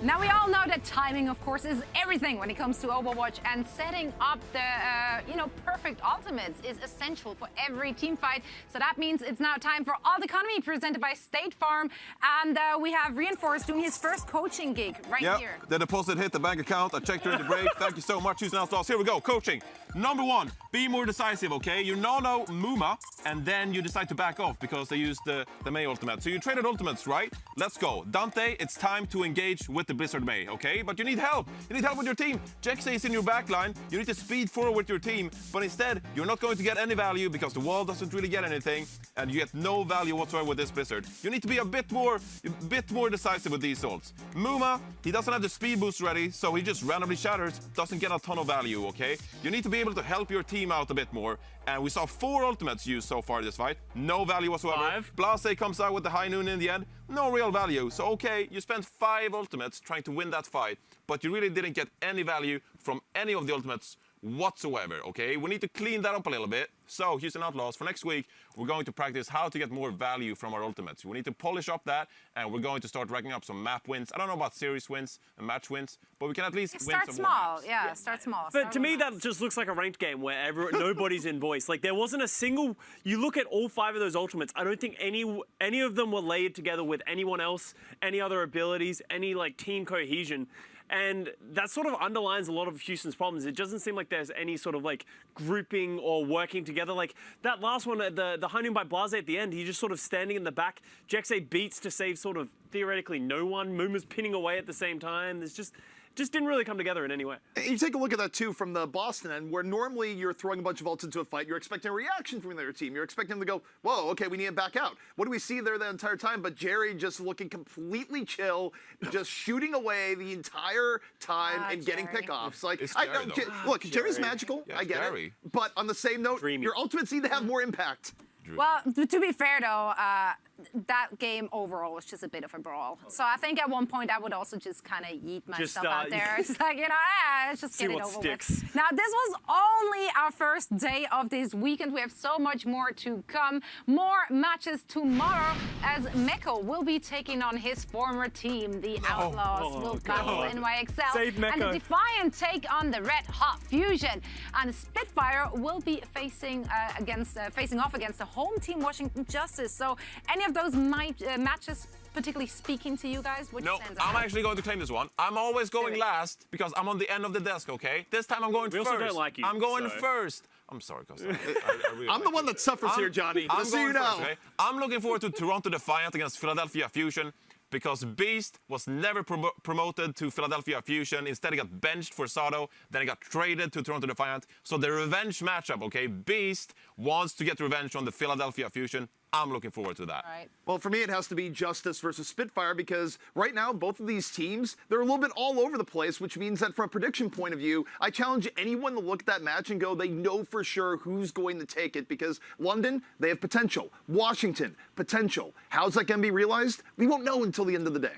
Speaker 4: Now, we all know that timing, of course, is everything when it comes to Overwatch, and setting up the, perfect ultimates is essential for every team fight. So that means it's now time for Alt Economy, presented by State Farm, and we have Reinforced doing his first coaching gig right here.
Speaker 6: The deposit hit the bank account. I checked during the break. Thank you so much, Houston Outlaws. Here we go, coaching. Number one, be more decisive, okay? You now know Muma, and then you decide to back off because they used the May ultimate. So you traded ultimates, right? Let's go. Dante, it's time to engage with the Blizzard May, okay? But you need help. You need help with your team. Jexay is in your backline. You need to speed forward with your team, but instead, you're not going to get any value because the wall doesn't really get anything, and you get no value whatsoever with this Blizzard. You need to be a bit more decisive with these ults. Muma, he doesn't have the speed boost ready, so he just randomly shatters, doesn't get a ton of value, okay? You need to be able to help your team out a bit more, and we saw 4 ultimates used so far this fight. No value whatsoever.
Speaker 2: 5.
Speaker 6: Blase comes out with the high noon in the end. No real value. So, okay, you spent 5 ultimates trying to win that fight, but you really didn't get any value from any of the ultimates whatsoever, okay? We need to clean that up a little bit. So, Houston Outlaws, for next week, we're going to practice how to get more value from our ultimates. We need to polish up that, and we're going to start racking up some map wins. I don't know about series wins and match wins, but we can at least win
Speaker 4: Start
Speaker 6: some
Speaker 4: small,
Speaker 6: more
Speaker 4: yeah, start small.
Speaker 2: But to me, that just looks like a ranked game where nobody's in voice. Like, there wasn't a single... You look at all 5 of those ultimates, I don't think any of them were layered together with anyone else, any other abilities, any, like, team cohesion. And that sort of underlines a lot of Houston's problems. It doesn't seem like there's any sort of like grouping or working together. Like that last one, the hunting by Blase at the end, he just sort of standing in the back. Jexay beats to save sort of theoretically no one. Muma's pinning away at the same time. There's just didn't really come together in any way.
Speaker 5: And you take a look at that too from the Boston end, where normally you're throwing a bunch of ults into a fight, you're expecting a reaction from their team. You're expecting them to go, whoa, okay, we need to back out. What do we see there the entire time? But Jerry just looking completely chill, just shooting away the entire time and getting pickoffs. Like,
Speaker 6: It's
Speaker 5: I
Speaker 6: scary,
Speaker 5: know,
Speaker 6: though.
Speaker 5: look, Jerry's magical.
Speaker 6: Yeah,
Speaker 5: I get
Speaker 6: scary.
Speaker 5: it. But on the same note, your ultimates need to have more impact.
Speaker 4: Well, to be fair though, that game overall was just a bit of a brawl. So I think at one point I would also just kind of yeet my stuff out there. It's like, you know, let's just get it over with. Now, this was only our first day of this weekend. We have so much more to come. More matches tomorrow as Meko will be taking on his former team. The Outlaws will battle NY Excel.
Speaker 2: Save
Speaker 4: And the
Speaker 2: Meko.
Speaker 4: Defiant take on the Red Hot Fusion. And Spitfire will be facing off against the home team Washington Justice. So any of those matches particularly speaking to you guys? Which
Speaker 6: No,
Speaker 4: stands
Speaker 6: I'm
Speaker 4: out?
Speaker 6: actually going to claim this one. I'm always going last because I'm on the end of the desk, okay? This time I'm going
Speaker 2: We
Speaker 6: first.
Speaker 2: also don't like you,
Speaker 6: I'm going
Speaker 2: so-
Speaker 6: first. I'm sorry, Costa.
Speaker 5: I'm the one that suffers here, Johnny,
Speaker 6: I'm
Speaker 5: just so you
Speaker 6: going
Speaker 5: know.
Speaker 6: first, okay? I'm looking forward to Toronto Defiant against Philadelphia Fusion because Beast was never promoted to Philadelphia Fusion. Instead, he got benched for Sato. Then he got traded to Toronto Defiant. So the revenge matchup, okay? Beast wants to get revenge on the Philadelphia Fusion. I'm looking forward to that.
Speaker 5: Well, for me, it has to be Justice versus Spitfire because right now, both of these teams, they're a little bit all over the place, which means that from a prediction point of view, I challenge anyone to look at that match and go, they know for sure who's going to take it because London, they have potential. Washington, potential. How's that going to be realized? We won't know until the end of the day.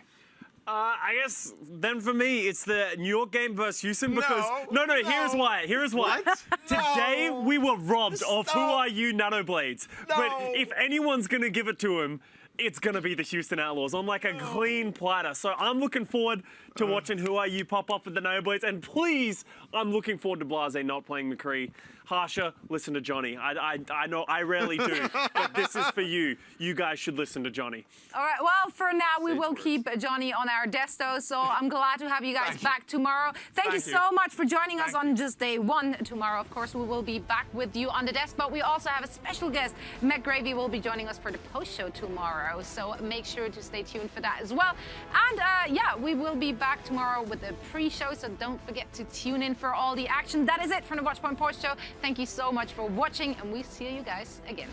Speaker 2: I guess then for me, it's the New York game versus Houston because no, here's why. Today we were robbed of Who Are You Nanoblades. But if anyone's gonna give it to him, it's gonna be the Houston Outlaws on like a clean platter. So I'm looking forward to watching Who Are You pop up with the Nanoblades, and please, I'm looking forward to Blase not playing McCree. Harsha, listen to Johnny. I know I rarely do, but this is for you. You guys should listen to Johnny.
Speaker 4: All right, well, for now, we will keep Johnny on our desk, though, so I'm glad to have you guys back tomorrow. Thank you so much for joining us on just day one. Tomorrow, of course, we will be back with you on the desk, but we also have a special guest. Matt Gravy will be joining us for the post-show tomorrow, so make sure to stay tuned for that as well. And, yeah, we will be back tomorrow with the pre-show, so don't forget to tune in for all the action. That is it from the Watchpoint Post Show. Thank you so much for watching, and we see you guys again.